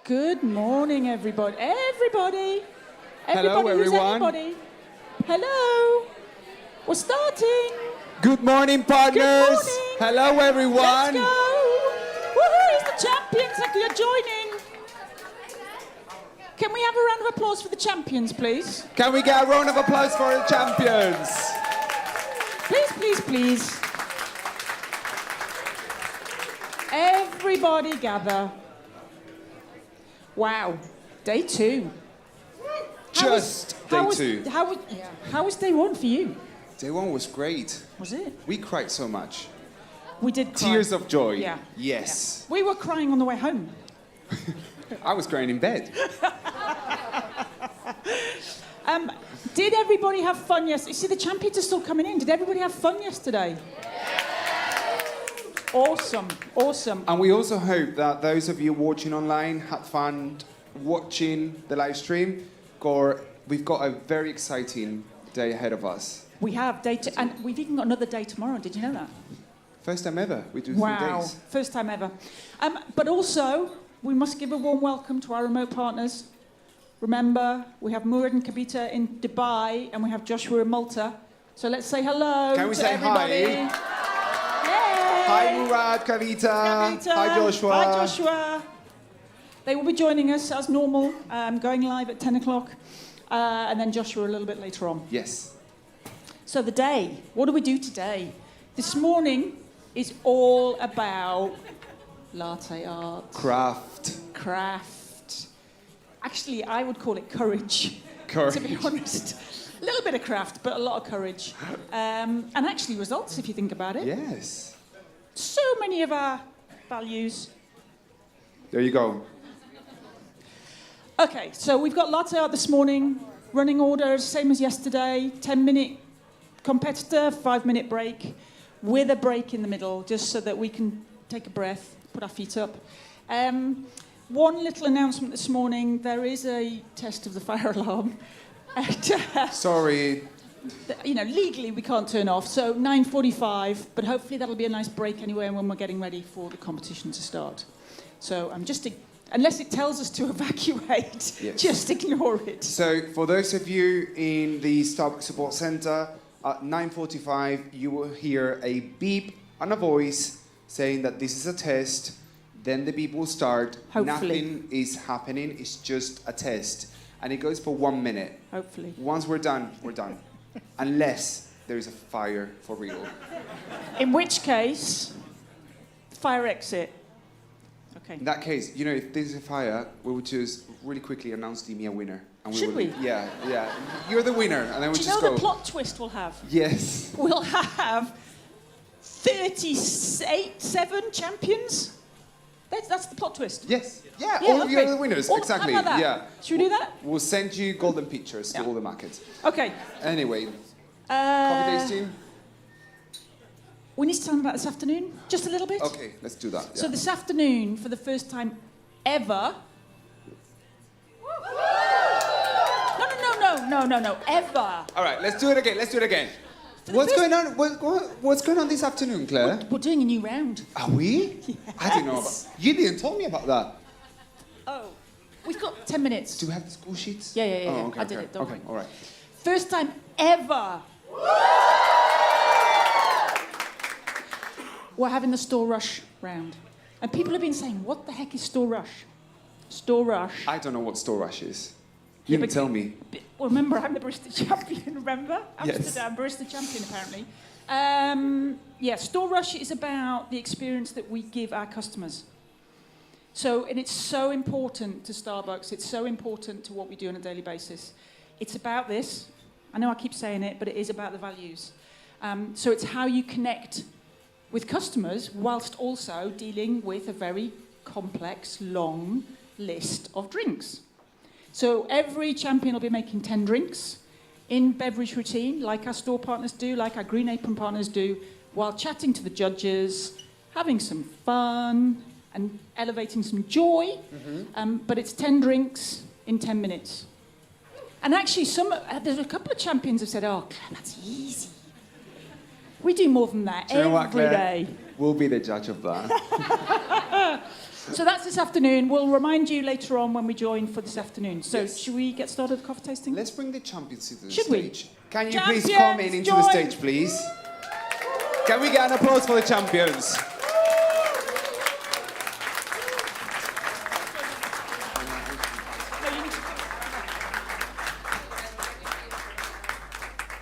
Good morning, everybody. Everybody. Hello, everyone. Everybody. Hello. We're starting. Good morning, partners. Good morning. Hello, everyone. Let's go. Woohoo, it's the champions that you're joining. Can we have a round of applause for the champions, please? Can we get a round of applause for the champions? Please, please, please. Everybody gather. Wow, day two. Day two. How was day one for you? Day one was great. Was it? We cried so much. We did cry. Tears of joy. Yeah. Yes. Yeah. We were crying on the way home. I was crying in bed. Did everybody have fun yesterday? You see, the champions are still coming in. Did everybody have fun yesterday? Awesome, awesome. And we also hope that those of you watching online had fun watching the live stream. We've got a very exciting day ahead of us. We have day two, and we've even got another day tomorrow. Did you know that? First time ever. We do 3 Wow, days. first time ever. But also, we must give a warm welcome to our remote partners. Remember, we have Murad and Kavita in Dubai, and we have Joshua in Malta. So let's say hello Can we to say everybody. hi? Hey! Hi, Murad, Kavita. Hi, Joshua. Hi, Joshua. They will be joining us as normal, going live at 10 o'clock, and then Joshua a little bit later on. Yes. So the day, what do we do today? This morning is all about latte art. Craft. Actually, I would call it courage. To be honest. A little bit of craft, but a lot of courage. And actually results, if you think about it. Yes. So many of our values. There you go. Okay, so we've got latte art this morning. Running order, same as yesterday. 10-minute competitor, 5-minute break. With a break in the middle, just so that we can take a breath, put our feet up. One little announcement this morning. There is a test of the fire alarm. Sorry. Legally we can't turn off, so 9:45, but hopefully that'll be a nice break anyway when we're getting ready for the competition to start. So unless it tells us to evacuate, yes. Just ignore it. So for those of you in the Starbucks Support Center, at 9:45 you will hear a beep and a voice saying that this is a test. Then the beep will start. Hopefully. Nothing is happening. It's just a test. And it goes for 1 minute. Hopefully. Once we're done, we're done. Unless there is a fire for real. In which case, fire exit. Okay. In that case, if there's a fire, we would just really quickly announce the EMEA winner. And Should we? Yeah. You're the winner. And then we Do just you go. know the plot twist we'll have? Yes. We'll have 37 champions. That's the plot twist. Yes. Yeah, all of you are the winners. Exactly. How about that? Yeah. Should we do that? We'll send you golden pictures to all the markets. Okay. Anyway, coffee tasting. We need to tell them about this afternoon, just a little bit. Okay, let's do that. Yeah. So this afternoon, for the first time ever. No, ever. All right, let's do it again. What's going on? What's going on this afternoon, Claire? We're doing a new round. Are we? Yes. I didn't know about. You didn't tell me about that. Oh, we've got 10 minutes. Do we have the school sheets? Yeah. Oh, okay, I did it. Don't worry. All right. First time ever. We're having the store rush round. And people have been saying, what the heck is store rush? Store rush. I don't know what store rush is. You didn't tell me. Well, remember, I'm the barista champion, remember? Yes. Amsterdam barista champion, apparently. Store rush is about the experience that we give our customers. So, and it's so important to Starbucks. It's so important to what we do on a daily basis. It's about this. I know I keep saying it, but it is about the values. So it's how you connect with customers whilst also dealing with a very complex, long list of drinks. So every champion will be making 10 drinks in beverage routine, like our store partners do, like our Green Apron partners do, while chatting to the judges, having some fun, and elevating some joy. Mm-hmm. But it's 10 drinks in 10 minutes. And actually, there's a couple of champions have said, oh, Claire, that's easy. We do more than that every day. We'll be the judge of that. So that's this afternoon. We'll remind you later on when we join for this afternoon. So Yes. should we get started with coffee tasting? Let's bring the champions to the Should we? stage. Can you Champions, please come into the join. stage, please? Can we get an applause for the champions?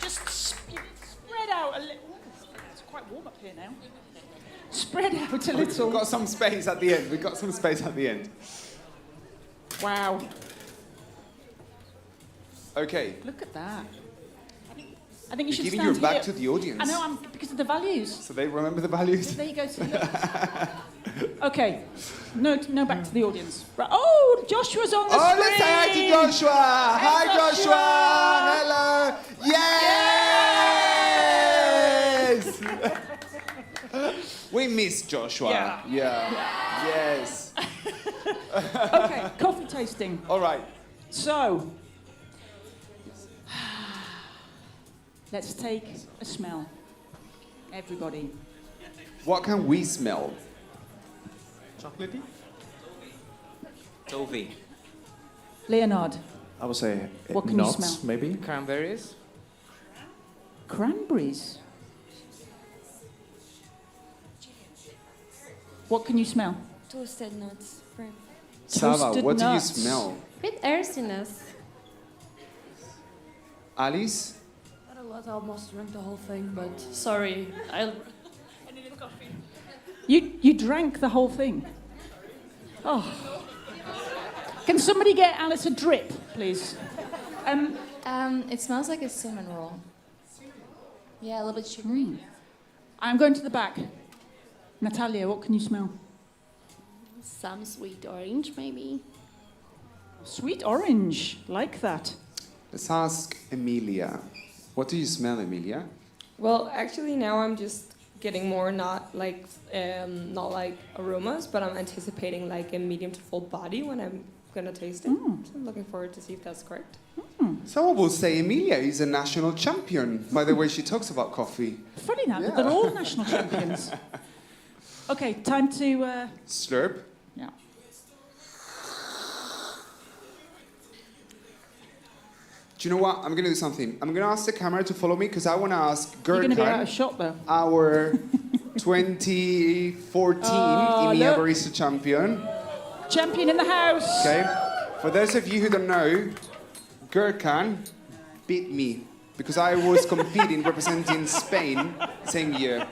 Just spread out a little. It's quite warm up here now. Spread out a We've little. got some space at the end. We've got some space at the end. Wow. Okay. Look at that. I think you should Giving stand your back here. to the audience. I know, because of the values. So they remember the values? There you go. See, look. Okay. No, back to the audience. Right. Oh, Joshua's on the Oh, screen. let's say hi to Joshua. Hey, Hi, Joshua. Joshua. Hello. Yes. We miss Joshua. Yeah. Yes. Okay, coffee tasting. All right. So, let's take a smell. Everybody. What can we smell? Chocolatey? Toffee. Leonard, I would say What can you nuts, smell? maybe. Cranberries. cranberries. What can you smell? Toasted nuts. Sava, Toasted what nuts. do you smell? Bit earthiness. Alice? Not a lot, I almost drank the whole thing, but sorry. You drank the whole thing. Oh. Can somebody get Alice a drip, please? It smells like a cinnamon roll. Yeah, a little bit sugary. I'm going to the back. Natalia, what can you smell? Some sweet orange, maybe. Sweet orange, like that. Let's ask Emilia. What do you smell, Emilia? Well, actually, now I'm just getting more not like aromas, but I'm anticipating like a medium to full body when I'm gonna taste it. So I'm looking forward to see if that's correct. Someone will say Emilia is a national champion by the way she talks about coffee. Funny that, Yeah. they're all national champions. Okay, time to... Slurp. yeah. Do you know what? I'm going to do something. I'm going to ask the camera to follow me because I want to ask You're going to be out Gurkhan, of shot, though. our 2014 EMEA look. Barista Champion. Champion in the house. Okay? For those of you who don't know, Gurkhan beat me because I was competing representing Spain same year.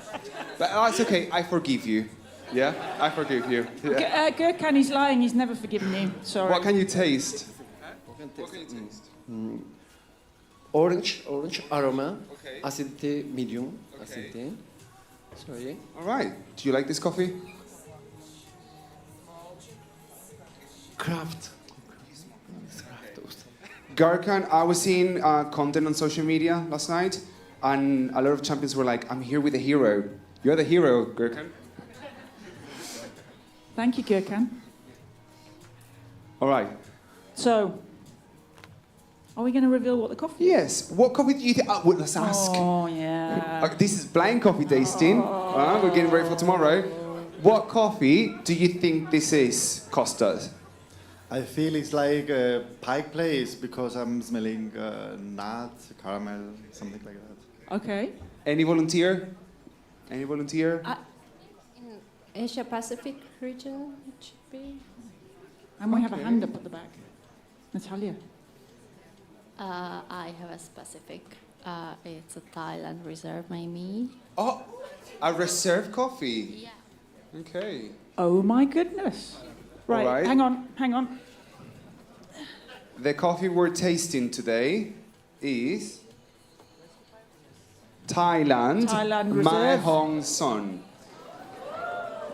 But that's okay. I forgive you. Yeah? I forgive you. Yeah. Gurkhan, he's lying. He's never forgiven you. Sorry. What can you taste? Orange aroma. Okay. Acidity medium. Okay. Acidity. Sorry. All right. Do you like this coffee? Craft. Gurkhan, I was seeing content on social media last night, and a lot of champions were like, I'm here with a hero. You're the hero, Gurkhan. Thank you, Gurkhan. All right. So, are we going to reveal what the coffee is? Yes. What coffee do you think? Well, let's ask. Oh, yeah. This is blind coffee tasting. We're getting ready for tomorrow. What coffee do you think this is, Costas? I feel it's like a pike place because I'm smelling nut, caramel, something like that. Okay. Any volunteer? Any volunteer? In Asia Pacific region, it should be. And we have a Okay. hand up at the back. Natalia. I have a specific. It's a Thailand Reserve, maybe. Oh, a reserve coffee. Yeah. Okay. Oh, my goodness. Right, All right. hang on. The coffee we're tasting today is Thailand Thailand Mai Reserve. Hong Son.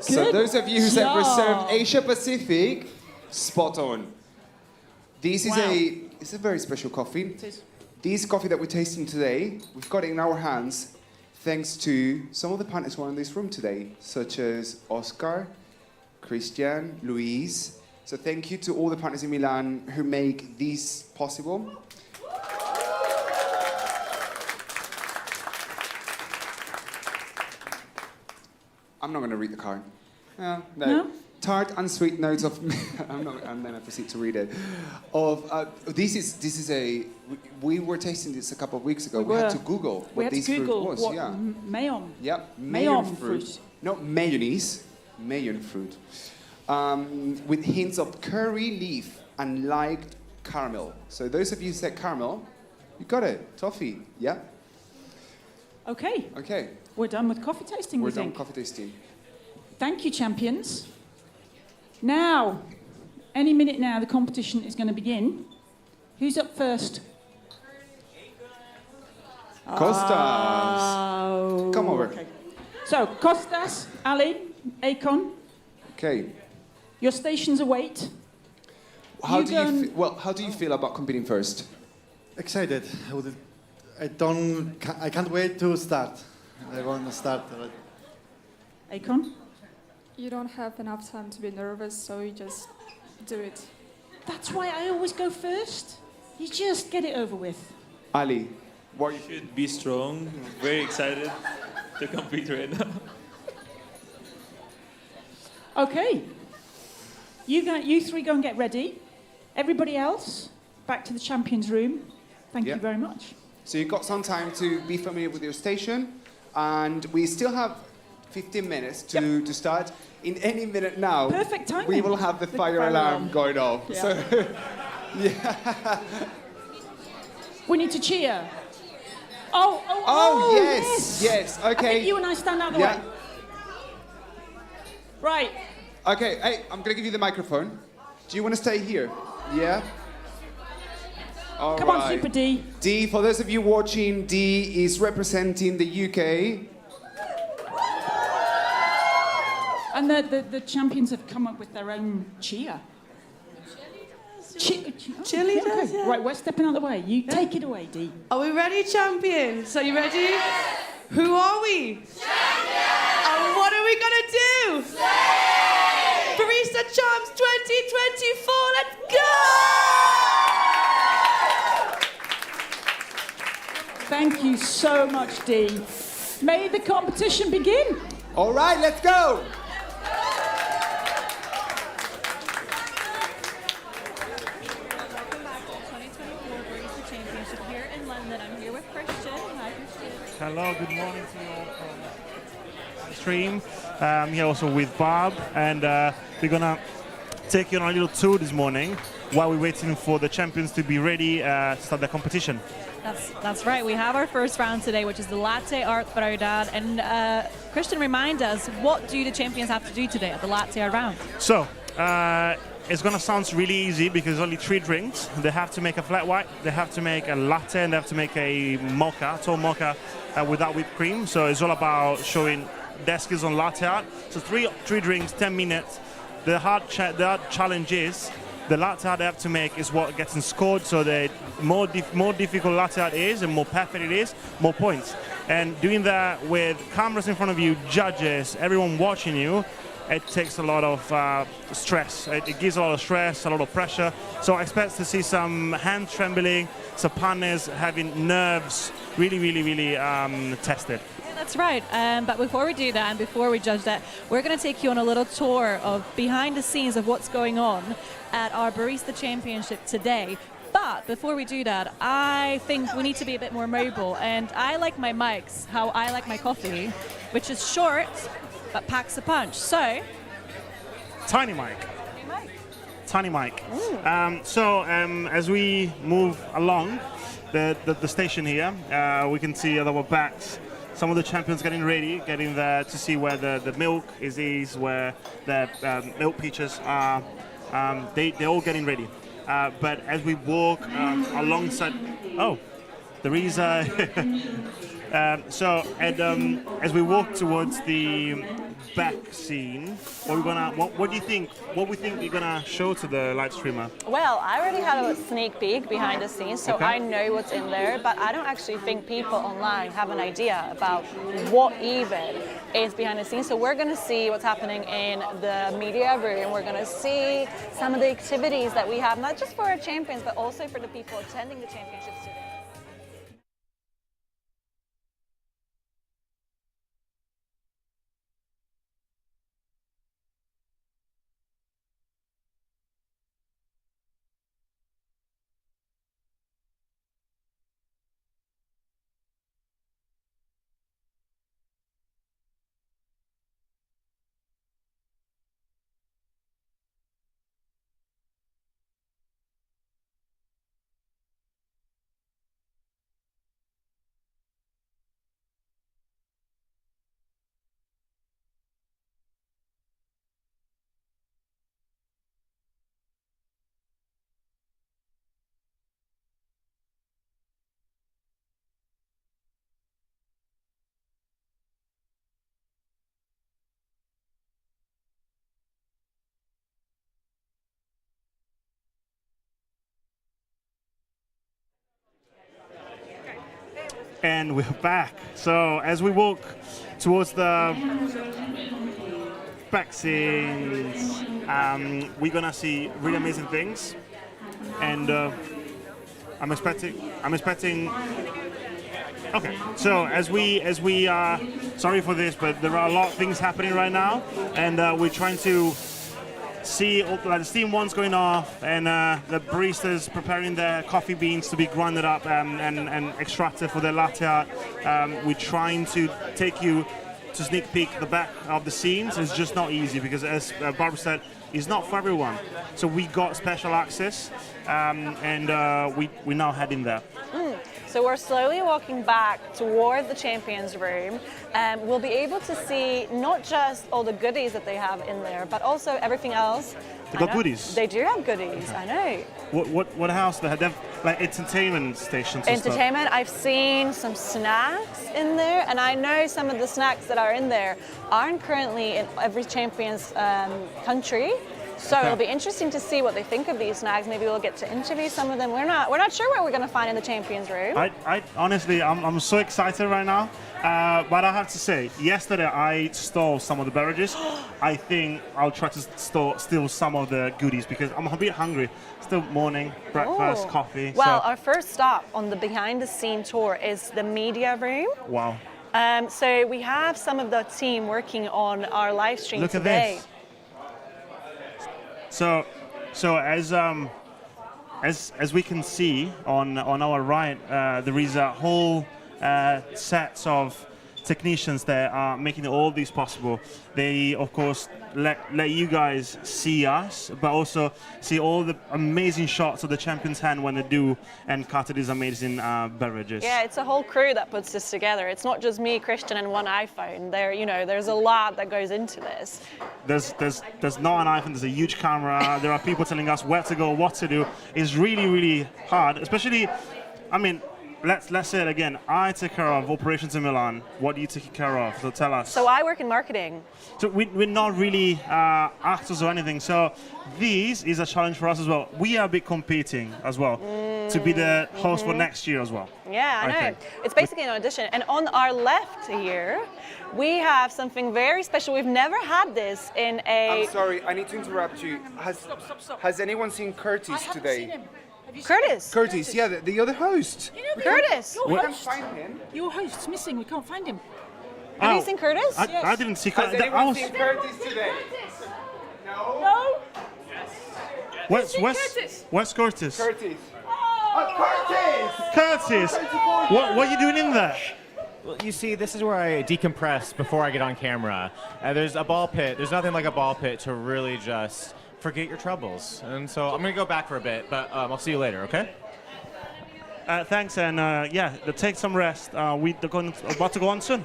So Good those of you who said job. Reserve Asia Pacific, spot on. This is Wow. it's a very special coffee. It is. This coffee that we're tasting today, we've got it in our hands thanks to some of the partners who are in this room today, such as Oscar, Christian, Luis. So thank you to all the partners in Milan who make this possible. I'm not going to read the card. No. No? tart and sweet notes of. And then I proceed to read it. This is a. We were tasting this a couple of weeks ago. We had to Google what this fruit was. What Yeah. Mayon. Yep. Mayon fruit. No, mayonnaise. Mayon fruit. With hints of curry leaf and light caramel. So those of you who said caramel, you got it. Toffee. Yeah. Okay. Okay. We're done with coffee tasting, We're we done think. coffee tasting. Thank you, champions. Now, any minute now, the competition is going to begin. Who's up first? Costas. Oh, Come over. Okay. So, Costas, Ali, Akon, Okay. your stations await. How You do you go how do you feel about competing first? Excited. I can't wait to start. I want to start. Akon? You don't have enough time to be nervous, so you just do it. That's why I always go first. You just get it over with. Ali, what You should be strong. Very excited to compete right now. Okay. You three go and get ready. Everybody else, back to the champions room. Thank you Yeah. very much. So you've got some time to be familiar with your station, and we still have 15 minutes to start. In any minute now, Perfect timing. we will have the fire alarm going off. Yeah. So, We need to cheer. Oh, yes, I okay. think you and I stand out of the Yeah. way. Right. Okay, hey, I'm gonna give you the microphone. Do you want to stay here? Yeah? All Come on, right. Super D. D, for those of you watching, D is representing the UK. And the champions have come up with their own cheer. Cheerleaders, yeah. Right, we're stepping out of the way. You take it away, D. Are we ready, champions? Are you ready? Who are we? Champions! And what are we gonna do? Slay! Barista Champs 2024, let's go! Thank you so much, D. May the competition begin. All right, let's go. Welcome back to the 2024 Barista Championship here in London. I'm here with Christian. Hi, Christian. Hello, good morning to you all from stream. I'm here also with Bob, and we're gonna take you on a little tour this morning while we're waiting for the champions to be ready to start the competition. That's right. We have our first round today, which is the Latte Art Barista. And Christian, remind us, what do the champions have to do today at the Latte Art round? So, it's gonna sound really easy because there's only 3 drinks. They have to make a flat white, they have to make a latte, and they have to make a mocha, tall mocha without whipped cream. So it's all about showing their skills on latte art. So three drinks, 10 minutes. The hard challenge is the latte art they have to make is what gets scored. So the more difficult latte art is, and more perfect it is, more points. And doing that with cameras in front of you, judges, everyone watching you, it takes a lot of stress. It gives a lot of stress, a lot of pressure. So I expect to see some hand trembling, some partners having nerves really tested. Yeah, that's right. But before we do that and before we judge that, we're going to take you on a little tour of behind the scenes of what's going on at our Barista Championship today. But before we do that, I think we need to be a bit more mobile. And I like my mics how I like my coffee, which is short, but packs a punch. So, Tiny mic. Tiny mic. As we move along the station here, we can see at our backs some of the champions getting ready, getting there to see where the milk is, where the milk pitchers are. They're all getting ready. But as we walk alongside, there is as we walk towards the back scene, what do you think? What we think you're gonna show to the live streamer? Well, I already had a sneak peek behind the scenes, so Okay. I know what's in there, but I don't actually think people online have an idea about what even is behind the scenes. So we're gonna see what's happening in the media room. We're gonna see some of the activities that we have, not just for our champions, but also for the people attending the championships today. And we're back. So as we walk towards the back scenes, we're gonna see really amazing things, and I'm expecting. Okay, so as we sorry for this, but there are a lot of things happening right now, and we're trying to see the steam one's going off, and the baristas preparing their coffee beans to be grinded up and extracted for their latte art. We're trying to take you to sneak peek the back of the scenes. It's just not easy because, as Barbara said, it's not for everyone. So we got special access, and we're now heading there. So we're slowly walking back toward the champions room. We'll be able to see not just all the goodies that they have in there, but also everything else. They got goodies. They do have goodies. I know. What else they have? They have like entertainment stations. And entertainment. I've seen some snacks in there, and I know some of the snacks that are in there aren't currently in every champion's country. So it'll be interesting to see what they think of these snacks. Maybe we'll get to interview some of them. We're not sure what we're going to find in the champions room. I honestly, I'm so excited right now. But I have to say, yesterday I stole some of the beverages. I think I'll try to steal some of the goodies because I'm a bit hungry. Still morning, breakfast, coffee. Well, so. Our first stop on the behind-the-scene tour is the media room. Wow. So we have some of the team working on our live stream Look today. At this. So as we can see on our right, there is a whole set of technicians that are making all this possible. They, of course, let you guys see us, but also see all the amazing shots of the champion's hand when they do and cut these amazing beverages. Yeah, it's a whole crew that puts this together. It's not just me, Christian, and one iPhone. There's a lot that goes into this. There's not an iPhone. There's a huge camera. There are people telling us where to go, what to do. It's really, really hard, especially. I mean. Let's say it again. I take care of operations in Milan. What are you taking care of? So tell us. So I work in marketing. So we're not really actors or anything. So this is a challenge for us as well. We are a bit competing as well to be the host for next year as well. Yeah, I know. It's basically an audition. And on our left here, we have something very special. We've never had this in a... I'm sorry, I need to interrupt you. Has anyone seen Curtis today? Seen him. Curtis, yeah, the other host. Curtis. Your can't find him. Your host's missing. We can't find him. Have you seen Curtis? Yes. I didn't see Curtis. Has anyone seen Curtis today? No. Where's Curtis? Curtis. Curtis! What are you doing in there? Well, you see, this is where I decompress before I get on camera. There's a ball pit. There's nothing like a ball pit to really just forget your troubles. And so I'm going to go back for a bit, but I'll see you later, okay? Thanks, and take some rest. We're about to go on soon.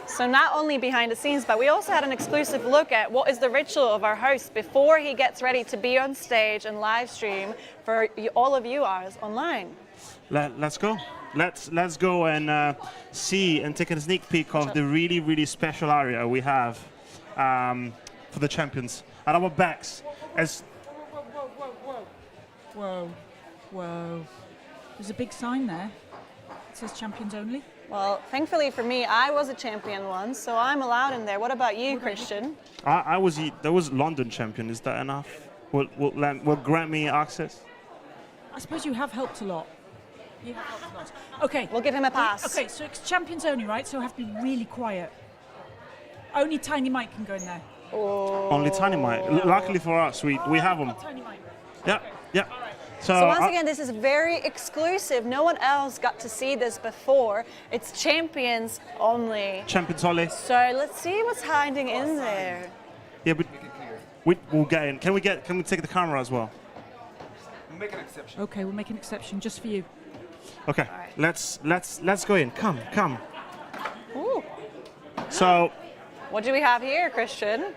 So not only behind the scenes, but we also had an exclusive look at what is the ritual of our host before he gets ready to be on stage and live stream for all of you ours online. Let's go. Let's go and see and take a sneak peek of the really, really special area we have for the champions at our backs. Whoa. There's a big sign there. It says champions only. Well, thankfully for me, I was a champion once, so I'm allowed in there. What about you, Christian? There was London champion. Is that enough? Will grant me access? I suppose you have helped a lot. Okay. We'll give him a pass. Okay, so it's champions only, right? So I have to be really quiet. Only Tiny Mike can go in there. Oh. Only Tiny Mike. Luckily for us, we have them. Tiny Mike. Yeah. So once again, this is very exclusive. No one else got to see this before. It's champions only. Champions only. So let's see what's hiding in there. Yeah, but we'll get in. Can we take the camera as well? We'll make an exception. Okay, we'll make an exception just for you. Okay, let's go in. Come. Ooh. So. What do we have here, Christian?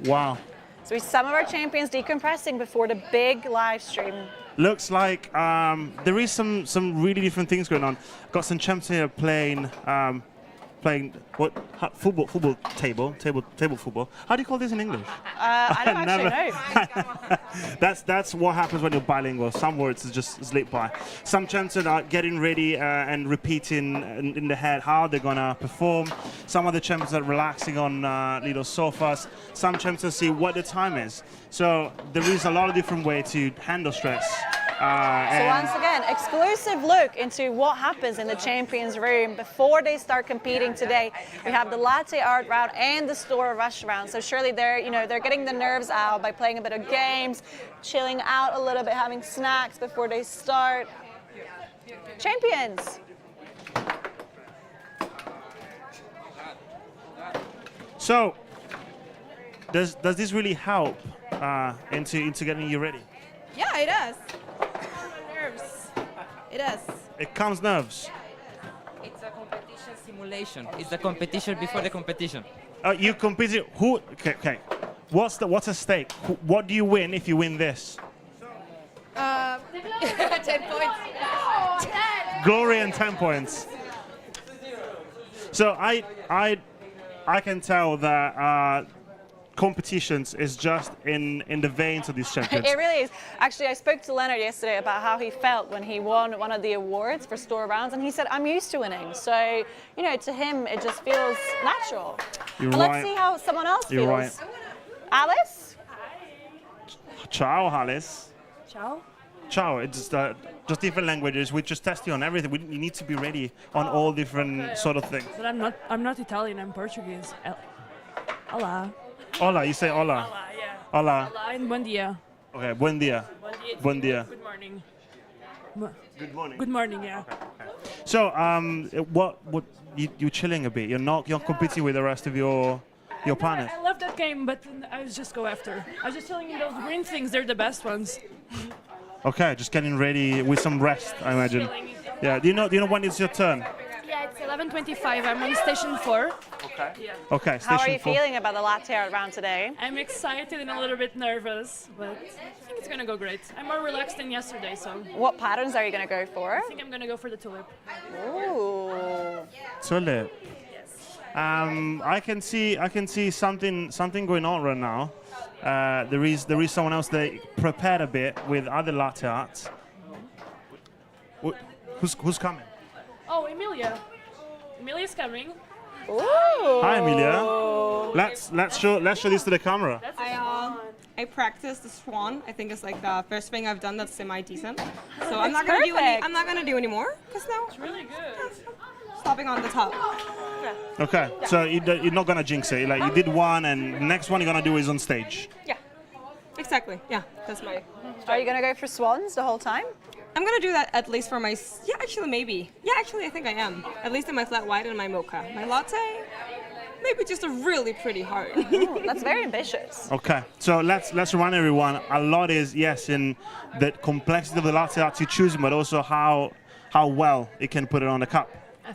Wow. So we see some of our champions decompressing before the big live stream. Looks like there is some really different things going on. Got some champions here playing playing football table football. How do you call this in English? I don't actually know. That's what happens when you're bilingual. Some words just slip by. Some champions are getting ready and repeating in the head how they're gonna perform. Some of the champions are relaxing on little sofas. Some champions see what the time is. So there is a lot of different ways to handle stress. So once again, exclusive look into what happens in the champions room before they start competing today. We have the latte art round and the store rush round. So surely they're getting the nerves out by playing a bit of games, chilling out a little bit, having snacks before they start. Champions. So does this really help into getting you ready? Yeah, it does. Nerves. It does. It calms nerves. It's a competition simulation. It's the competition before the competition. You competed. Who? Okay. What's at stake? What do you win if you win this? 10 points. Glory and 10 points. So I can tell that competitions is just in the veins of these champions. It really is. Actually, I spoke to Leonard yesterday about how he felt when he won one of the awards for store rounds, and he said, I'm used to winning. So, to him, it just feels natural. You're Let's right. see how someone else You're feels. right. Alice? Ciao, Alice. Ciao. Ciao. It's just different languages. We just test you on everything. You need to be ready on all different sort of things. But I'm not Italian. I'm Portuguese. Hola. Hola. You say hola. Hola. Yeah. Hola. Hola and buen dia. Okay. Buen dia. Buen dia. Good morning. Good morning. Good morning. Yeah. So, what you're chilling a bit. You're competing with the rest of your partners. I love that game, but I was just go after. I was just telling you those green things. They're the best ones. Okay, just getting ready with some rest, I imagine. Yeah. Do you know when it's your turn? Yeah, it's 11:25. I'm on station 4. Okay. Yeah. Okay. How are Station you 4. feeling about the latte art round today? I'm excited and a little bit nervous, but I think it's gonna go great. I'm more relaxed than yesterday, so. What patterns are you going to go for? I think I'm gonna go for the tulip. Ooh. Tulip. I can see something going on right now. There is someone else that prepared a bit with other latte arts. Who's coming? Oh, Emilia. Emilia's coming. Ooh. Hi, Emilia. Let's show this to the camera. I practiced the swan. I think it's like the first thing I've done that's semi-decent. So I'm It's not gonna do any. perfect. I'm not gonna do any more because now It's really good. stopping on the top. Okay, so you're not gonna jinx it. Like you did one, and the next one you're gonna do is on stage. Yeah, exactly. Yeah, that's my. Are you going to go for swans the whole time? I'm gonna do that at least for my. Yeah, actually maybe. Yeah, actually I think I am. At least in my flat white and my mocha. My latte, maybe just a really pretty heart. Ooh, that's very ambitious. Okay, so let's remind everyone. A lot is in the complexity of the latte art you choose, but also how well it can put it on the cup. I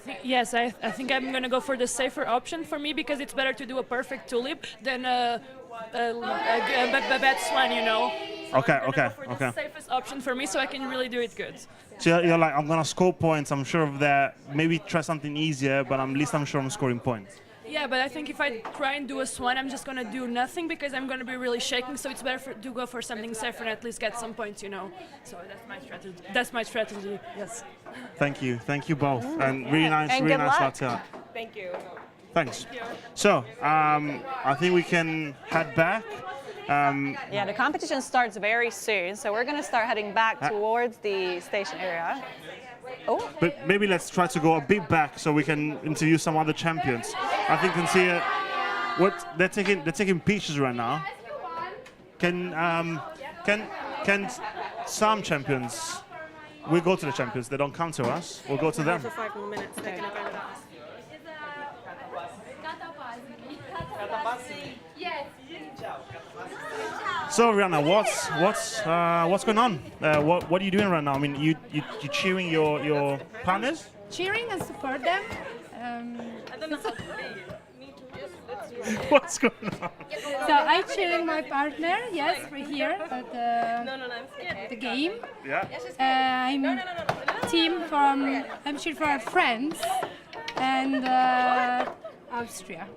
think I'm gonna go for the safer option for me because it's better to do a perfect tulip than a bad swan, Okay. The safest option for me, so I can really do it good. So you're like, I'm gonna score points. I'm sure of that. Maybe try something easier, but at least I'm sure I'm scoring points. Yeah, but I think if I try and do a swan, I'm just gonna do nothing because I'm gonna be really shaking. So it's better to go for something safer and at least get some points, So that's my strategy. Yes. Thank you both, and really nice latte art. Thank you. Thanks. So I think we can head back. Yeah, the competition starts very soon, so we're going to start heading back towards the station area. Oh. But maybe let's try to go a bit back so we can interview some other champions. I think you can see what they're taking pictures right now. Can some champions? We go to the champions. They don't come to us. We'll go to them. For 5 more minutes, they're gonna go with us. So Rihanna, what's going on? What are you doing right now? I mean, you cheering your partners? Cheering and support them. I don't know how to What's going on? So I'm cheering my partner. Yes, we're here at the game. Yeah. I'm team from. I'm cheering for our friends, and Austria.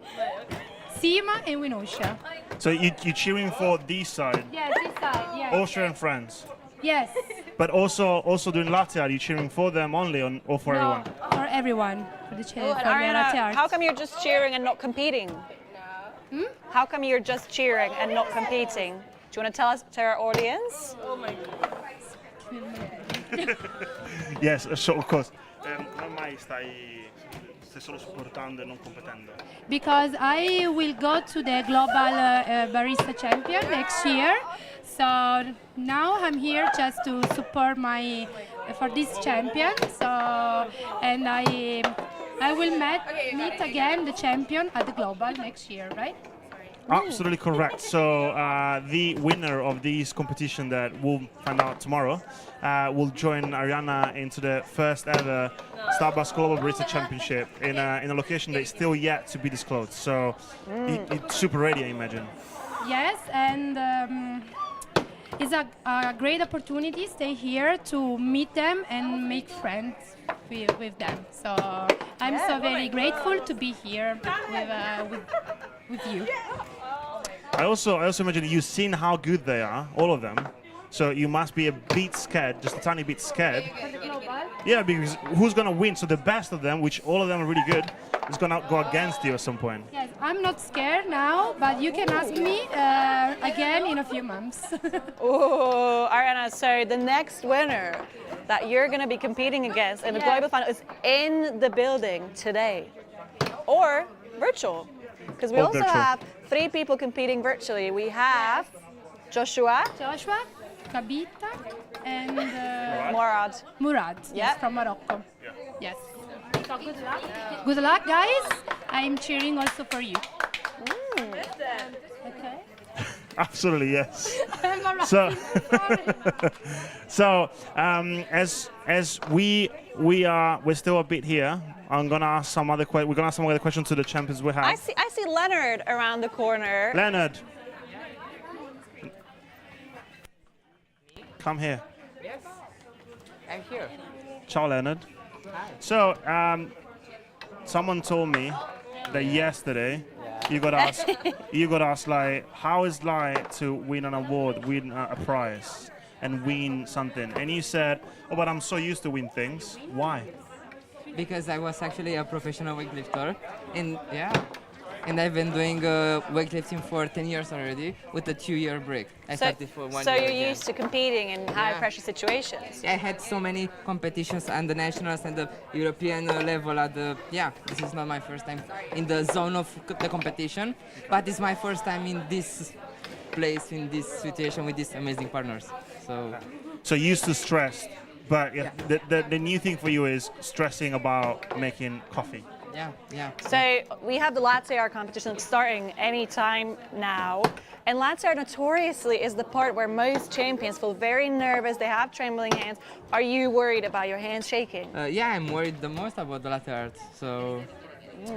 Sima and Winosha. So you're cheering for this side, Yes, this side. Yes. Austria and France. Yes. But also doing latte art, are you cheering for them only or for No, everyone? for everyone. For the Oh, and for the latte Ariana, art. how come you're just cheering and not competing? How come you're just cheering and not competing? Do you want to tell us to our audience? Oh my Yes, sure, of course. Come mai stai solo supportando e non competendo? Because I will go to the Global Barista Champion next year. So now I'm here just to support for this champion. So and I will meet again the champion at the Global next year, right? Absolutely correct. So the winner of this competition that we'll find out tomorrow will join Ariana into the first ever Starbucks Global Barista Championship in a location that's still yet to be disclosed. So it's super ready, I imagine. Yes, and it's a great opportunity to stay here to meet them and make friends with them. So I'm so very grateful to be here with you. I also imagine you've seen how good they are, all of them. So you must be a bit scared, just a tiny bit scared. Yeah, because who's gonna win? So the best of them, which all of them are really good, is gonna go against you at some point. Yes, I'm not scared now, but you can ask me again in a few months. Oh, Ariana, so the next winner that you're going to be competing against in the global final is in the building today or virtual. Because we Or also virtual. have 3 people competing virtually. We have Joshua, Kabita, and Murad. Yes, from Morocco. Yes. So good luck. Good luck, guys. I'm cheering also for you. Okay. Absolutely, yes. I'm alright. So as we're still a bit here. I'm gonna ask some other questions to the champions we have. I see Leonard around the corner. Leonard, come here. Yes. I'm here. Ciao, Leonard. So someone told me that yesterday you got asked like how is like to win an award, win a prize, and win something, and you said, "Oh, but I'm so used to win things." Why? Because I was actually a professional weightlifter, and I've been doing weightlifting for 10 years already with a 2-year break. I started for 1 year. So you're again. used to competing in high pressure situations. I had so many competitions on the nationals and the European level this is not my first time in the zone of the competition, but it's my first time in this place, in this situation with these amazing partners. So you used to stress, but the new thing for you is stressing about making coffee. Yeah. So we have the latte art competition starting any time now. And latte art notoriously is the part where most champions feel very nervous. They have trembling hands. Are you worried about your hands shaking? I'm worried the most about the latte art. So.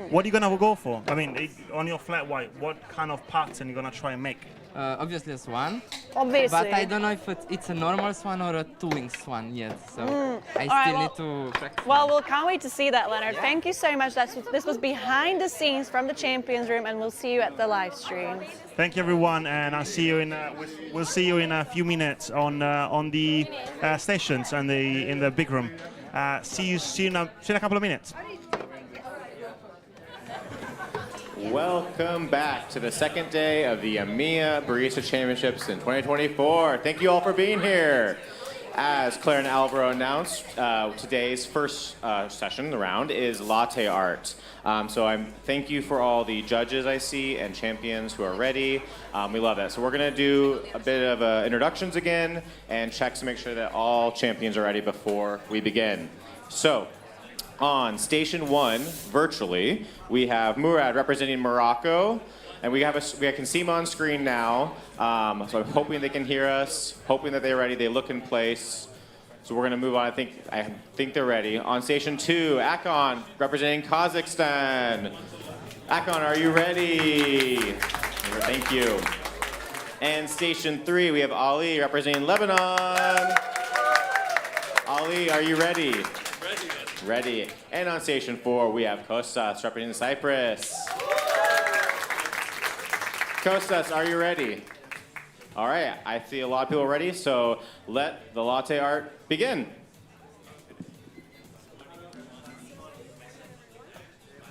What are you gonna go for? I mean, on your flat white, what kind of pattern are you gonna try and make? Obviously a swan. Obviously. But I don't know if it's a normal swan or a 2-wing swan yet. So I still need to practice. Well, we can't wait to see that, Leonard. Thank you so much. This was behind the scenes from the Champions Room, and we'll see you at the live stream. Thank you, everyone, and I'll see you we'll see you in a few minutes on the stations and in the big room. See you in a couple of minutes. Welcome back to the second day of the EMEA Barista Championships in 2024. Thank you all for being here. As Claire and Alvaro announced, today's first session, the round, is latte art. So thank you for all the judges I see and champions who are ready. We love that. So we're going to do a bit of introductions again and checks to make sure that all champions are ready before we begin. So on station 1, virtually, we have Murad representing Morocco. And we can see them on screen now. So I'm hoping they can hear us, hoping that they're ready. They look in place. So we're going to move on. I think they're ready. On station 2, Akon representing Kazakhstan. Akon, are you ready? Thank you. And station 3, we have Ali representing Lebanon. Ali, are you ready? ready. And on station 4, we have Kostas representing Cyprus. Kostas, are you ready? All right, I see a lot of people ready, so let the latte art begin.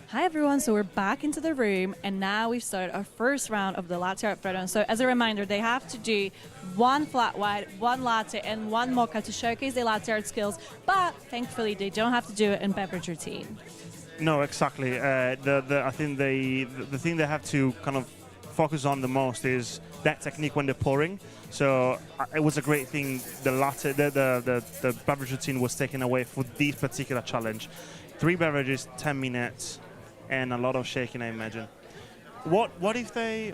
Hi everyone, so we're back into the room and now we've started our first round of the latte art throwdown. So as a reminder, they have to do one flat white, one latte and one mocha to showcase their latte art skills, but thankfully they don't have to do it in beverage routine. No, exactly. I think the thing they have to kind of focus on the most is that technique when they're pouring. So it was a great thing. The latte, the beverage routine was taken away for this particular challenge. 3 beverages, 10 minutes. And a lot of shaking, I imagine. What if they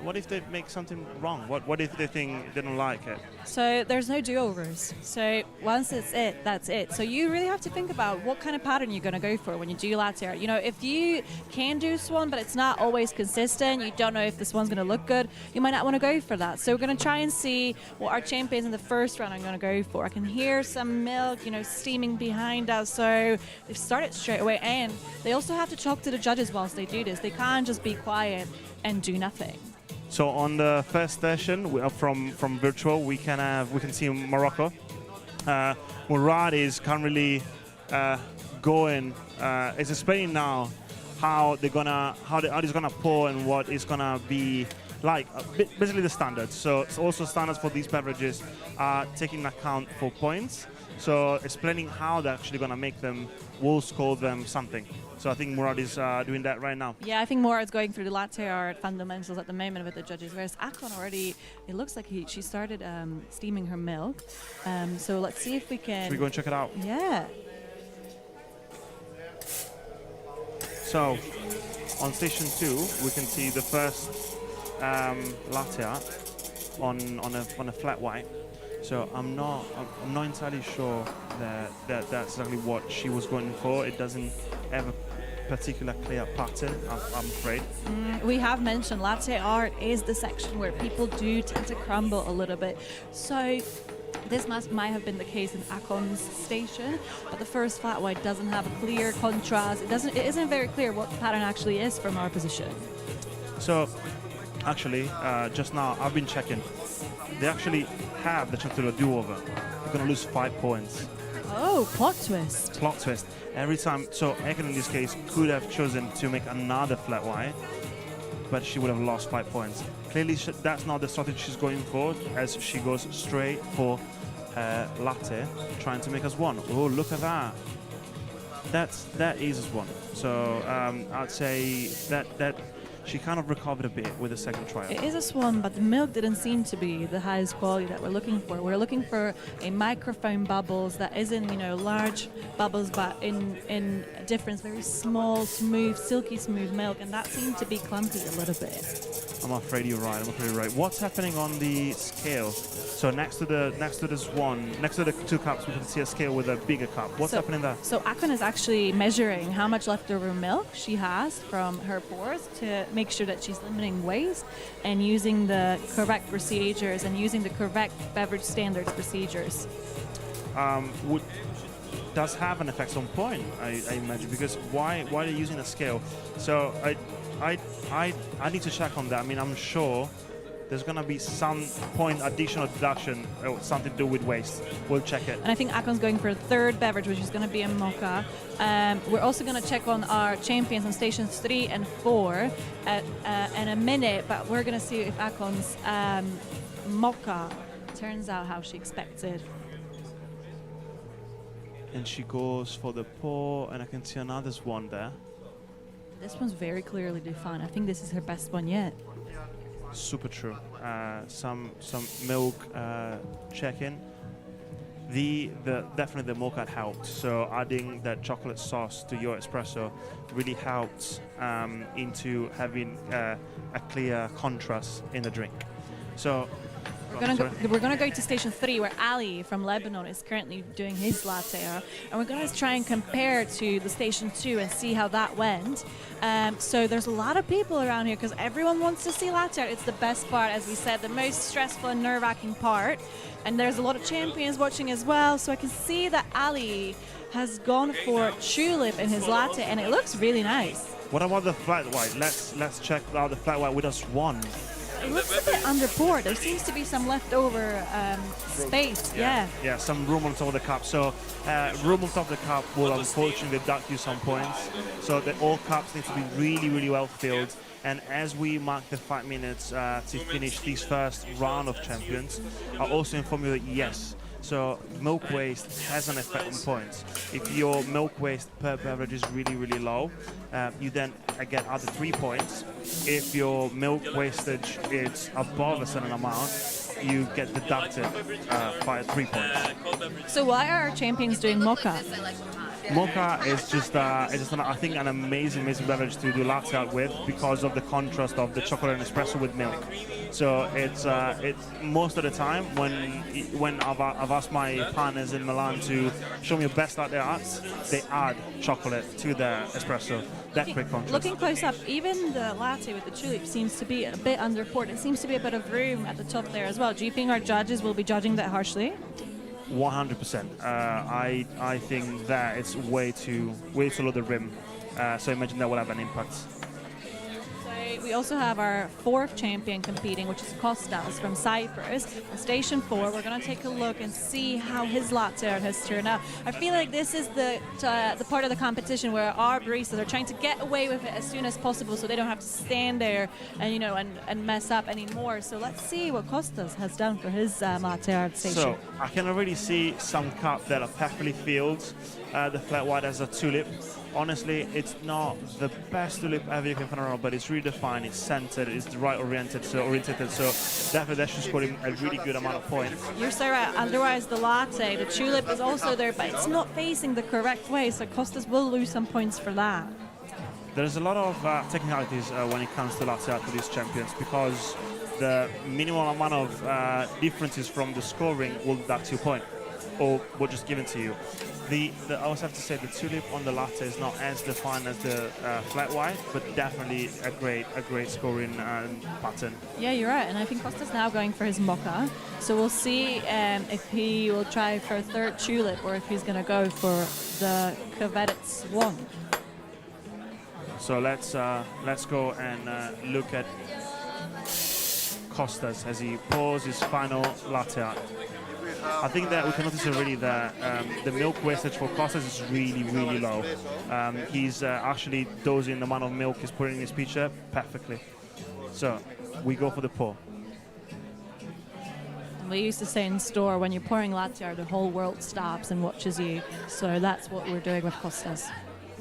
make something wrong? What if they think they don't like it? So there's no do-overs. So once it's it, that's it. So you really have to think about what kind of pattern you're going to go for when you do latte art. You know, if you can do swan, but it's not always consistent, you don't know if this one's going to look good, you might not want to go for that. So we're going to try and see what our champions in the first round are going to go for. I can hear some milk, you know, steaming behind us. So they've started straight away. And they also have to talk to the judges whilst they do this. They can't just be quiet and do nothing. So on the first session from virtual, we can see Morocco. Murad is currently going. Is explaining now how he's gonna pour and what is gonna be like. Basically the standards. So it's also standards for these beverages are taking account for points. So explaining how they're actually gonna make them will score them something. So I think Murad is doing that right now. Yeah, I think Murad's going through the latte art fundamentals at the moment with the judges, whereas Akon already, it looks like she started steaming her milk. So let's see if we can... Should we go and check it out? Yeah. So on station 2, we can see the first latte art on a flat white. So I'm not entirely sure that that's exactly what she was going for. It doesn't have a particular clear pattern, I'm afraid. We have mentioned latte art is the section where people do tend to crumble a little bit. So this might have been the case in Akon's station, but the first flat white doesn't have a clear contrast. It isn't very clear what the pattern actually is from our position. So actually, just now I've been checking. They actually have the chance to do a do-over. They're going to lose 5 points. Oh, plot twist. Plot twist. Every time, so Ekin in this case could have chosen to make another flat white, but she would have lost 5 points. Clearly, that's not the strategy she's going for, as she goes straight for latte, trying to make us one. Oh, look at that. That is us one. So I'd say that she kind of recovered a bit with the second trial. It is a swan, but the milk didn't seem to be the highest quality that we're looking for. We're looking for a microfoam bubbles that isn't, you know, large bubbles, but in a difference, very small, smooth, silky smooth milk, and that seemed to be clumpy a little bit. I'm afraid you're right. What's happening on the scale? So next to the swan, next to the 2 cups, we can see a scale with a bigger cup. What's happening there? So Akon is actually measuring how much leftover milk she has from her pours to make sure that she's limiting waste and using the correct procedures and using the correct beverage standards procedures. Does have an effect on point, I imagine, because why are they using a scale? So I need to check on that. I mean, I'm sure there's going to be some point additional deduction or something to do with waste. We'll check it. And I think Akon's going for a third beverage, which is going to be a mocha. We're also going to check on our champions on stations 3 and 4 in a minute, but we're going to see if Akon's mocha turns out how she expected. And she goes for the pour, and I can see another one there. This one's very clearly defined. I think this is her best one yet. Super true. Some milk check-in. Definitely the mocha helped. So adding that chocolate sauce to your espresso really helped into having a clear contrast in the drink. So We're going to go to station 3 where Ali from Lebanon is currently doing his latte art, and we're going to try and compare to the station 2 and see how that went. So there's a lot of people around here because everyone wants to see latte art. It's the best part, as we said, the most stressful and nerve-wracking part. And there's a lot of champions watching as well, so I can see that Ali has gone for tulip in his latte, and it looks really nice. What about the flat white? Let's check out the flat white with a swan. It looks a bit underpoured. There seems to be some leftover space. Yeah. Yeah, some room on top of the cup. So room on top of the cup will unfortunately deduct you some points. So that all cups need to be really, really well filled. And as we mark the 5 minutes to finish this first round of champions, I'll also inform you that yes, so milk waste has an effect on points. If your milk waste per beverage is really, really low, you then get added 3 points. If your milk wastage is above a certain amount, you get deducted by 3 points. So why are our champions doing mocha? Mocha is just, I think, an amazing beverage to do latte art with because of the contrast of the chocolate and espresso with milk. So it's most of the time when I've asked my partners in Milan to show me the best latte arts, they add chocolate to their espresso. That great contrast. Looking close up, even the latte with the tulip seems to be a bit underpoured. It seems to be a bit of room at the top there as well. Do you think our judges will be judging that harshly? 100%. I think that it's way too low the rim. So I imagine that will have an impact. We also have our 4th champion competing, which is Kostas from Cyprus. On station 4, we're going to take a look and see how his latte art has turned out. I feel like this is the part of the competition where our baristas are trying to get away with it as soon as possible, so they don't have to stand there and and mess up anymore. So let's see what Kostas has done for his latte art station. So I can already see some cups that are perfectly filled. The flat white has a tulip. Honestly, it's not the best tulip ever you can find around, but it's really defined, it's centered, it's the right oriented, so definitely that should score him a really good amount of points. You're so right. Otherwise, the latte, the tulip is also there, but it's not facing the correct way, so Kostas will lose some points for that. There's a lot of technicalities when it comes to latte art for these champions because the minimal amount of differences from the scoring will deduct you a point, or will just give it to you. I also have to say the tulip on the latte is not as defined as the flat white, but definitely a great scoring pattern. Yeah, you're right, and I think Kostas now going for his mocha. So we'll see if he will try for a 3rd tulip or if he's going to go for the coveted swan. So let's go and look at Kostas as he pours his final latte art. I think that we can notice already that the milk wastage for Kostas is really, really low. He's actually dosing the amount of milk he's putting in his pitcher perfectly. So we go for the pour. We used to say in store, when you're pouring latte art, the whole world stops and watches you. So that's what we're doing with Kostas.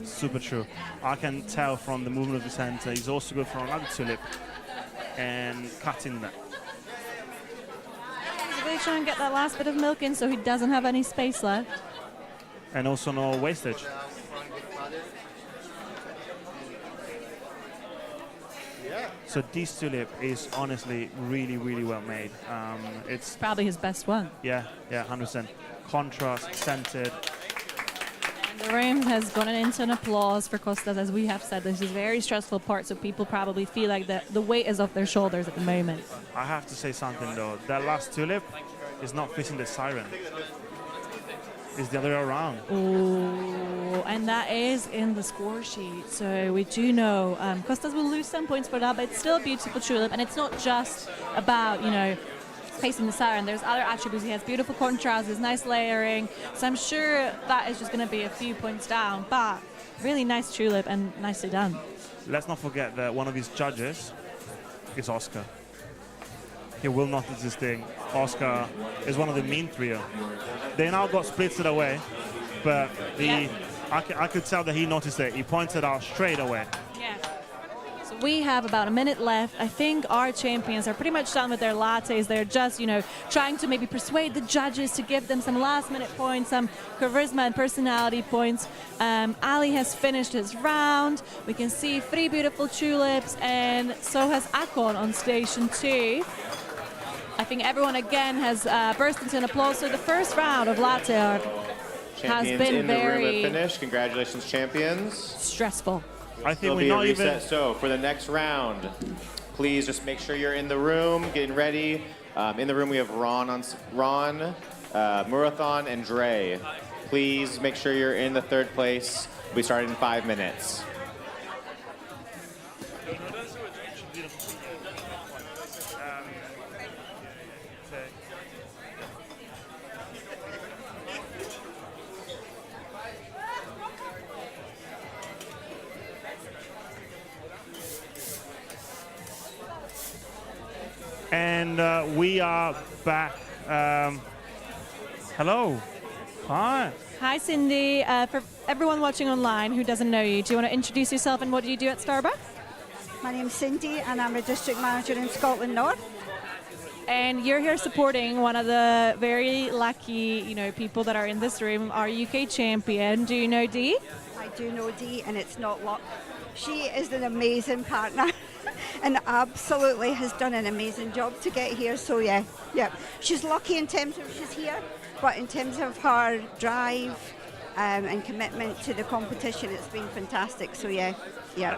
Super true. I can tell from the movement of the center, he's also good for another tulip and cutting that. Really trying to get that last bit of milk in so he doesn't have any space left. And also no wastage. So this tulip is honestly really, really well made. It's probably his best one. Yeah, 100%. Contrast, scented. And the room has gone into an applause for Kostas. As we have said, this is a very stressful part, so people probably feel like the weight is off their shoulders at the moment. I have to say something though. That last tulip is not facing the siren. It's the other way around. Oh, and that is in the score sheet. So we do know Kostas will lose some points for that, but it's still a beautiful tulip. And it's not just about, facing the siren. There's other attributes. He has beautiful contrast, there's nice layering. So I'm sure that is just going to be a few points down. But really nice tulip and nicely done. Let's not forget that one of his judges is Oscar. He will notice this thing. Oscar is one of the mean trio. They now got splitted away, but I could tell that he noticed it. He pointed out straight away. Yeah. So we have about a minute left. I think our champions are pretty much done with their lattes. They're just, trying to maybe persuade the judges to give them some last-minute points, some charisma and personality points. Ali has finished his round. We can see 3 beautiful tulips, and so has Akon on station 2. I think everyone again has burst into an applause. So the first round of latte art has been in the room very have finished. Congratulations, champions. stressful. I think There'll be a reset. So for the next round, please just make sure you're in the room, getting ready. In the room we have Ron, Murathon, and Dre. Please make sure you're in the third place. We start in 5 minutes. And we are back. Hello. Hi. Hi, Cindy. For everyone watching online who doesn't know you, do you want to introduce yourself and what do you do at Starbucks? My name's Cindy and I'm a district manager in Scotland North. And you're here supporting one of the very lucky, people that are in this room, our UK champion. Do you know Dee? I do know Dee, and it's not luck. She is an amazing partner and absolutely has done an amazing job to get here. So yeah. She's lucky in terms of she's here, but in terms of her drive and commitment to the competition, it's been fantastic. So yeah.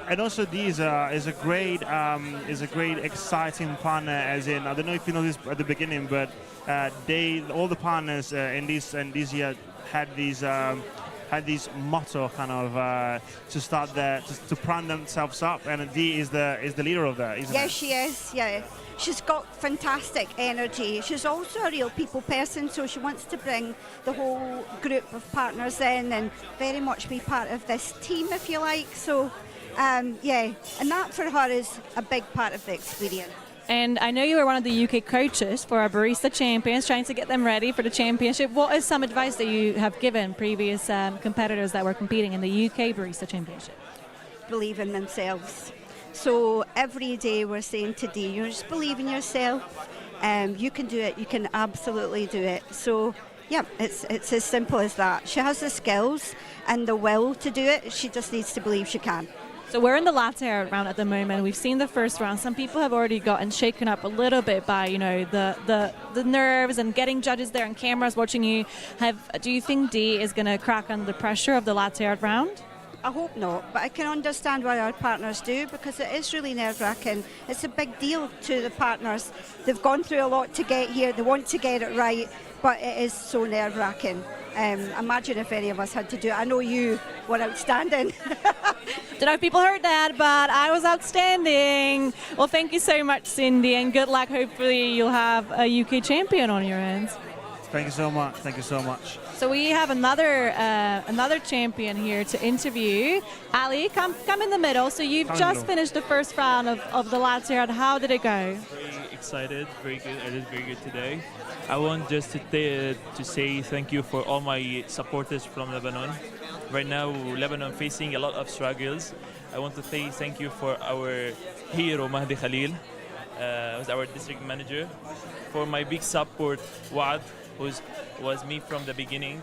And also Dee is a great exciting partner. As in, I don't know if you know this at the beginning, but all the partners in this year had this motto kind of to start to prime themselves up, and Dee is the leader of that, isn't it? She is. Yeah, she's got fantastic energy. She's also a real people person, so she wants to bring the whole group of partners in and very much be part of this team, if you like. So. And that for her is a big part of the experience. And I know you were one of the UK coaches for our Barista Champions, trying to get them ready for the championship. What is some advice that you have given previous competitors that were competing in the UK Barista Championship? Believe in themselves. So every day we're saying to Dee, just believe in yourself. You can do it. You can absolutely do it. So yeah, it's as simple as that. She has the skills and the will to do it. She just needs to believe she can. So we're in the Latte round at the moment. We've seen the first round. Some people have already gotten shaken up a little bit by, the nerves and getting judges there and cameras watching you. Do you think Dee is going to crack under the pressure of the Latte round? I hope not, but I can understand why our partners do, because it is really nerve-wracking. It's a big deal to the partners. They've gone through a lot to get here. They want to get it right, but it is so nerve-wracking. Imagine if any of us had to do it. I know you were outstanding. Don't know if people heard that, but I was outstanding. Well, thank you so much, Cindy, and good luck. Hopefully you'll have a UK champion on your hands. Thank you so much. Thank you so much. So we have another champion here to interview. Ali, come in the middle. So you've just finished the first round of the Latte art. How did it go? Very excited, very good. I did very good today. I want just to say thank you for all my supporters from Lebanon. Right now, Lebanon facing a lot of struggles. I want to say thank you for our hero, Mahdi Khalil, who's our district manager, for my big support, Waad, who was me from the beginning,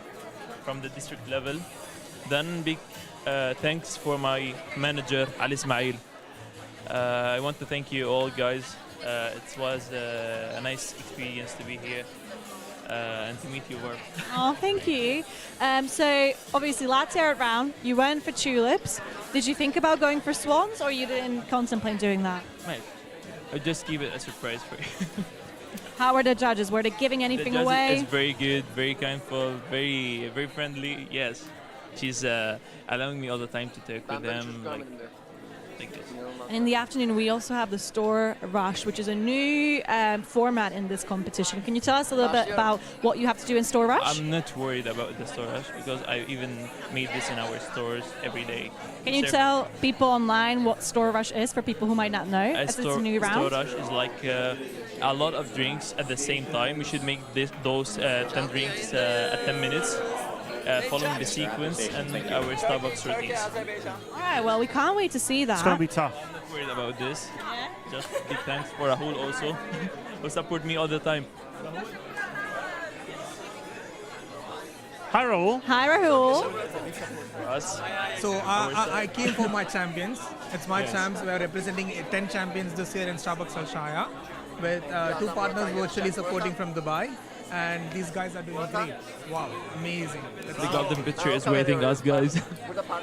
from the district level. Then big thanks for my manager, Ali Ismail. I want to thank you all, guys. It was a nice experience to be here and to meet your work. Oh, thank you. So obviously Latte art round, you went for tulips. Did you think about going for swans, or you didn't contemplate doing that? Mate, I'll just keep it a surprise for you. How were the judges? Were they giving anything the judges away? is very good, very kindful, very friendly. Yes, she's allowing me all the time to talk with them. Like this. And in the afternoon, we also have the Store Rush, which is a new format in this competition. Can you tell us a little bit about what you have to do in Store Rush? I'm not worried about the Store Rush because I even made this in our stores every day. Can you tell people online what Store Rush is for people who might not know? As it's a new round. Store Rush is like a lot of drinks at the same time. We should make those 10 drinks at 10 minutes. Following the sequence and our Starbucks routines. All right, well, we can't wait to see that. It's going to be tough. I'm not worried about this. Just big thanks for Rahul also, who support me all the time. Hi, Rahul. Hi, Rahul. So I came for my champions. It's my champs. We are representing 10 champions this year in Starbucks Al Shaya, with 2 partners virtually supporting from Dubai. and these guys are doing great. Wow, amazing. The golden picture is waiting us, guys.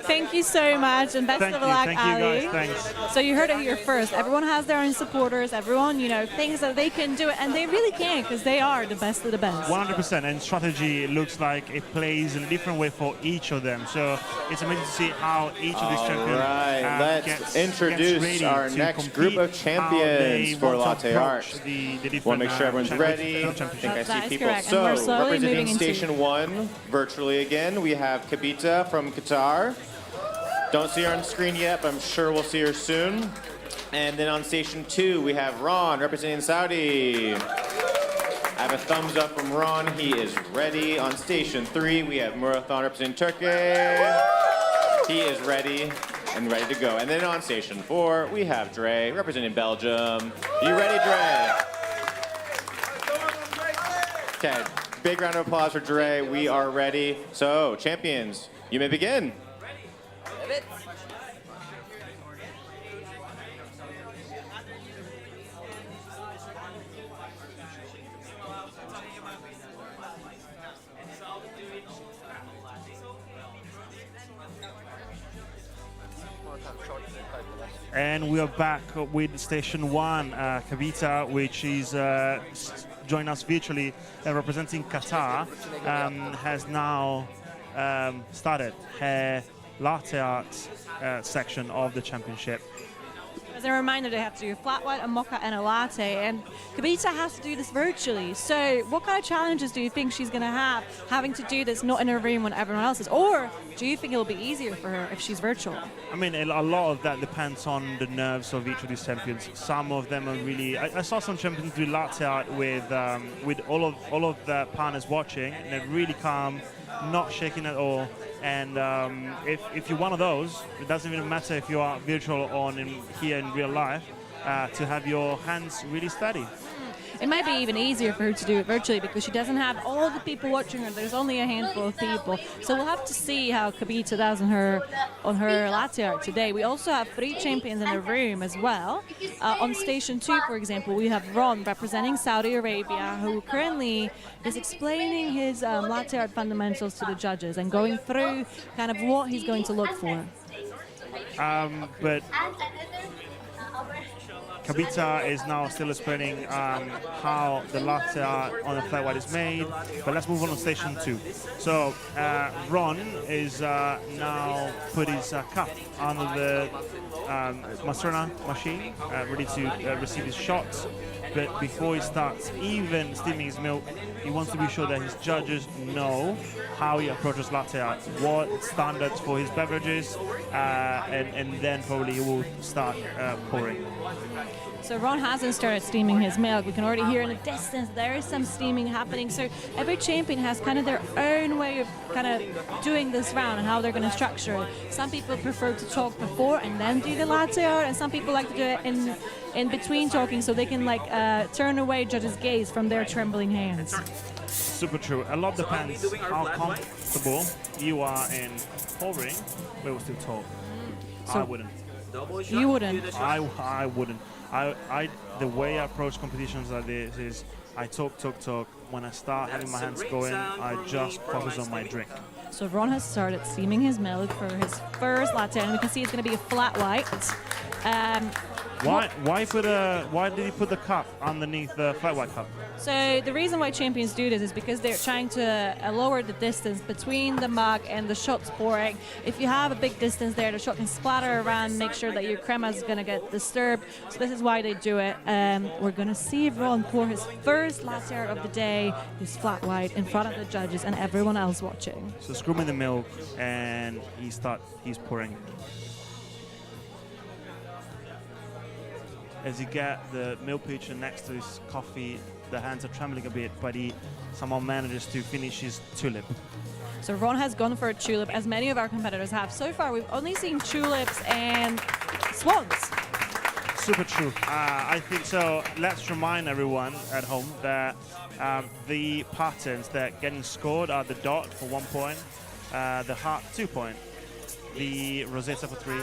Thank you so much, and best Thank of you, luck, thank you Ali. guys, thanks. So you heard it here first. Everyone has their own supporters. Everyone, thinks that they can do it, and they really can, because they are the best of the best. 100%, and strategy looks like it plays in a different way for each of them. So it's amazing to see how each of these champions Right, let's gets introduce ready our to next compete, group of how champions they for want to Latte approach Art. the different, Want to make sure everyone's ready. I championships. think I That see is people. correct, and we're So, slowly moving representing into- Station 1, virtually again, we have Kavita from Qatar. Don't see her on screen yet, but I'm sure we'll see her soon. And then on Station 2, we have Ron, representing Saudi. I have a thumbs up from Ron. He is ready. On Station 3, we have Marathon, representing Turkey. He is ready and ready to go. And then on Station 4, we have Dre, representing Belgium. You ready, Dre? Okay, big round of applause for Dre. We are ready. So, champions, you may begin. And we are back with Station 1, Kavita, which is joining us virtually, representing Qatar, has now started her latte art section of the championship. As a reminder, they have to do a flat white, a mocha, and a latte. And Kavita has to do this virtually. So what kind of challenges do you think she's going to have having to do this not in a room when everyone else is? Or do you think it'll be easier for her if she's virtual? I mean, a lot of that depends on the nerves of each of these champions. Some of them are really... I saw some champions do latte art with all of the partners watching, and they're really calm, not shaking at all. And if you're one of those, it doesn't even matter if you are virtual or here in real life, to have your hands really steady. It might be even easier for her to do it virtually because she doesn't have all the people watching her. There's only a handful of people. So we'll have to see how Kavita does on her latte art today. We also have 3 champions in the room as well. On Station 2, for example, we have Ron representing Saudi Arabia, who currently is explaining his latte art fundamentals to the judges and going through kind of what he's going to look for. But Kavita is now still explaining how the latte art on the flat white is made, but let's move on to Station 2. So Ron is now put his cup under the Mastrana machine, ready to receive his shots. But before he starts even steaming his milk, he wants to be sure that his judges know how he approaches latte art, what standards for his beverages, and then probably he will start pouring. So Ron hasn't started steaming his milk. We can already hear in the distance there is some steaming happening. So every champion has kind of their own way of kind of doing this round and how they're going to structure it. Some people prefer to talk before and then do the latte art, and some people like to do it in between talking so they can turn away judges' gaze from their trembling hands. Super true. A lot depends how comfortable you are in pouring, but we'll still talk. So I wouldn't. You wouldn't? I wouldn't. The way I approach competitions like this is I talk. When I start having my hands going, I just focus on my drink. So Ron has started steaming his milk for his first latte, and we can see it's going to be a flat white. Why did he put the cup underneath the flat white cup? So the reason why champions do this is because they're trying to lower the distance between the mug and the shots pouring. If you have a big distance there, the shot can splatter around, make sure that your crema is going to get disturbed. So this is why they do it. We're going to see Ron pour his first latte art of the day, his flat white, in front of the judges and everyone else watching. So scooping the milk, and he's pouring. As you get the milk pitcher next to his coffee, the hands are trembling a bit, but he somehow manages to finish his tulip. So Ron has gone for a tulip, as many of our competitors have. So far, we've only seen tulips and swans. Super true. I think so. Let's remind everyone at home that the patterns that getting scored are the dot for 1 point, the heart 2 points, the rosetta for 3,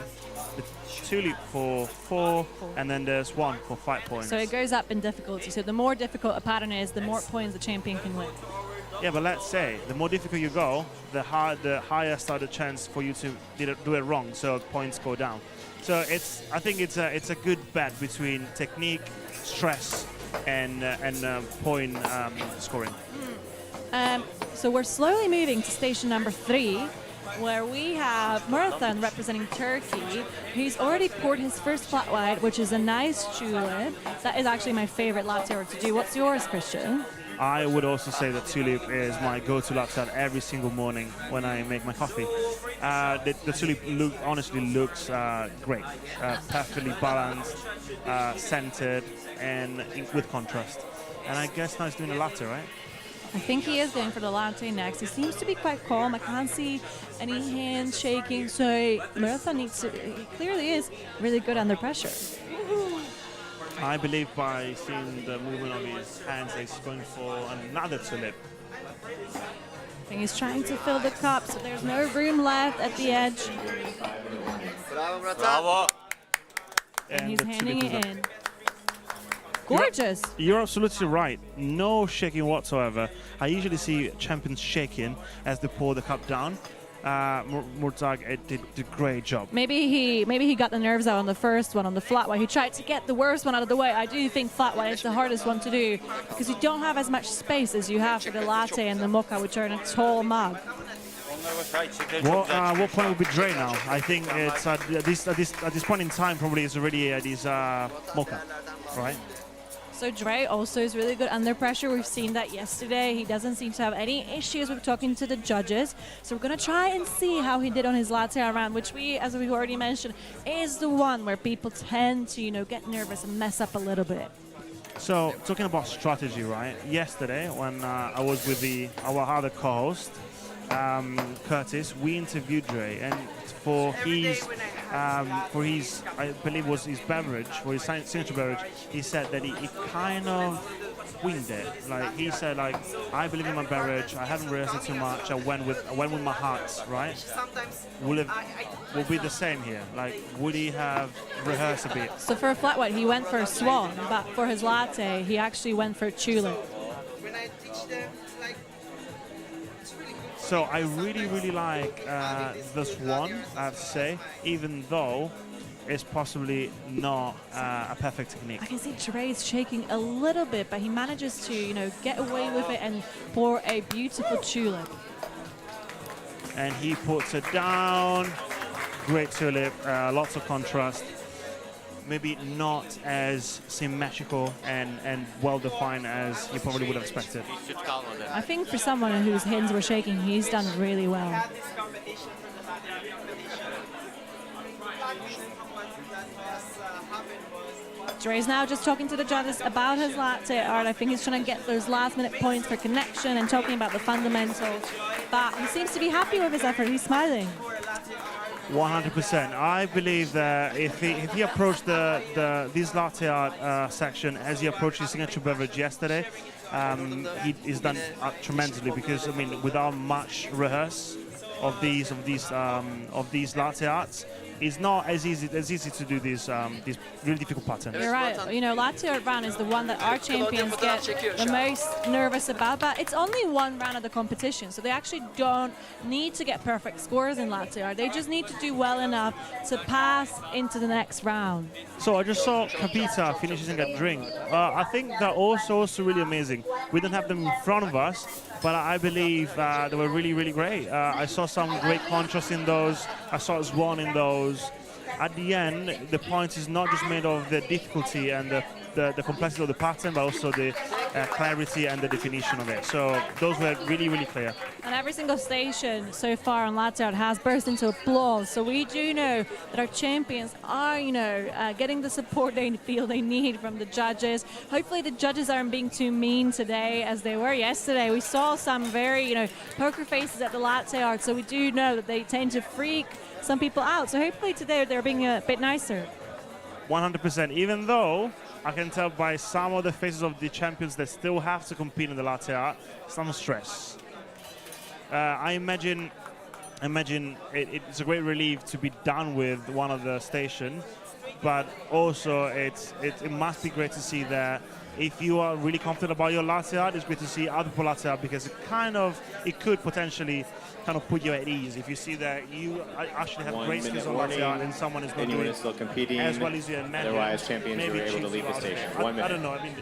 the tulip for 4, and then there's 1 for 5 points. So it goes up in difficulty. So the more difficult a pattern is, the more points the champion can win. Yeah, but let's say the more difficult you go, the higher start the chance for you to do it wrong. So points go down. So I think it's a good bet between technique, stress, and point scoring. So we're slowly moving to station number 3, where we have Marathon representing Turkey. He's already poured his first flat white, which is a nice julep. That is actually my favorite latte art to do. What's yours, Christian? I would also say that tulip is my go-to latte art every single morning when I make my coffee. The tulip honestly looks great, perfectly balanced, scented, and with contrast. And I guess now he's doing a latte, right? I think he is going for the latte next. He seems to be quite calm. I can't see any hands shaking. So Marathon he clearly is really good under pressure. I believe by seeing the movement of his hands, he's going for another tulip. I think he's trying to fill the cup, so there's no room left at the edge. Bravo. And he's handing it in. Gorgeous. You're absolutely right. No shaking whatsoever. I usually see champions shaking as they pour the cup down. Murtag did a great job. Maybe he got the nerves out on the first one, on the flat white. He tried to get the worst one out of the way. I do think flat white is the hardest one to do because you don't have as much space as you have for the latte and the mocha, which are in a tall mug. What point would be Dre now? I think it's at this point in time probably it's already at his mocha, right? So Dre also is really good under pressure. We've seen that yesterday. He doesn't seem to have any issues with talking to the judges. So we're going to try and see how he did on his latte round, which as we already mentioned, is the one where people tend to, get nervous and mess up a little bit. So talking about strategy, right? Yesterday when I was with our other co-host, Curtis, we interviewed Dre, and for his I believe was his beverage, for his signature beverage, he said that he kind of winged it. Like he said, I believe in my beverage. I haven't rehearsed it too much. I went with my heart, right? Will be the same here. Would he have rehearsed a bit? So for a flat white, he went for a swan, but for his latte, he actually went for a tulip. So I really, really like this one, I have to say, even though it's possibly not a perfect technique. I can see Dre's shaking a little bit, but he manages to, get away with it and pour a beautiful tulip. And he puts it down. Great tulip, lots of contrast. Maybe not as symmetrical and well-defined as you probably would have expected. I think for someone whose hands were shaking, he's done really well. Dre's now just talking to the judges about his latte art. I think he's trying to get those last-minute points for connection and talking about the fundamentals. But he seems to be happy with his effort. He's smiling. 100%. I believe that if he approached this latte art section as he approached his signature beverage yesterday, he's done tremendously because without much rehearse of these latte arts, it's not as easy to do these really difficult patterns. You're right. Latte art round is the one that our champions get the most nervous about, but it's only one round of the competition, so they actually don't need to get perfect scores in latte art. They just need to do well enough to pass into the next round. So I just saw Kapita finishing a drink. I think they're also really amazing. We don't have them in front of us, but I believe they were really, really great. I saw some great contrast in those. I saw a swan in those. At the end, the point is not just made of the difficulty and the complexity of the pattern, but also the clarity and the definition of it. So those were really, really clear. And every single station so far on latte art has burst into applause. So we do know that our champions are, getting the support they feel they need from the judges. Hopefully the judges aren't being too mean today as they were yesterday. We saw some very, poker faces at the latte art. So we do know that they tend to freak some people out. So hopefully today they're being a bit nicer. 100%. Even though I can tell by some of the faces of the champions that still have to compete in the latte art, some stress. I imagine imagine it's a great relief to be done with one of the stations, but also it must be great to see that if you are really confident about your latte art, it's great to see other people latte art, because it could potentially kind of put you at ease if you see that you actually have 1 great minute skills on latte art warning. and someone is not Anyone doing is still competing. as well as you imagine. Otherwise, champions maybe are able to choose leave the latte. station. I 1 minute. don't know. I mean,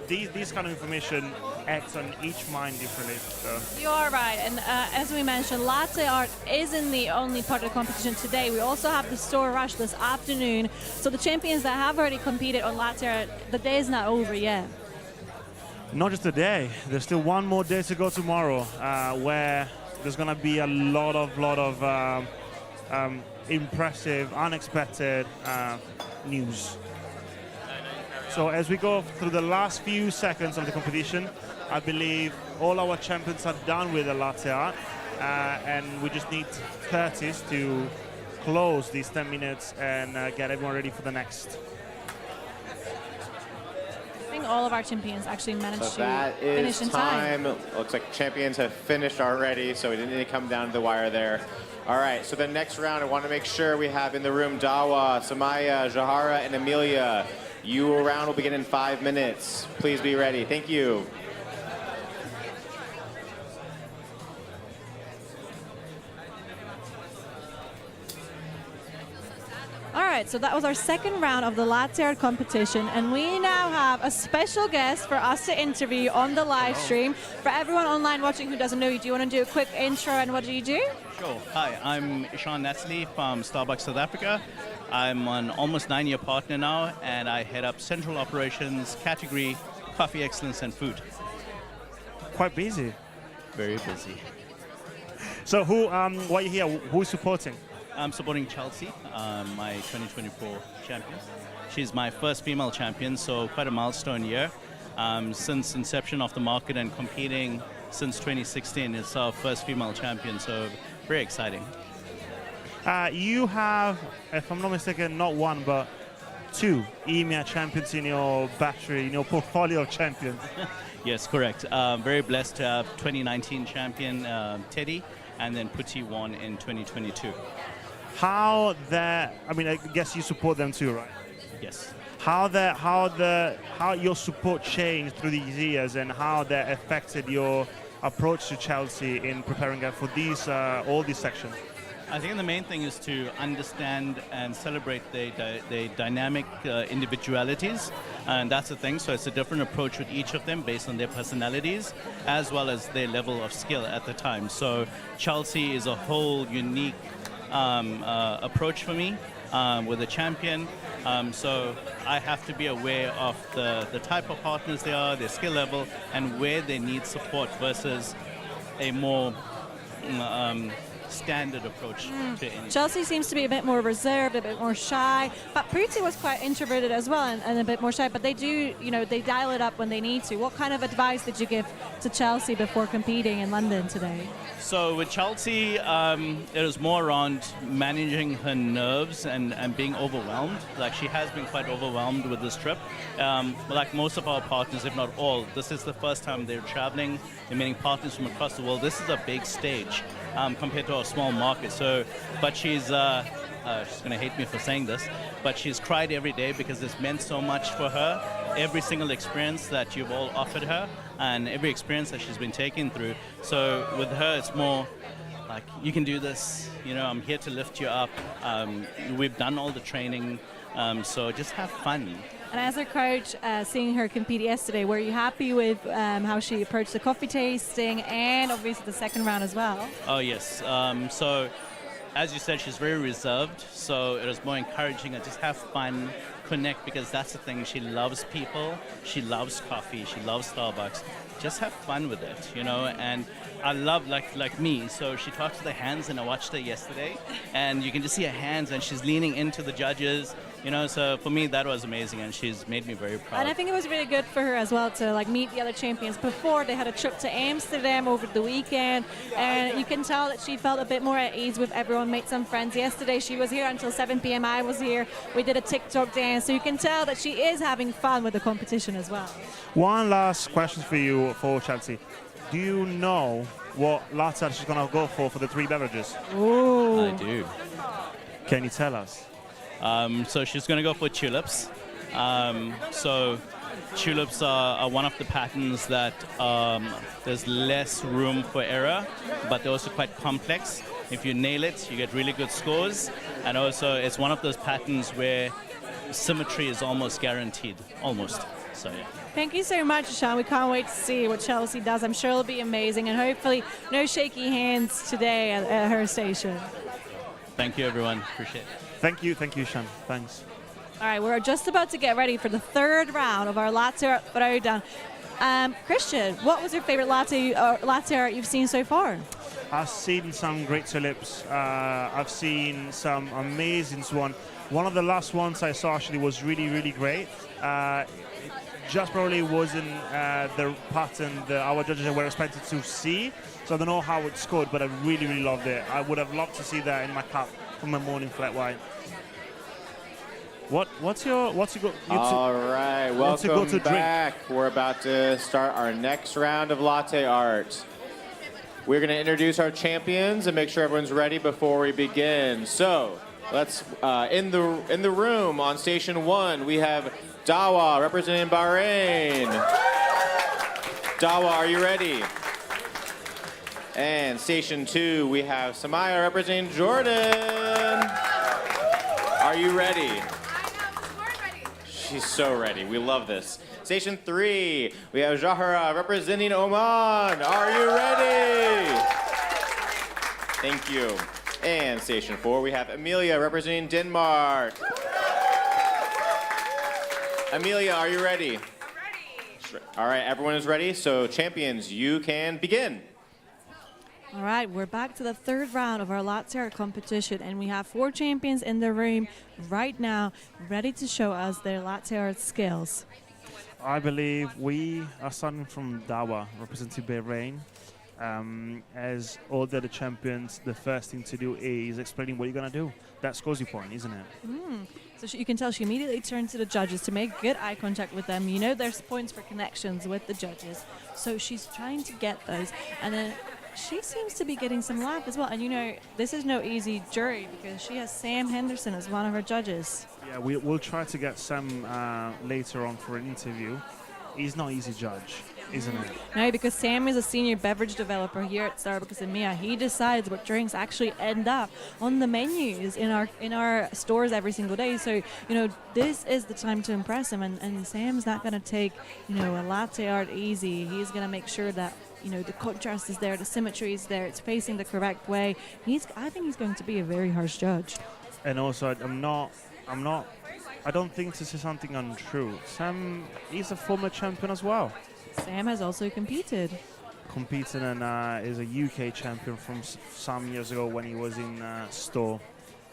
these kind of information acts on each mind differently. So. You are right, and as we mentioned, latte art isn't the only part of the competition today. We also have the store rush this afternoon. So the champions that have already competed on latte art, the day is not over yet. Not just a day. There's still one more day to go tomorrow, where there's going to be a lot of impressive, unexpected news. So as we go through the last few seconds of the competition, I believe all our champions are done with the latte art, and we just need Curtis to close these 10 minutes and get everyone ready for the next. I think all of our champions actually managed So to that finish is in time. Looks like champions have finished already, so we didn't need to come down to the wire there. All right, so the next round, I want to make sure we have in the room Dawa, Samaya, Jahara, and Amelia. Your round will begin in 5 minutes. Please be ready. Thank you. All right, so that was our second round of the latte art competition, and we now have a special guest for us to interview on the live stream. For everyone online watching who doesn't know you, do you want to do a quick intro and what do you do? Sure. Hi, I'm Ishan Natali from Starbucks South Africa. I'm an almost 9-year partner now, and I head up central operations, category, coffee excellence, and food. Quite busy. Very busy. So who, while you're here, who's supporting? I'm supporting Chelsea, my 2024 champion. She's my first female champion, so quite a milestone year. Since inception of the market and competing since 2016, it's our first female champion, so very exciting. You have, if I'm not mistaken, not one, but 2 EMEA champions in your battery, in your portfolio of champions. Yes, correct. Very blessed to have 2019 champion Teddy, and then Putty won in 2022. How that, I mean, I guess you support them too, right? Yes. How your support changed through these years, and how that affected your approach to Chelsea in preparing her for these all these sections? I think the main thing is to understand and celebrate the dynamic individualities, and that's the thing. So it's a different approach with each of them based on their personalities as well as their level of skill at the time. So Chelsea is a whole unique approach for me with a champion. So I have to be aware of the type of partners they are, their skill level, and where they need support versus a more standard approach to any. Chelsea seems to be a bit more reserved, a bit more shy, but Priti was quite introverted as well and a bit more shy, but they do, they dial it up when they need to. What kind of advice did you give to Chelsea before competing in London today? So with Chelsea, it was more around managing her nerves and being overwhelmed. Like, she has been quite overwhelmed with this trip. Like most of our partners, if not all, this is the first time they're traveling. They're meeting partners from across the world. This is a big stage compared to our small market. So, but she's going to hate me for saying this, but she's cried every day because it's meant so much for her. Every single experience that you've all offered her, and every experience that she's been taken through. So with her, it's more like, you can do this, I'm here to lift you up. We've done all the training, so just have fun. And as a coach, seeing her compete yesterday, were you happy with how she approached the coffee tasting and obviously the second round as well? Oh, yes. So as you said, she's very reserved, so it was more encouraging to just have fun, connect, because that's the thing. She loves people, she loves coffee, she loves Starbucks. Just have fun with it, and I love, like me, so she talks to the hands, and I watched her yesterday, and you can just see her hands, and she's leaning into the judges, so for me that was amazing, and she's made me very proud. And I think it was really good for her as well to meet the other champions before. They had a trip to Amsterdam over the weekend, and you can tell that she felt a bit more at ease with everyone, made some friends. Yesterday she was here until 7 p.m. I was here. We did a TikTok dance, so you can tell that she is having fun with the competition as well. One last question for you, for Chelsea. do you know what latte she's going to go for the 3 beverages? Ooh. I do. Can you tell us? So she's going to go for tulips. So tulips are one of the patterns that there's less room for error, but they're also quite complex. If you nail it, you get really good scores. And also, it's one of those patterns where symmetry is almost guaranteed. Almost. So, yeah. Thank you so much, Sean. We can't wait to see what Chelsea does. I'm sure it'll be amazing. And hopefully, no shaky hands today at her station. Thank you, everyone. Appreciate it. Thank you, Sean. Thanks. All right, we're just about to get ready for the 3rd round of our latte art throwdown. Christian, what was your favorite latte art you've seen so far? I've seen some great tulips. I've seen some amazing one. One of the last ones I saw actually was really, really great. It just probably wasn't the pattern that our judges were expected to see. So I don't know how it scored, but I really, really loved it. I would have loved to see that in my cup for my morning flat white. What's your All right, welcome back. We're about to start our next round of latte art. We're going to introduce our champions and make sure everyone's ready before we begin. So let's in the room on station 1 we have Dawa representing Bahrain. Dawa, are you ready? And station 2 we have Samaya representing Jordan. Are you ready? She's so ready. We love this. Station 3, we have Zahra representing Oman. Are you ready? Thank you. And station 4, we have Amelia representing Denmark. Amelia, are you ready? I'm ready. All right, everyone is ready. So champions, you can begin. All right, we're back to the 3rd round of our latte art competition, and we have 4 champions in the room right now, ready to show us their latte art skills. I believe we are starting from Dawa, representing Bahrain. As all the other champions, the first thing to do is explaining what you're going to do. That scores you point, isn't it? So you can tell she immediately turned to the judges to make good eye contact with them. You know there's points for connections with the judges. So she's trying to get those. And then she seems to be getting some laugh as well. And you know, this is no easy jury because she has Sam Henderson as one of her judges. Yeah, we'll try to get Sam later on for an interview. He's not an easy judge, isn't it? No, because Sam is a senior beverage developer here at Starbucks EMEA. He decides what drinks actually end up on the menus in our stores every single day. So, you know, this is the time to impress him. And Sam's not going to take, you know, a latte art easy. He's going to make sure that, you know, the contrast is there, the symmetry is there, it's facing the correct way. I think he's going to be a very harsh judge. And also, I don't think this is something untrue. Sam is a former champion as well. Sam has also competed And is a UK champion from some years ago when he was in Store.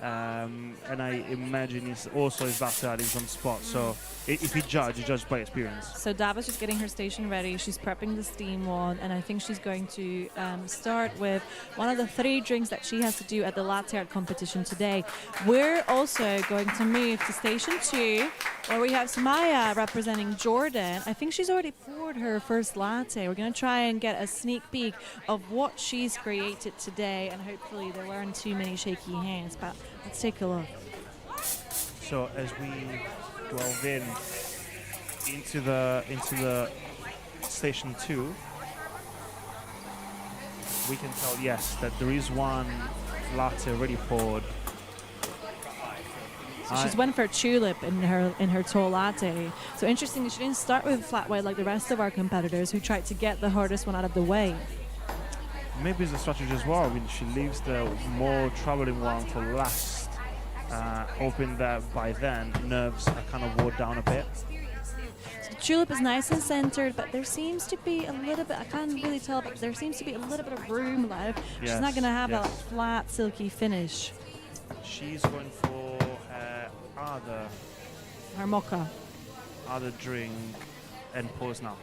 And I imagine he's also his backyard is on spot. So if he judges by experience. So Dava's just getting her station ready. She's prepping the steam one, and I think she's going to start with one of the 3 drinks that she has to do at the latte art competition today. We're also going to move to station 2, where we have Samaya representing Jordan. I think she's already poured her first latte. We're going to try and get a sneak peek of what she's created today, and hopefully there weren't too many shaky hands. But let's take a look. So as we delve into the station 2, we can tell, yes, that there is one latte already poured. So she's went for a tulip in her tall latte. So interestingly, she didn't start with flat white like the rest of our competitors who tried to get the hardest one out of the way. Maybe it's a strategy as well. I mean, she leaves the more troubling one for last, hoping that by then nerves are kind of wore down a bit. So the tulip is nice and centered, but there seems to be a little bit, I can't really tell, but there seems to be a little bit of room left. Yes, she's not going to have that flat, silky finish. She's going for her mocha. Other drink and pause now.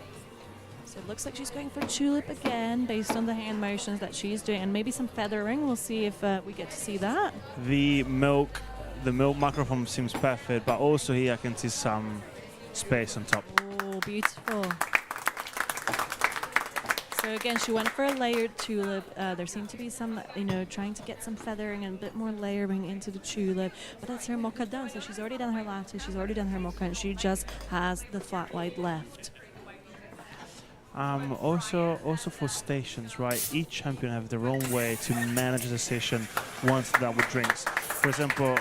So it looks like she's going for tulip again based on the hand motions that she's doing, and maybe some feathering. We'll see if we get to see that. The milk microphone seems perfect, but also here I can see some space on top. Oh, beautiful. So So again, she went for a layered tulip. There seemed to be some, trying to get some feathering and a bit more layering into the tulip. But that's her mocha done. So she's already done her latte, she's already done her mocha, and she just has the flat white left. Also for stations, right? Each champion have their own way to manage the station once they're done with drinks. For example,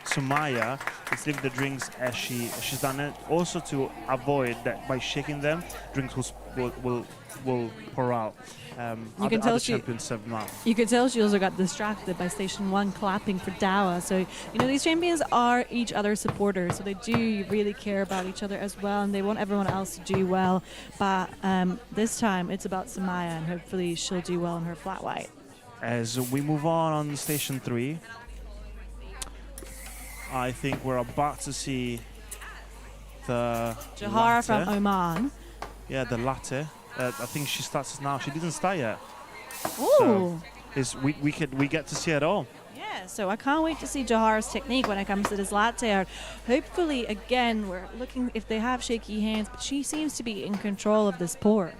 Sumaya is leaving the drinks as she's done it. Also to avoid that by shaking them, drinks will pour out. Other champions serve them out. You could tell she also got distracted by Station 1 clapping for Dawa. So, these champions are each other's supporters. So they do really care about each other as well. And they want everyone else to do well. But this time it's about Sumaya. And hopefully she'll do well in her flat white. As we move on Station 3, I think we're about to see the Jahara latte. from Oman. Yeah, the latte. I think she starts now. She didn't start yet. Ooh. So we get to see it all. Yeah, so I can't wait to see Jahara's technique when it comes to this latte art. Hopefully, again, we're looking if they have shaky hands, but she seems to be in control of this pour.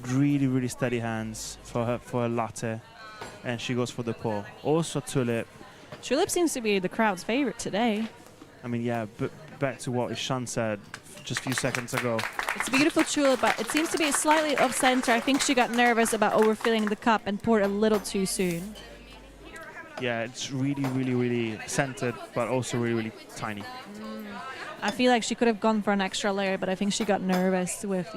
Really, really steady hands for her latte, and she goes for the pour. Also tulip. Tulip seems to be the crowd's favorite today. I mean, yeah, but back to what Ishan said just a few seconds ago. It's a beautiful tulip, but it seems to be slightly off center. I think she got nervous about overfilling the cup and poured a little too soon. Yeah, it's really, really, really centered, but also really, really tiny. I feel like she could have gone for an extra layer, but I think she got nervous with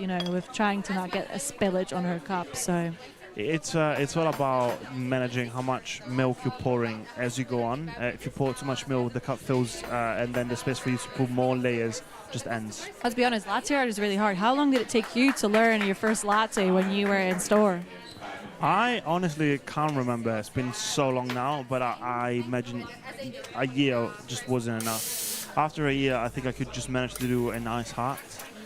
trying to not get a spillage on her cup. So it's all about managing how much milk you're pouring as you go on. If you pour too much milk, the cup fills, and then the space for you to put more layers just ends. Let's be honest, latte art is really hard. How long did it take you to learn your first latte when you were in store? I honestly can't remember. It's been so long now, but I imagine a year just wasn't enough. After a year, I think I could just manage to do a nice heart.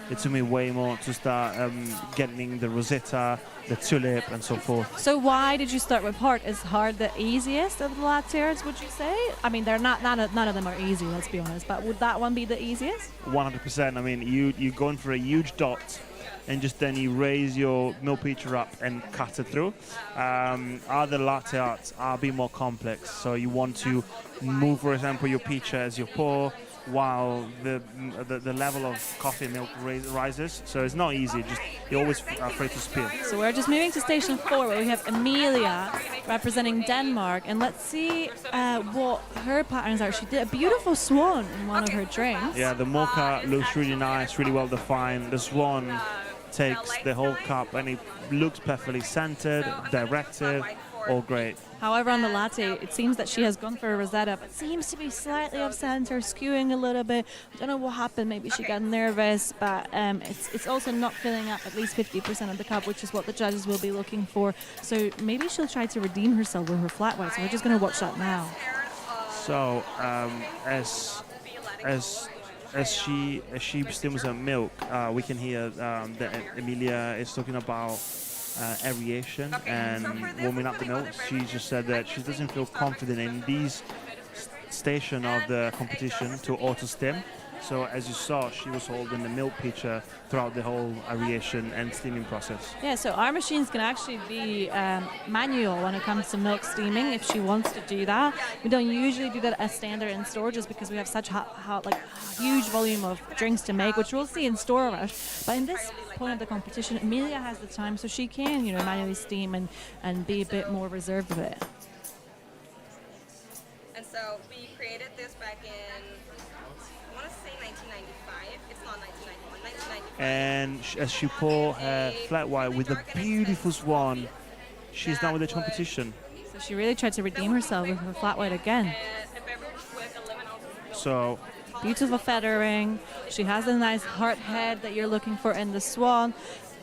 It took me way more to start getting the rosetta, the tulip, and so forth. So why did you start with heart? Is heart the easiest of the latte arts, would you say? I mean, they're not. None of them are easy, let's be honest. But would that one be the easiest? 100%. I mean, you're going for a huge dot, and just then you raise your milk pitcher up and cut it through. Other latte arts are a bit more complex. So you want to move, for example, your pitcher as you pour, while the level of coffee and milk rises. So it's not easy, just you're always afraid to spill. So we're just moving to Station 4, where we have Emilia representing Denmark, and let's see what her patterns are. She did a beautiful swan in one of her drinks. Yeah, the mocha looks really nice, really well defined. The swan takes the whole cup and it looks perfectly centered, directed, all great. However, on the latte, it seems that she has gone for a rosetta, but seems to be slightly off center, skewing a little bit. I don't know what happened. Maybe she got nervous, but it's also not filling up at least 50% of the cup, which is what the judges will be looking for. So maybe she'll try to redeem herself with her flat white. So we're just going to watch that now. So as she steams her milk, we can hear that Emilia is talking about aeration and warming up the milk. She just said that she doesn't feel confident in these station of the competition to auto stem. So as you saw, she was holding the milk pitcher throughout the whole aeration and steaming process. Yeah, so our machines can actually be manual when it comes to milk steaming if she wants to do that. We don't usually do that as standard in store just because we have such huge volume of drinks to make, which we'll see in Store Rush. But in this point of the competition, Emilia has the time, so she can, manually steam and be a bit more reserved with it. And so we created this back in, I want to say 1995. It's not 1991, 1995. And as she poured her flat white with a beautiful swan, she's done with the competition. So she really tried to redeem herself with her flat white again. So beautiful feathering. She has a nice heart head that you're looking for in the swan.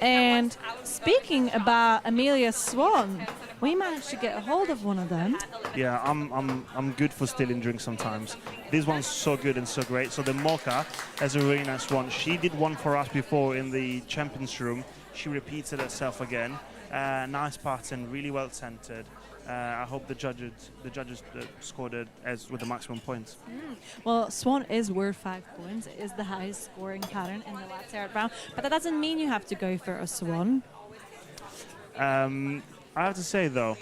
And speaking about Emilia's swan, we managed to get a hold of one of them. Yeah, I'm good for stealing drinks sometimes. This one's so good and so great. So the mocha has a really nice one. She did one for us before in the champions room. She repeated herself again. Nice pattern, really well centered. I hope the judges scored it as with the maximum points. Well, swan is worth 5 points. It is the highest scoring pattern in the latte art round, but that doesn't mean you have to go for a swan. I have to say though,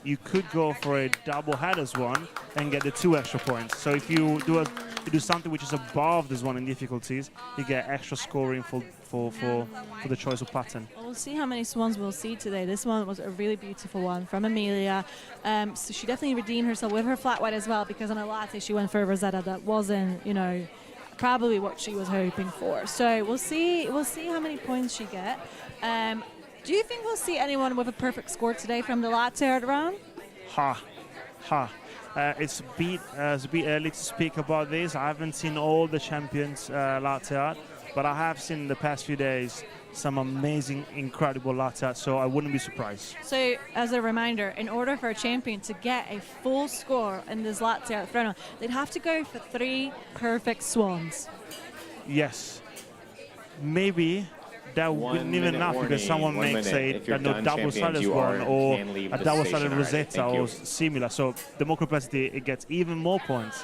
you could go for a double headers one and get the 2 extra points. So if you do something which is above this one in difficulties, you get extra scoring for the choice of pattern. Well, we'll see how many swans we'll see today. This one was a really beautiful one from Amelia. So she definitely redeemed herself with her flat white as well, because on a latte she went for a Rosetta that wasn't, you know, probably what she was hoping for. So we'll see how many points she get. Do you think we'll see anyone with a perfect score today from the latte art round? It's a bit early to speak about this. I haven't seen all the champions latte art, but I have seen in the past few days some amazing, incredible latte art, so I wouldn't be surprised. So, as a reminder, in order for a champion to get a full score in this latte art round, they'd have to go for 3 perfect swans. Yes. Maybe that wouldn't even enough because someone makes a double-sided one or a double-sided Rosetta or similar. So the more complexity, it gets even more points.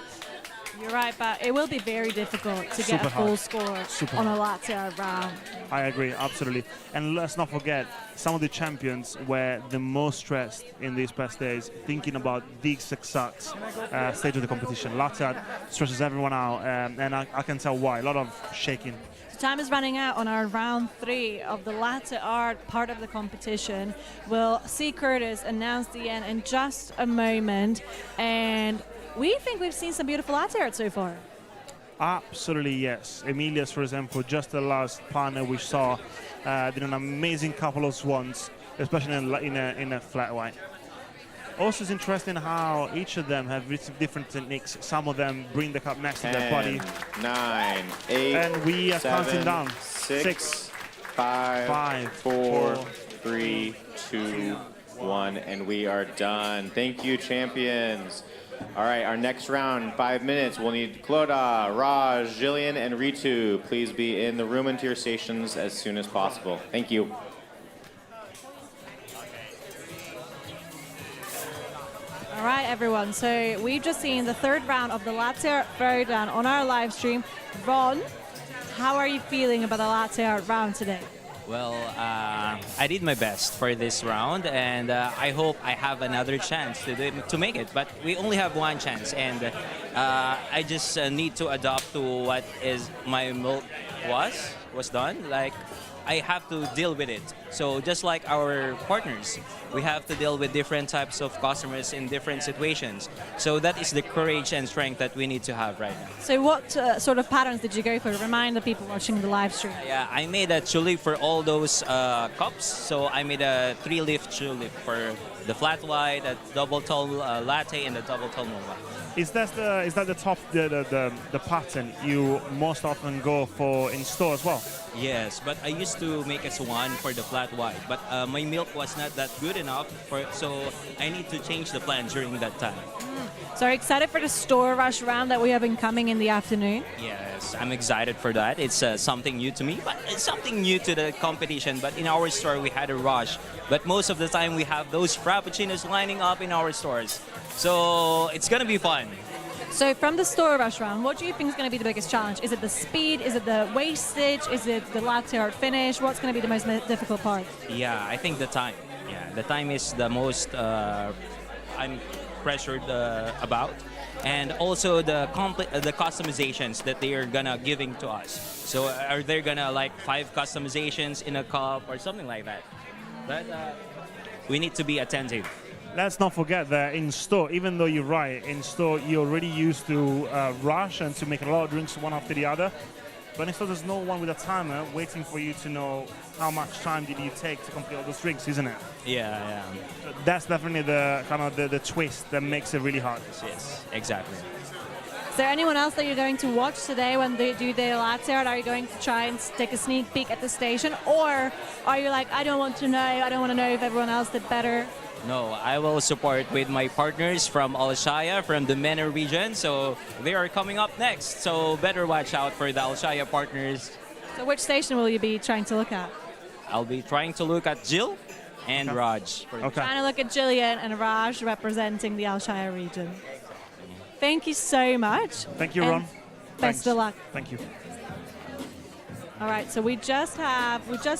You're right, but it will be very difficult to get a full score on a latte art round. I agree, absolutely. And let's not forget, some of the champions were the most stressed in these past days, thinking about this exact stage of the competition. Latte art stresses everyone out, and I can tell why. A lot of shaking. Time is running out on our round 3 of the latte art part of the competition. We'll see Curtis announce the end in just a moment, and we think we've seen some beautiful latte art so far. Absolutely, yes. Emilia's, for example, just the last partner we saw, did an amazing couple of swans, especially in a flat white. Also, it's interesting how each of them have different techniques. Some of them bring the cup next to their body. 9, 8, and we are 7, counting down. 6, 5, 4, 3, 2, 1, and we are done. Thank you, champions. All right, our next round, 5 minutes. We'll need Cloda, Raj, Jillian, and Ritu. Please be in the room and to your stations as soon as possible. Thank you. All right, everyone. So we've just seen the 3rd round of the latte art throwdown on our live stream. Ron, how are you feeling about the latte art round today? Well, I did my best for this round, and I hope I have another chance to make it. But we only have one chance, and I just need to adapt to what is my milk was done. Like, I have to deal with it. So just like our partners, we have to deal with different types of customers in different situations. So that is the courage and strength that we need to have right now. So what sort of patterns did you go for? Remind the people watching the live stream. Yeah, I made a tulip for all those cups. So I made a 3-leaf tulip for the flat white, a double tall latte, and a double tall mocha. Is that the pattern you most often go for in store as well? Yes, but I used to make a swan for the flat white, but my milk was not that good enough, so I need to change the plan during that time. So are you excited for the store rush round that we have been coming in the afternoon? Yes, I'm excited for that. It's something new to me, but it's something new to the competition. But in our store, we had a rush. But most of the time, we have those frappuccinos lining up in our stores. So it's going to be fun. So from the store rush round, what do you think is going to be the biggest challenge? Is it the speed? Is it the wastage? Is it the latte art finish? What's going to be the most difficult part? Yeah, I think the time. Yeah, the time is the most I'm pressured about. And also the customizations that they are gonna giving to us. So are they gonna like 5 customizations in a cup or something like that? But we need to be attentive. Let's not forget that in store, even though you're right, in store you're already used to rush and to make a lot of drinks one after the other. But in store there's no one with a timer waiting for you to know how much time did you take to complete all those drinks, isn't it? Yeah. So that's definitely the kind of the twist that makes it really hard. Yes, exactly. Is there anyone else that you're going to watch today when they do their latte art? Are you going to try and take a sneak peek at the station? Or are you like, I don't want to know if everyone else did better? No, I will support with my partners from Alshaya, from the MENA region. So they are coming up next. So better watch out for the Alshaya partners. So which station will you be trying to look at? I'll be trying to look at Jill and Raj. Trying to look at Jillian and Raj representing the Alshaya region. Thank you so much. Thank you, Ron. Best of luck. Thank you. All right, so we just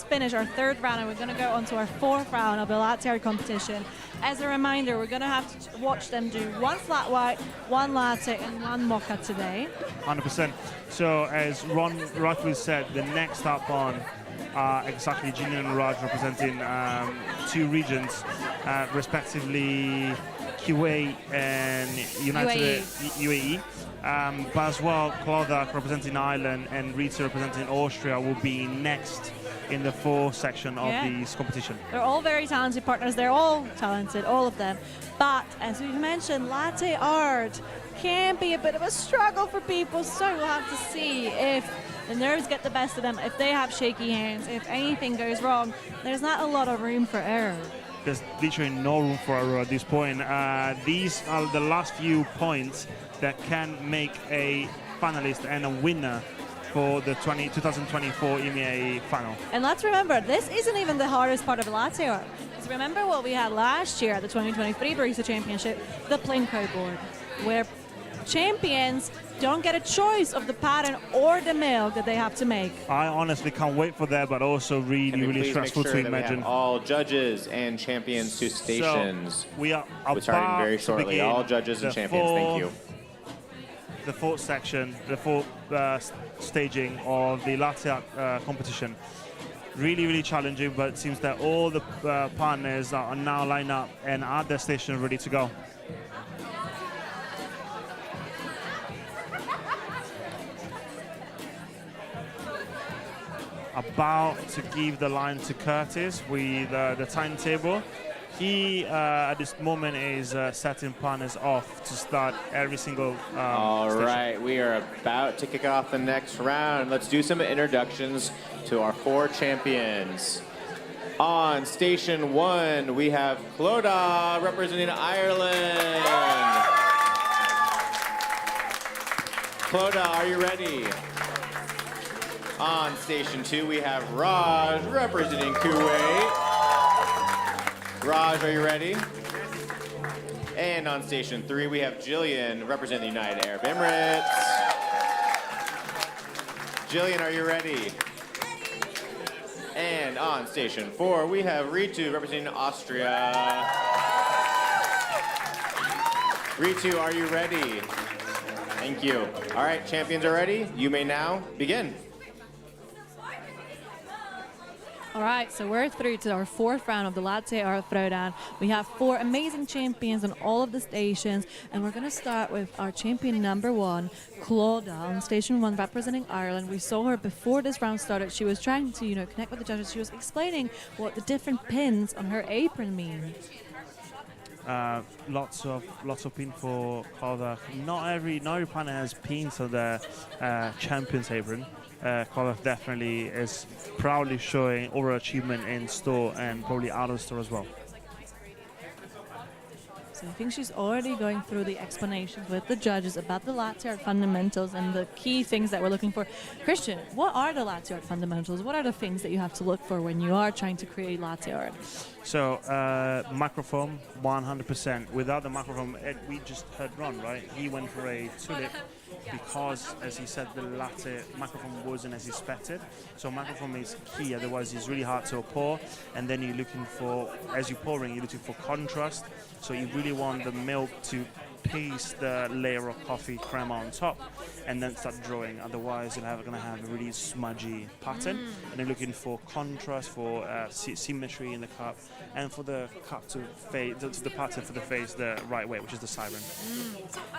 finished our third round, and we're going to go on to our fourth round of the latte art competition. As a reminder, we're going to have to watch them do one flat white, one latte, and one mocha today. 100%. So as Ron rightfully said, the next up on are exactly Gina and Raj representing two regions, respectively Kuwait and United UAE. But as well, Claudia representing Ireland and Rita representing Austria will be next in the fourth section of this competition. They're all very talented partners. They're all talented, all of them. But as we've mentioned, latte art can be a bit of a struggle for people. So we'll have to see if the nerves get the best of them, if they have shaky hands, if anything goes wrong. There's not a lot of room for error. There's literally no room for error at this point. These are the last few points that can make a finalist and a winner for the 2024 EMEA final. And let's remember, this isn't even the hardest part of latte art. Because remember what we had last year at the 2023 Barista Championship, the Plinko board, where champions don't get a choice of the pattern or the milk that they have to make. I honestly can't wait for that, but also really stressful to imagine. All judges and champions to stations. So we are starting very shortly. All judges and champions, thank you. The fourth section, the fourth staging of the latte art competition. Really challenging, but it seems that all the partners are now lined up and at their station ready to go. About to give the line to Curtis with the timetable. He, at this moment, is setting partners off to start every single All station. right, we are about to kick off the next round. Let's do some introductions to our four champions. On station 1, we have Clodagh representing Ireland. Clodagh, are you ready? On station 2, we have Raj representing Kuwait. Raj, are you ready? And on station 3, we have Jillian representing the United Arab Emirates. Jillian, are you ready? And on station 4, we have Ritu representing Austria. Ritu, are you ready? Thank you. All right, champions are ready. You may now begin. All right, so we're through to our fourth round of the Latte Art Throwdown. We have four amazing champions on all of the stations, and we're going to start with our champion number 1, Clodagh, on station 1 representing Ireland. We saw her before this round started. She was trying to, connect with the judges. She was explaining what the different pins on her apron mean. Lots of pin for Clodagh. Not every partner has pins on their champion's apron. Clodagh definitely is proudly showing overachievement in store and probably out of store as well. So I think she's already going through the explanations with the judges about the latte art fundamentals and the key things that we're looking for. Christian, what are the latte art fundamentals? What are the things that you have to look for when you are trying to create latte art? So microfoam, 100%. Without the microfoam, we just heard Ron, right? He went for a tulip because, as he said, the latte microfoam wasn't as expected. So microfoam is key, otherwise it's really hard to pour. And then you're looking for, as you're pouring, you're looking for contrast. So you really want the milk to paste the layer of coffee crema on top and then start drawing. Otherwise, you're going to have a really smudgy pattern. And you're looking for contrast, for symmetry in the cup, and for the cup to face, the pattern for the face the right way, which is the siren.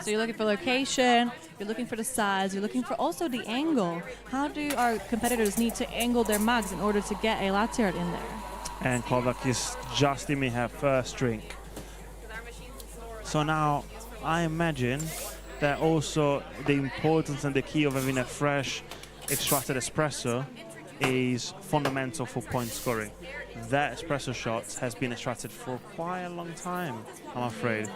So you're looking for location, you're looking for the size, you're looking for also the angle. How do our competitors need to angle their mugs in order to get a latte art in there? And Clodagh is just in her first drink. So now, I imagine that also the importance and the key of having a fresh extracted espresso is fundamental for point scoring. That espresso shot has been extracted for quite a long time, I'm afraid.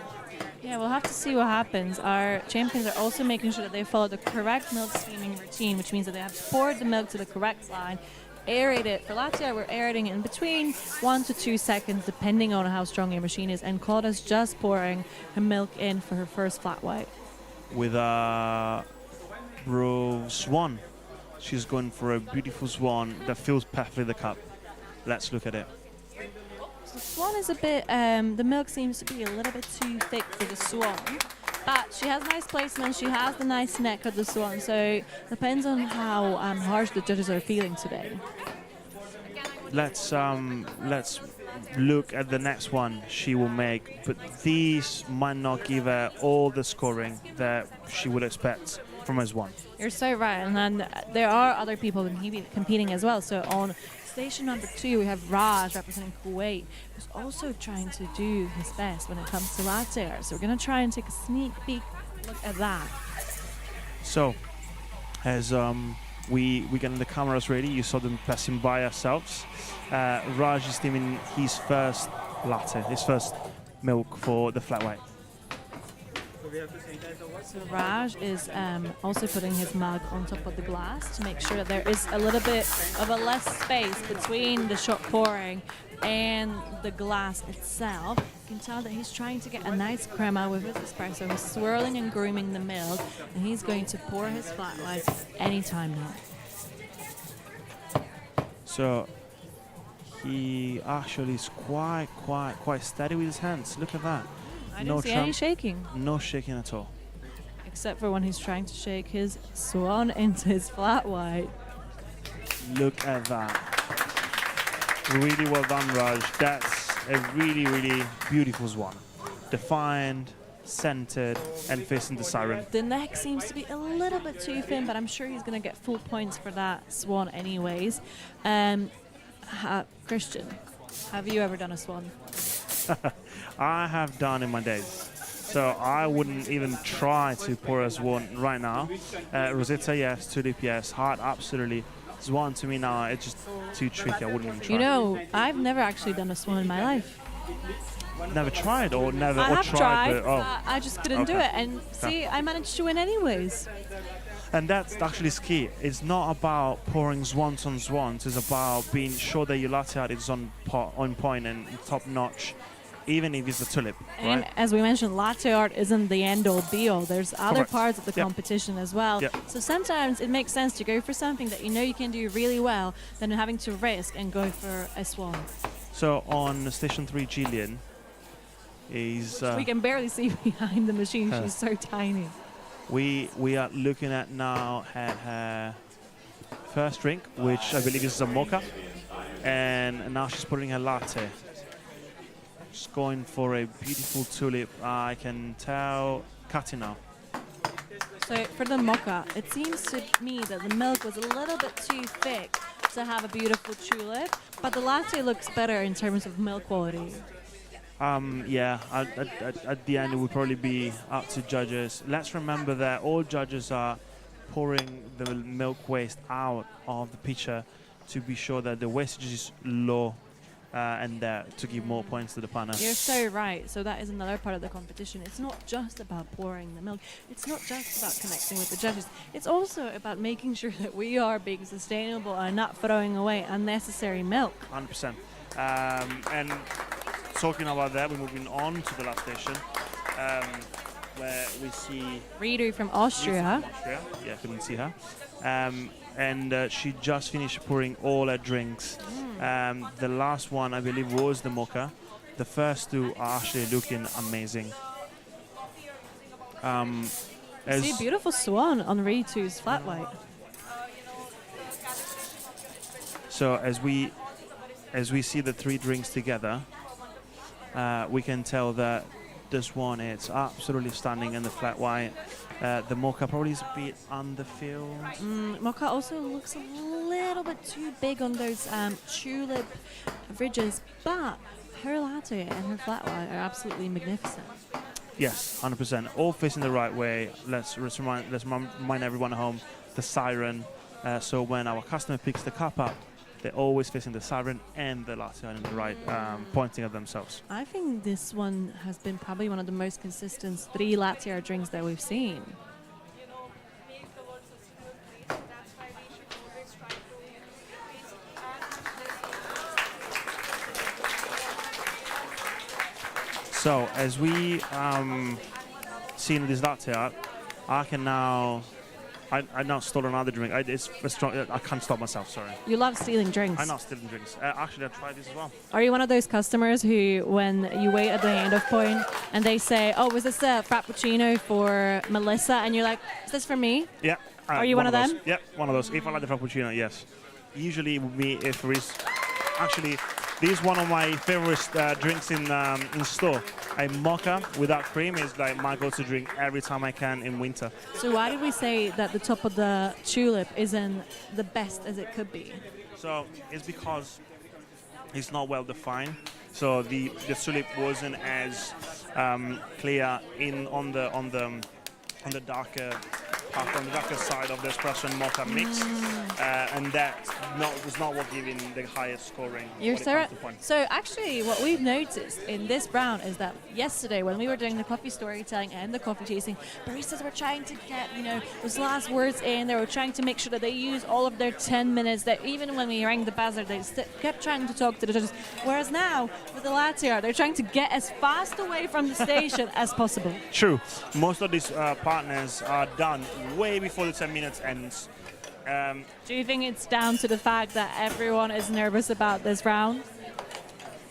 Yeah, we'll have to see what happens. Our champions are also making sure that they follow the correct milk steaming routine, which means that they have to pour the milk to the correct line, aerate it. For latte art, we're aerating it in between 1 to 2 seconds, depending on how strong your machine is. And Claudia's just pouring her milk in for her first flat white. With a brew Swan. she's going for a beautiful swan that fills perfectly the cup. Let's look at it. The swan is a bit, the milk seems to be a little bit too thick for the swan. But she has nice placement, she has the nice neck of the swan, so depends on how harsh the judges are feeling today. Let's look at the next one she will make, but these might not give her all the scoring that she would expect from a swan. You're so right, and then there are other people competing as well. So on station number 2, we have Raj representing Kuwait, who's also trying to do his best when it comes to latte art. So we're going to try and take a sneak peek look at that. So, as we getting the cameras ready, you saw them passing by ourselves. Raj is steaming his first latte, his first milk for the flat white. So Raj is also putting his mug on top of the glass to make sure that there is a little bit of a less space between the shot pouring and the glass itself. You can tell that he's trying to get a nice crema with his espresso. He's swirling and grooming the milk, and he's going to pour his flat white anytime now. So he actually is quite steady with his hands. Look at that. I don't see any shaking. No shaking at all. Except for when he's trying to shake his swan into his flat white. Look at that. Really well done, Raj. That's a really, really beautiful swan. Defined, centered, and facing the siren. The neck seems to be a little bit too thin, but I'm sure he's going to get full points for that swan anyways. Christian, have you ever done a swan? I have done in my days. So I wouldn't even try to pour a swan right now. Rosetta, yes. Tulip, yes. Heart, absolutely. Swan to me now, it's just too tricky. I wouldn't even try. You know, I've never actually done a swan in my life. Never tried or never I have tried, but I just couldn't do it. And see, I managed to win anyways. And that's actually key. It's not about pouring swans on swans. It's about being sure that your latte art is on point and top notch, even if it's a tulip. And right? as we mentioned, latte art isn't the end-all be-all. There's other Correct. parts of the competition as well. Yep. So sometimes it makes sense to go for something that you know you can do really well than having to risk and go for a swan. So on station 3, Gillian is... we can barely see behind the machine. She's so tiny. We are looking at now her first drink, which I believe is a mocha, and now she's putting her latte. She's going for a beautiful tulip. I can tell Katy now. So for the mocha, it seems to me that the milk was a little bit too thick to have a beautiful tulip, but the latte looks better in terms of milk quality. Yeah, at the end it will probably be up to judges. Let's remember that all judges are pouring the milk waste out of the pitcher to be sure that the wastage is low and there to give more points to the partner. You're so right. So that is another part of the competition. It's not just about pouring the milk. It's not just about connecting with the judges. It's also about making sure that we are being sustainable and not throwing away unnecessary milk. 100%. And talking about that, we're moving on to the last station, where we see Ritu from Austria. Yeah, couldn't see her. And she just finished pouring all her drinks. The last one, I believe, was the mocha. The first two are actually looking amazing. See a beautiful swan on Ritu's flat white. So as we see the three drinks together, we can tell that this one is absolutely stunning in the flat white. The mocha probably is a bit underfilled. Mocha also looks a little bit too big on those tulip ridges, but her latte and her flat white are absolutely magnificent. Yes, 100%. All facing the right way. Let's remind everyone at home the siren. So when our customer picks the cup up, they're always facing the siren and the latte in the right, pointing at themselves. I think this one has been probably one of the most consistent 3 latte art drinks that we've seen. So as we see in this latte art, I can now I now stole another drink. It's strong. I can't stop myself. Sorry. You love stealing drinks. I'm not stealing drinks. Actually, I tried this as well. Are you one of those customers who, when you wait at the handoff point and they say, "Oh, was this a frappuccino for Melissa?" and you're like, "Is this for me?" Yeah. Are you one of those. them? Yeah, one of those. If I like the frappuccino, yes. Usually, it would be if there is. Actually, this is one of my favorite drinks in store. A mocha without cream is like my go-to drink every time I can in winter. So why did we say that the top of the tulip isn't the best as it could be? So it's because it's not well defined. So the tulip wasn't as clear on the darker part, on the darker side of the espresso and mocha mix, and that was not what giving the highest scoring. You're so right. So actually, what we've noticed in this round is that yesterday, when we were doing the coffee storytelling and the coffee tasting, baristas were trying to get those last words in. They were trying to make sure that they use all of their 10 minutes. That even when we rang the buzzer, they kept trying to talk to the judges. Whereas now with the latte art, they're trying to get as fast away from the station as possible. True. Most of these partners are done way before the 10 minutes ends. Do you think it's down to the fact that everyone is nervous about this round?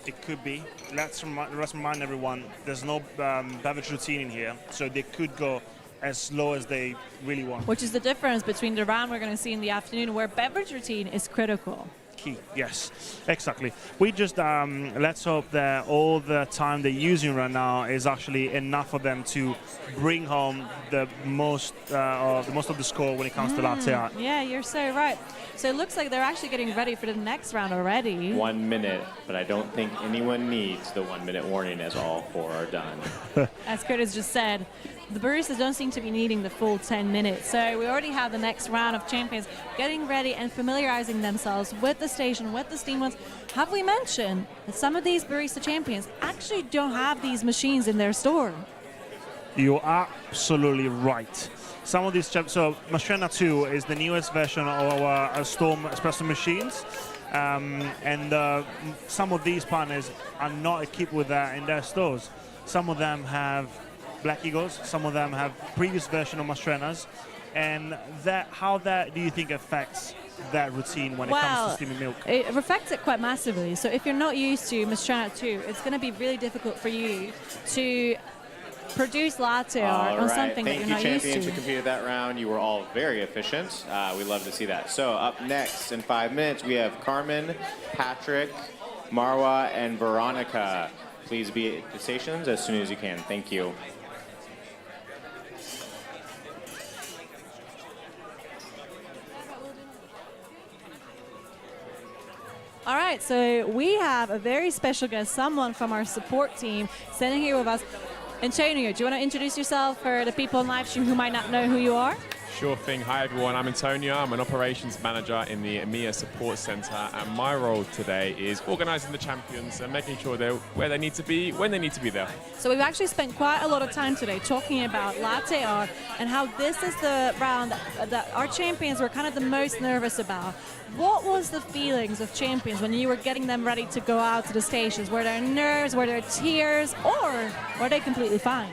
It could be. Let's remind everyone, there's no beverage routine in here, so they could go as slow as they really want. Which is the difference between the round we're going to see in the afternoon, where beverage routine is critical. Key, yes, exactly. We just let's hope that all the time they're using right now is actually enough for them to bring home the most of the score when it comes to latte art. Yeah, you're so right. So it looks like they're actually getting ready for the next round already. 1 minute, but I don't think anyone needs the 1 minute warning as all four are done. As Curtis just said, the baristas don't seem to be needing the full 10 minutes. So we already have the next round of champions getting ready and familiarizing themselves with the station, with the steam ones. Have we mentioned that some of these barista champions actually don't have these machines in their store? You're absolutely right. Some of these so Mastrena 2 is the newest version of our Storm espresso machines. And some of these partners are not equipped with that in their stores. Some of them have Black Eagles, some of them have previous version of Mastrenas, and how do you think affects that routine when it comes to steaming milk? It affects it quite massively. So if you're not used to Mastrena 2, it's going to be really difficult for you to produce latte art on something that you're not used to. Thank you, champions who competed that round. You were all very efficient. We love to see that. So up next in 5 minutes, we have Carmen, Patrick, Marwa, and Veronica. Please be at the stations as soon as you can. Thank you. All right, so we have a very special guest, someone from our support team, sitting here with us. Antonio, do you want to introduce yourself for the people on live stream who might not know who you are? Sure thing. Hi everyone, I'm Antonio. I'm an operations manager in the EMEA Support Center, and my role today is organizing the champions and making sure they're where they need to be, when they need to be there. So we've actually spent quite a lot of time today talking about latte art and how this is the round that our champions were kind of the most nervous about. What was the feelings of champions when you were getting them ready to go out to the stations? Were there nerves, were there tears, or were they completely fine?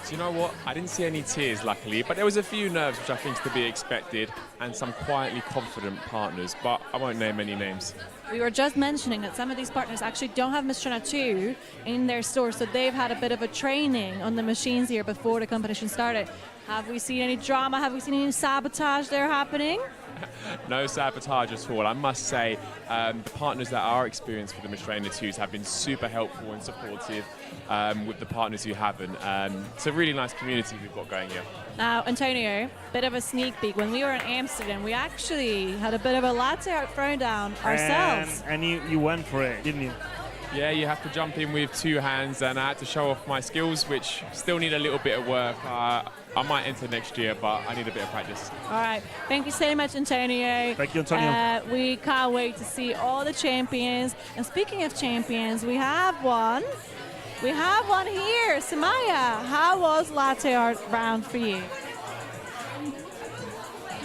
So you know what? I didn't see any tears, luckily, but there was a few nerves, which I think is to be expected, and some quietly confident partners, but I won't name any names. We were just mentioning that some of these partners actually don't have Mastrena 2 in their store, so they've had a bit of a training on the machines here before the competition started. Have we seen any drama? Have we seen any sabotage there happening? No sabotage at all. I must say, the partners that are experienced with the Mastrena 2s have been super helpful and supportive with the partners who haven't. It's a really nice community we've got going here. Now, Antonio, bit of a sneak peek. When we were in Amsterdam, we actually had a bit of a latte art throwdown ourselves. And you went for it, didn't you? Yeah, you have to jump in with two hands, and I had to show off my skills, which still need a little bit of work. I might enter next year, but I need a bit of practice. All right. Thank you so much, Antonio. Thank you, Antonio. We can't wait to see all the champions. And speaking of champions, we have one. We have one here. Samaya, how was latte art round for you?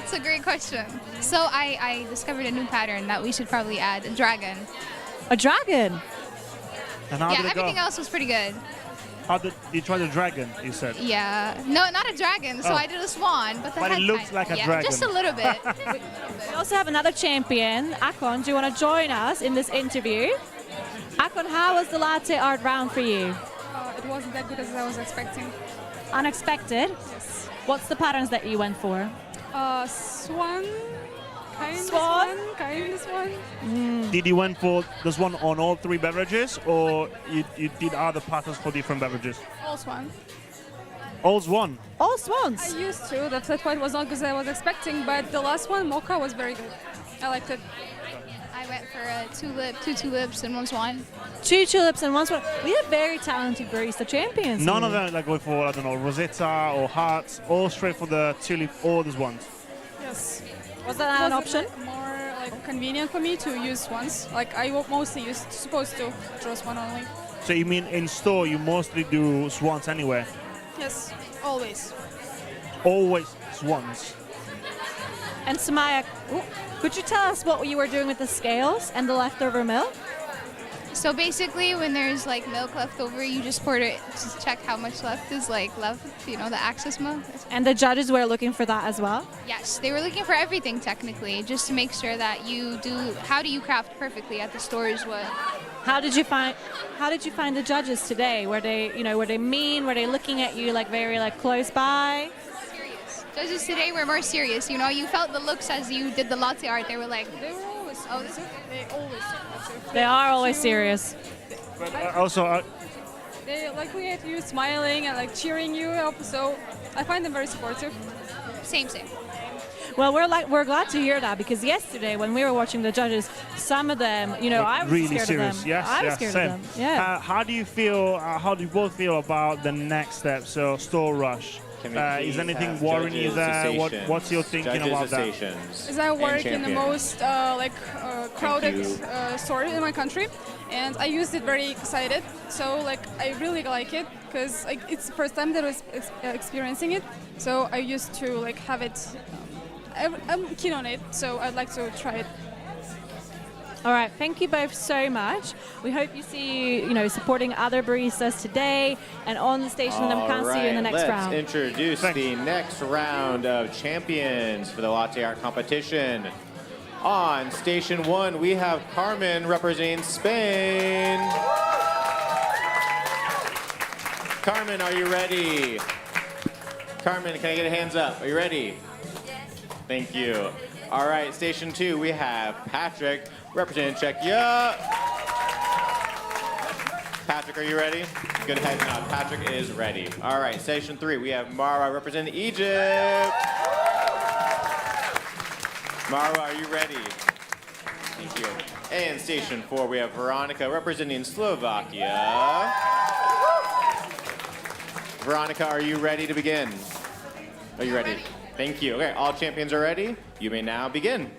It's a great question. So I discovered a new pattern that we should probably add, a dragon. A dragon? And how yeah, did it everything go? else was pretty good. You tried the dragon, you said? Yeah. No, not a dragon. So Oh. I did a swan, but the But it head looks kind- like a yeah, dragon. just a little bit. We also have another champion. Akon, do you want to join us in this interview? Akon, how was the latte art round for you? It wasn't that good as I was expecting. Unexpected? Yes. What's the patterns that you went for? Swan, kind Swan? of swan, kind of swan. Did you went for this one on all 3 beverages, or you did other patterns for different beverages? All swan. All's one. All swans. I used to. The flat white was not as I was expecting, but the last one, mocha, was very good. I liked it. I went for a tulip, 2 tulips, and 1 swan. 2 tulips and 1 swan. We have very talented barista champions. None here. of them like going for, I don't know, Rosetta or Hearts, all straight for the tulip or these ones. Yes. Was that an option? More like convenient for me to use swans. Like I mostly supposed to draw swan only. So you mean in store you mostly do swans anyway? Yes, always. Always swans. And Samaya, could you tell us what you were doing with the scales and the leftover milk? So basically, when there's like milk left over, you just pour it to check how much left is like left. You know, the access milk. And the judges were looking for that as well? Yes, they were looking for everything technically, just to make sure that you do. How do you craft perfectly at the store is what. How did you find the judges today? Were they mean? Were they looking at you like very like close by? Judges today were more serious. You know, you felt the looks as you did the latte art. They were like, They were always. Oh, this is. They always. They are always serious. But also, They like at you smiling and like cheering you up. So I find them very supportive. Same. Well, we're glad to hear that, because yesterday when we were watching the judges, some of them, I was really scared serious. of them. Yes, I was yes, scared same. of them. Yeah. How do you feel? How do you both feel about the next step? So store rush. Can we Is please anything have worrying you judges' there? stations? What's your thinking Judges' about that? stations As I and work in the champion. most crowded store in my country, and I used it very excited. So I really like it because it's the first time that I was experiencing it. So I used to have it. I'm keen on it, so I'd like to try it. All right, thank you both so much. We hope you see, supporting other baristas today and on the station, and then we can see you in the next let's round. introduce the next round of champions for the latte art competition. On station 1, we have Carmen representing Spain. Carmen, are you ready? Carmen, can I get a hands up? Are you ready? Thank you. All right, station 2, we have Patrick representing Czechia. Patrick, are you ready? Good head nod. Patrick is ready. All right, station 3, we have Marwa representing Egypt. Marwa, are you ready? Thank you. And station 4, we have Veronica representing Slovakia. Veronica, are you ready to begin? Are you ready? Thank you. Okay, all champions are ready. You may now begin.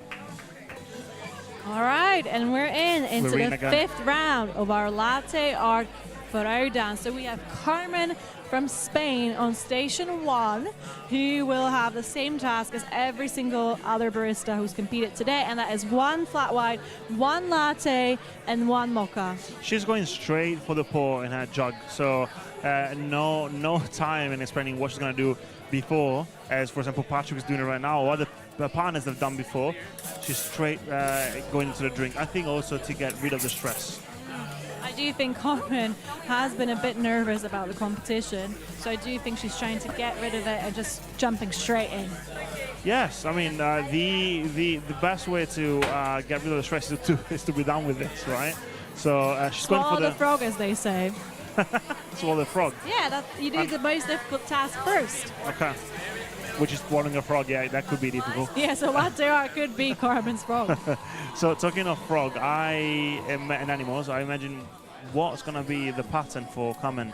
All right, and we're into We're in the again. 5th round of our latte art throwdown. So we have Carmen from Spain on station 1, who will have the same task as every single other barista who's competed today, and that is 1 flat white, 1 latte, and 1 mocha. She's going straight for the pour in her jug, so no time in explaining what she's going to do before, as for example Patrick is doing it right now, or other partners have done before. She's straight going into the drink. I think also to get rid of the stress. I do think Carmen has been a bit nervous about the competition, so I do think she's trying to get rid of it and just jumping straight in. Yes, I mean the best way to get rid of the stress is to be done with this, right? So she's going Swallow for the frog, as they say. swallow the frog. Yeah, you do the most difficult task first. Okay. Which is swallowing a frog, yeah, that could be difficult. Yeah, so latte art could be Carmen's frog. So talking of frog, I am an animal, so I imagine what's going to be the pattern for Carmen.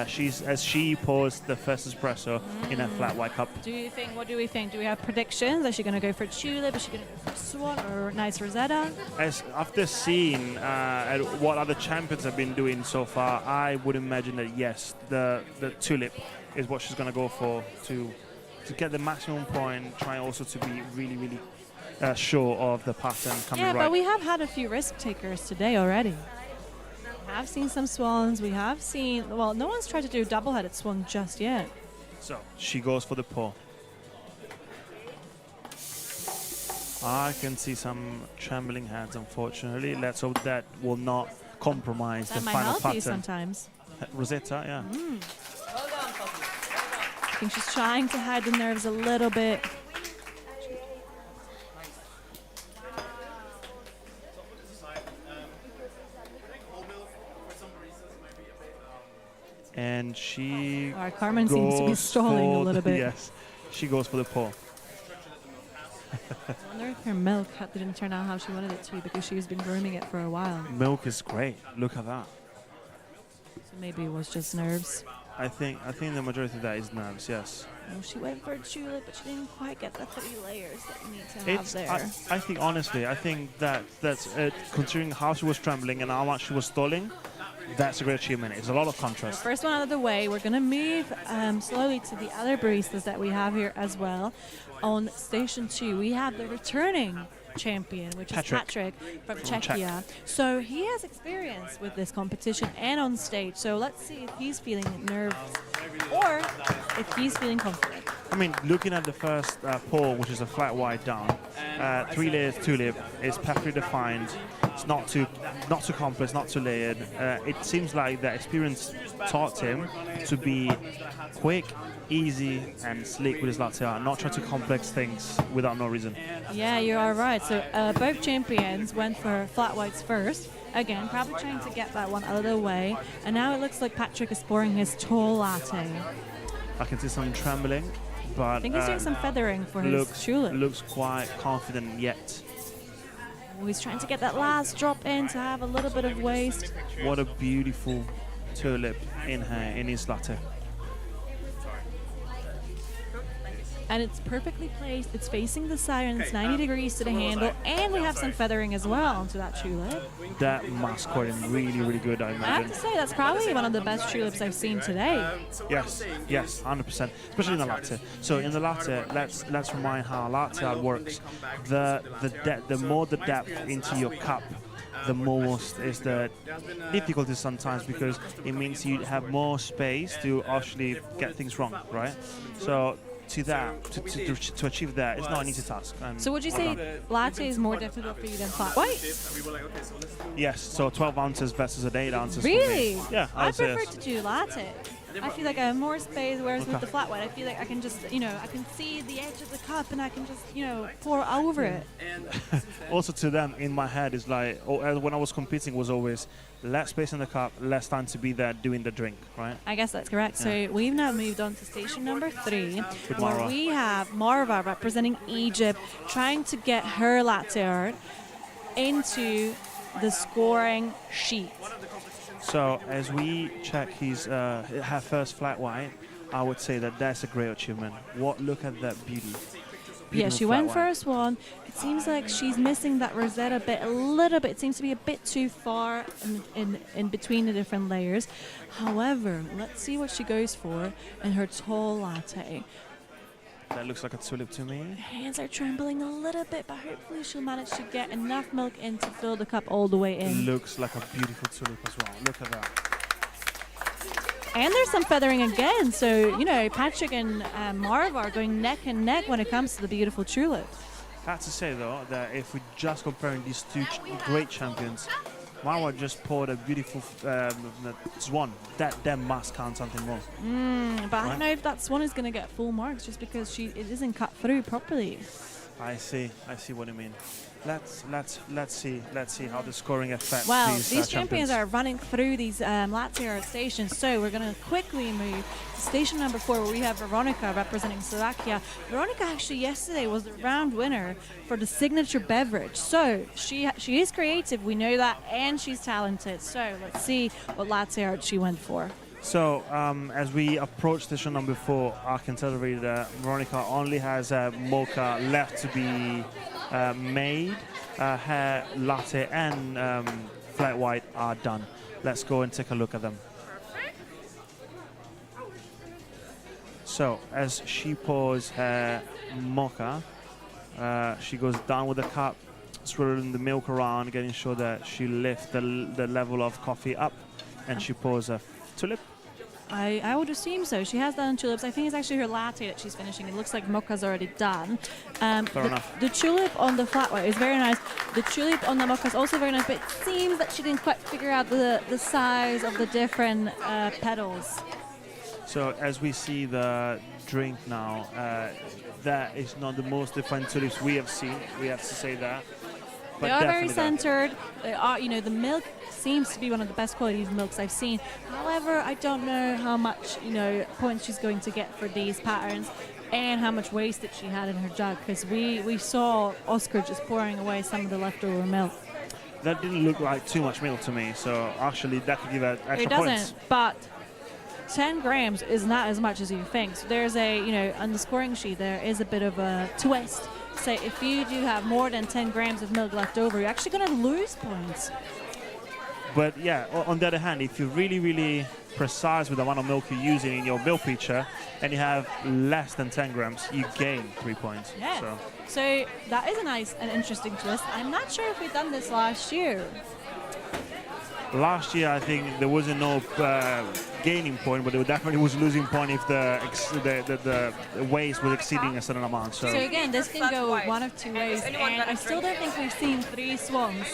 She pours the first espresso in a flat white cup. What do we think? Do we have predictions? Is she going to go for tulip? Is she going to go for swan or nice Rosetta? After seeing what other champions have been doing so far, I would imagine that yes, the tulip is what she's going to go for to get the maximum point, try also to be really, really sure of the pattern coming right. Yeah, but we have had a few risk takers today already. have seen some swans. We have seen, well, no one's tried to do a double-headed swan just yet. So she goes for the pour. I can see some trembling hands, unfortunately. Let's hope that will not compromise That the might final help pattern. you sometimes. Rosetta, yeah. I think she's trying to hide the nerves a little bit. And she Our Carmen seems to be goes stalling a for little the- bit. Yes, she goes for the pour. I wonder if her milk didn't turn out how she wanted it to because she's been grooming it for a while. Milk is great. Look at that. So maybe it was just nerves. I think the majority of that is nerves. Yes. Well, she went for a tulip, but she didn't quite get the 3 layers that you need to have there. I think honestly, I think that's considering how she was trembling and how much she was stalling. That's a great achievement. It's a lot of contrast. First one out of the way, we're going to move slowly to the other baristas that we have here as well. On station 2, we have the returning champion, which is Patrick from Czechia. So he has experience with this competition and on stage. So let's see if he's feeling nervous or if he's feeling confident. I mean, looking at the first pour, which is a flat white down, 3 layers tulip, is perfectly defined. It's not too complex, not too layered. It seems like the experience taught him to be quick, easy, and slick with his latte art, not try to complex things without no reason. Yeah, you are right. So both champions went for flat whites first. Again, probably trying to get that one out of the way. And now it looks like Patrick is pouring his tall latte. I can see some trembling, but I think he's doing some feathering for his tulip. Looks quite confident yet. Oh, he's trying to get that last drop in to have a little bit of waste. What a beautiful tulip in his latte. And it's perfectly placed. It's facing the siren. It's 90 degrees to the handle. And we have some feathering as well onto that tulip. That mask cording really, really good, I I imagine. have to say, that's probably one of the best tulips I've seen today. Yes, 100%. Especially in the latte. So in the latte, let's remind how latte art works. The more the depth into your cup, the most is the difficulty sometimes, because it means you have more space to actually get things wrong, right? So to achieve that, it's not an easy task. So would you say latte is more difficult for you than flat white? Yes, so 12 ounces versus 8 ounces. Really? For me. Yeah, I would say prefer yes. to do latte. I feel like I have more space, whereas with the flat white, I feel like I can just, I can see the edge of the cup and I can just, pour over it. Also to them, in my head, is like, when I was competing, was always less space in the cup, less time to be there doing the drink, right? I guess that's correct. Yeah. So we've now moved on to station number 3, With where Marwa. we have Marwa representing Egypt, trying to get her latte art into the scoring sheet. So as we check her first flat white, I would say that that's a great achievement. Look at that beauty. Yeah, she Beautiful went flat white. first one. It seems like she's missing that rosetta bit a little bit. It seems to be a bit too far in between the different layers. However, let's see what she goes for in her tall latte. That looks like a tulip to me. Her hands are trembling a little bit, but hopefully she'll manage to get enough milk in to fill the cup all the way in. Looks like a beautiful tulip as well. Look at that. And there's some feathering again. So, Patrick and Marva are going neck and neck when it comes to the beautiful tulips. I have to say, though, that if we're just comparing these two great champions, Marwa just poured a beautiful swan. That must count something more. But I don't know if that swan is going to get full marks just because it isn't cut through properly. I see what you mean. Let's see how the scoring affects Well, these these champions are running through these latte art stations, so we're going to quickly move to station number 4, where we have Veronica representing Slovakia. Veronica actually yesterday was the round winner for the signature beverage, so she is creative, we know that, and she's talented. So let's see what latte art she went for. So as we approach station number 4, I can tell already that Veronica only has mocha left to be made. Her latte and flat white are done. Let's go and take a look at them. So as she pours her mocha, she goes down with the cup, swirling the milk around, getting sure that she lifts the level of coffee up, and she pours a tulip. I would assume so. She has done tulips. I think it's actually her latte that she's finishing. It looks like mocha's already done. Fair enough. The tulip on the flat white is very nice. The tulip on the mocha is also very nice, but it seems that she didn't quite figure out the size of the different petals. So as we see the drink now, that is not the most defined tulips we have seen. We have to say that. But they are very definitely centered. They are, the milk seems to be one of the best quality milks I've seen. However, I don't know how much, points she's going to get for these patterns and how much wastage she had in her jug, because we saw Oscar just pouring away some of the leftover milk. That didn't look like too much milk to me, so actually that could give her extra It doesn't, points. but 10 grams is not as much as you think. So there's on the scoring sheet, there is a bit of a twist. Say if you do have more than 10 grams of milk left over, you're actually going to lose points. But yeah, on the other hand, if you're really, really precise with the amount of milk you're using in your milk pitcher and you have less than 10 grams, you gain 3 points. Yeah. So that is a nice and interesting twist. I'm not sure if we've done this last year. Last year, I think there wasn't no gaining point, but there definitely was losing point if the waste was exceeding a certain amount. So again, this can go one of two ways, and I still don't think we've seen 3 swans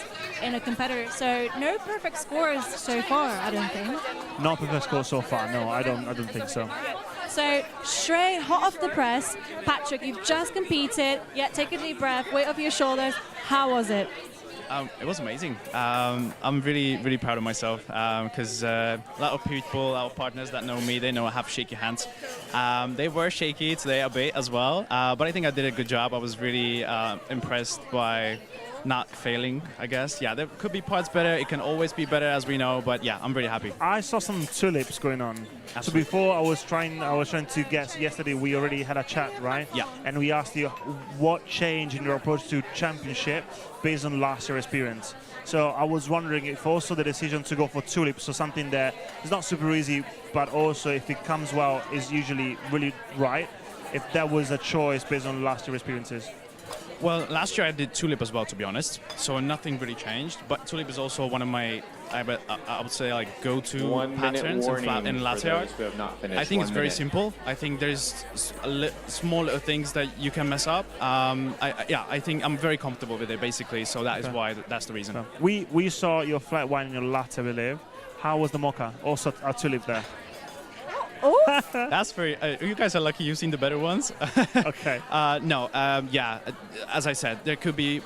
in a competitor. So no perfect scores so far, I don't think. not perfect score so far. No, I don't think so. So straight hot off the press, Patrick, you've just competed. Yeah, take a deep breath, weight off your shoulders. How was it? It was amazing. I'm really proud of myself because a lot of people, our partners that know me, they know I have shaky hands. They were shaky today a bit as well, but I think I did a good job. I was really impressed by not failing, I guess. Yeah, there could be parts better. It can always be better, as we know, but yeah, I'm really happy. I saw some tulips going on. Absolutely. So before I was trying to guess. Yesterday we already had a chat, right? Yeah. And we asked you what changed in your approach to championship based on last year's experience. So I was wondering if also the decision to go for tulips, so something that is not super easy, but also if it comes well is usually really right. If that was a choice based on last year's experiences. Well, last year I did tulip as well, to be honest. So nothing really changed. But tulip is also one of my, I would say, like go-to patterns in latte art. I think it's very simple. I think there's small little things that you can mess up. I think I'm very comfortable with it, basically. So that is why that's the reason. So we saw your flat white and your latte, I believe. How was the mocha? Also a tulip there. Oh, that's very. You guys are lucky you've seen the better ones. Okay. Yeah. As I said, there could be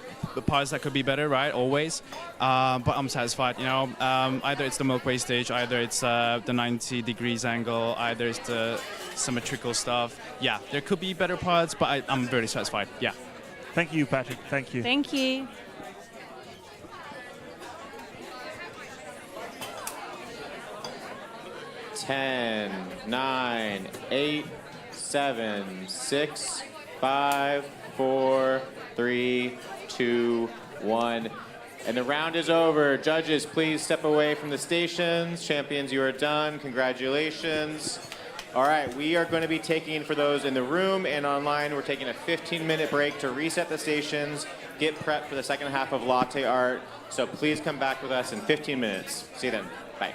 parts that could be better, right? Always. But I'm satisfied. Either it's the milk wastage, either it's the 90 degrees angle, either it's the symmetrical stuff. Yeah, there could be better parts, but I'm very satisfied. Yeah. Thank you, Patrick. Thank you. Thank you. Ten, 9, 8, 7, 6, 5, 4, 3, 2, 1. And the round is over. Judges, please step away from the stations. Champions, you are done. Congratulations. All right, we are going to be taking, for those in the room and online, we're taking a 15-minute break to reset the stations, get prepped for the second half of latte art. So please come back with us in 15 minutes. See you then. Bye.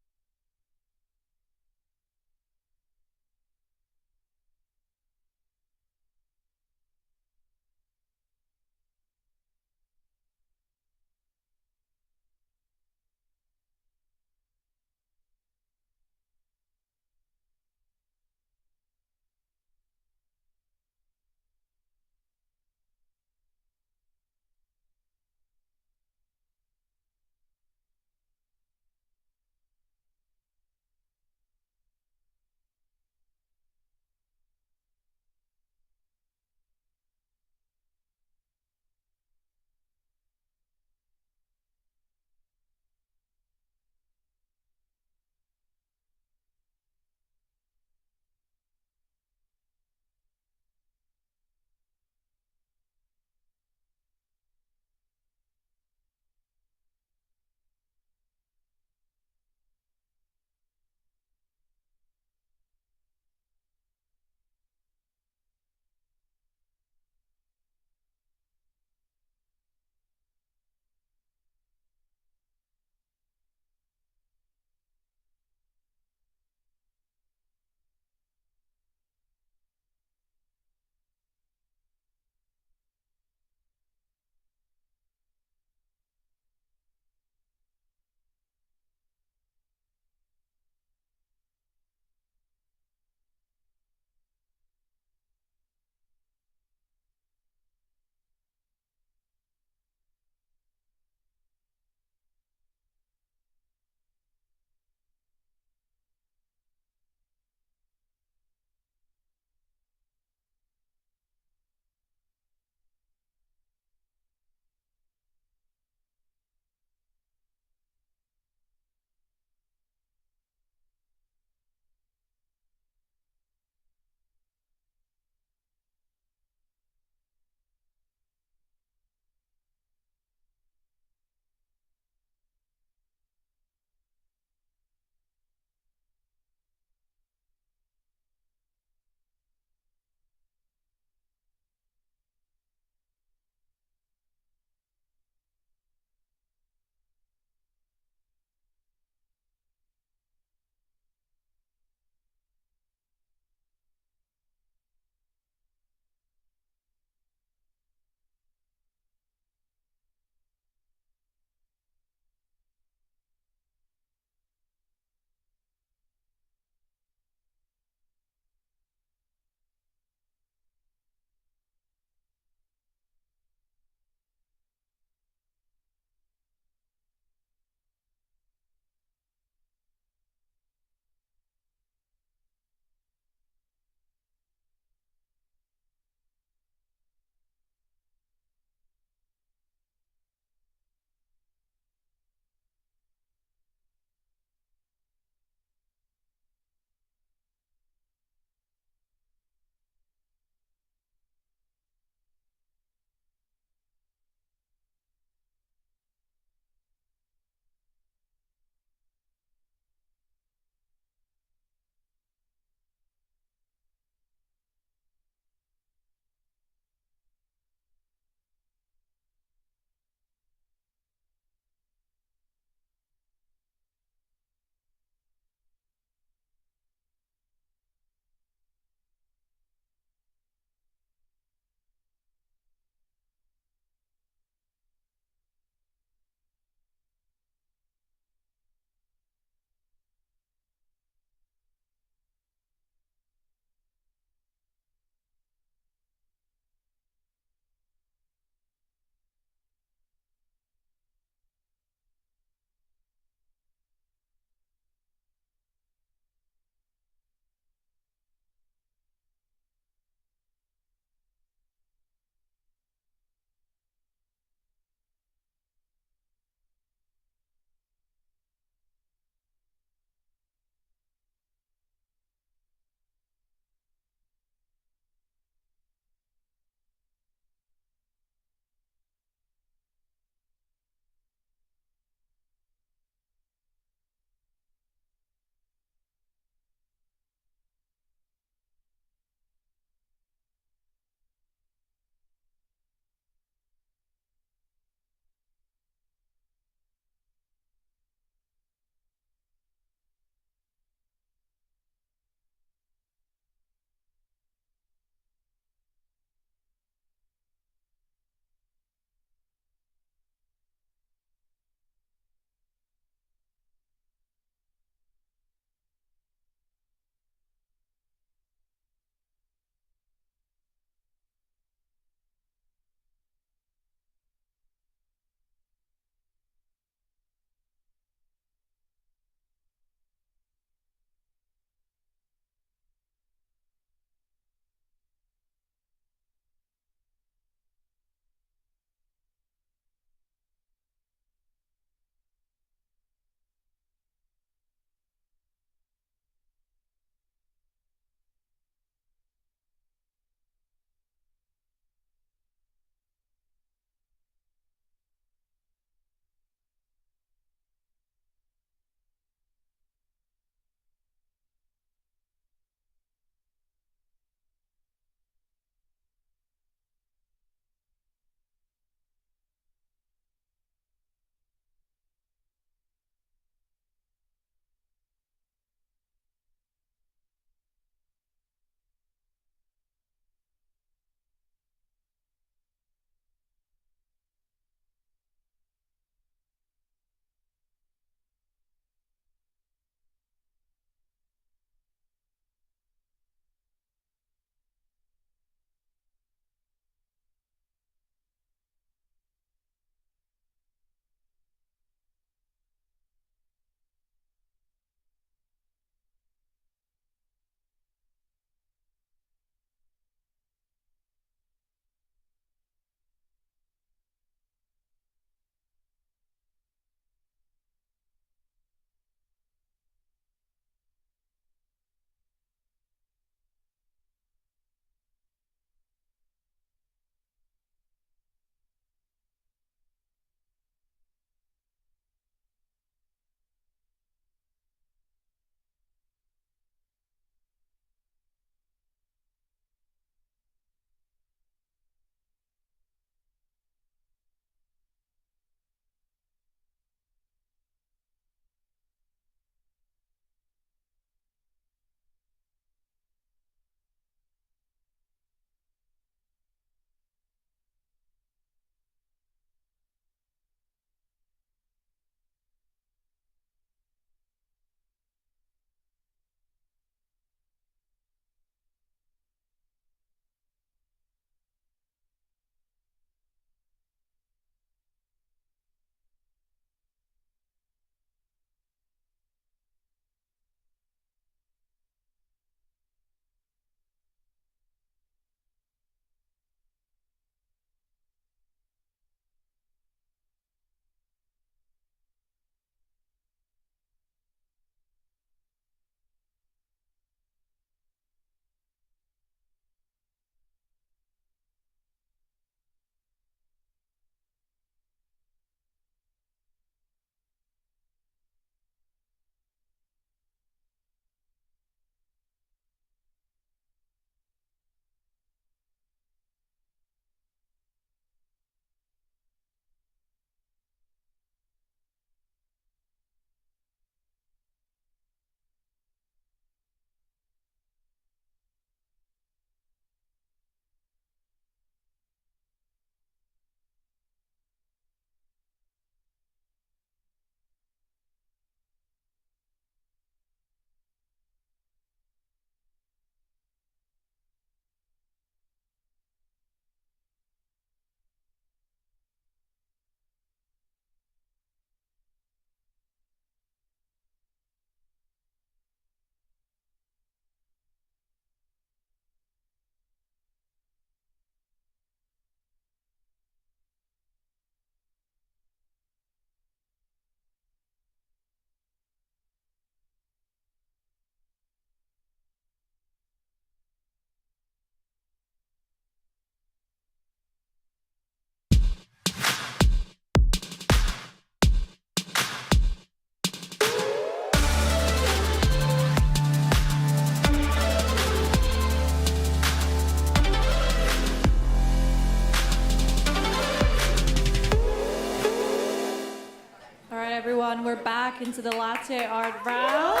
we're back into the latte art round.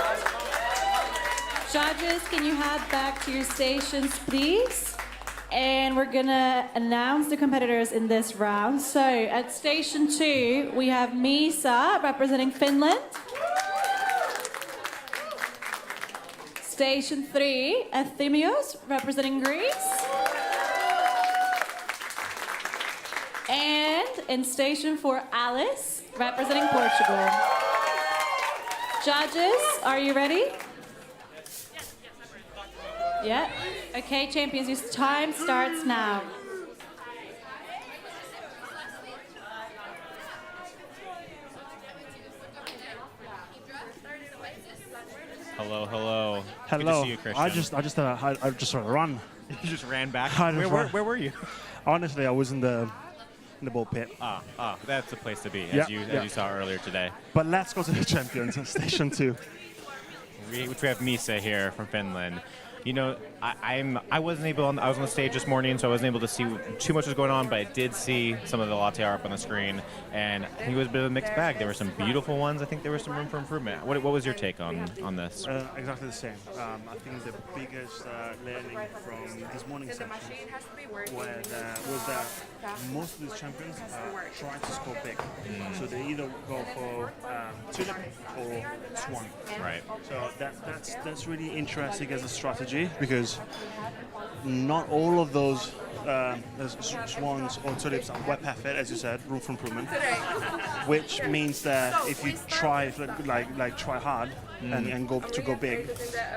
Judges, can you head back to your stations, please? And we're gonna announce the competitors in this round. So at station 2, we have Misa representing Finland. Station 3, Ephemios representing Greece. And in station 4, Alice representing Portugal. Judges, are you ready? Yeah. Okay, champions, your time starts now. Hello, hello. Good to Hello. see you, Christian. I just sort of run. You just ran back. I just ran. Where were you? Honestly, I was in the ball pit. That's the place to be, Yeah, as you saw earlier today. But let's go to the champions, station 2. Which we have Misa here from Finland. You know, I wasn't able. I was on the stage this morning, so I wasn't able to see too much was going on. But I did see some of the latte art up on the screen, and I think it was a bit of a mixed bag. There were some beautiful ones. I think there was some room for improvement. What was your take on this? Exactly the same. I think the biggest learning from this morning's session was that most of these champions try to score big. So they either go for tulip or swan. Right. So that's really interesting as a strategy, because not all of those swans or tulips are wet perfect, as you said, room for improvement. Which means that if you try try hard and go big,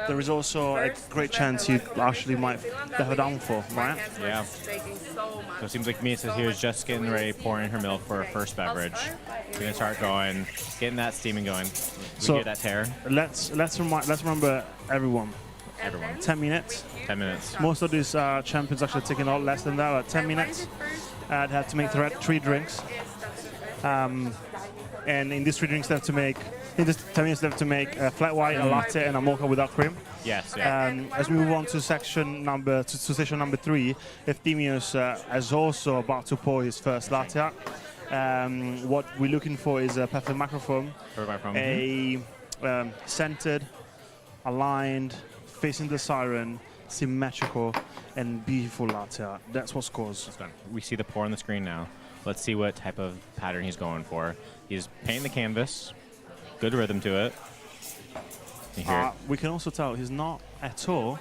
there is also a great chance you actually might have a downfall, right? Yeah. So it seems like Misa here is just getting ready, pouring her milk for her first beverage. We're gonna start going, getting that steaming going. We hear that tear. Let's remember everyone. 10 minutes. 10 minutes. Most of these champions actually taking out less than that, like 10 minutes. They have to make 3 drinks. And in these 3 drinks, they have to make, in this 10 minutes, they have to make a flat white, a latte, and a mocha without cream. Yes. Yeah. As we move on to station number 3, Ephemios is also about to pour his first latte art. What we're looking for is a perfect microphone, a centered, aligned, facing the siren, symmetrical, and beautiful latte art. That's what scores. We see the pour on the screen now. Let's see what type of pattern he's going for. He's painting the canvas. Good rhythm to it. You hear it? We can also tell he's not at all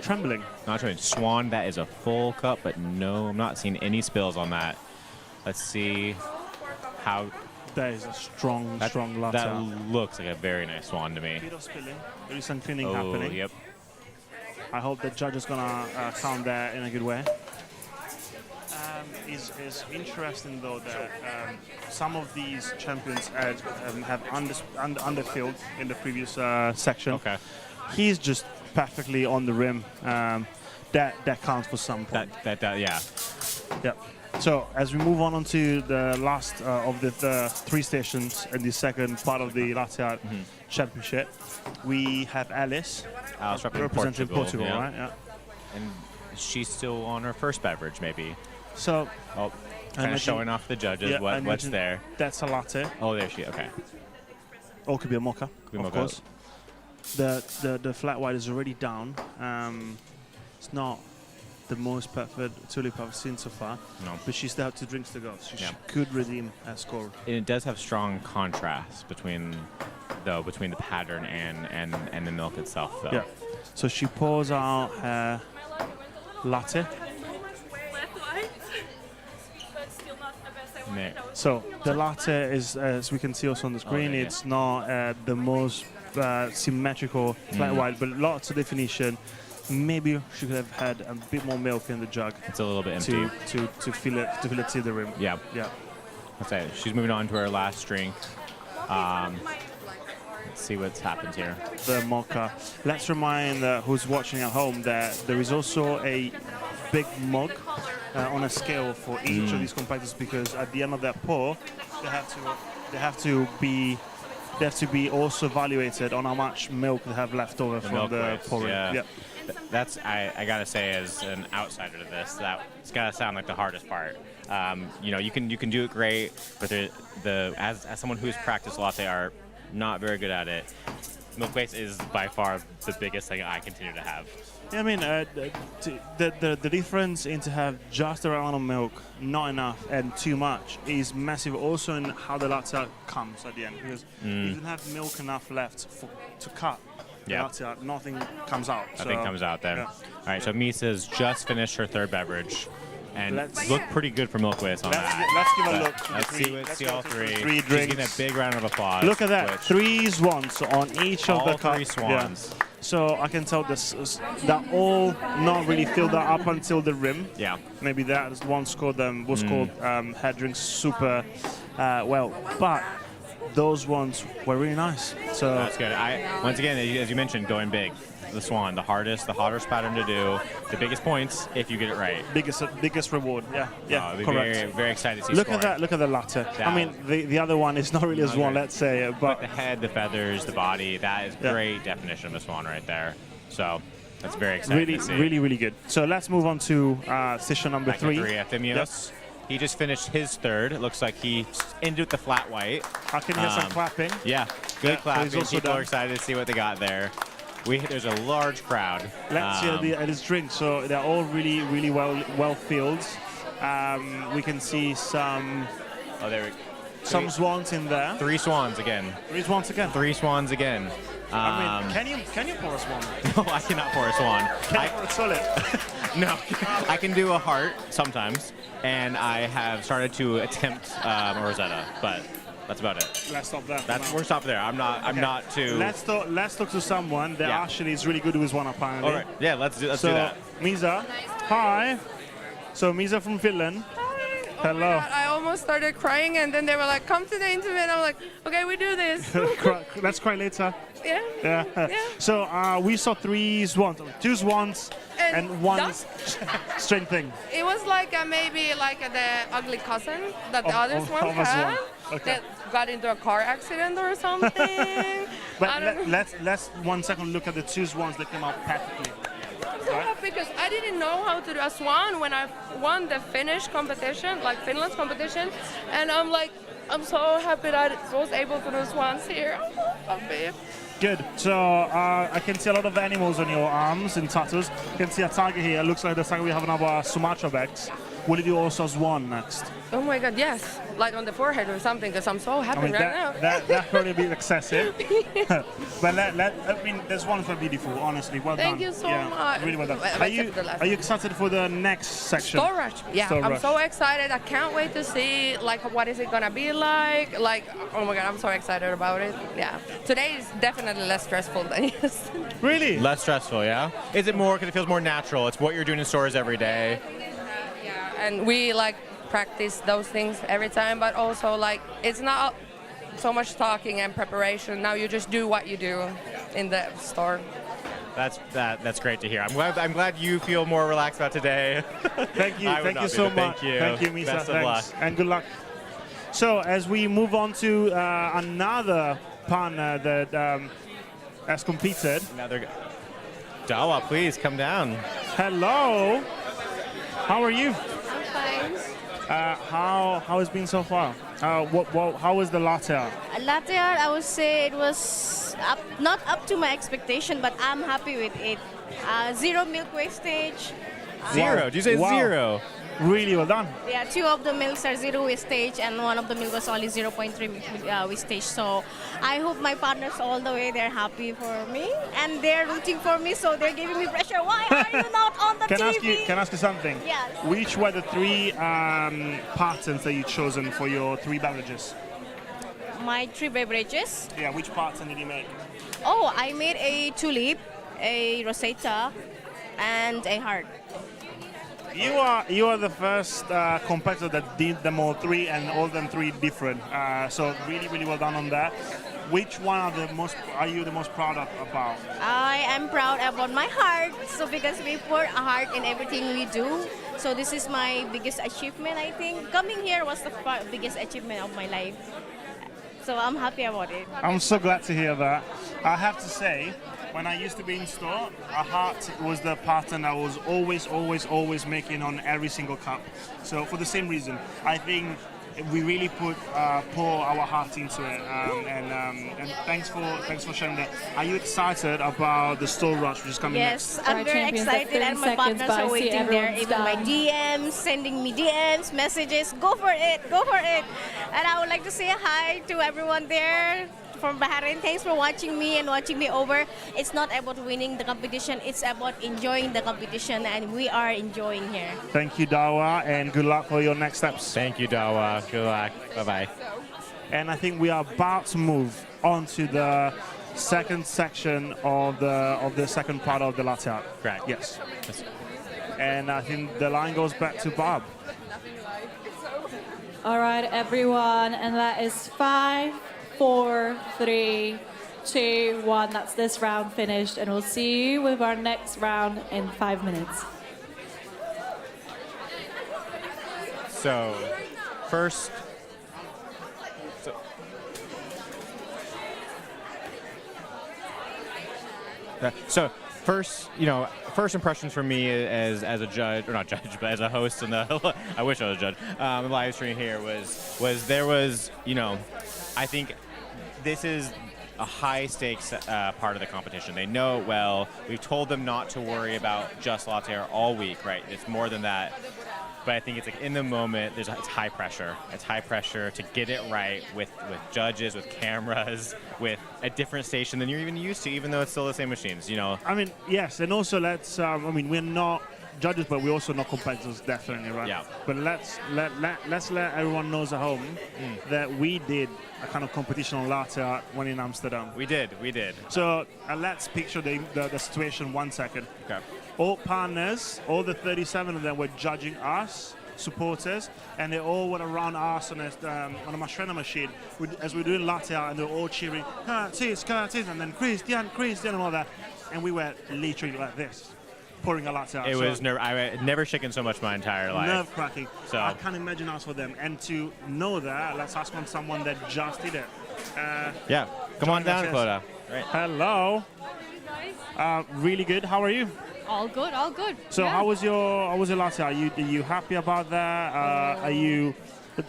trembling. Not trembling. Swan, that is a full cup, but no, I'm not seeing any spills on that. Let's see how... That is a strong latte. That looks like a very nice swan to me. A bit of spilling. There is some thinning happening. Yep. I hope the judge is going to count that in a good way. It's interesting, though, that some of these champions have underfilled in the previous section. Okay. He's just perfectly on the rim. That counts for some point. Yeah. Yep. So as we move on to the last of the 3 stations in the second part of the Latte Art Championship, we have Alice representing Portugal, yeah. right? Yeah. And she's still on her first beverage, maybe. So, kind of showing off the judges what's there. That's a latte. Oh, there she is. Okay. Or could be a mocha, of course. The flat white is already down. It's not the most perfect tulip I've seen so far. No. But she still has 2 drinks to go. So she could redeem her score. And it does have strong contrast between the pattern and the milk itself, though. Yeah. So she pours out her latte. So the latte is, as we can see also on the screen, it's not the most symmetrical flat white, but lots of definition. Maybe she could have had a bit more milk in the jug. It's a little bit empty to fill it to the rim. Yeah. Yeah. Let's say she's moving on to her last drink. Let's see what's happened here. The mocha. Let's remind who's watching at home that there is also a big mug on a scale for each of these competitors, because at the end of that pour, they have to be also evaluated on how much milk they have left over from the pouring. Yeah. that's I gotta say, as an outsider to this, that it's gotta sound like the hardest part. You know, you can do it great, but as someone who's practiced latte art, not very good at it. Milk base is by far the biggest thing I continue to have. Yeah, I mean, the difference in to have just the right amount of milk, not enough, and too much is massive. Also in how the latte art comes at the end, because if you don't have milk enough left to cut the latte art, nothing comes out. Nothing comes out then. Yeah. All right, so Misa's just finished her third beverage, and look pretty good for milk base on that. Let's give a look. Let's see all three. Three She's drinks. getting a big round of applause. Look at that, 3 swans on each of the cups. All 3 swans. Yeah. So I can tell that all not really filled up until the rim. Yeah. Maybe that is one scored was called head drinks super well, but those ones were really nice. So that's good. Once again, as you mentioned, going big. The swan, the hardest pattern to do, the biggest points if you get it right. Biggest reward. Yeah, correct. Very, very excited to see. Look at that! Look at the latte. I mean, the other one is not really a swan, let's say, but the head, the feathers, the body. That is great definition of a swan right there. So that's very exciting. Really, to see. really good. So let's move on to session number 3. Ephemios. He just finished his third. It looks like he ended with the flat white. I can hear some clapping. Yeah, good clapping. So People are excited to see what they got there. There's a large crowd. Let's see at his drink. So they're all really well filled. We can see some. Oh, there we go. Some swans in there. 3 swans again. 3 swans again. 3 swans again. I mean, can you pour a swan? No, I cannot pour a swan. Can you pour a solid? No, I can do a heart sometimes, and I have started to attempt a Rosetta, but that's about it. Let's stop there. We're stopped there. I'm not too. Let's talk to someone that actually is really good with one apparently. All right. Yeah, let's do that. Misa, hi. So Misa from Finland. Hello. Oh my God, I almost started crying, and then they were like, "Come to the interview," and I'm like, "Okay, we do this." Let's cry later. Yeah. So we saw 3 swans, 2 swans, and 1 strange thing. It was like maybe like the ugly cousin that the other one had that got into a car accident or something. But let's 1 second look at the 2 swans that came out perfectly. I'm so happy because I didn't know how to do a swan when I won the Finnish competition, like Finland's competition, and I'm so happy that I was able to do swans here. I'm so happy. Good. So I can see a lot of animals on your arms and tattoos. You can see a tiger here. Looks like the tiger we have on our Sumatra bags. Will you do also swan next? Oh my God, yes. Like on the forehead or something, because I'm so happy right now. That probably be excessive. But this one's very beautiful, honestly. Well done. Thank you so much. Really well done. Are you excited for the next section? Store rush. Yeah, Store I'm rush. so excited. I can't wait to see what is it gonna be like. Oh my God, I'm so excited about it. Yeah. Today is definitely less stressful than yesterday. Really? Less stressful, yeah? Is it more because it feels more natural? It's what you're doing in stores every day. Yeah, and we practice those things every time, but also it's not so much talking and preparation. Now you just do what you do in the store. That's great to hear. I'm glad you feel more relaxed about today. Thank you so much. Thank you, Misa. Best of luck. And good luck. So as we move on to another partner that has competed. Dawa, please come down. Hello. How are you? I'm fine. How has it been so far? How was the latte art? Latte art, I would say it was not up to my expectation, but I'm happy with it. 0 milk wastage. 0? Did you say 0? Really well done. Yeah, 2 of the milks are 0 wastage, and 1 of the milk was only 0.3 wastage. So I hope my partners all the way, they're happy for me, and they're rooting for me, so they're giving me pressure. Why are you not on the TV? Can I ask you something? Yes. Which were the 3 patterns that you chosen for your 3 beverages? My 3 beverages? Yeah, which pattern did you make? Oh, I made a tulip, a rosetta, and a heart. You are the first competitor that did them all 3 and all them 3 different. So really well done on that. Which one are you the most proud about? I am proud about my heart. So because we put a heart in everything we do. So this is my biggest achievement, I think. Coming here was the biggest achievement of my life. So I'm happy about it. I'm so glad to hear that. I have to say, when I used to be in store, a heart was the pattern I was always making on every single cup. So for the same reason, I think we really pour our heart into it. And thanks for sharing that. Are you excited about the store rush which is coming next? Yes, I'm very excited, and my partners are waiting there. Even my DMs, sending me DMs, messages. Go for it, go for it. And I would like to say hi to everyone there from Bahrain. Thanks for watching me and watching me over. It's not about winning the competition, it's about enjoying the competition, and we are enjoying here. Thank you, Dawa, and good luck for your next steps. Thank you, Dawa. Good luck. Bye-bye. And I think we are about to move on to the second section of the second part of the latte art. Right. Yes. And I think the line goes back to Bob. All right, everyone, and that is 5, 4, 3, 2, 1. That's this round finished, and we'll see you with our next round in 5 minutes. So, first, first impressions for me as a judge, or not judge, but as a host and I wish I was a judge. The live stream here was there was, I think this is a high stakes part of the competition. They know it well. We've told them not to worry about just latte art all week, right? It's more than that. But I think it's like in the moment, it's high pressure. It's high pressure to get it right with judges, with cameras, with a different station than you're even used to, even though it's still the same machines, I mean, yes, and also we're not judges, but we're also not competitors, definitely, right? Yeah. But let's let everyone knows at home that we did a kind of competition on latte art when in Amsterdam. We did. So let's picture the situation 1 second. Okay. All partners, all the 37 of them were judging us, supporters, and they all were around us on a Mastrena machine as we're doing latte art, and they were all cheering, Curtis, and then Christian, and all that. And we were literally like this, pouring a latte art. It was I've never shaken so much in my entire life. Nerve-wracking. So I can't imagine us for them. And to know that, let's ask on someone that just did it. Yeah, come on down, Clodagh. Right. Hello. Really good. How are you? All good, all good. So yeah. how was your latte? Are you happy about that?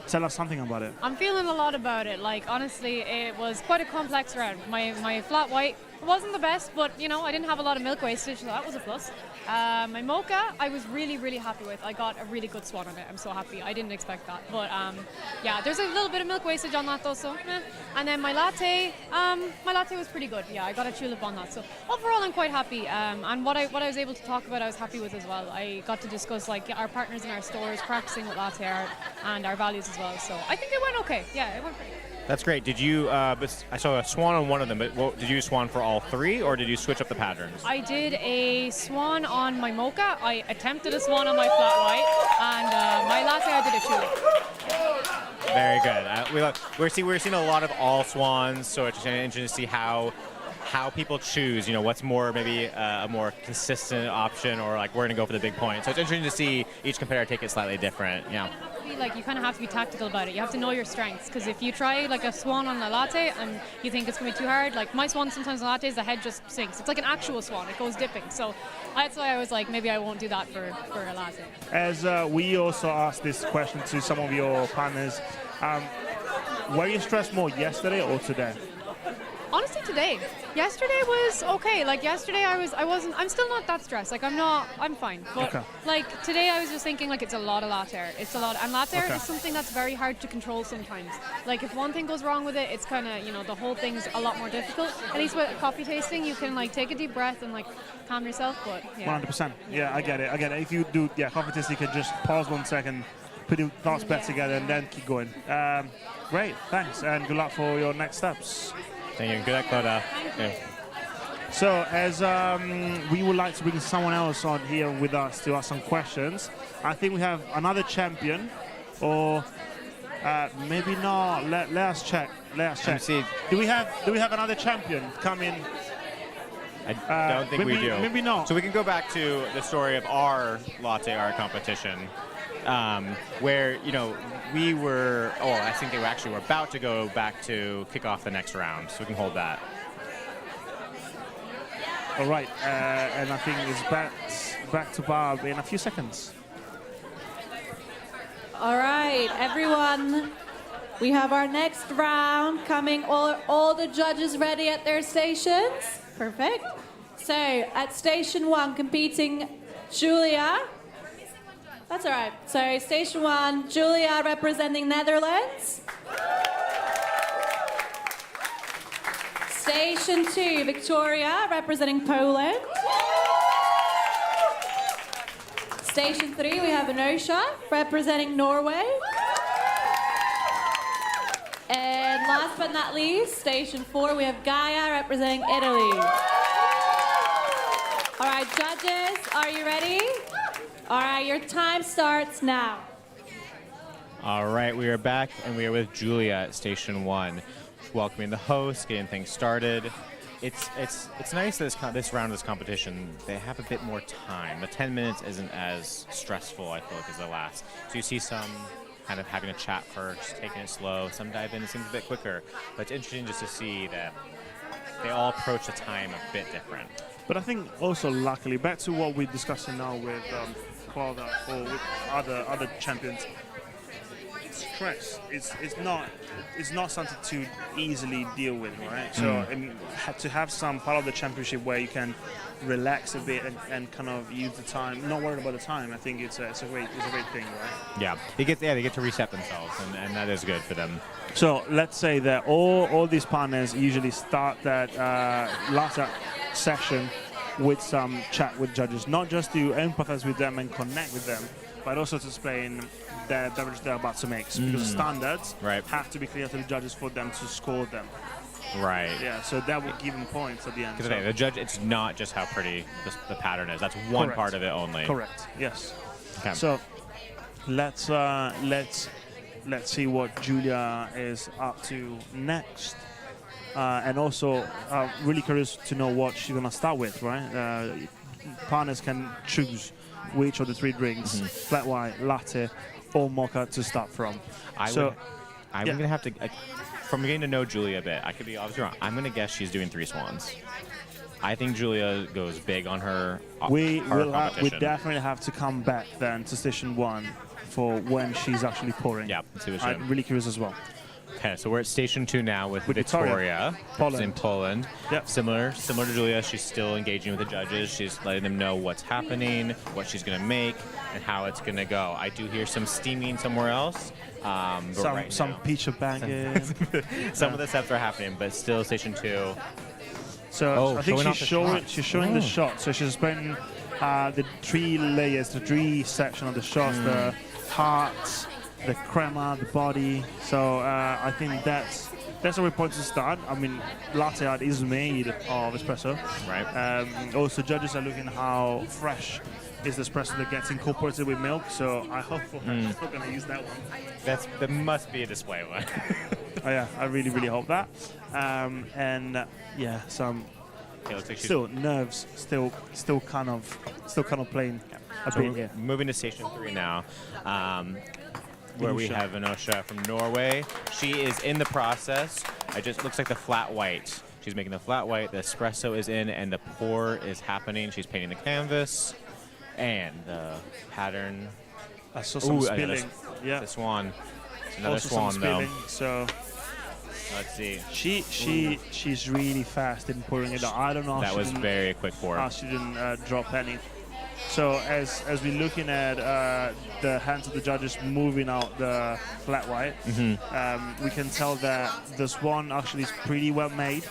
Tell us something about it. I'm feeling a lot about it. Like, honestly, it was quite a complex round. My flat white wasn't the best, but I didn't have a lot of milk wastage, so that was a plus. My mocha, I was really, really happy with. I got a really good swan on it. I'm so happy. I didn't expect that. But yeah, there's a little bit of milk wastage on that though, so And then my latte was pretty good. Yeah, I got a tulip on that. So overall, I'm quite happy. And what I was able to talk about, I was happy with as well. I got to discuss our partners in our stores, practicing with latte art, and our values as well. So I think it went okay. Yeah, it went pretty good. That's great. Did you, I saw a swan on one of them, but did you swan for all three, or did you switch up the patterns? I did a swan on my mocha, I attempted a swan on my flat white, and my latte I did a tulip. Very good. We're seeing a lot of all swans, so it's interesting to see how people choose, what's more maybe a more consistent option, or we're going to go for the big point. So it's interesting to see each competitor take it slightly different. Yeah. You kind of have to be tactical about it. You have to know your strengths, because if you try a swan on a latte and you think it's going to be too hard, my swan sometimes on lattes, the head just sinks. It's like an actual swan. It goes dipping. So that's why I was like, maybe I won't do that for a latte. As we also asked this question to some of your partners, were you stressed more yesterday or today? Honestly, today. Yesterday was okay. Yesterday I'm still not that stressed. I'm fine. But okay. Today I was just thinking it's a lot of latte art. It's a lot, and latte art Okay. is something that's very hard to control sometimes. If one thing goes wrong with it, it's kind of, the whole thing's a lot more difficult. At least with coffee tasting, you can take a deep breath and calm yourself, but yeah. 100%. Yeah, I get it. If you do coffee tasting, you can just pause 1 second, put your thoughts back together, and then keep going. Great, thanks, and good luck for your next steps. Thank you. Good luck, Clodagh. Yeah. So, as we would like to bring someone else on here with us to ask some questions, I think we have another champion, or maybe not. Let us check. Do we have another champion coming? I don't think we do. Maybe not. So we can go back to the story of our latte art competition, where we were. Oh, I think they were about to go back to kick off the next round. So we can hold that. All right, and I think it's back to Barb in a few seconds. All right, everyone. We have our next round coming. All the judges ready at their stations? Perfect. So, at station 1, competing Julia. That's all right. So, station 1, Julia representing Netherlands. Station 2, Victoria representing Poland. Station 3, we have Anosha representing Norway. And last but not least, station 4, we have Gaia representing Italy. All right, judges, are you ready? All right, your time starts now. All right, we are back, and we are with Julia at Station 1, welcoming the host, getting things started. It's nice that this round of this competition, they have a bit more time. The 10 minutes isn't as stressful, I feel like, as the last. So you see some kind of having a chat first, taking it slow. Some dive in, it seems a bit quicker. But it's interesting just to see that they all approach the time a bit different. But I think also, luckily, back to what we're discussing now with Qualda or with other champions, stress it's not something to easily deal with, right? So to have some part of the championship where you can relax a bit and kind of use the time, not worry about the time, I think it's a great thing, right? Yeah, they get to reset themselves, and that is good for them. So let's say that all these partners usually start that last session with some chat with judges, not just to empathize with them and connect with them, but also to explain the beverage they're about to make. Because the standards have to be clear to the judges for them to score them. Right. Yeah, so that will give them points at the end. Because the judge, it's not just how pretty the pattern is. That's one part of it only. Correct. Yes. Okay. So let's see what Julia is up to next. And also, really curious to know what she's gonna start with, right? Partners can choose which of the 3 drinks, flat white, latte, or mocha to start from. I'm gonna have to, from getting to know Julia a bit, I could be obviously wrong. I'm gonna guess she's doing 3 swans. I think Julia goes big on her competition. We definitely have to come back then to station 1 for when she's actually pouring. Yeah, let's see what I'm really curious as well. Okay, so we're at station 2 now with Victoria, in Poland. Yep. Similar to Julia, she's still engaging with the judges. She's letting them know what's happening, what she's going to make, and how it's going to go. I do hear some steaming somewhere else. Some pizza bagging. Some of the steps are happening, but still station 2. So I think she's showing the shot. So she's putting the 3 layers, the 3 section of the shots, the hearts, the crema, the body. So I think that's a good point to start. I mean, latte art is made of espresso. Right. Also, judges are looking how fresh is the espresso that gets incorporated with milk. So I hope she's not going to use that one. That must be a display one. Oh yeah, I really hope that. And yeah, some still nerves, still kind of playing a bit here. Moving to station 3 now. Where we have Anosha from Norway. She is in the process. It just looks like the flat white. She's making the flat white, the espresso is in, and the pour is happening. She's painting the canvas, and the pattern. I saw some spilling. Yeah. The swan. Another also swan, some though. spilling, so let's see. She's really fast in pouring it out. I don't know. That was very quick pour. How she didn't drop any. So as we're looking at the hands of the judges moving out the flat white, we can tell that the swan actually is pretty well made.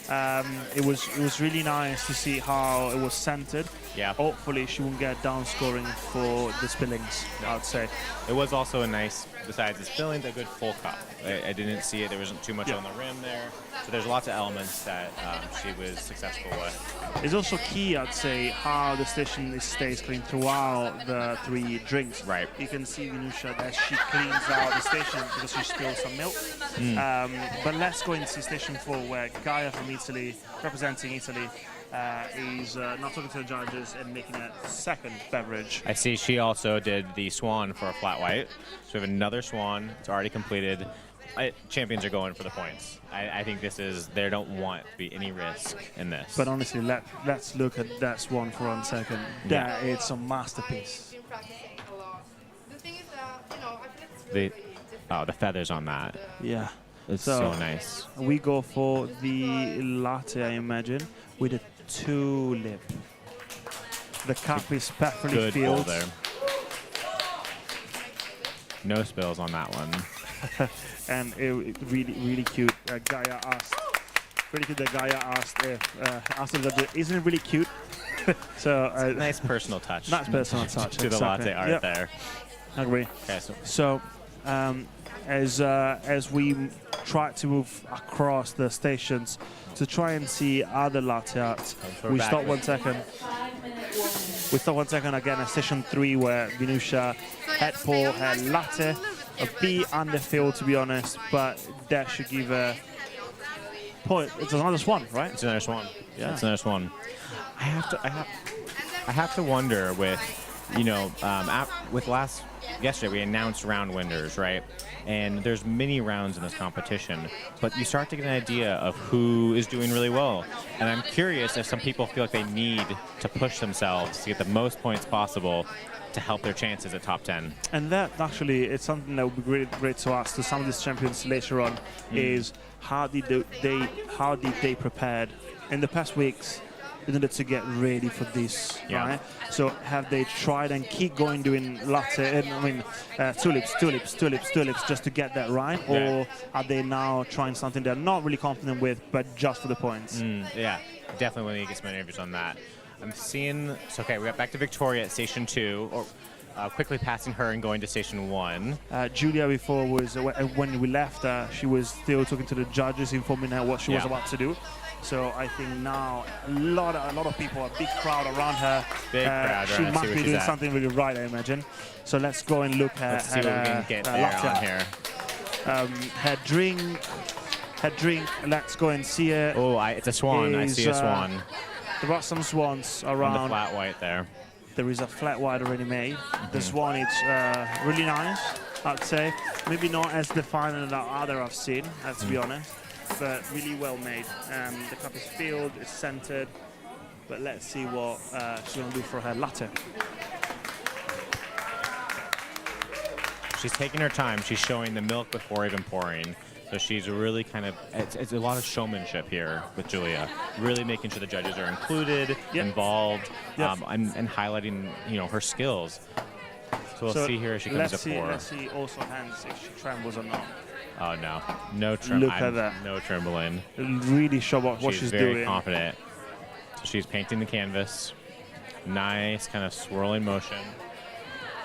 It was really nice to see how it was centered. Yeah. Hopefully she won't get down scoring for the spillings, I'd say. It was also a nice, besides the spillings, a good full cup. I didn't see it. There wasn't too much on the rim there. So there's lots of elements that she was successful with. It's also key, I'd say, how the station stays clean throughout the 3 drinks. Right. You can see Vinusha that she cleans out the station because she spilled some milk. But let's go into station 4 where Gaia from Italy, representing Italy, is not talking to the judges and making a second beverage. I see she also did the swan for a flat white. So we have another swan. It's already completed. champions are going for the points. I think this is, they don't want to be any risk in this. But honestly, let's look at that swan for 1 second. That is a masterpiece. The feathers on that. Yeah. It's so nice. We go for the latte, I imagine, with a tulip. The cup is perfectly Good filled. pull there. No spills on that one. And it really cute. Gaia asked, really cute that Gaia asked if, isn't it really cute? So nice personal touch. Nice personal touch. To the latte art there. I agree. Okay, so as we try to move across the stations to try and see other latte art, we stop 1 second. We stop 1 second again at station 3 where Vinusha had pour her latte, a bit underfilled to be honest, but that should give a point. It's another swan, right? It's another swan. Yeah, it's another swan. I have to wonder with, you know, yesterday we announced round winners, right? And there's many rounds in this competition, but you start to get an idea of who is doing really well. And I'm curious if some people feel like they need to push themselves to get the most points possible to help their chances at top 10. And that actually is something that would be really great to ask to some of these champions later on, is how did they prepared in the past weeks in order to get ready for this, right? So have they tried and keep going doing latte, tulips, just to get that right? Or are they now trying something they're not really confident with, but just for the points? Yeah, definitely want to get some interviews on that. I'm seeing, so okay, we got back to Victoria at station 2, or quickly passing her and going to station 1. Julia before was, when we left, she was still talking to the judges, informing her what she was about to do. So I think now a lot of people, a big crowd around her. Big crowd. She must be doing something really right, I imagine. So let's go and look at see what we can get there on here. Her drink. Let's go and see her. Oh, it's a swan. I see a swan. There are some swans around. On the flat white there. There is a flat white already made. The swan is really nice, I'd say. Maybe not as defined as the other I've seen, to be honest. But really well made. The cup is filled, it's scented. But let's see what she's going to do for her latte. She's taking her time. She's showing the milk before even pouring. So she's really kind of, it's a lot of showmanship here with Julia. Really making sure the judges are included, involved, and highlighting, you know, her skills. So we'll see here as she comes to pour. Let's see also hands if she trembles or not. Oh no, no trembling. Look at that. No trembling. Really show what she's doing. She's very confident. So she's painting the canvas. Nice kind of swirling motion.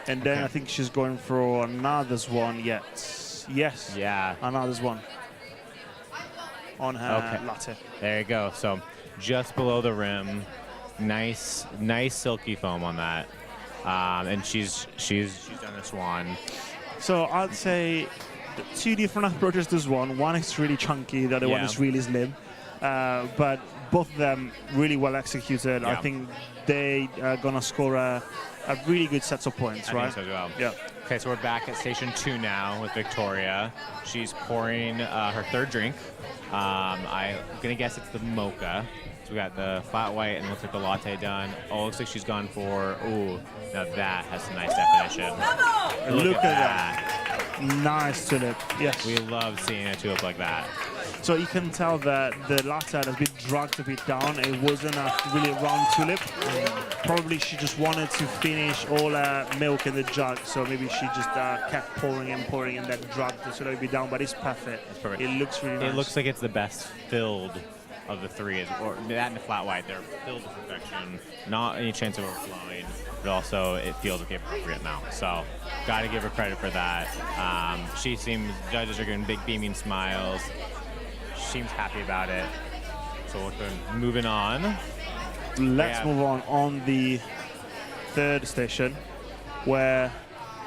And then I think she's going for another swan yet. Yes. Yeah. Another swan. On her latte. There you go. So just below the rim. Nice silky foam on that. And she's done a swan. So I'd say two different approaches to swan. One is really chunky, the other one is really slim. But both of them really well executed. I think they are going to score a really good set of points, I right? think so as well. Yeah. Okay, so we're back at station 2 now with Victoria. She's pouring her third drink. I'm going to guess it's the mocha. So we got the flat white and looks like the latte done. Oh, looks like she's gone for, ooh, now that has some nice definition. Look at that. Nice tulip, yes. We love seeing a tulip like that. So you can tell that the latte has been dragged a bit down. It wasn't a really round tulip. Probably she just wanted to finish all her milk in the jug, so maybe she just kept pouring and that dragged the tulip a bit down, but it's perfect. It's perfect. It looks really nice. It looks like it's the best filled of the three, or that and the flat white. They're filled to perfection. Not any chance of overflowing, but also it feels like the appropriate amount. So, got to give her credit for that. She seems, judges are giving big beaming smiles. Seems happy about it. So we're moving on. Let's move on the third station, where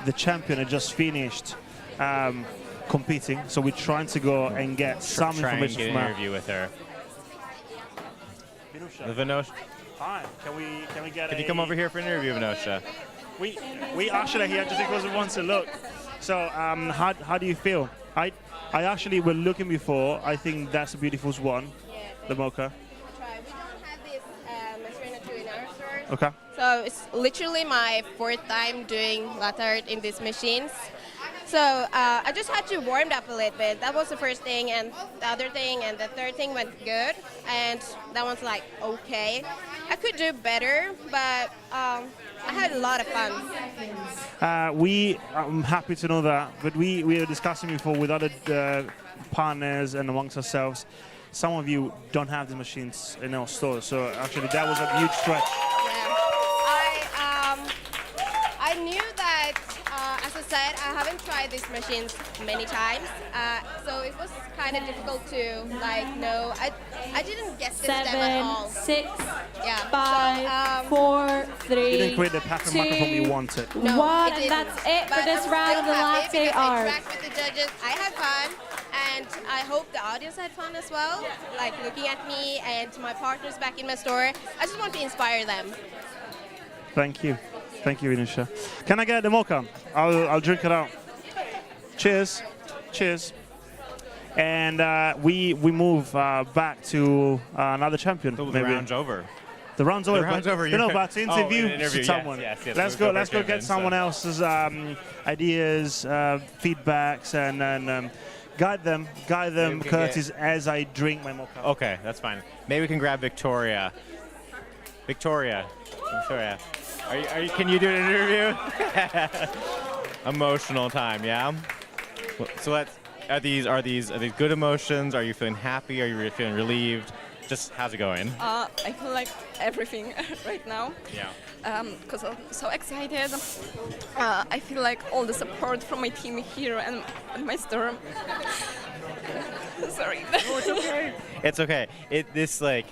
the champion had just finished competing. So we're trying to go and get some information and get from an her. interview with her. Vinosha. Hi, can we get? Could you come over here for an interview, Vinosha? We actually here just because we want to look. So how do you feel? I actually were looking before. I think that's a beautiful one, the mocha. Okay. So it's literally my 4th time doing latte art in these machines. So I just had to warm up a little bit. That was the first thing, and the other thing, and the third thing went good, and that one's like okay. I could do better, but I had a lot of fun. I'm happy to know that, but we were discussing before with other partners and amongst ourselves. Some of you don't have the machines in our stores, so actually that was a huge stretch. I knew that, as I said, I haven't tried these machines many times, so it was kind of difficult to know. I didn't get this step at all. 7, 6, Yeah. 5, 4, 3, You didn't create the pattern microphone we wanted. No, 1, it and didn't. that's it for But this I'm round still of the happy latte because I art. interacted with the judges. I had fun, and I hope the audience had fun as well, like looking at me and my partners back in my store. I just want to inspire them. Thank you. Thank you, Inusha. Can I get the mocha? I'll drink it out. Cheers. Cheers. And we move back to another champion. The maybe. round's over. The round's over. The round's over. No, but to interview, interview, someone. Yes, Let's go. Let's go get someone else's ideas, feedbacks, and then guide them, Curtis, as I drink my mocha. Okay, that's fine. Maybe we can grab Victoria. Victoria. Are you, can you do an interview? Emotional time, yeah? So are these good emotions? Are you feeling happy? Are you feeling relieved? Just how's it going? I feel like everything right now. Yeah. Because I'm so excited. I feel like all the support from my team here and my store. Sorry. Oh, it's okay. It's okay.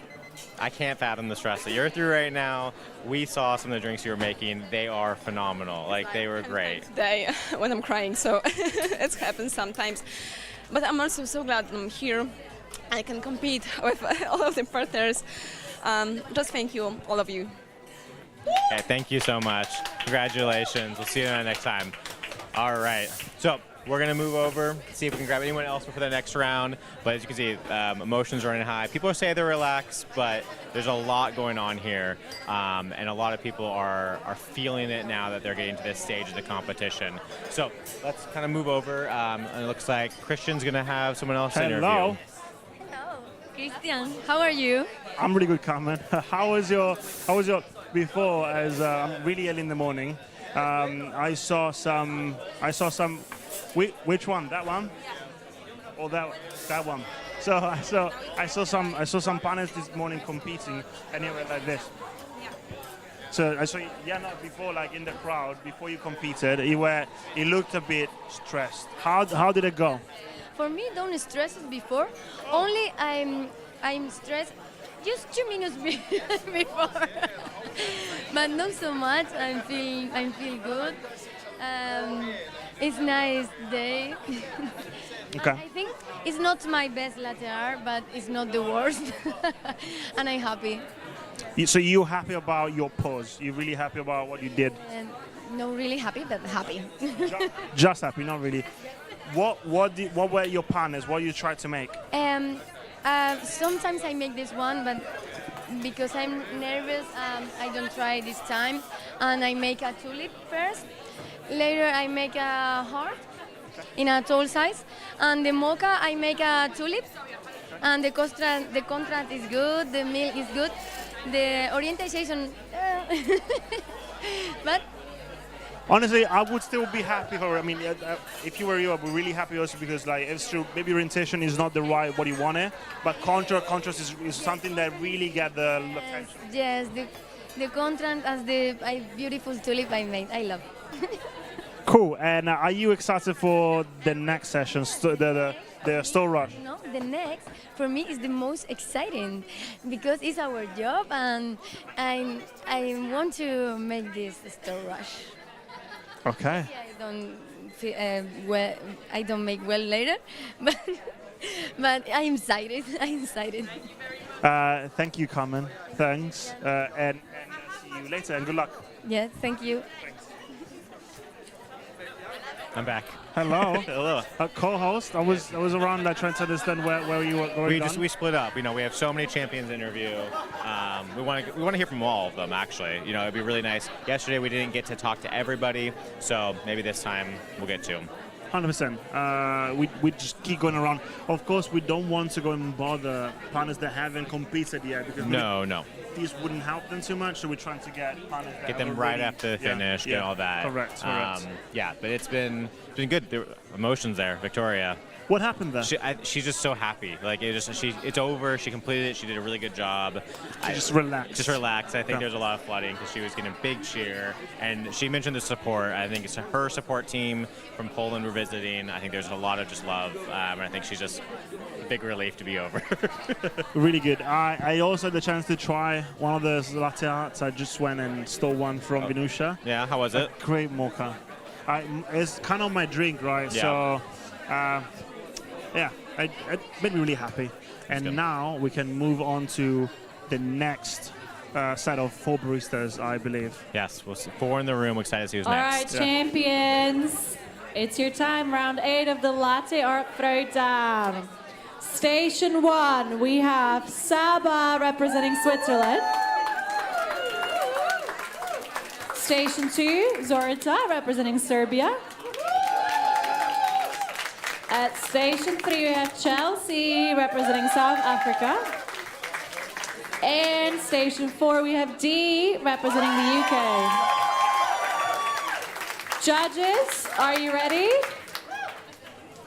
I can't fathom the stress that you're through right now. We saw some of the drinks you were making. They are phenomenal. They were great. Today when I'm crying, so it happens sometimes. But I'm also so glad I'm here. I can compete with all of the partners. Just thank you, all of you. Okay, thank you so much. Congratulations. We'll see you next time. All right. So we're going to move over, see if we can grab anyone else for the next round. But as you can see, emotions are running high. People say they're relaxed, but there's a lot going on here. And a lot of people are feeling it now that they're getting to this stage of the competition. So let's kind of move over. And it looks like Christian's going to have someone else interview. Hello, Christian. How are you? I'm really good, Carmen. How was your before? As I'm really early in the morning. I saw some. Which one? That one? Or that one? So I saw some partners this morning competing, and they were like this. So I saw before, like in the crowd, before you competed, it looked a bit stressed. How did it go? For me, don't stress it before. Only I'm stressed just 2 minutes before, but not so much. I feel good. It's nice day. Okay. I think it's not my best latte art, but it's not the worst, and I'm happy. So you're happy about your pose? You're really happy about what you did? Not really happy, but happy. Just happy, not really. What were your partners? What you tried to make? Sometimes I make this one, but because I'm nervous, I don't try this time. And I make a tulip first. Later, I make a heart in a tall size. And the mocha, I make a tulip. And the contrast is good. The milk is good. The orientation, but. Honestly, I would still be happy for. I mean, if you were you, I'd be really happy also because, like, it's true. Maybe orientation is not the right what you wanted, but contrast is something that really get the attention. Yes, the contrast as the beautiful tulip I made. I love. Cool. And are you excited for the next session, the store rush? No, the next for me is the most exciting because it's our job, and I want to make this store rush. Okay. I don't I don't make well later, but I'm excited. I'm excited. Thank you, Carmen. Thanks, and see you later. And good luck. Yeah, thank you. I'm back. Hello. Hello. Co-host. I was around that trying to understand where you were going. We split up. We have so many champions to interview. We want to hear from all of them. Actually, it'd be really nice. Yesterday we didn't get to talk to everybody, so maybe this time we'll get to them. 100%. We just keep going around. Of course, we don't want to go and bother partners that haven't competed yet because No. these wouldn't help them too much. So we're trying to get partners that Get them have right already- after the finish, get all that. Correct. Yeah, but it's been good. There were emotions there, Victoria. What happened there? She's just so happy. Like it's over. She completed it. She did a really good job. Just relaxed. Just relaxed. I think Yeah. there's a lot of flooding because she was getting a big cheer, and she mentioned the support. I think it's her support team from Poland we're visiting. I think there's a lot of just love, and I think she's just a big relief to be over. Really good. I also had the chance to try one of the latte arts. I just went and stole one from Vinusha. Yeah, how was it? Great mocha. It's kind of my drink, right? Yeah. So, it made me really happy. And now we can move on to the next set of 4 baristas, I believe. Yes, we'll see 4 in the room. Excited to see who's All next. right, champions. It's your time, round 8 of the Latte Art Throwdown. Station 1, we have Saba representing Switzerland. Station 2, Zorita representing Serbia. At Station 3, we have Chelsea representing South Africa. And Station 4, we have Dee representing the UK. Judges, are you ready?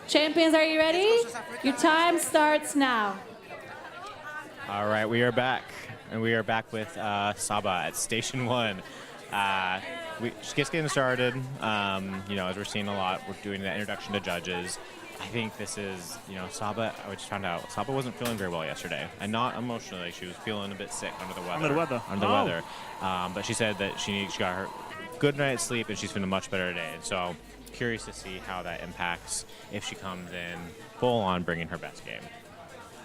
Champions, are you ready? Your time starts now. All right, we are back, and we are back with Saba at Station 1. We just getting started. As we're seeing a lot, we're doing the introduction to judges. I think this is, Saba. I just found out Saba wasn't feeling very well yesterday, and not emotionally. She was feeling a bit sick under the weather. Under the weather. But she said that she got her good night's sleep, and she's feeling much better today. And so, curious to see how that impacts if she comes in full on bringing her best game.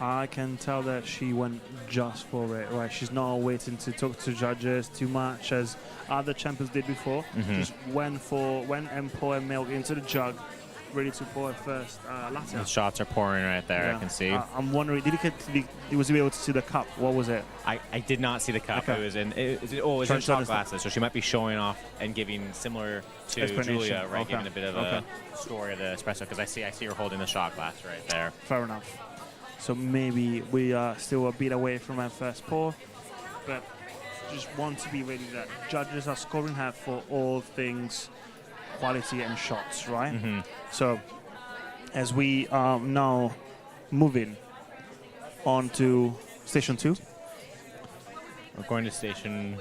I can tell that she went just for it, right? She's not waiting to talk to judges too much as other champions did before. Just went and poured milk into the jug, ready to pour her first latte. The shots are pouring right there, Yeah. I can see. I'm wondering, was he able to see the cup? What was it? I did not see the cup. Okay. It was in shot glasses, so she might be showing off and giving similar to Explanation. Julia, right? Okay. Giving a bit of a story of the espresso, because I see her holding the shot glass right there. Fair enough. So maybe we are still a bit away from our first pour, but just want to be ready that judges are scoring her for all things quality and shots, right? So as we are now moving on to Station 2. We're going to Station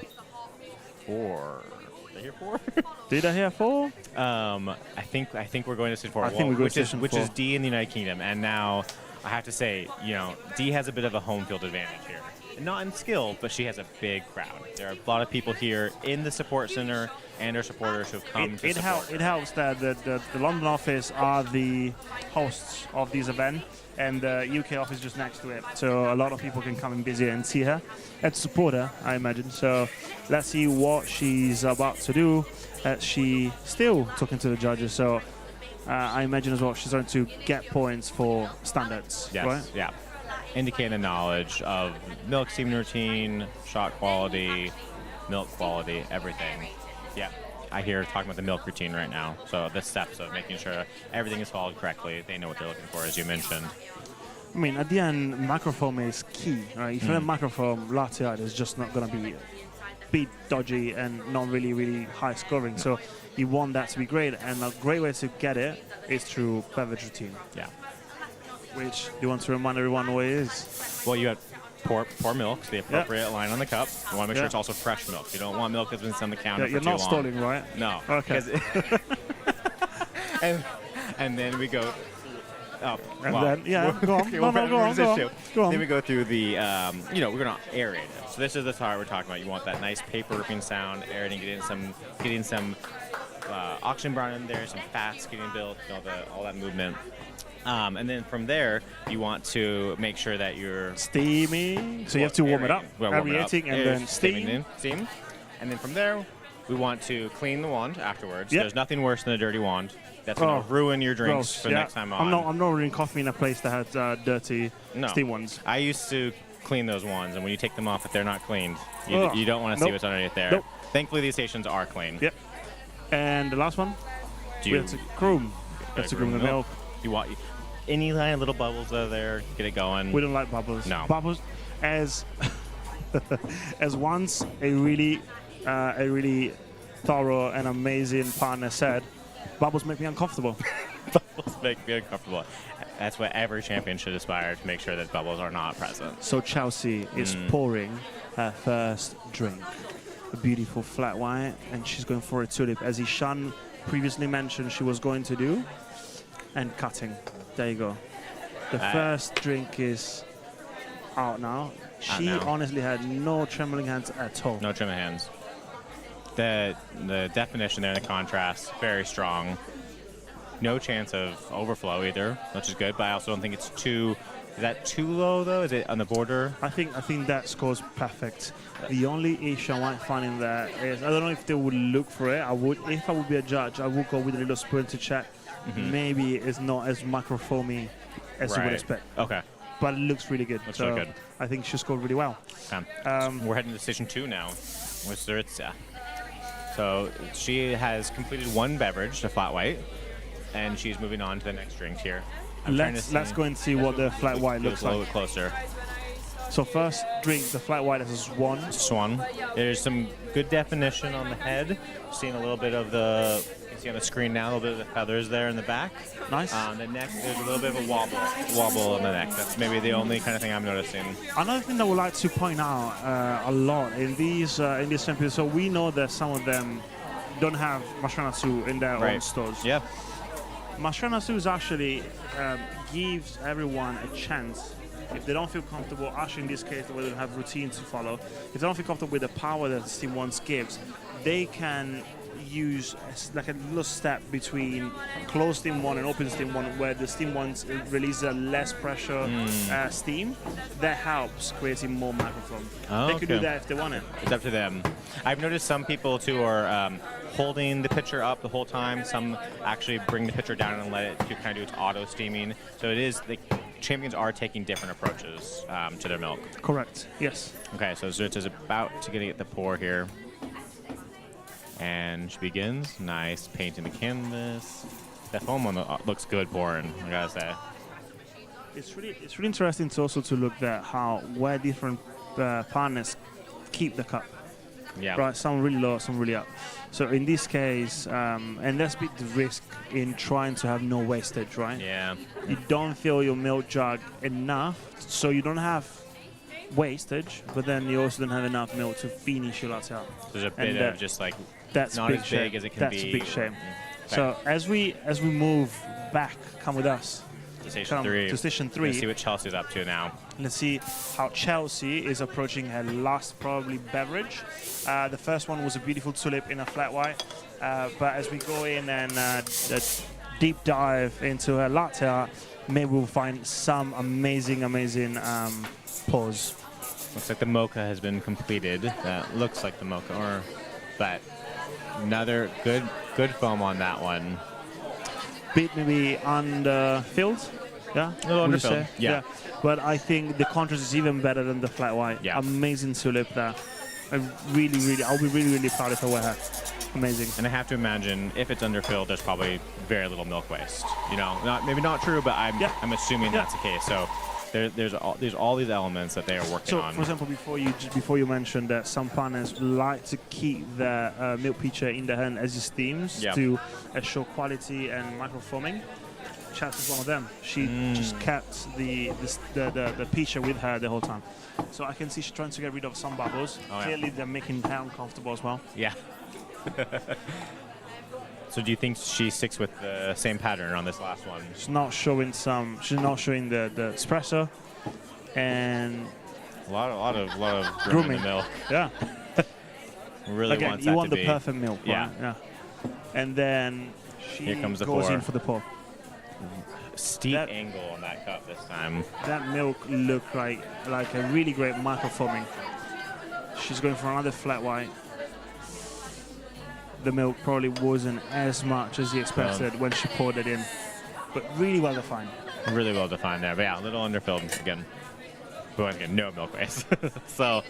4. Did I hear 4? Did I hear 4? I think we're going to Station 4. I think we're going to Station which 4. is D in the United Kingdom, and now I have to say, D has a bit of a home field advantage here. Not in skill, but she has a big crowd. There are a lot of people here in the support center and her supporters who have come to support. It helps that the London office are the hosts of this event, and the UK office just next to it. So a lot of people can come and visit and see her and support her, I imagine. So let's see what she's about to do. She's still talking to the judges. So I imagine as well she's going to get points for standards, Yes, right? yeah. Indicating the knowledge of milk steaming routine, shot quality, milk quality, everything. Yeah, I hear talking about the milk routine right now. So the steps of making sure everything is followed correctly. They know what they're looking for, as you mentioned. I mean, at the end, macrofoam is key, right? If you have macrofoam, latte art is just not going to be bit dodgy and not really high scoring. So you want that to be great, and a great way to get it is through beverage routine. Yeah. Which, do you want to remind everyone what it is? Well, you have pour milk, the appropriate line on the cup. You want to make sure it's also fresh milk. You don't want milk that's been on the counter for you're too not long. stalling, right? No. Okay. and then we go. Oh, And well, then, yeah, go on. okay, No, we'll go on, finish go this on. too. Go on. Then we go through the, we're going to aerate it. So this is the part we're talking about. You want that nice paper ripping sound, aerating, getting some oxygen brown in there, some fats getting built, all that movement. And then from there, you want to make sure that you're steaming. So you have to warm it up. Aerating and then steam. And then from there, we want to clean the wand afterwards. Yep. There's nothing worse than a dirty wand. That's going to ruin your drinks gross. for next time on. I'm not ordering coffee in a place that has dirty steam ones. I used to clean those ones, and when you take them off, if they're not cleaned, you don't want to see what's underneath there. Nope. Thankfully, these stations are clean. Yep. And the last one, we have to groom. We have to groom the milk. You want any little bubbles out of there, get it going. We don't like bubbles. No. Bubbles, as as once a really thorough and amazing partner said, bubbles make me uncomfortable. Bubbles make me uncomfortable. That's what every champion should aspire to make sure that bubbles are not present. So Chelsea is pouring her first drink, a beautiful flat white, and she's going for a tulip, as Ishan previously mentioned she was going to do, and cutting. There you go. The first drink is out now. She honestly had no trembling hands at all. No trembling hands. The definition there, the contrast, very strong. No chance of overflow either, which is good, but I also don't think it's too... Is that too low, though? Is it on the border? I think that score's perfect. The only issue I might find in there is, I don't know if they would look for it. If I would be a judge, I would go with a little spoon to check. Maybe it's not as microfoamy as you would expect. Okay. But it looks really good. Looks really good. I think she scored really well. We're heading to station 2 now with Zaritza. So she has completed one beverage, the flat white, and she's moving on to the next drink here. Let's go and see what the flat white looks like. A little bit closer. So first drink, the flat white has a swan. Swan. There's some good definition on the head. Seeing a little bit of the, you can see on the screen now, a little bit of the feathers there in the back. Nice. The neck, there's a little bit of a wobble on the neck. That's maybe the only kind of thing I'm noticing. Another thing that I would like to point out a lot in these champions, so we know that some of them don't have Mashranasu in their own stores. Yeah. Mashranasu is actually gives everyone a chance. If they don't feel comfortable, actually in this case, they will have routines to follow. If they don't feel comfortable with the power that Steam 1 gives, they can use like a little step between closed Steam 1 and open Steam 1, where the Steam 1 releases a less pressure steam. That helps creating more microfoam. They could do that if they want it. It's up to them. I've noticed some people too are holding the pitcher up the whole time. Some actually bring the pitcher down and let it kind of do its auto steaming. So it is, the champions are taking different approaches to their milk. Correct, yes. Okay, so Zaritza's about to get the pour here. And she begins. Nice, painting the canvas. That foam one looks good pouring, I gotta say. It's really interesting to also to look at where different partners keep the cup. Yeah. Right, some really low, some really up. So in this case, and that's a bit the risk in trying to have no wastage, right? Yeah. You don't fill your milk jug enough, so you don't have wastage, but then you also don't have enough milk to finish your latte out. There's a bit of just like that's not as big as it can be. That's a big shame. So as we move back, come with us. To station 3. To station 3. Let's see what Chelsea's up to now. Let's see how Chelsea is approaching her last probably beverage. The first one was a beautiful tulip in a flat white, but as we go in and deep dive into her latte art, maybe we'll find some amazing pours. Looks like the mocha has been completed. That looks like the mocha, but another good foam on that one. Bit maybe underfilled, yeah? A little underfilled, yeah. But I think the contrast is even better than the flat white. Yeah. Amazing tulip there. I'll be really proud if I were her. Amazing. And I have to imagine if it's underfilled, there's probably very little milk waste. You know, maybe not true, but I'm assuming that's the case. So there's all these elements that they are working on. So, for example, before you mentioned that some partners like to keep their milk pitcher in the hand as it steams to assure quality and microfoaming. Chas is one of them. She just kept the pitcher with her the whole time. So I can see she's trying to get rid of some bubbles. Clearly, they're making her uncomfortable as well. Yeah. So do you think she sticks with the same pattern on this last one? She's not showing the espresso, and a lot of grooming in the milk. Yeah. Really again, wants you that want to the be. perfect milk, Yeah. right? Yeah. And then she Here comes the goes pour. in for the pour. Steep angle on that cup this time. That milk looked like a really great microfoaming. She's going for another flat white. the milk probably wasn't as much as he expected when she poured it in. But really well defined. Really well defined there. But yeah, a little underfilled again. But again, no milk waste. So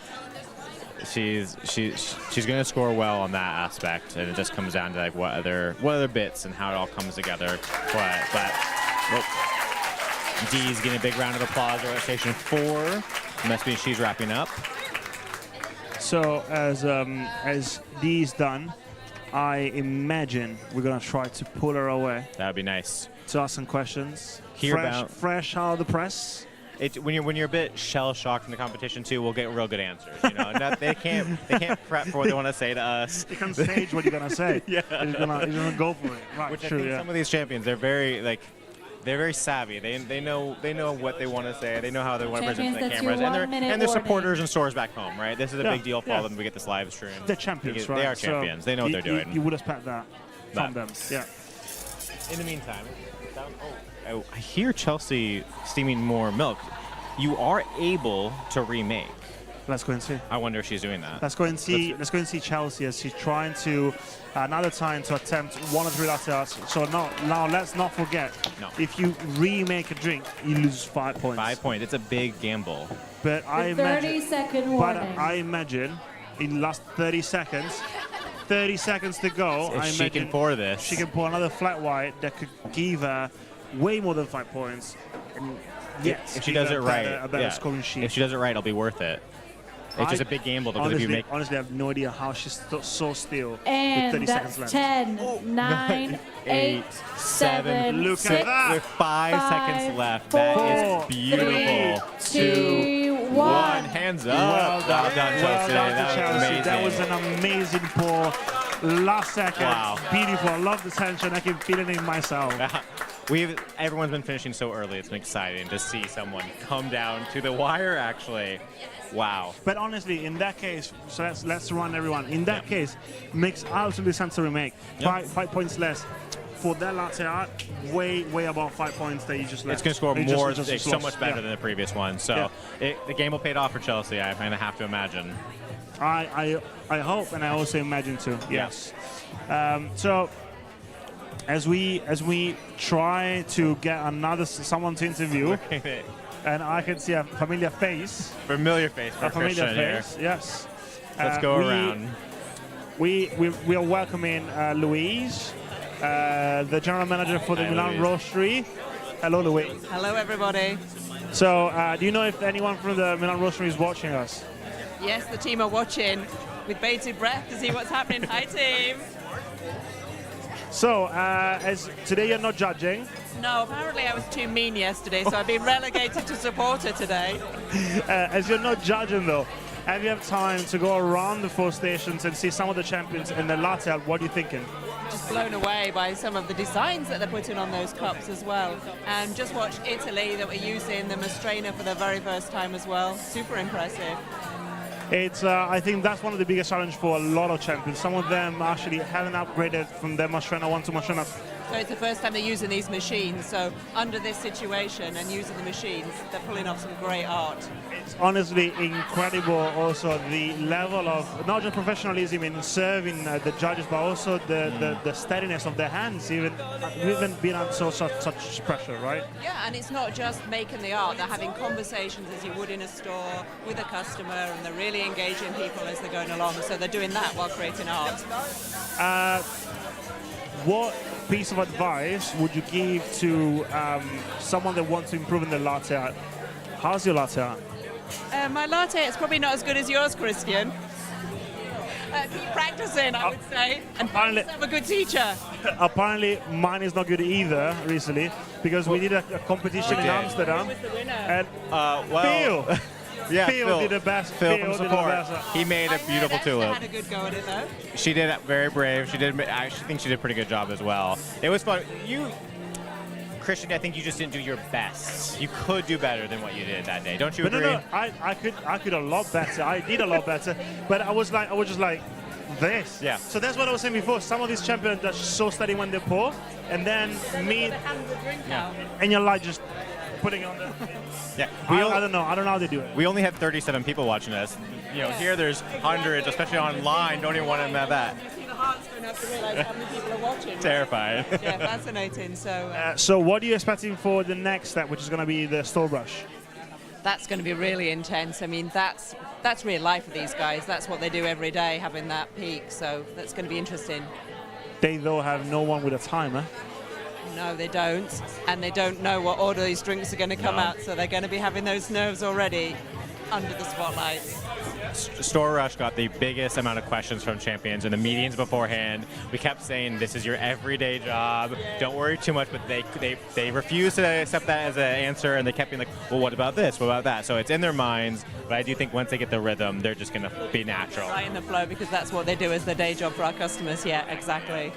she's going to score well on that aspect, and it just comes down to like what other bits and how it all comes together. But Dee's getting a big round of applause at station 4. Must mean she's wrapping up. So as Dee's done, I imagine we're gonna try to pull her away. That would be nice. To ask some questions. Hear Fresh out of the press. When you're a bit shell shocked in the competition too, we'll get real good answers. You know, and they can't prep for what they want to say to us. They can stage what you're gonna say. Yeah, you're gonna go for it. Right, Which true, I think some of these champions, they're very savvy. They know what they want to say. They know how they want to present to the cameras, and they're supporters and stores back home, right? This is a big deal for all of them. We get this live stream. They're champions, right? They are champions. They know what they're doing. You would expect that from them. Yeah. In the meantime, I hear Chelsea steaming more milk. You are able to remake. Let's go and see. I wonder if she's doing that. Let's go and see. Let's go and see Chelsea as she's trying to another time to attempt 1 of 3 latte arts. So now let's not forget. No. If you remake a drink, you lose 5 points. 5 points. It's a big gamble. But I imagine. 30-second warning. But I imagine in the last 30 seconds. 30 seconds to go. If she can pour this. She can pour another flat white that could give her way more than 5 points. And yes, if she does it right, a better scoring sheet. If she does it right, it'll be worth it. It's just a big gamble. Honestly, I have no idea how she's so still and with 30 seconds that's left. 10, 9, 8, 7, Look 6, at that. With 5 seconds left. 4, that is beautiful. 3, 2, 1. Hands up. Well done, Chelsea. That was an amazing pour. Last second. Wow. Beautiful. I love the tension. I can feel it in myself. Everyone's been finishing so early. It's been exciting to see someone come down to the wire, actually. Wow. But honestly, in that case, so let's run everyone. In that case, makes absolutely sense to remake. 5 points less. For that latte art, way above 5 points that you just left. It's going to score more, so much better than the previous one. So the game will pay off for Chelsea, I kind of have to imagine. I hope, and I also imagine too. Yes. So as we try to get someone to interview, and I can see a familiar face. Familiar face for Christian here. Yes. Let's go around. We are welcoming Louise, the general manager for the Milan Roastery. Hello, Louise. Hello, everybody. So, do you know if anyone from the Milan Roastery is watching us? Yes, the team are watching with bated breath to see what's happening. Hi, team. So, as today you're not judging. No, apparently I was too mean yesterday, so I've been relegated to supporter today. As you're not judging, though, have you had time to go around the 4 stations and see some of the champions in the latte art? What are you thinking? Just blown away by some of the designs that they're putting on those cups as well. And just watched Italy that were using the Mastrena for the very first time as well. Super impressive. It's, I think that's one of the biggest challenges for a lot of champions. Some of them actually haven't upgraded from their Mastrena 1 to Mastrena. So it's the first time they're using these machines. So under this situation and using the machines, they're pulling off some great art. It's honestly incredible also the level of not just professionalism in serving the judges, but also the steadiness of their hands, even being under such pressure, right? Yeah, and it's not just making the art. They're having conversations as you would in a store with a customer, and they're really engaging people as they're going along. So they're doing that while creating art. What piece of advice would you give to someone that wants to improve in the latte art? How's your latte art? My latte is probably not as good as yours, Christian. Keep practicing, I would say, and find yourself a good teacher. Apparently, mine is not good either recently because we did a competition in Amsterdam. And Phil! Yeah, Phil did the best. Phil from support. He made a beautiful tulip. Had a good go at it though. She did it very brave. She did. I actually think she did a pretty good job as well. It was fun. Christian, I think you just didn't do your best. You could do better than what you did that day. Don't you agree? No, I could a lot better. I did a lot better, but I was just like this. Yeah. So that's what I was saying before. Some of these champions are so steady when they pour, and then and you're like just putting it on the. Yeah. I don't know. I don't know how they do it. We only had 37 people watching us. You know, here there's hundreds, especially online. Don't even want to have that. heart's going up to realise how many people are watching. Terrifying. Yeah, fascinating. So So what are you expecting for the next step, which is going to be the stall brush? that's going to be really intense. I mean, that's real life for these guys. That's what they do every day, having that peak. So that's going to be interesting. They, though, have no one with a timer. No, they don't. And they don't know what order these drinks are going to come out. So they're going to be having those nerves already under the spotlight. Store Rush got the biggest amount of questions from champions in the meetings beforehand. We kept saying this is your everyday job. Don't worry too much, but they refused to accept that as an answer, and they kept being like, well, what about this? What about that? So it's in their minds, but I do think once they get the rhythm, they're just going to be natural. Right in the flow, because that's what they do as their day job for our customers. Yeah, exactly.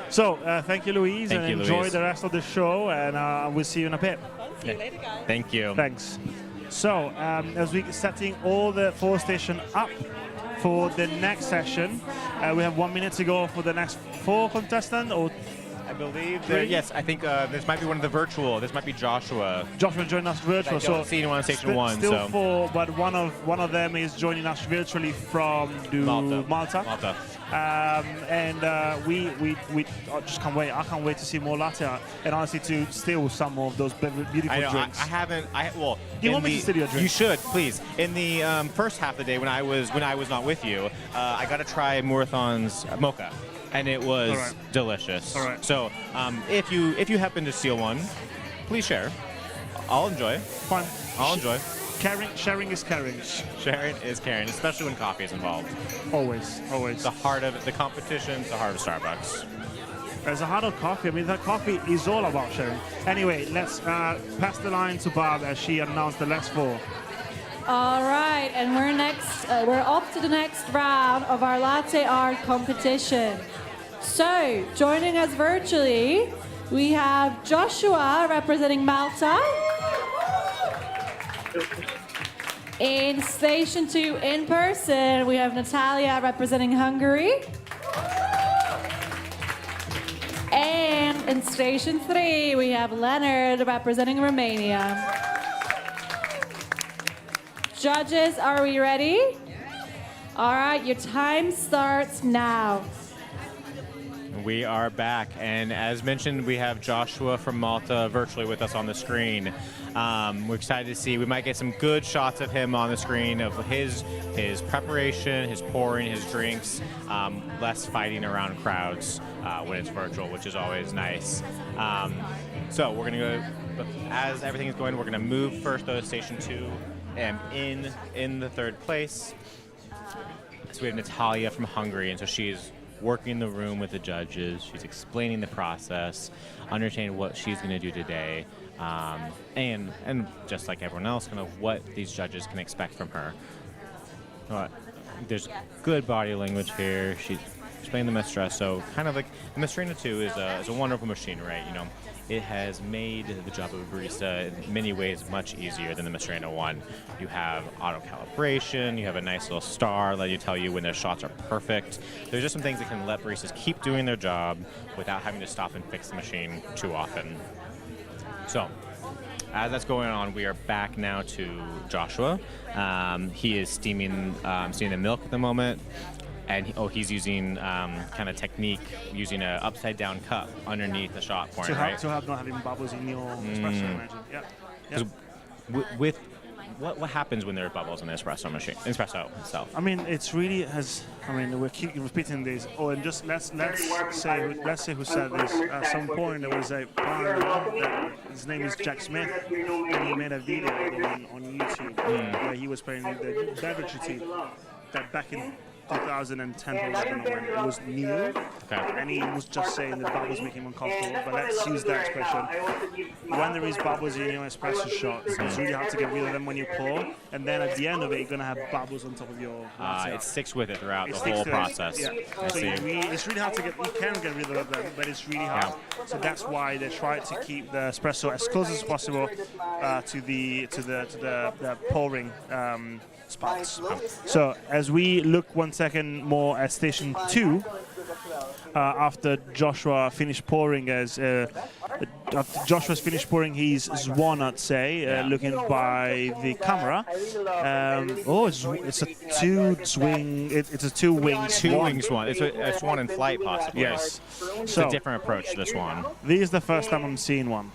So thank you, Louise, Thank and you, enjoy Louise. the rest of the show, and we'll see you in a bit. See you later, guys. Thank you. Thanks. So, as we're setting all the 4 stations up for the next session, we have 1 minute to go for the next 4 contestants, or I believe yes, I think this might be one of the virtual. This might be Joshua. Joshua joined us virtual. I don't see anyone on station 1. Still so. 4, but one of them is joining us virtually from Malta. And we I just can't wait. I can't wait to see more latte, and honestly to steal some of those beautiful I know, drinks. I haven't. Do you want me to steal your drink? You should, please. In the first half of the day, when I was not with you, I got to try Murathon's mocha, and it was delicious. All right. So if you happen to steal one, please share. I'll enjoy. Fine. I'll enjoy. Sharing is caring. Sharing is caring, especially when coffee is involved. Always. The heart of it, the competition's the heart of Starbucks. There's a heart of coffee. I mean, that coffee is all about sharing. Anyway, let's pass the line to Barb as she announced the last 4. All right, and we're off to the next round of our latte art competition. So, joining us virtually, we have Joshua representing Malta. In Station 2 in person, we have Natalia representing Hungary. And in Station 3, we have Leonard representing Romania. Judges, are we ready? All right, your time starts now. We are back, and as mentioned, we have Joshua from Malta virtually with us on the screen. We're excited to see. We might get some good shots of him on the screen of his preparation, his pouring, his drinks, less fighting around crowds when it's virtual, which is always nice. So we're gonna go. As everything is going, we're gonna move first to Station 2, and in the 3rd place. So we have Natalia from Hungary, and so she's working the room with the judges. She's explaining the process, understanding what she's going to do today, and just like everyone else, kind of what these judges can expect from her. There's good body language here. She's explaining the espresso, kind of like the Mastrena 2 is a wonderful machine, right? You know, it has made the job of a barista in many ways much easier than the Mastrena 1. You have auto calibration, you have a nice little star letting you tell you when their shots are perfect. There's just some things that can let baristas keep doing their job without having to stop and fix the machine too often. So, as that's going on, we are back now to Joshua. He is steaming the milk at the moment. And he's using kind of technique, using an upside-down cup underneath the shot pouring, right? To have not having bubbles in your espresso, I imagine. Yeah. With what happens when there are bubbles in the espresso itself? I mean, it's really we keep repeating this. Oh, and just let's say who said this. At some point, there was a partner his name is Jack Smith, and he made a video on YouTube where he was playing the beverage routine that back in 2010 or 11 when it was new, and he was just saying the bubbles make him uncomfortable. But let's use that expression. When there is bubbles in your espresso shots, it's really hard to get rid of them when you pour, and then at the end of it, you're gonna have bubbles on top of your. It sticks with it throughout the whole process. Yeah. So it's really hard to get. You can get rid of them, but it's really hard. Yeah. So that's why they try to keep the espresso as close as possible to the pouring. Spots. So as we look 1 second more at Station 2, after Joshua finished pouring, as after Joshua's finished pouring his Swan, I'd say, looking by the camera. It's a two-wing. It's a two-wing Swan. Two-wing Swan. It's a Swan in flight, possibly. Yes. It's a different approach to the Swan. This is the first time I'm seeing one.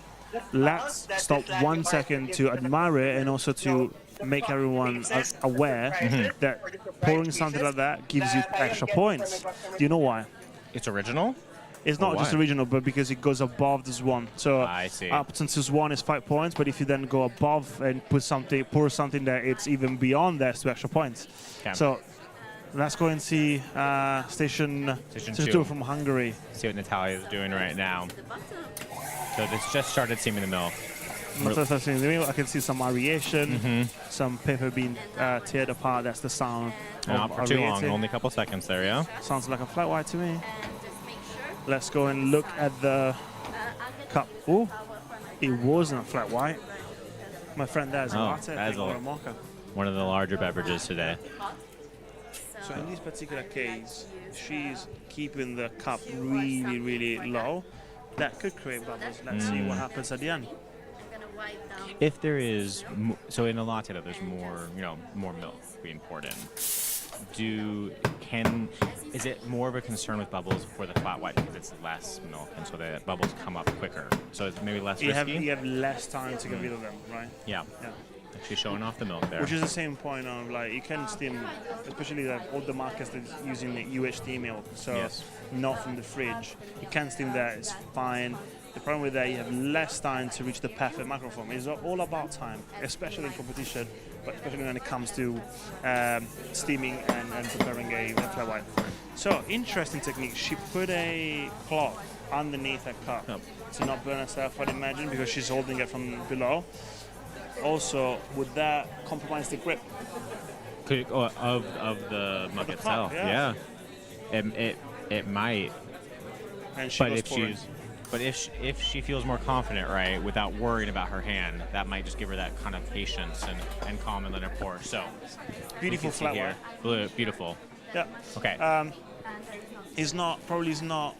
Let's stop 1 second to admire it and also to make everyone aware that pouring something like that gives you extra points. Do you know why? It's original? It's not just original, but because it goes above the Swan. So I see. Up to Swan is 5 points, but if you then go above and pour something that it's even beyond that, it's 2 extra points. Okay. So let's go and see Station 2 from Hungary. See what Natalia is doing right now. So this just started steaming the milk. I can see some aeration, some paper being teared apart. That's the sound. Not for too long, only a couple seconds there, yeah? Sounds like a flat white to me. Let's go and look at the cup. Oh, it wasn't a flat white. My friend there is a latte. That's one of the larger beverages today. So in this particular case, she's keeping the cup really, really low. That could create bubbles. Let's see what happens at the end. If there is, so in a latte, there's more, more milk being poured in. Is it more of a concern with bubbles for the flat white because it's less milk and so the bubbles come up quicker? So it's maybe less risky? You have less time to get rid of them, right? Yeah. Actually showing off the milk there. Which is the same point of like you can steam, especially all the markets that are using the UHT milk, so not from the fridge. You can steam that, it's fine. The problem with that, you have less time to reach the perfect microform. It's all about time, especially in competition, but especially when it comes to steaming and preparing a flat white. So, interesting technique. She put a cloth underneath her cup to not burn herself, I'd imagine, because she's holding it from below. Also, would that compromise the grip? Of the mug itself, yeah. It might. And But if she feels more confident, right, without worrying about her hand, that might just give her that kind of patience and calm and let her pour. So beautiful flat white. Beautiful. Yeah. Okay. Probably is not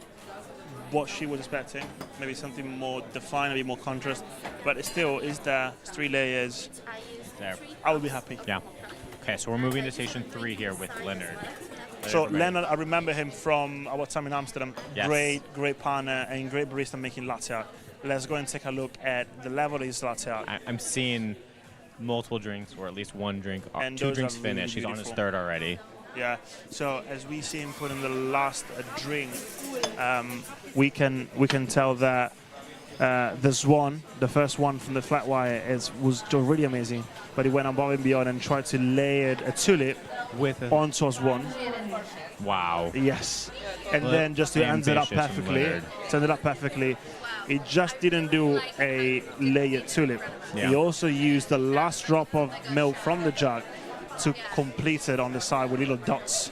what she was expecting. Maybe something more defined, maybe more contrast. But it still is there. It's 3 layers. There. I would be happy. Yeah. Okay, so we're moving to Station 3 here with Leonard. So Leonard, I remember him from our time in Amsterdam. Yes. Great partner and great barista making latte art. Let's go and take a look at the level of his latte art. I'm seeing multiple drinks, or at least one drink. And 2 drinks really finished. He's on his beautiful. 3rd already. Yeah. So as we see him put in the last drink, we can tell that the Swan, the first one from the flat white, was really amazing. But he went above and beyond and tried to layer a tulip onto a Swan. Wow. Yes. And then just to end it up perfectly, he just didn't do a layered tulip. Yeah. He also used the last drop of milk from the jug to complete it on the side with little dots.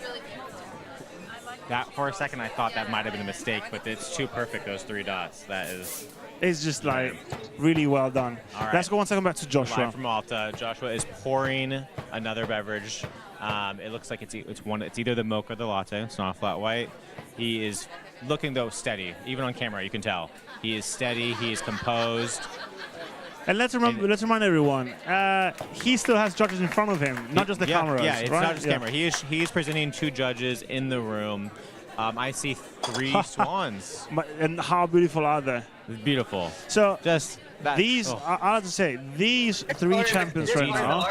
That for a second I thought that might have been a mistake, but it's too perfect, those 3 dots. That is... It's just like really well done. All right. Let's go 1 second back to Joshua. Live from Malta. Joshua is pouring another beverage. It looks like it's either the mocha or the latte. It's not a flat white. He is looking though steady. Even on camera, you can tell he is steady. He is composed. And let's remind everyone, he still has judges in front of him, not just the cameras. Yeah, it's right? not just camera. He is presenting 2 judges in the room. I see 3 swans. And how beautiful are they? Beautiful. So just these, I have to say, these 3 champions right now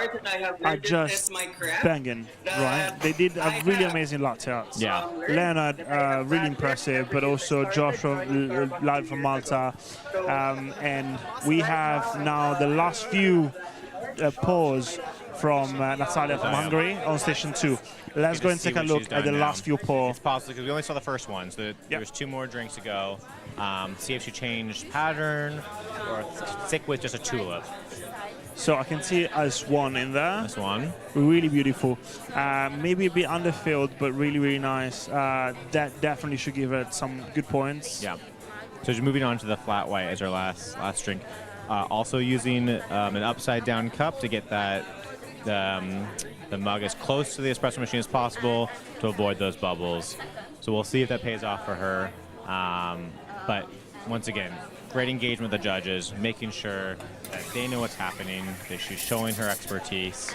are just banging, right? They did a really amazing latte art. Yeah. Leonard, really impressive, but also Joshua, live from Malta. And we have now the last few pours from Natalia from Hungary on Station 2. Let's go and take a look at the last few pours. It's possible because we only saw the first one, so there's 2 more drinks to go. See if she changed pattern or stick with just a tulip. So I can see a Swan in there. A Swan. Really beautiful. Maybe a bit underfilled, but really, really nice. That definitely should give it some good points. Yeah. So just moving on to the flat white as our last drink. Also using an upside down cup to get that the mug as close to the espresso machine as possible to avoid those bubbles. So we'll see if that pays off for her. But once again, great engagement with the judges, making sure that they know what's happening, that she's showing her expertise.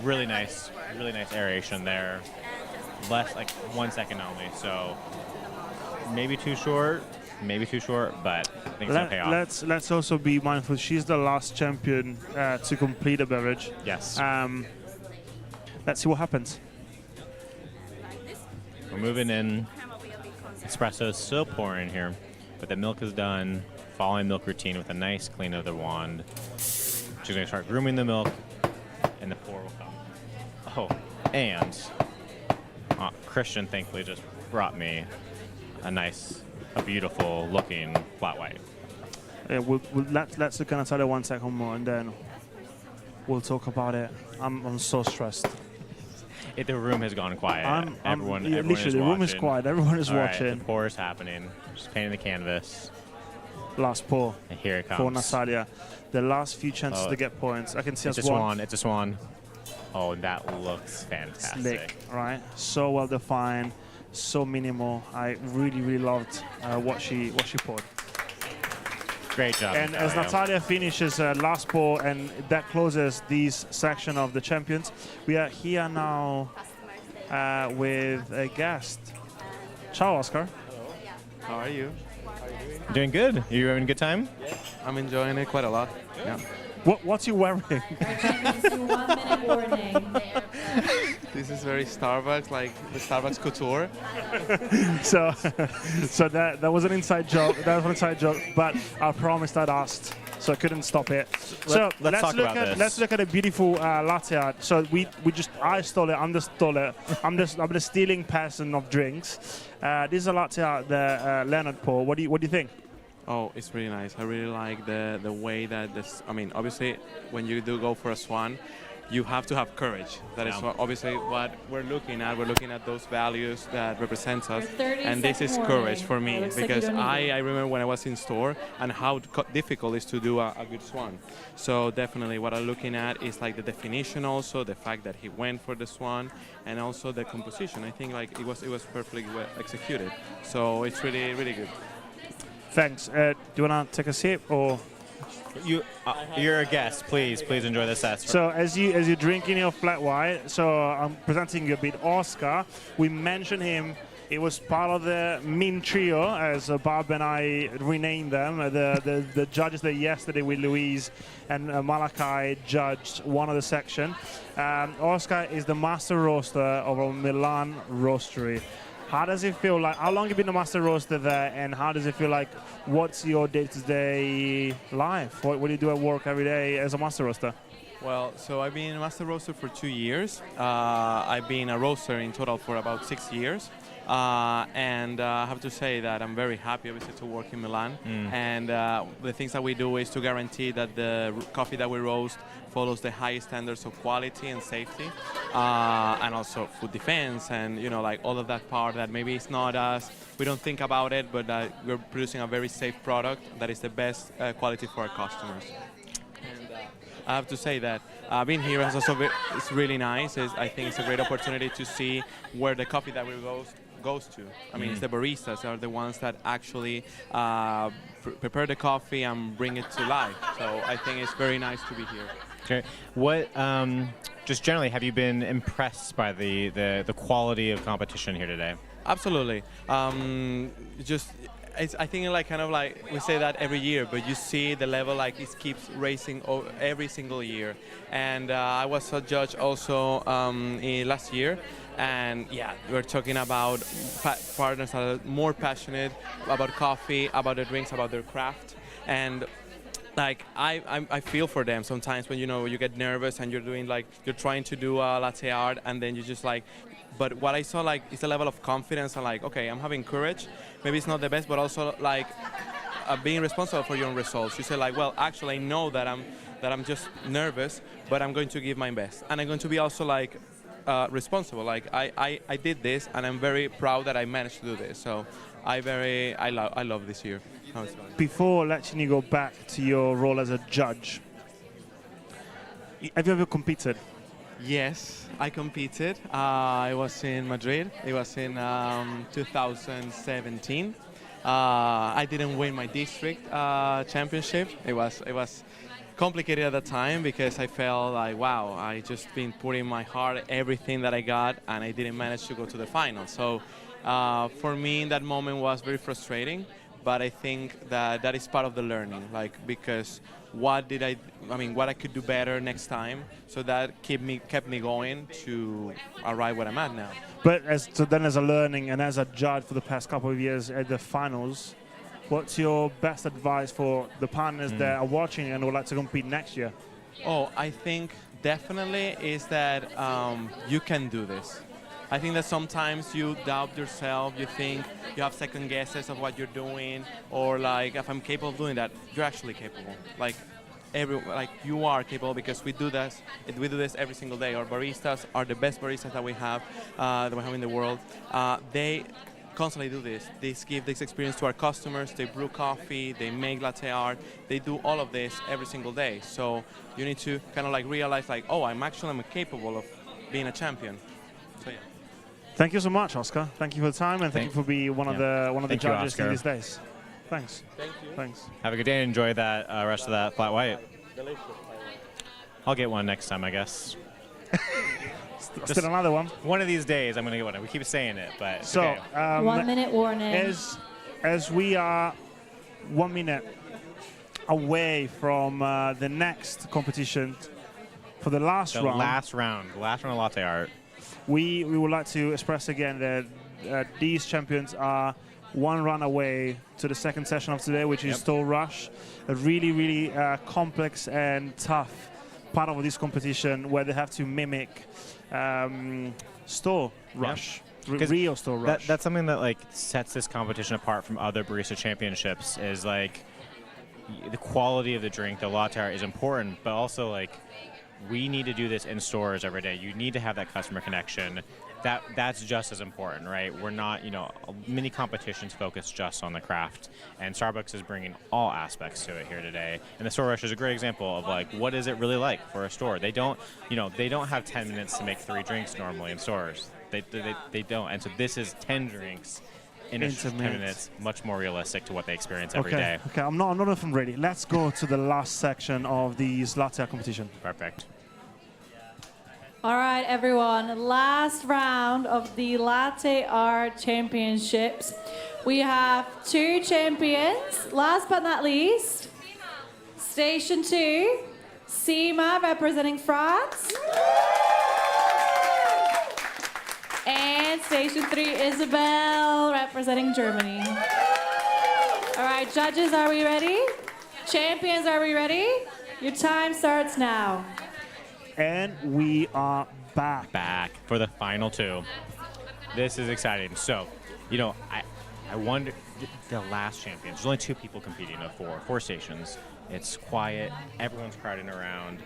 Really nice aeration there. Less, like 1 second only, so maybe too short, but I think it's gonna pay off. Let's also be mindful. She's the last champion to complete a beverage. Yes. Let's see what happens. We're moving in. Espresso is still pouring here, but the milk is done. Following milk routine with a nice clean of the wand. She's gonna start grooming the milk, and the pour will come. Oh, and Christian thankfully just brought me a beautiful looking flat white. Yeah, let's look at Natalia 1 second more, and then we'll talk about it. I'm so stressed. The room has gone quiet. Everyone is literally, the room is quiet. Everyone is watching. Right, the pour is happening. Just painting the canvas. Last pour. And here it comes. For Natalia. The last few chances to get points. I can see it's a swan. It's a swan. Oh, that looks fantastic. Slick, right? So well defined, so minimal. I really loved what she poured. Great job. And as Natalia finishes last pour, and that closes this section of the champions, we are here now with a guest. Ciao, Oscar. Hello. How are you? Doing good. Are you having a good time? Yeah, I'm enjoying it quite a lot. Yeah. What's you wearing? 1 minute warning. This is very Starbucks, like the Starbucks couture. so that was an inside joke. That was an inside joke, but I promised I'd asked, so I couldn't stop it. Let's talk about this. Let's look at a beautiful latte art. So I stole it. I'm the stealing person of drinks. This is a latte art that Leonard poured. What do you think? Oh, it's really nice. I really like the way that this. I mean, obviously, when you do go for a swan, you have to have courage. That is obviously what we're looking at. We're looking at those values that represent us, and this is courage for me because I remember when I was in store and how difficult it is to do a good swan. So definitely, what I'm looking at is like the definition, also the fact that he went for the swan, and also the composition. I think like it was perfectly well executed. So it's really good. Thanks. Do you want to take a sip or? You're a guest. Please enjoy this test. So as you're drinking your flat white, so I'm presenting you a bit Oscar. We mentioned him. It was part of the Min Trio, as Bob and I renamed them. The judges there yesterday with Louise and Malachi judged one of the section. Oscar is the master roaster of our Milan roastery. How does it feel like? How long have you been a master roaster there, and how does it feel like? What's your day-to-day life? What do you do at work every day as a master roaster? Well, so I've been a master roaster for 2 years. I've been a roaster in total for about 6 years. And I have to say that I'm very happy, obviously, to work in Milan. And the things that we do is to guarantee that the coffee that we roast follows the highest standards of quality and safety, and also food defense, and like all of that part that maybe it's not us. We don't think about it, but we're producing a very safe product that is the best quality for our customers. I have to say that being here is also it's really nice. I think it's a great opportunity to see where the coffee that we goes to. I mean, it's the baristas are the ones that actually prepare the coffee and bring it to life. So I think it's very nice to be here. Okay. What, just generally, have you been impressed by the quality of competition here today? Absolutely. I think like kind of like we say that every year, but you see the level like it keeps raising every single year. And I was a judge also last year, and yeah, we're talking about partners that are more passionate about coffee, about their drinks, about their craft, and like I feel for them sometimes when you get nervous and you're trying to do a latte art and then you just like. But what I saw like is a level of confidence and like, okay, I'm having courage. Maybe it's not the best, but also like being responsible for your own results. You say like, well, actually I know that I'm just nervous, but I'm going to give my best, and I'm going to be also like responsible. Like I did this, and I'm very proud that I managed to do this. So I love this year. Before letting you go back to your role as a judge, have you ever competed? Yes, I competed. I was in Madrid. It was in 2017. I didn't win my district championship. It was complicated at the time because I felt like, wow, I just been putting my heart, everything that I got, and I didn't manage to go to the final. So for me, in that moment was very frustrating. But I think that is part of the learning, like, because what I could do better next time, so that kept me going to arrive where I'm at now. But as a learning and as a judge for the past couple of years at the finals, what's your best advice for the partners that are watching and would like to compete next year? Oh, I think definitely is that you can do this. I think that sometimes you doubt yourself, you think you have second guesses of what you're doing, or like, if I'm capable of doing that, you're actually capable. Like you are capable, because we do this every single day. Our baristas are the best baristas that we have in the world. They constantly do this. They give this experience to our customers. They brew coffee, they make latte art, they do all of this every single day. So you need to kind of like realize, like, oh, I'm capable of being a champion. So yeah. Thank you so much, Oscar. Thank you for the time, and thank you for being one of the judges in these days. Thanks. Thank you. Thanks. Have a good day and enjoy that rest of that flat white. Delicious. I'll get one next time, I guess. Still another one. One of these days, I'm going to get one. We keep saying it, but so okay. 1 minute warning. As we are 1 minute away from the next competition for the last round. Last round of latte art. We would like to express again that these champions are one run away to the second session of today, which is Store Rush, a really, really complex and tough part of this competition where they have to mimic Store Rush, real Store Rush. That's something that like sets this competition apart from other barista championships. Is like the quality of the drink. The latte art is important, but also like, we need to do this in stores every day. You need to have that customer connection. That's just as important, right? We're not, many competitions focus just on the craft, and Starbucks is bringing all aspects to it here today. And the Store Rush is a great example of like, what is it really like for a store? They don't have 10 minutes to make 3 drinks normally in stores. They don't, and so this is 10 drinks in 10 minutes, much more realistic to what they experience every day. Okay, I'm not even ready. Let's go to the last section of these latte art competition. Perfect. All right, everyone. Last round of the Latte Art Championships. We have 2 champions. Last but not least, Station 2, EMEA representing France. And Station 3, Isabel representing Germany. All right, judges, are we ready? Champions, are we ready? Your time starts now. And we are back. Back for the final 2. This is exciting. So, I wonder, the last champions, there's only 2 people competing of 4 stations. It's quiet, everyone's crowding around.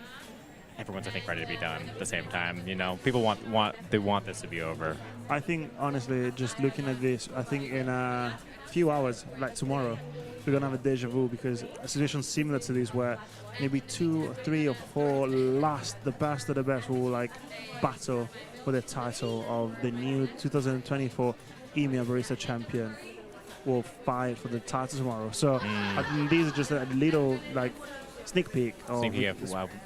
Everyone's, I think, ready to be done at the same time. People want this to be over. I think, honestly, just looking at this, I think in a few hours, like tomorrow, we're going to have a deja vu, because a situation similar to this where maybe 2 or 3 or 4 the best of the best will like battle for the title of the new 2024 EMEA Barista Champion, will fight for the title tomorrow. So I think these are just a little like sneak peek of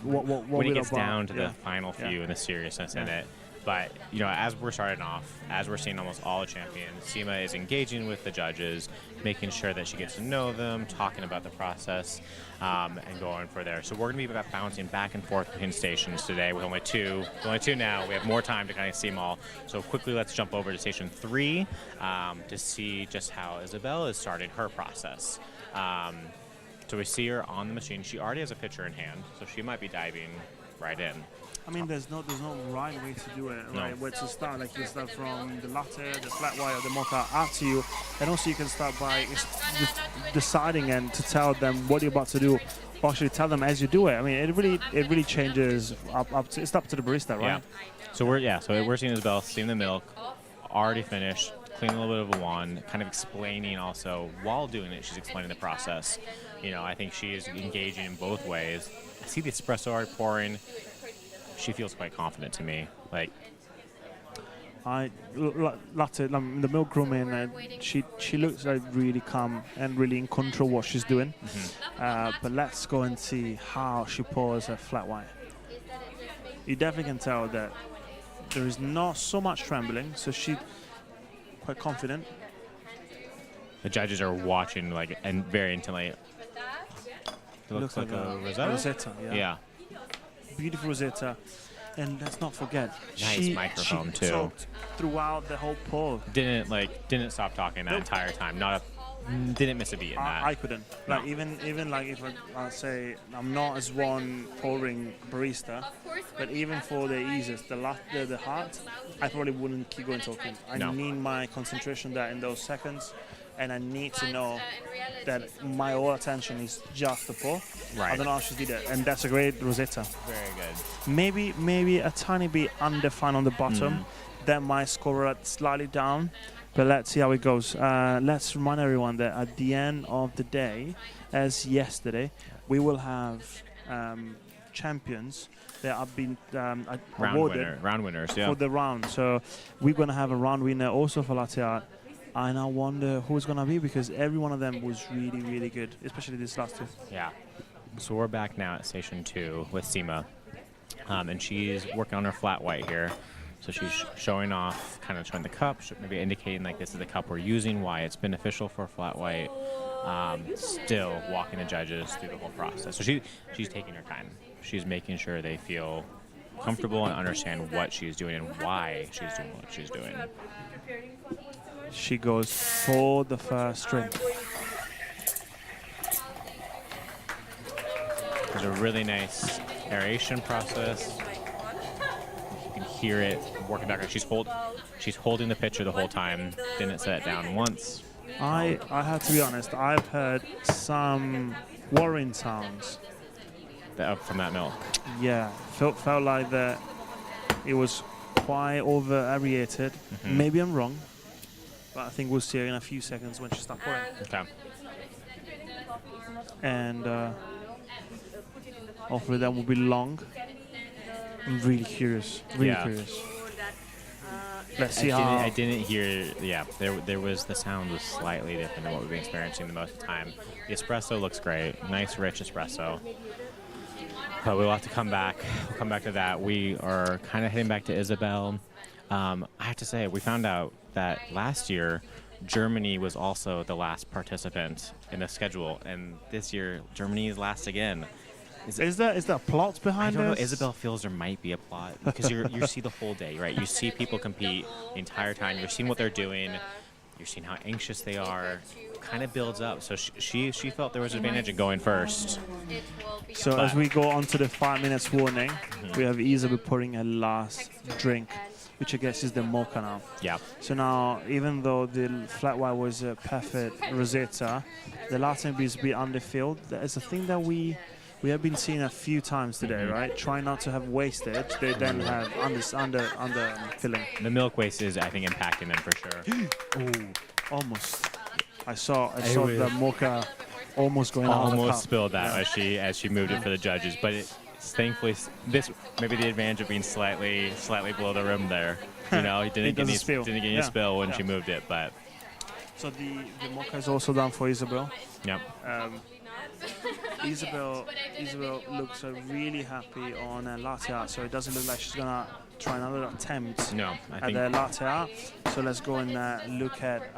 what when it gets down to the final few and the seriousness in it. But, as we're starting off, as we're seeing almost all the champions, EMEA is engaging with the judges, making sure that she gets to know them, talking about the process, and going for there. So we're going to be bouncing back and forth between stations today with only 2. Only 2 now. We have more time to kind of see them all. So quickly, let's jump over to Station 3 to see just how Isabel is starting her process. So we see her on the machine. She already has a pitcher in hand, so she might be diving right in. I mean, there's no right way to do it, right? Where to start, like you start from the latte, the flat white, or the mocha up to you, and also you can start by deciding and to tell them what you're about to do, or actually tell them as you do it. I mean, it really changes it's up to the barista, right? Yeah. So we're seeing Isabel steam the milk, already finished, cleaning a little bit of a wand, kind of explaining also while doing it. She's explaining the process. I think she is engaging in both ways. I see the espresso already pouring. She feels quite confident to me. Like, Latte, the milk grooming, she looks like really calm and really in control what she's doing. But let's go and see how she pours her flat white. You definitely can tell that there is not so much trembling, so she's quite confident. The judges are watching and very intently. It looks like a Rosetta. Rosetta, yeah. Beautiful Rosetta. And let's not forget, nice microphone she too. Talked throughout the whole pour. Didn't stop talking that entire time. Didn't miss a beat in that. I couldn't. Like even like if I say I'm not as one pouring barista, but even for the easiest, the heart, I probably wouldn't keep going talking. I need my concentration there in those seconds, and I need to know that my whole attention is just the pour. Right. I don't know how she did it, and that's a great Rosetta. Very good. Maybe a tiny bit underfine on the bottom. That might score it slightly down. But let's see how it goes. Let's remind everyone that at the end of the day, as yesterday, we will have champions that have been awarded round winners, for the round. So we're going to have a round winner also for Latte Art. And I wonder who's going to be, because every one of them was really, really good, especially this last two. Yeah. So we're back now at Station 2 with Seema. And she's working on her flat white here. So she's showing off, kind of showing the cup, maybe indicating like this is the cup we're using, why it's beneficial for flat white. Still walking the judges through the whole process. So she's taking her time. She's making sure they feel comfortable and understand what she's doing and why she's doing what she's doing. She goes for the first drink. There's a really nice aeration process. Hear it working background. She's holding the pitcher the whole time. Didn't set it down once. I have to be honest. I've heard some worrying sounds From that milk. Yeah, felt like that. It was quite over aerated. Maybe I'm wrong, but I think we'll see her in a few seconds when she starts pouring. Okay. And hopefully that will be long. I'm really curious. Curious. Let's see how. I didn't hear. Yeah, there was the sound was slightly different than what we've been experiencing the most of the time. The espresso looks great, nice rich espresso. But we'll have to come back. We'll come back to that. We are kind of heading back to Isabel. I have to say, we found out that last year Germany was also the last participant in the schedule, and this year Germany is last again. Is there a plot behind I don't know. this? Isabel feels there might be a plot because you see the whole day, right? You see people compete the entire time. You're seeing what they're doing. You're seeing how anxious they are. Kind of builds up. So she felt there was an advantage in going first. So as we go on to the 5 minutes warning, we have Isabel pouring a last drink, which I guess is the mocha now. Yeah. So now, even though the flat white was a perfect Rosetta, the latte is a bit underfilled. That is a thing that we have been seeing a few times today, right? Try not to have wastage. They then have under filling. The milk waste is, I think, impacting them for sure. Oh, almost. I saw the mocha almost going out of the cup. Almost spilled that as she moved it for the judges, but thankfully this maybe the advantage of being slightly below the rim there. You know, it didn't get any spill when she moved it, but. So the mocha is also done for Isabel. Yep. Isabel looks really happy on a latte art, so it doesn't look like she's gonna try another attempt at the latte art. So let's go and look at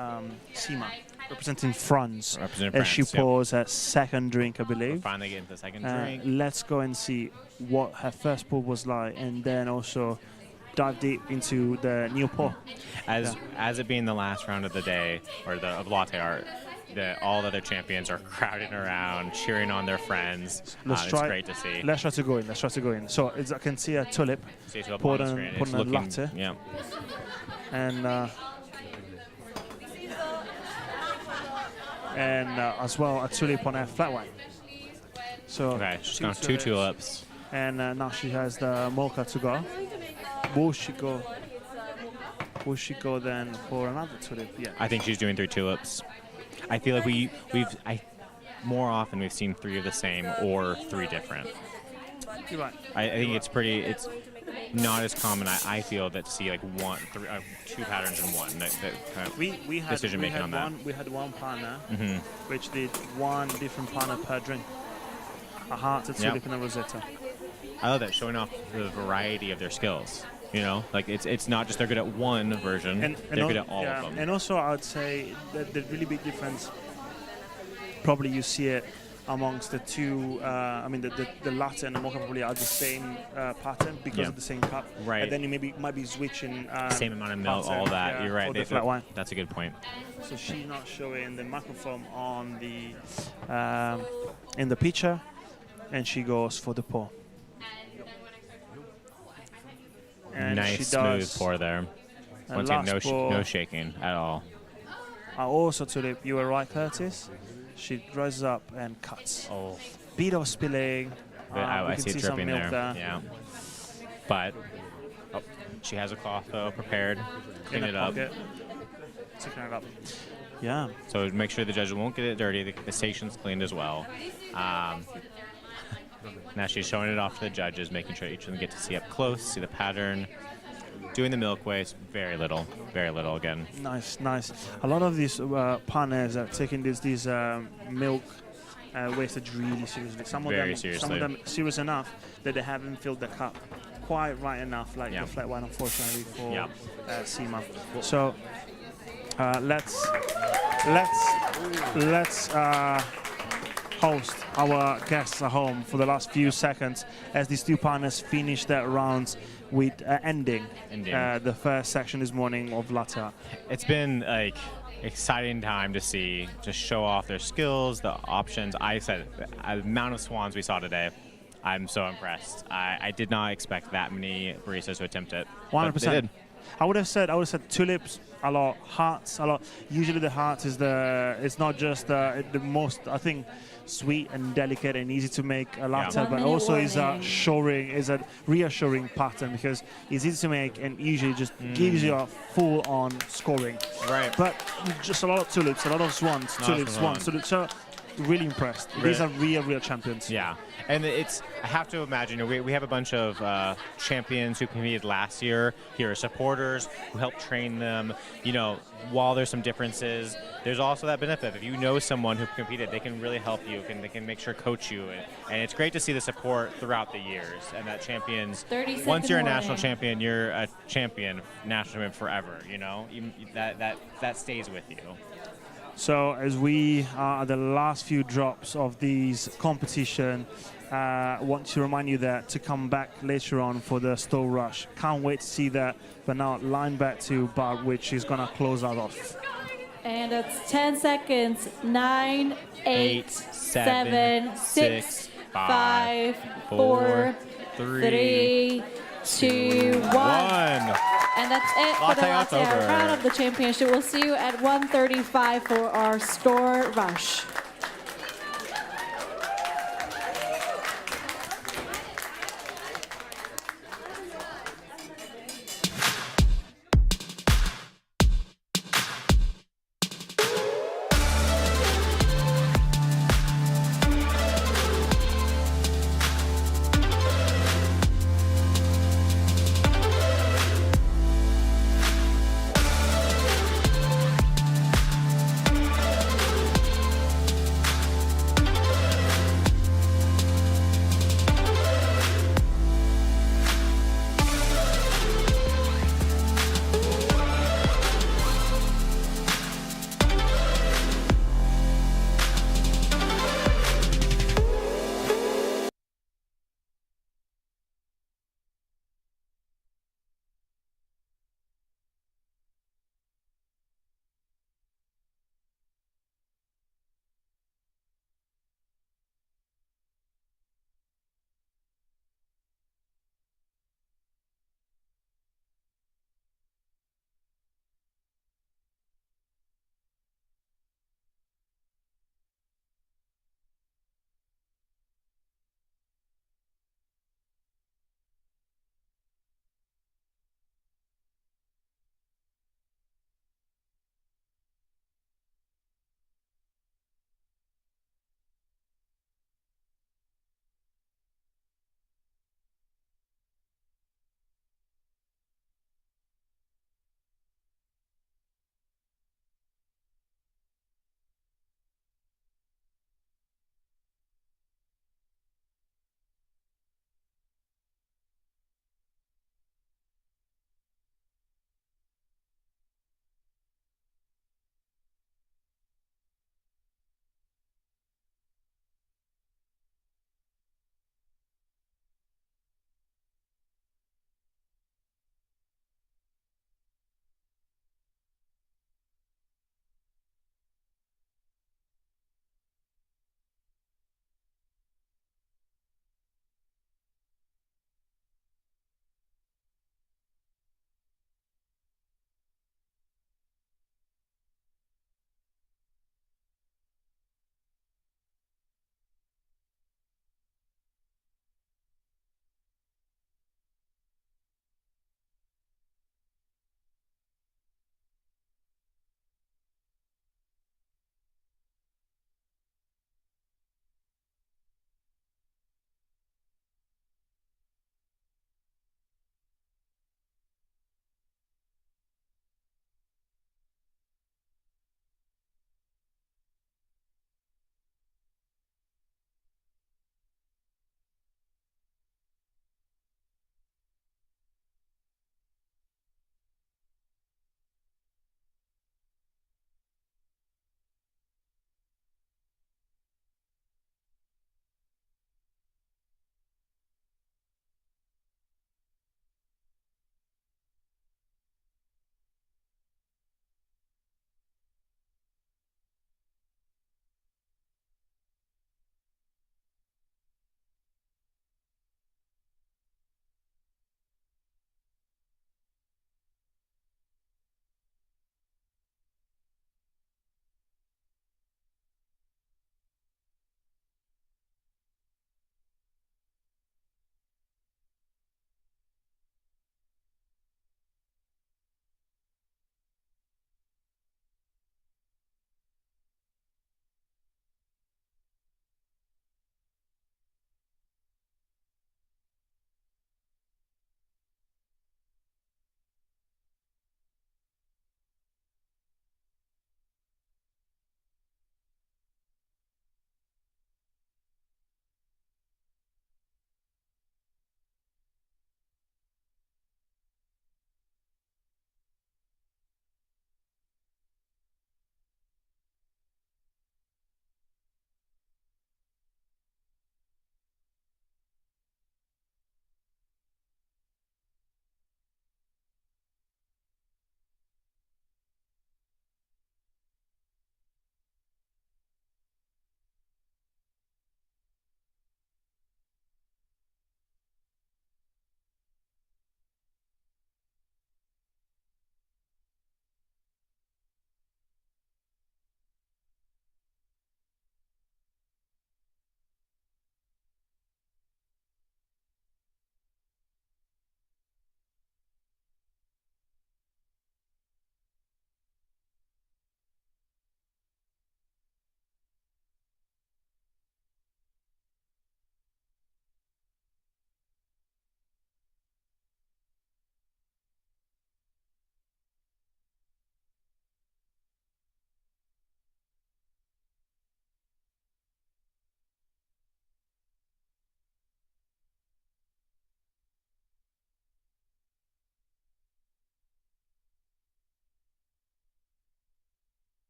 Seema, representing France. As she pours her second drink, I believe. We're finally getting the second drink. Let's go and see what her first pour was like, and then also dive deep into the new pour. As it being the last round of the day, or of latte art, all the other champions are crowding around, cheering on their friends. It's great to see. Let's try to go in. So I can see a tulip poured on a latte. Yeah. And as well a tulip on a flat white. So okay, she's got two tulips. And now she has the mocha to go. Will she go then for another tulip? Yeah. I think she's doing 3 tulips. I feel like we've more often we've seen 3 of the same or 3 different. You're right. I think it's not as common. I feel that to see like two patterns in one. That kind of we had decision making on that. We had one partner Mhm. which did one different partner per drink. A heart, a tulip, and a rosetta. I love that, showing off the variety of their skills. You know, like it's not just they're good at one version, they're good at all of them. And also, I would say that the really big difference, probably you see it amongst the two. I mean, the latte and the mocha probably are the same pattern because of the same cup. Right. And then you might be switching. Same amount of milk, all that. Yeah, You're right. for the flat white. That's a good point. So she's not showing the microfoam on the in the picture, and she goes for the pour. And nice she smooth does pour there. Once again, no shaking at all. Also, tulip, you were right, Curtis. She rises up and cuts. Oh. Bit of spilling. I see it dripping there. there. Yeah. But she has a cloth though prepared. Clean it up. To clean it up. Yeah. So make sure the judges won't get it dirty. The station's cleaned as well. Now she's showing it off to the judges, making sure each of them get to see up close, see the pattern. Doing the milk waste, very little again. Nice. A lot of these partners are taking these milk wastage really seriously. Some of them serious enough that they haven't filled the cup quite right enough, like the flat white, unfortunately, for SEMA. So let's host our guests at home for the last few seconds as these two partners finish their rounds with ending the first section this morning of Latte. It's been like exciting time to see, just show off their skills, the options. I said the amount of swans we saw today, I'm so impressed. I did not expect that many baristas to attempt it. 100%. I would have said tulips a lot, hearts a lot. Usually the heart is it's not just the most, I think, sweet and delicate and easy to make a latte, but also is a reassuring pattern because it's easy to make and usually just gives you a full-on scoring. Right. But just a lot of tulips, a lot of swans, tulips. So really impressed. These are real champions. Yeah, and I have to imagine, we have a bunch of champions who competed last year. Here are supporters who help train them. You know, while there's some differences, there's also that benefit. If you know someone who competed, they can really help you. They can make sure coach you. And it's great to see the support throughout the years. And that champions, once you're a national champion, you're a national champion forever. You know, that stays with you. So as we are at the last few drops of these competition, I want to remind you that to come back later on for the store rush. Can't wait to see that. But now line back to Barb, which is going to close out off. And it's 10 seconds. 9, 8, 7, 6, 5, 4, 3, 2, 1. And that's it for the last round of the championship. We'll see you at 1:35 for our store rush.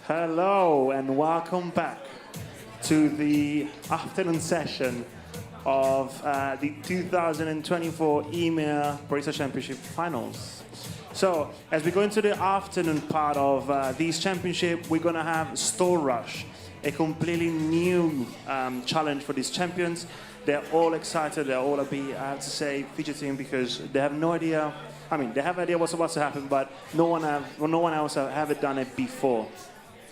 Hello and welcome back to the afternoon session of the 2024 EMEA Barista Championship Finals. So as we go into the afternoon part of this championship, we're going to have Store Rush, a completely new challenge for these champions. They're all excited, they're all happy, I have to say, fidgeting because they have no idea. I mean, they have an idea what's about to happen, but no one else have ever done it before.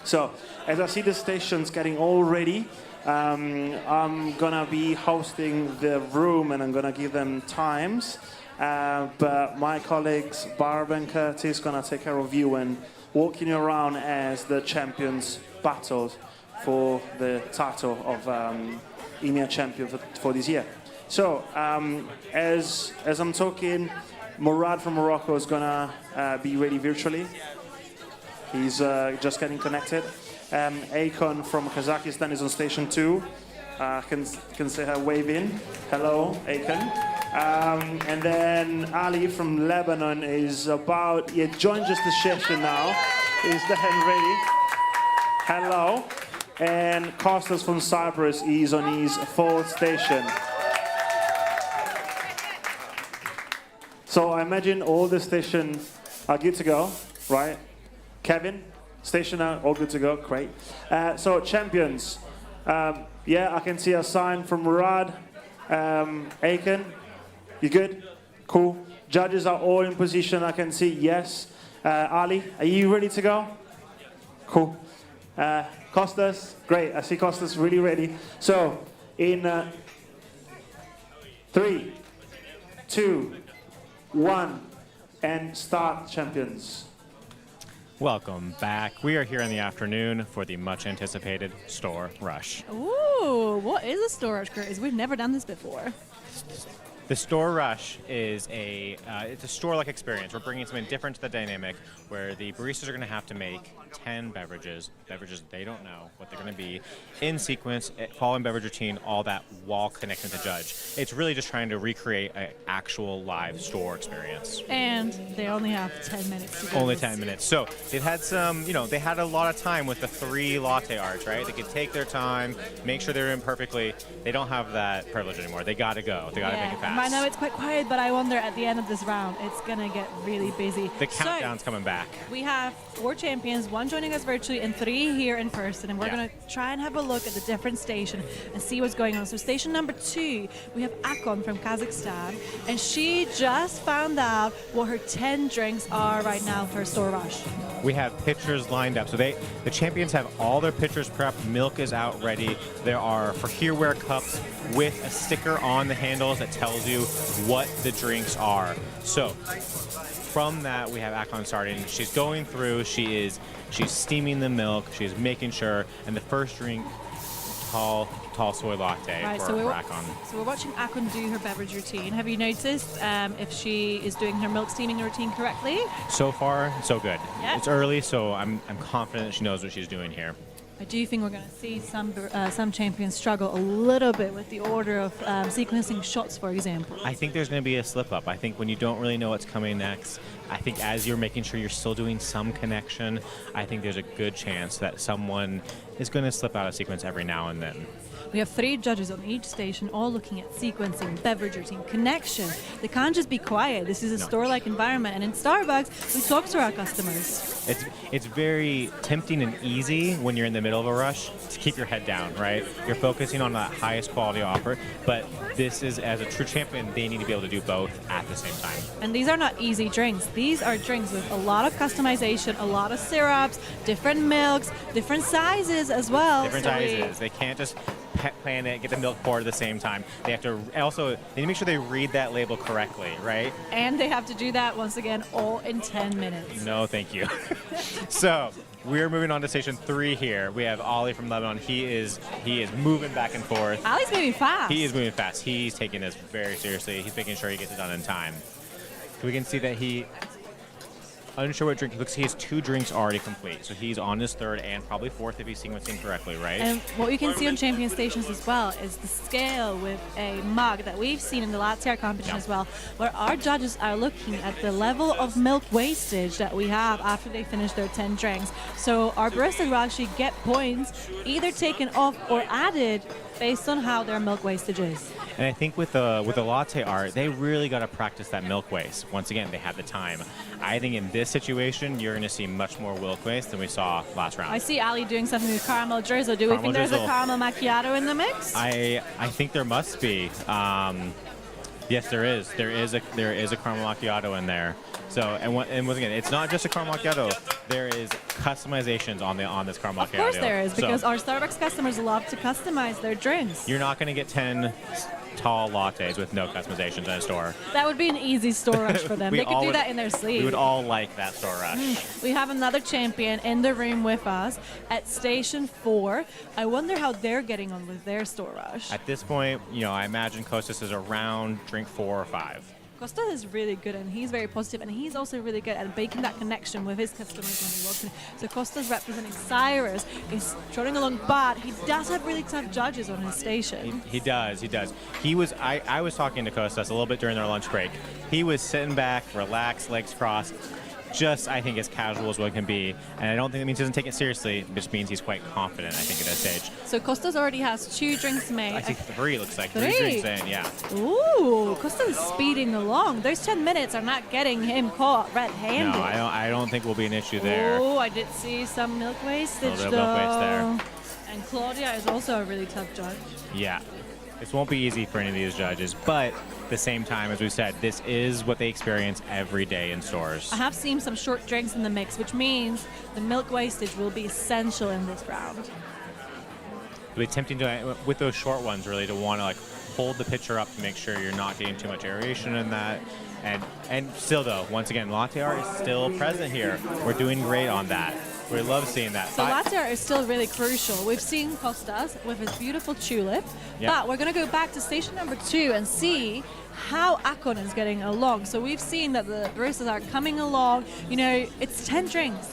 So, as I see the stations getting all ready, I'm gonna be hosting the room and I'm gonna give them times. But my colleagues, Barb and Curtis, gonna take care of you and walking you around as the champions battle for the title of EMEA champion for this year. So, as I'm talking, Murad from Morocco is gonna be ready virtually. He's just getting connected. Akon from Kazakhstan is on station 2. Can say her wave in. Hello, Akon. And then Ali from Lebanon is about, joined just the session now. He's there and ready. Hello. And Kostas from Cyprus is on his 4th station. So I imagine all the stations are good to go, right? Kevin, stationer, all good to go, great. So champions, yeah, I can see a sign from Murad. Akon, you good? Cool. Judges are all in position, I can see, yes. Ali, are you ready to go? Cool. Kostas, great, I see Kostas really ready. So, in 3, 2, 1, and start, champions. Welcome back. We are here in the afternoon for the much anticipated Store Rush. Ooh, what is a Store Rush, Curtis? We've never done this before. The Store Rush is it's a store-like experience. We're bringing something different to the dynamic where the baristas are going to have to make 10 beverages they don't know what they're going to be, in sequence, following beverage routine, all that while connecting with the judge. It's really just trying to recreate an actual live store experience. And they only have 10 minutes to do Only this. 10 minutes. So they've had some, they had a lot of time with the 3 latte arts, right? They could take their time, make sure they're in perfectly. They don't have that privilege anymore. They got to go. They got to make it fast. I know it's quite quiet, but I wonder at the end of this round, it's going to get really busy. The countdown's coming back. We have 4 champions, 1 joining us virtually and 3 here in person. And we're going to try and have a look at the different station and see what's going on. So station number 2, we have Akon from Kazakhstan. And she just found out what her 10 drinks are right now for Store Rush. We have pitchers lined up. So the champions have all their pitchers prepped. Milk is out ready. There are for hereware cups with a sticker on the handles that tells you what the drinks are. So from that, we have Akon starting. She's going through. She's steaming the milk. She's making sure. And the first drink, tall soy latte for Akon. So we're watching Akon do her beverage routine. Have you noticed if she is doing her milk steaming routine correctly? So far, so good. Yeah. It's early, so I'm confident she knows what she's doing here. I do think we're going to see some champions struggle a little bit with the order of sequencing shots, for example. I think there's going to be a slip-up. I think when you don't really know what's coming next, I think as you're making sure you're still doing some connection, I think there's a good chance that someone is going to slip out of sequence every now and then. We have 3 judges on each station, all looking at sequencing, beverage routine, connection. They can't just be quiet. This is a store-like environment, and in Starbucks, we talk to our customers. It's very tempting and easy when you're in the middle of a rush to keep your head down, right? You're focusing on that highest quality offer, but this is, as a true champion, they need to be able to do both at the same time. And these are not easy drinks. These are drinks with a lot of customization, a lot of syrups, different milks, different sizes as well. Different sizes. They can't just plan it, get the milk poured at the same time. They have to also, they need to make sure they read that label correctly, right? And they have to do that, once again, all in 10 minutes. No, thank you. So, we're moving on to station 3 here. We have Ali from Lebanon. He is moving back and forth. Ali's moving fast. He is moving fast. He's taking this very seriously. He's making sure he gets it done in time. We can see that unsure what drink. He looks, he has 2 drinks already complete, so he's on his 3rd and probably 4th if he's sequencing correctly, right? And what we can see on champion stations as well is the scale with a mug that we've seen in the Latte art competition as well, where our judges are looking at the level of milk wastage that we have after they finish their 10 drinks. So our baristas will actually get points either taken off or added based on how their milk wastage is. And I think with the latte art, they really got to practice that milk waste. Once again, they had the time. I think in this situation, you're going to see much more milk waste than we saw last round. I see Ali doing something with caramel drizzle. Do we think there's a caramel macchiato in the mix? I think there must be. Yes, there is. There is a caramel macchiato in there. So and once again, it's not just a caramel macchiato. There is customizations on this caramel macchiato. Of course there is, because so, our Starbucks customers love to customize their drinks. You're not going to get 10 tall lattes with no customizations in a store. That would be an easy store rush for them. They could do that in their sleeve. We would all like that store rush. We have another champion in the room with us at Station 4. I wonder how they're getting on with their store rush. At this point, I imagine Kostas is around drink 4 or 5. Costa is really good, and he's very positive, and he's also really good at making that connection with his customers when he walks in. So Costa's representing Cyrus. He's trotting along, but he does have really tough judges on his station. He does. He was. I was talking to Kostas a little bit during our lunch break. He was sitting back, relaxed, legs crossed, just, I think, as casual as one can be. And I don't think that means he doesn't take it seriously. It just means he's quite confident, I think, at this stage. So Costas already has 2 drinks made. I think 3 looks like. 3 drinks in, yeah. Ooh, Costa is speeding along. Those 10 minutes are not getting him caught red-handed. No, I don't think will be an issue there. Oh, I did see some milk wastage, A little bit of milk waste there. And Claudia is also a really tough judge. Yeah. This won't be easy for any of these judges, but at the same time, as we said, this is what they experience every day in stores. I have seen some short drinks in the mix, which means the milk wastage will be essential in this round. It'll be tempting to, with those short ones, really, to want to hold the pitcher up to make sure you're not getting too much aeration in that. And still, though, once again, latte art is still present here. We're doing great on that. We love seeing that. So latte art is still really crucial. We've seen Kostas with his beautiful tulip, but we're going to go back to station number 2 and see how Akon is getting along. So we've seen that the baristas are coming along. It's 10 drinks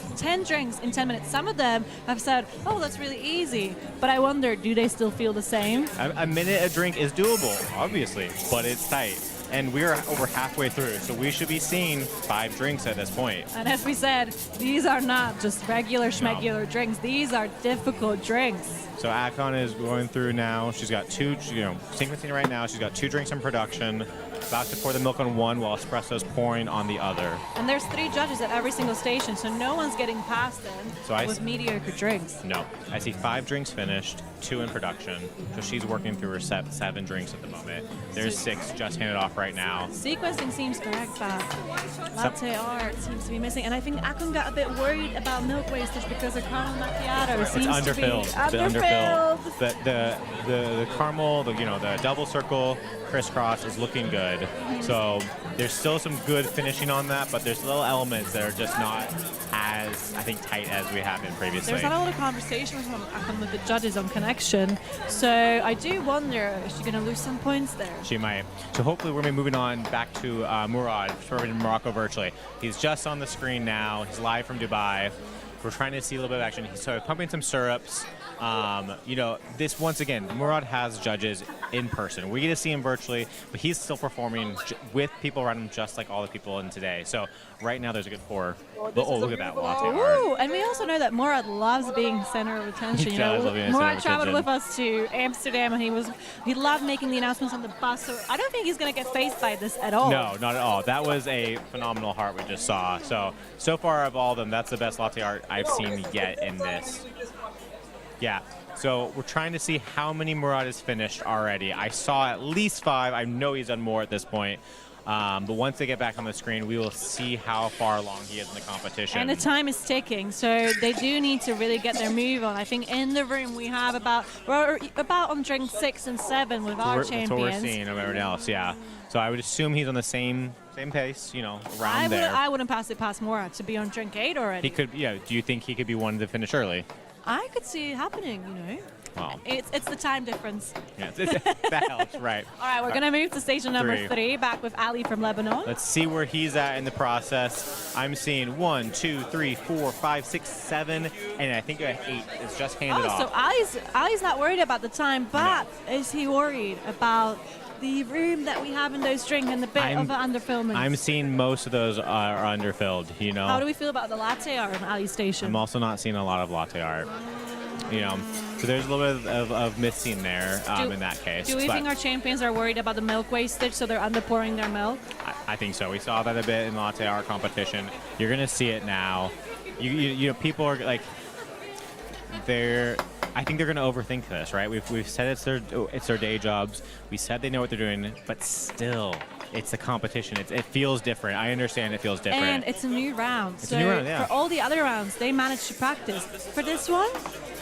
in 10 minutes. Some of them have said, oh, that's really easy. But I wonder, do they still feel the same? A minute a drink is doable, obviously, but it's tight. And we're over halfway through, so we should be seeing 5 drinks at this point. And as we said, these are not just regular schmegular drinks. These are difficult drinks. So Akon is going through now. She's got 2, sequencing right now. She's got 2 drinks in production. About to pour the milk on one while espresso's pouring on the other. And there's 3 judges at every single station, so no one's getting past them with mediocre drinks. No. I see 5 drinks finished, 2 in production. So she's working through her 7 drinks at the moment. There's 6 just handed off right now. Sequencing seems correct, but latte art seems to be missing. And I think Akon got a bit worried about milk wastage because her caramel macchiato seems underfilled. to be underfilled. The caramel, the double circle crisscross is looking good. So there's still some good finishing on that, but there's little elements that are just not as, I think, tight as we have been previously. There's not a lot of conversation with the judges on connection. So I do wonder, is she going to lose some points there? She might. So hopefully we're going to be moving on back to Murad, serving in Morocco virtually. He's just on the screen now. He's live from Dubai. We're trying to see a little bit of action. He's pumping some syrups. This, once again, Murad has judges in person. We get to see him virtually, but he's still performing with people around him just like all the people in today. So right now there's a good pour. Oh, look at that latte art. Ooh, and we also know that Murad loves being center of attention. He does love being center of Murad traveled attention. with us to Amsterdam, and he loved making the announcements on the bus. So I don't think he's going to get faced by this at all. No, not at all. That was a phenomenal heart we just saw. So far of all of them, that's the best latte art I've seen yet in this. Yeah. So we're trying to see how many Murad has finished already. I saw at least 5. I know he's done more at this point. But once they get back on the screen, we will see how far along he is in the competition. And the time is ticking, so they do need to really get their move on. I think in the room we have we're about on drink 6 and 7 with our champions. That's what we're seeing of everyone else, yeah. So I would assume he's on the same pace, around there. I wouldn't pass it past Murad to be on drink 8 already. He could, do you think he could be one to finish early? I could see it happening, Well, It's the time difference. yeah, that helps, right? All right, we're going to move to station number 3. 3, back with Ali from Lebanon. Let's see where he's at in the process. I'm seeing 1, 2, 3, 4, 5, 6, 7, and I think 8 is just handed off. So Ali's not worried about the time, but is he worried about the room that we have in those drinks and the bit of underfillment? I'm seeing most of those are underfilled, you know. How do we feel about the latte art in Ali's station? I'm also not seeing a lot of latte art, you know. So there's a little bit of missing there in that case. Do we think our champions are worried about the milk wastage, so they're underpouring their milk? I think so. We saw that a bit in latte art competition. You're gonna see it now. You know, people are like, I think they're gonna overthink this, right? We've said it's their day jobs. We said they know what they're doing, but still, it's a competition. It feels different. I understand it feels different. And it's a new round. It's a new round, yeah. For all the other rounds, they managed to practice. For this one,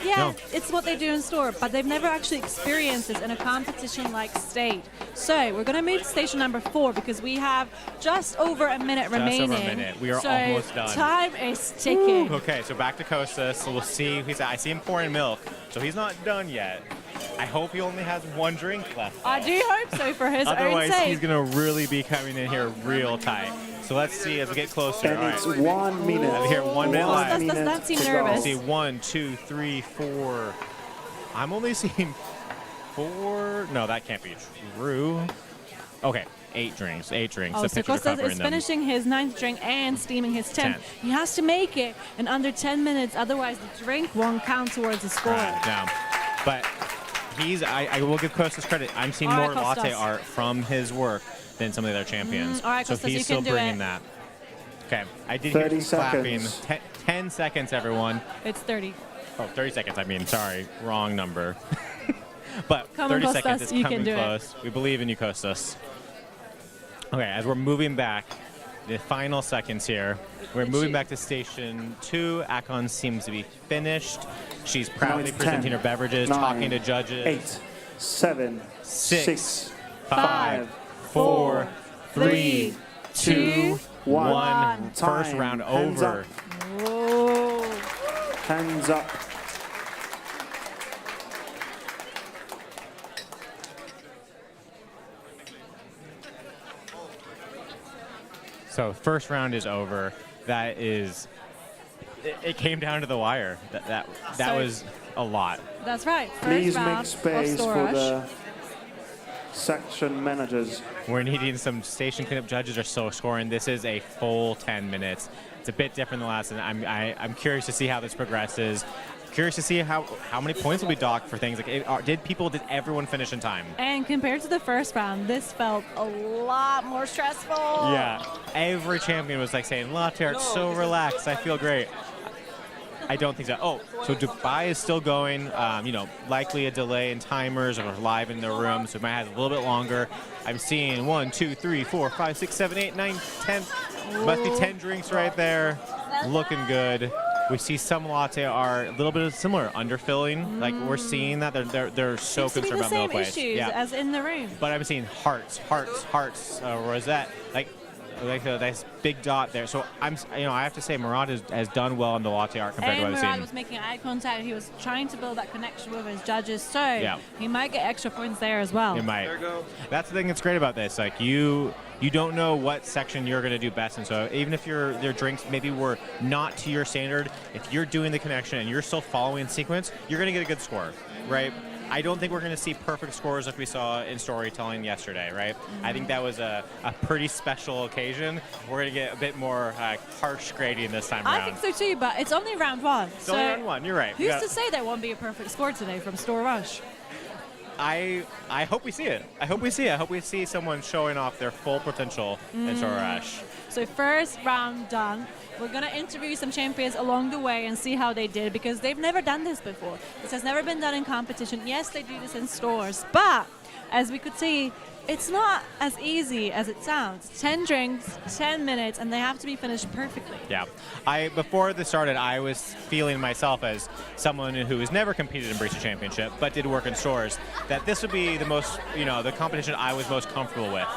yeah, it's what they do in store, but they've never actually experienced this in a competition-like state. So we're going to move to station number 4 because we have just over a minute remaining. Just over a minute. We are almost done. Time is ticking. Ooh, okay, so back to Kostas. So we'll see. I see him pouring milk, so he's not done yet. I hope he only has 1 drink left. I do hope so for his own Otherwise, sake. he's going to really be coming in here real tight. So let's see as we get closer. And All it's right. 1 minute. Over here, 1 minute left. Does that seem Let's nervous? see, 1, 2, 3, 4. I'm only seeing 4. No, that can't be true. Okay, 8 drinks. 8 drinks. Oh, The so pitchers are Kostas covering is them. finishing his 9th drink and steaming his 10th. He has to make it in under 10 minutes, otherwise the drink won't count towards the score. Right, yeah. But I will give Kostas credit. I'm seeing All right, more latte Kostas. art from his work than some of the other champions. All right, so Kostas, he's you still can do bringing it. that. Okay, I did 30 hear clapping. seconds. 10 seconds, everyone. It's 30. Oh, 30 seconds, I mean, sorry, wrong number. But Come on, 30 seconds, Kostas, it's you coming can do it. close. We believe in you, Kostas. Okay, as we're moving back, the final seconds here, we're moving back to station 2. Akon seems to be finished. She's proudly 10, presenting her beverages, 9, talking to judges. 8, 7, 6, 5, 4, 3, 2, 1. First Time. round Hands over. up. Whoa. Hands up. So first round is over. That is, it came down to the wire. That So- was a lot. That's right. First Please round make of space for Storage. the section managers. We're needing some station cleanup judges or so scoring. This is a full 10 minutes. It's a bit different than last, and I'm curious to see how this progresses. Curious to see how many points will be docked for things like did everyone finish in time? And compared to the first round, this felt a lot more stressful. Yeah, every champion was like saying, "Latte art's so relaxed. I feel great." I don't think so. Oh, so Dubai is still going. You know, likely a delay in timers or live in the room, so it might have a little bit longer. I'm seeing 1, 2, 3, 4, 5, 6, 7, 8, 9, 10. Must be 10 drinks right there. Looking good. We see some latte are a little bit of similar underfilling. Like we're seeing that they're so Seems to be concerned the about same milk waste. issues as in the room. But I'm seeing hearts, rosette, like a nice big dot there. So I have to say Murad has done well in the latte art compared to And what I've Murad seen. was making eye contact. He was trying to build that connection with his judges, so Yeah. he might get extra points there as well. It might. That's the thing that's great about this. Like you don't know what section you're going to do best in. So even if your drinks maybe were not to your standard, if you're doing the connection and you're still following sequence, you're going to get a good score, right? I don't think we're going to see perfect scores like we saw in storytelling yesterday, right? I think that was a pretty special occasion. We're going to get a bit more harsh grading this time I around. think so too, but it's only round 1. It's only round 1, you're right. Who's to say there won't be a perfect score today from Store Rush? I hope we see it. I hope we see someone showing off their full potential in Store Rush. So first round done. We're going to interview some champions along the way and see how they did because they've never done this before. This has never been done in competition. Yes, they do this in stores, but as we could see, it's not as easy as it sounds. 10 drinks, 10 minutes, and they have to be finished perfectly. Yeah. Before this started, I was feeling myself as someone who has never competed in Barista Championship, but did work in stores, that this would be the most, the competition I was most comfortable with.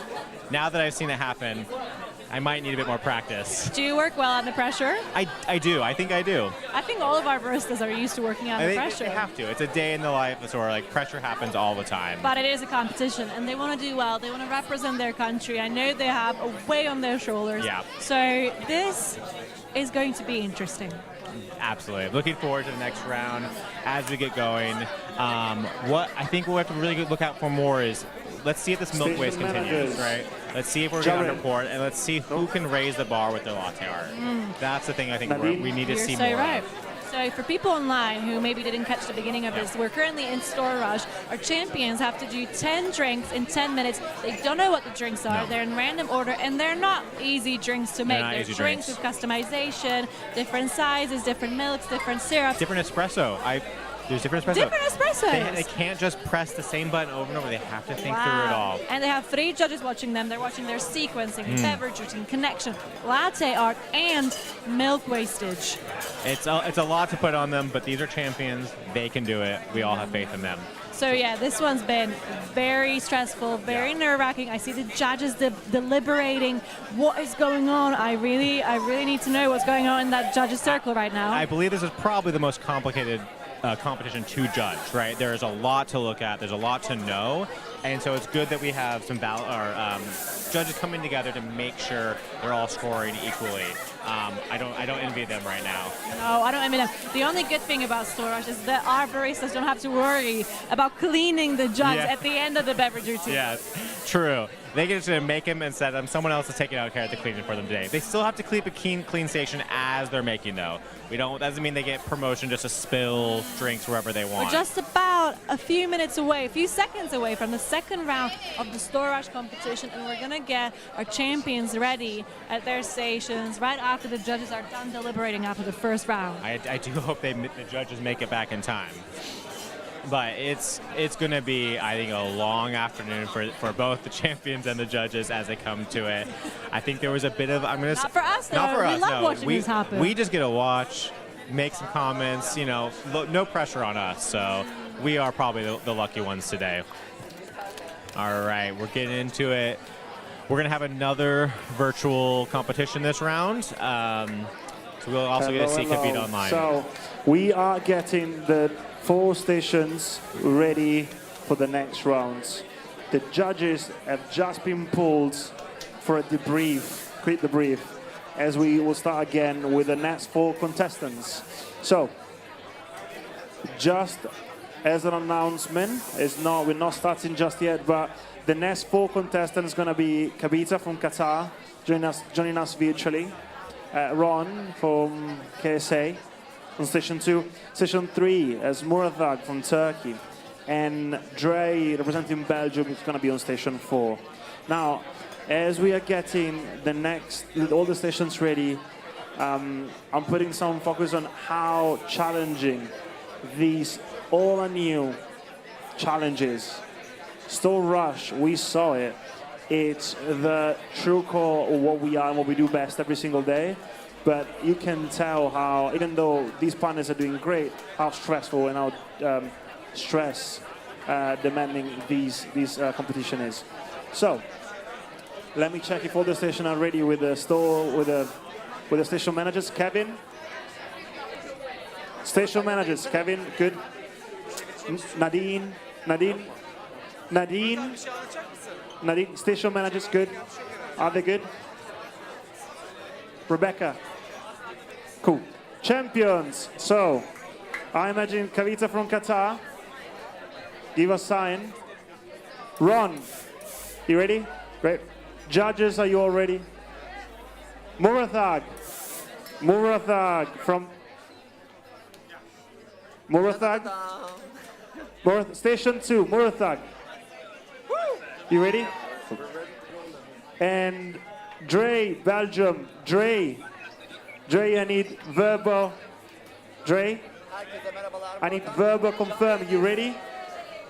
Now that I've seen it happen, I might need a bit more practice. Do you work well under pressure? I do. I think I do. I think all of our baristas are used to working under pressure. They have to. It's a day in the life of sort of like pressure happens all the time. But it is a competition, and they want to do well. They want to represent their country. I know they have a weight on their shoulders. Yeah. So this is going to be interesting. Absolutely. Looking forward to the next round as we get going. What I think we'll have to really look out for more is let's see if this milk waste continues, right? Let's see if we're going to report, and let's see who can raise the bar with their latte art. That's the thing I think we need to see more right. of. So for people online who maybe didn't catch the beginning of this, we're currently in Store Rush. Our champions have to do 10 drinks in 10 minutes. They don't know what the drinks are. No. They're in random order, and they're not easy drinks to make. They're drinks with customization, different sizes, different milks, different syrups. Different espresso. There's different espresso. Different espressos. They can't just press the same button over and over. They have to think through it all. And they have 3 judges watching them. They're watching their sequencing, beverage routine, connection, latte art, and milk wastage. It's a lot to put on them, but these are champions. They can do it. We all have faith in them. So yeah, this one's been very stressful, very nerve-wracking. I see the judges deliberating what is going on. I really need to know what's going on in that judges circle right now. I believe this is probably the most complicated competition to judge, right? There's a lot to look at. There's a lot to know. And so it's good that we have some judges coming together to make sure they're all scoring equally. I don't envy them right now. No, I don't envy them. The only good thing about Store Rush is that our baristas don't have to worry about cleaning the jugs at the end of the beverage routine. Yeah, true. They get to make them and set them. Someone else is taking out care of the cleaning for them today. They still have to keep a clean station as they're making, though. That doesn't mean they get promotion just to spill drinks wherever they want. We're just about a few seconds away from the second round of the Store Rush competition, and we're gonna get our champions ready at their stations right after the judges are done deliberating after the first round. I do hope the judges make it back in time. But it's going to be, I think, a long afternoon for both the champions and the judges as they come to it. I think there was a bit of, Not for us, though. Not for us, we love no. watching this happen. We just get to watch, make some comments, no pressure on us. So we are probably the lucky ones today. All right, we're getting into it. We're going to have another virtual competition this round. So we'll also get to see Kavita online. So we are getting the 4 stations ready for the next rounds. The judges have just been pulled for a quick debrief, as we will start again with the next 4 contestants. So, just as an announcement, we're not starting just yet, but the next 4 contestants are going to be Kavita from Qatar, joining us virtually, Ron from KSA, on Station 2. Station 3 as Muratag from Turkey. And Dre, representing Belgium, is going to be on Station 4. Now, as we are getting all the stations ready, I'm putting some focus on how challenging these all new challenges. Store Rush, we saw it. It's the true core of what we are and what we do best every single day. But you can tell how, even though these partners are doing great, how stressful and how stress demanding these competition is. So let me check if all the stations are ready with the station managers. Kevin, station managers. Kevin, good. Nadine, station managers, good. Are they good? Rebecca. Cool. Champions. So, I imagine Kavita from Qatar. Give a sign. Ron, you ready? Great. Judges, are you all ready? Muratag from Station 2, Muratag. You ready? And Dre, Belgium. Dre, I need verbal. Dre, I need verbal confirm. You ready?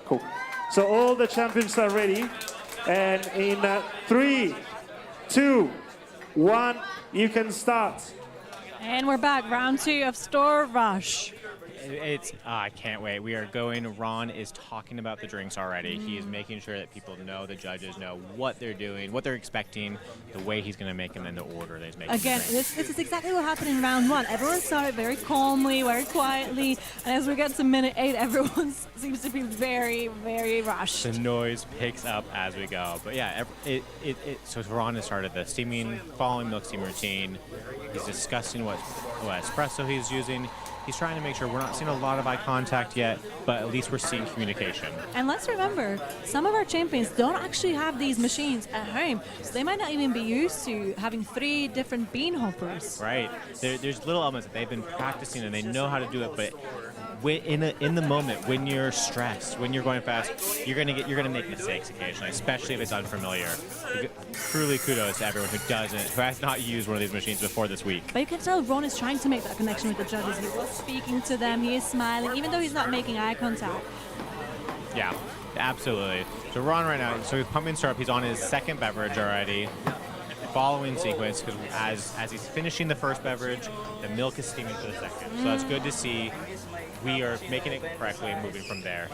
Cool. So all the champions are ready. And in 3, 2, 1, you can start. And we're back, round 2 of Store Rush. I can't wait. We are going. Ron is talking about the drinks already. He is making sure that people know, the judges know what they're doing, what they're expecting, the way he's going to make them, and the order that he's making. Again, this is exactly what happened in round 1. Everyone started very calmly, very quietly, and as we get to minute 8, everyone seems to be very, very rushed. The noise picks up as we go. But yeah, so Ron has started the following milk steam routine. He's discussing what espresso he's using. He's trying to make sure we're not seeing a lot of eye contact yet, but at least we're seeing communication. And let's remember, some of our champions don't actually have these machines at home, so they might not even be used to having 3 different bean hoppers. Right. There's little elements that they've been practicing and they know how to do it, but in the moment, when you're stressed, when you're going fast, you're gonna make mistakes occasionally, especially if it's unfamiliar. Truly kudos to everyone who has not used one of these machines before this week. But you can tell Ron is trying to make that connection with the judges. He was speaking to them, he is smiling, even though he's not making eye contact. Yeah, absolutely. So Ron right now, so he's pumping syrup. He's on his second beverage already. Following sequence, because as he's finishing the first beverage, the milk is steaming for the second. So that's good to see. We are making it correctly and moving from there.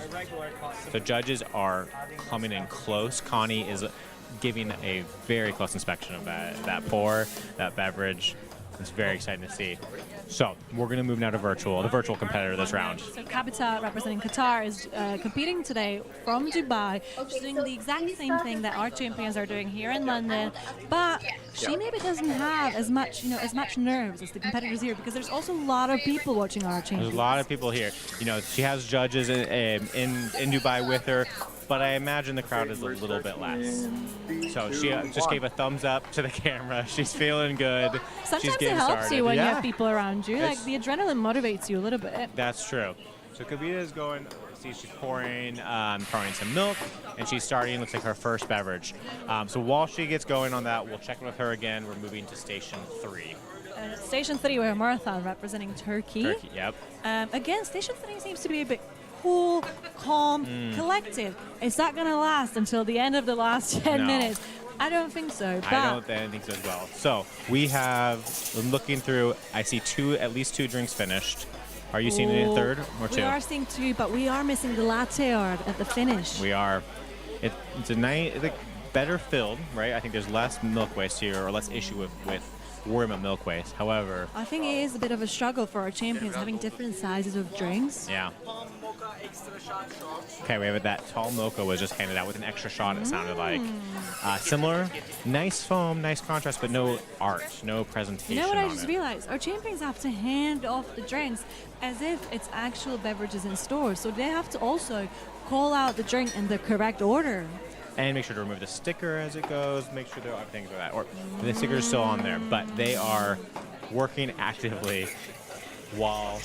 The judges are coming in close. Connie is giving a very close inspection of that pour, that beverage. It's very exciting to see. So we're going to move now to the virtual competitor this round. So Kabita, representing Qatar, is competing today from Dubai. She's doing the exact same thing that our champions are doing here in London, but she maybe doesn't have as much nerves as the competitors here, because there's also a lot of people watching our champions. There's a lot of people here. She has judges in Dubai with her, but I imagine the crowd is a little bit less. So she just gave a thumbs up to the camera. She's feeling good. Sometimes it helps you when you have people around you. Like, the adrenaline motivates you a little bit. That's true. So Kavita is going, see she's pouring some milk, and she's starting, looks like her first beverage. So while she gets going on that, we'll check in with her again. We're moving to station 3. Station 3, we're Marathon representing Turkey. Yep. Again, station 3 seems to be a bit cool, calm, collected. Is that going to last until the end of the last 10 minutes? I don't think so. But I don't think so as well. So we have, looking through, I see at least two drinks finished. Are you seeing any third or 2? We are seeing 2, but we are missing the latte art at the finish. We are. It's a nice, better filled, right? I think there's less milk waste here, or less issue with worry about milk waste. However, I think it is a bit of a struggle for our champions having different sizes of drinks. Yeah. Okay, we have that tall mocha was just handed out with an extra shot, it sounded like. Similar, nice foam, nice contrast, but no art, no presentation. You know what I just realized? Our champions have to hand off the drinks as if it's actual beverages in stores. So they have to also call out the drink in the correct order. And make sure to remove the sticker as it goes, make sure there are things like that. Or the sticker is still on there, but they are working actively while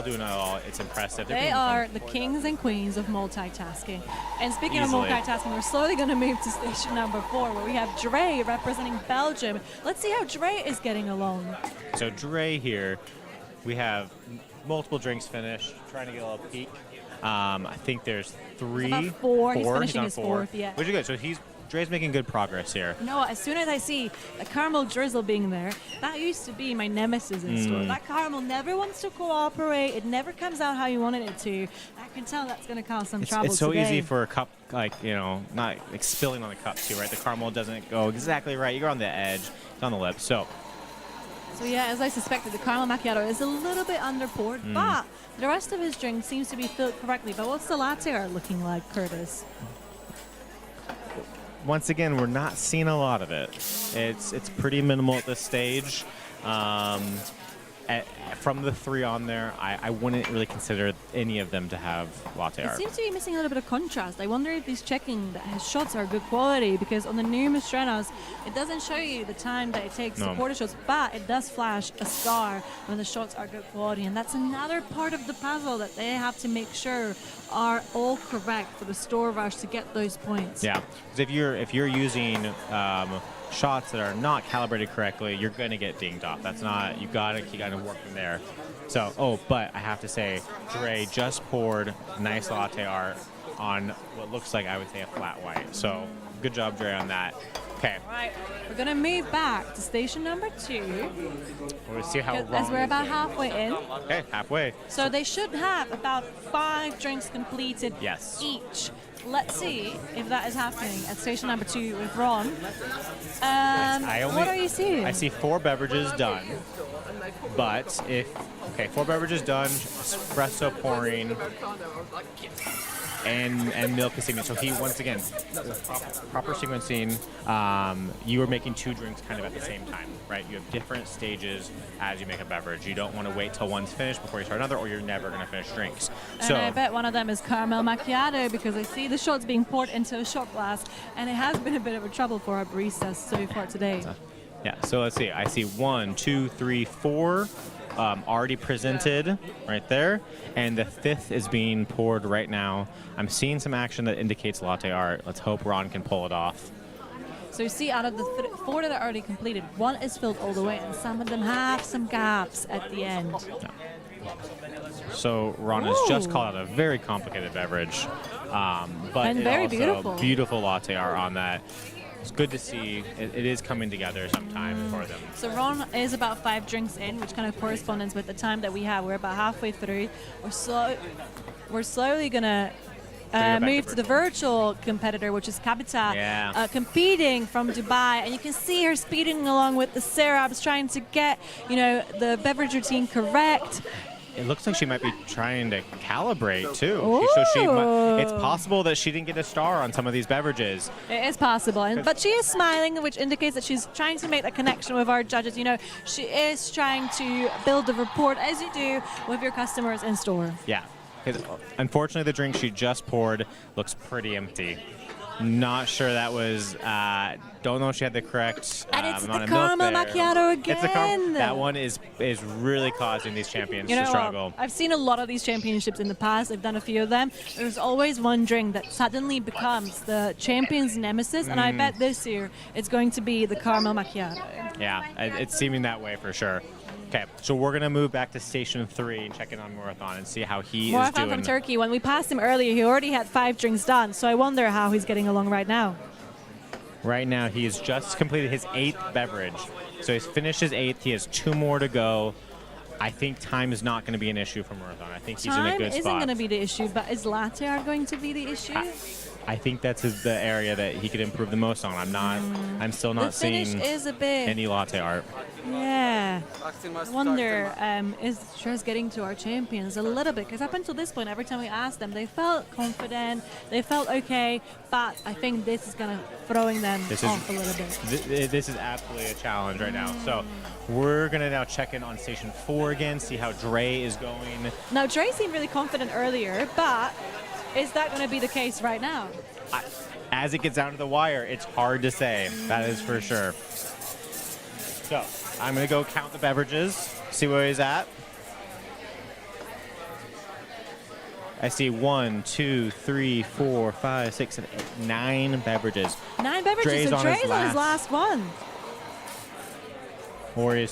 doing it all. It's impressive. They are the kings and queens of multitasking. And speaking of multitasking, we're slowly going to move to station number 4, where we have Dre representing Belgium. Let's see how Dre is getting along. So Dre here, we have multiple drinks finished, trying to get a little peek. I think there's 3. About 4. He's finishing his 4th, yeah. Which is good. So Dre's making good progress here. You know what? As soon as I see a caramel drizzle being there, that used to be my nemesis in store. That caramel never wants to cooperate. It never comes out how you wanted it to. I can tell that's going to cause some trouble It's so today. easy for a cup, not spilling on the cup too, right? The caramel doesn't go exactly right. You're on the edge. It's on the lip. So yeah, as I suspected, the caramel macchiato is a little bit under-poured, but the rest of his drink seems to be filled correctly. But what's the latte art looking like, Curtis? once again, we're not seeing a lot of it. It's pretty minimal at this stage. From the 3 on there, I wouldn't really consider any of them to have latte art. It seems to be missing a little bit of contrast. I wonder if he's checking that his shots are good quality, because on the new Mistrenas, it doesn't show you the time that it takes to pour the shots, but it does flash a star when the shots are good quality, and that's another part of the puzzle that they have to make sure are all correct for the store rush to get those points. Yeah, because if you're using shots that are not calibrated correctly, you're going to get dinged off. That's not, you gotta work from there. So, but I have to say, Dre just poured nice latte art on what looks like, I would say, a flat white. So good job, Dre, on that. Okay. Right, we're gonna move back to station number 2. We'll see how As Ron we're is about doing. halfway in. Okay, halfway. So they should have about 5 drinks completed Yes. each. Let's see if that is happening at station number 2 with Ron. What are you seeing? I see 4 beverages done. But okay, 4 beverages done, espresso pouring, and milk is sequencing. So he, once again, proper sequencing. You are making 2 drinks kind of at the same time, right? You have different stages as you make a beverage. You don't want to wait till one's finished before you start another, or you're never going to finish drinks. And I bet one of them is caramel macchiato, because I see the shots being poured into a shot glass, and it has been a bit of a trouble for our baristas so far today. Yeah, so let's see. I see 1, 2, 3, 4 already presented right there, and the 5th is being poured right now. I'm seeing some action that indicates latte art. Let's hope Ron can pull it off. So you see, out of the 4 that are already completed, 1 is filled all the way, and some of them have some gaps at the end. So Ron has just called out a very complicated beverage, but And very also beautiful. Beautiful latte art on that. It's good to see. It is coming together sometime for them. So Ron is about 5 drinks in, which kind of corresponds with the time that we have. We're about halfway through. We're slowly gonna move to the virtual competitor, which is Kabita, competing from Dubai, and you can see her speeding along with the syrups, trying to get the beverage routine correct. It looks like she might be trying to calibrate too. Ooh. It's possible that she didn't get a star on some of these beverages. It is possible, but she is smiling, which indicates that she's trying to make that connection with our judges. She is trying to build a rapport, as you do with your customers in store. Yeah. Unfortunately, the drink she just poured looks pretty empty. Not sure that was. Don't know if she had the correct And it's amount the of milk caramel there. macchiato again. It's the that one is really causing these champions You know to struggle. what? I've seen a lot of these championships in the past. I've done a few of them. There's always one drink that suddenly becomes the champion's nemesis, and I bet this year it's going to be the caramel macchiato. Yeah, it's seeming that way for sure. Okay, so we're gonna move back to station 3 and check in on Marathon and see how he is Marathon doing. from Turkey. When we passed him earlier, he already had 5 drinks done, so I wonder how he's getting along right now. Right now, he has just completed his 8th beverage. So he's finished his 8th. He has 2 more to go. I think time is not going to be an issue for Marathon. I think he's in a good Time isn't spot. going to be the issue, but is latte art going to be the issue? I think that's the area that he could improve the most on. I'm still not the finish seeing is a bit. any latte art. Yeah. I wonder, is Shrez getting to our champions a little bit? Because up until this point, every time we asked them, they felt confident, they felt okay, but I think this is going to throwing them off a little bit. This is absolutely a challenge right now. So we're going to now check in on station 4 again, see how Dre is going. Now, Dre seemed really confident earlier, but is that going to be the case right now? As it gets down to the wire, it's hard to say. That is for sure. So I'm going to go count the beverages, see where he's at. I see 1, 2, 3, 4, 5, 6, 7, 8, 9 beverages. 9 beverages, so Dre's on his last one. Or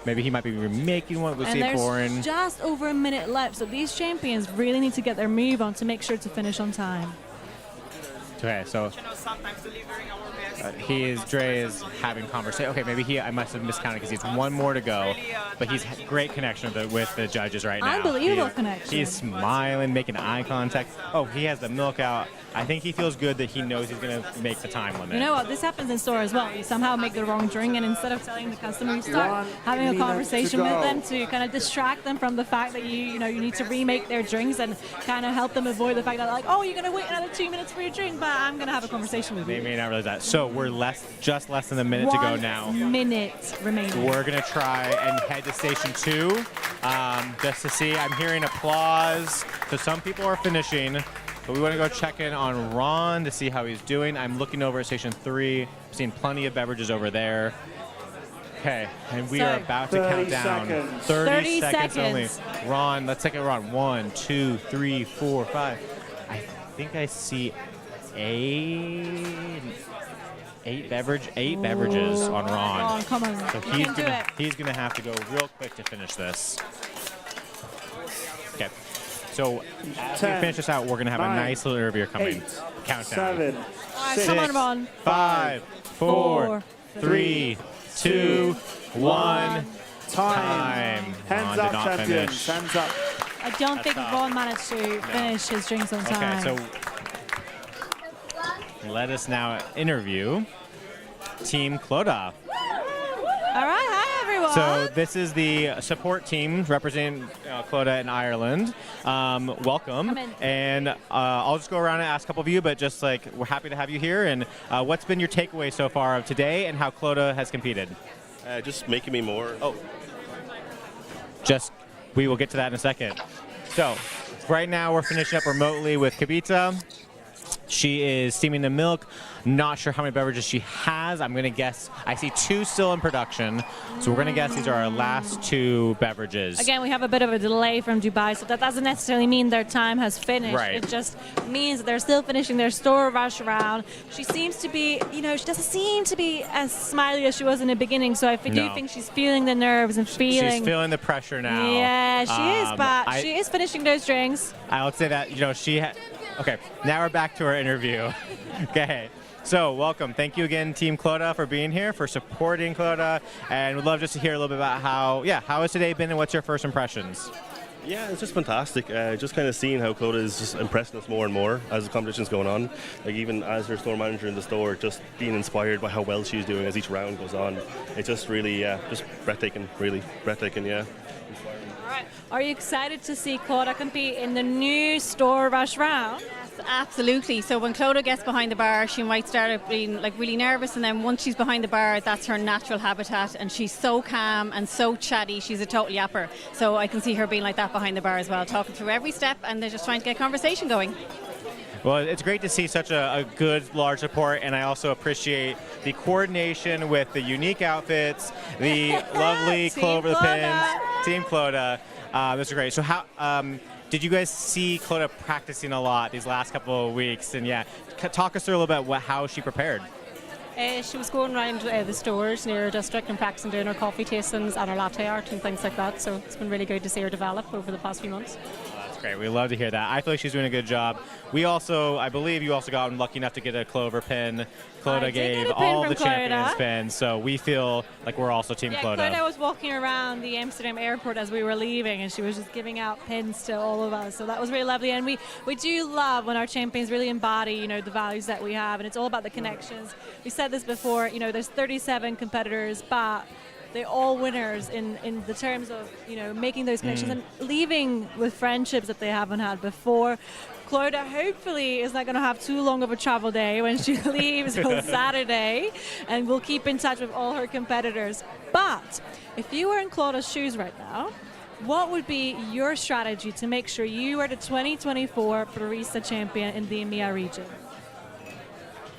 maybe he might be remaking one. We'll see it pouring. There's just over a minute left, so these champions really need to get their move on to make sure to finish on time. Okay, so Dre is having conversation. Okay, maybe I must have miscounted because he's 1 more to go, but he's had great connection with the judges right now. Unbelievable connection. He's smiling, making eye contact. Oh, he has the milk out. I think he feels good that he knows he's going to make the time limit. You know what? This happens in store as well. You somehow make the wrong drink, and instead of telling the customer, you start having a conversation with them to kind of distract them from the fact that you need to remake their drinks and kind of help them avoid the fact that, like, oh, you're going to wait another 2 minutes for your drink, but I'm going to have a conversation with you. They may not realize that. So we're just less than a minute to go now. 1 minute remaining. We're going to try and head to station 2 just to see. I'm hearing applause. So some people are finishing. But we want to go check in on Ron to see how he's doing. I'm looking over at station 3. I'm seeing plenty of beverages over there. Okay, and we are about to count down. 30 seconds only. Ron, let's take it, Ron. 1, 2, 3, 4, 5. I think I see 8 beverages on Ron. Ron, come on. So he's gonna have to go real quick to finish this. Okay. So as 10, we finish this out, we're going to have 9, a nice little interview coming. 8, Countdown. 7, Right, come on, Ron. 5, 4, 3, 2, 1. Time. Hands Ron up, did not champions. finish. Hands up. I don't That's think tough. Ron managed to finish his drinks on time. Okay, so let us now interview Team Clodagh. All right, hi everyone. So this is the support team representing Clodagh in Ireland. Welcome. Come in. And I'll just go around and ask a couple of you, but just like we're happy to have you here. And what's been your takeaway so far of today and how Clodagh has competed? Just making me more. We will get to that in a second. So right now we're finishing up remotely with Kavita. She is steaming the milk. Not sure how many beverages she has. I'm going to guess. I see 2 still in production. So we're going to guess these are our last 2 beverages. Again, we have a bit of a delay from Dubai, so that doesn't necessarily mean their time has finished. Right. It just means that they're still finishing their store rush round. She seems to be, she doesn't seem to be as smiley as she was in the beginning, so I do No. think she's feeling the nerves and feeling. She's feeling the pressure now. Yeah, she is, but I- she is finishing those drinks. I would say that, okay, now we're back to our interview. Okay. So, welcome. Thank you again, Team Clodagh, for being here, for supporting Clodagh, and we'd love just to hear a little bit about how has today been and what's your first impressions? Yeah, it's just fantastic. Just kind of seeing how Clodagh is just impressing us more and more as the competition's going on. Like even as her store manager in the store, just being inspired by how well she's doing as each round goes on. It's just really, just breathtaking, really. Breathtaking, yeah. All right. Are you excited to see Clodagh compete in the new store rush round? Absolutely. So when Clodagh gets behind the bar, she might start being like really nervous, and then once she's behind the bar, that's her natural habitat, and she's so calm and so chatty. She's a total yapper. So I can see her being like that behind the bar as well, talking through every step, and they're just trying to get conversation going. Well, it's great to see such a good, large support, and I also appreciate the coordination with the unique outfits, the lovely Clover the Pins, Team Clodagh. This is great. So how did you guys see Clodagh practicing a lot these last couple of weeks? And talk us through a little bit how she prepared. She was going around the stores near her district and practicing doing her coffee tastings and her latte art and things like that. So it's been really good to see her develop over the past few months. Great. We love to hear that. I feel like she's doing a good job. I believe you also got lucky enough to get a Clover pin. Clodagh gave all the champions pins, so we feel like we're also Team Clodagh. Clodagh was walking around the Amsterdam airport as we were leaving, and she was just giving out pins to all of us. So that was really lovely, and we do love when our champions really embody, the values that we have, and it's all about the connections. We said this before. There's 37 competitors, but they're all winners in the terms of making those connections and leaving with friendships that they haven't had before. Clodagh hopefully is not going to have too long of a travel day when she leaves on Saturday, and we'll keep in touch with all her competitors. But if you were in Clodagh's shoes right now, what would be your strategy to make sure you are the 2024 Barista Champion in the EMEA region?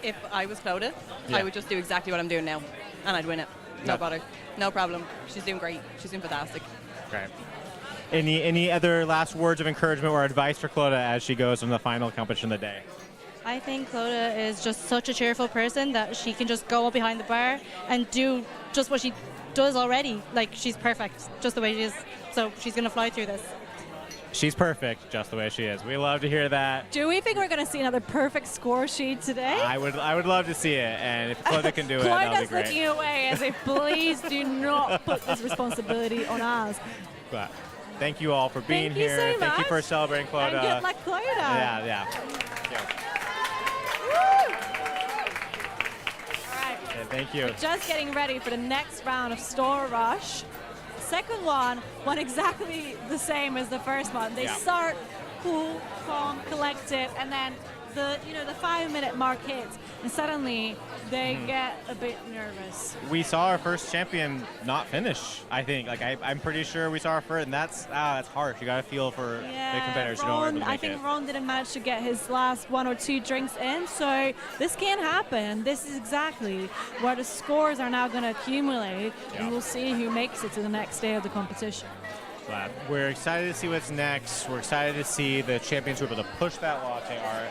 If I was Clodagh, I would just do exactly what I'm doing now, and I'd win it. No bother. No problem. She's doing great. She's doing fantastic. Great. Any other last words of encouragement or advice for Clodagh as she goes from the final competition of the day? I think Clodagh is just such a cheerful person that she can just go up behind the bar and do just what she does already. Like, she's perfect, just the way she is. So she's going to fly through this. She's perfect, just the way she is. We love to hear that. Do we think we're going to see another perfect score sheet today? I would love to see it, and if Clodagh can do it, that'll be Clodagh's great. looking away as if, please do not put this responsibility on us. But thank you all for being Thank you here. so Thank you much. for celebrating Clodagh. And good luck, Clodagh. Yeah. Thank you. We're just getting ready for the next round of Store Rush. Second one went exactly the same as the first one. They start cool, calm, collected, and then the 5-minute mark hits, and suddenly they get a bit nervous. We saw our first champion not finish, I think. I'm pretty sure we saw our first, and that's harsh. You got to feel for the competitors who don't I think Ron didn't manage to get his last 1 or 2 drinks in, so this can happen. This is exactly where the scores are now going to accumulate, and we'll see who makes it to the next day of the competition. But we're excited to see what's next. We're excited to see the champions who are able to push that latte art.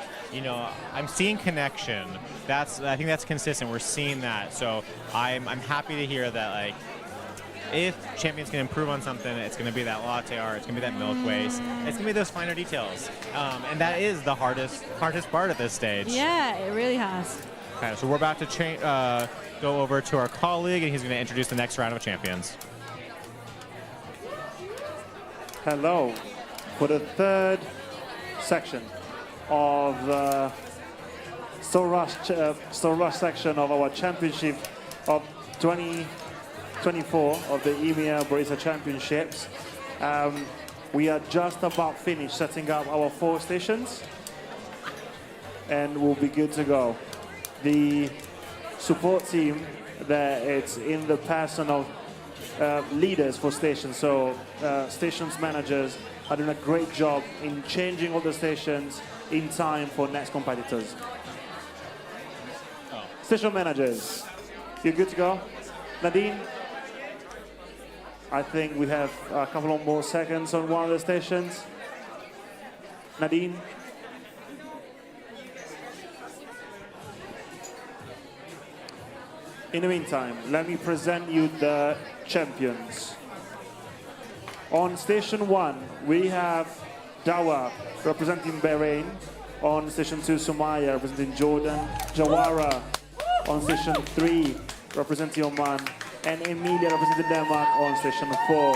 I'm seeing connection. I think that's consistent. We're seeing that. So I'm happy to hear that if champions can improve on something, it's going to be that latte art, it's going to be that milk waste, it's going to be those finer details. And that is the hardest part at this stage. Yeah, it really has. Okay, so we're about to go over to our colleague, and he's going to introduce the next round of champions. Hello. For the third section of the Store Rush section of our championship of 2024 of the EMEA Barista Championships. We are just about finished setting up our 4 stations and we'll be good to go. The support team there, it's in the person of leaders for stations. So stations managers are doing a great job in changing all the stations in time for next competitors. Station managers, you're good to go? Nadine? I think we have a couple of more seconds on one of the stations. Nadine? In the meantime, let me present you the champions. On station 1, we have Dawa representing Bahrain. On station 2, Sumaya representing Jordan. Jawara on station 3 representing Oman. And Emilia representing Denmark on station 4.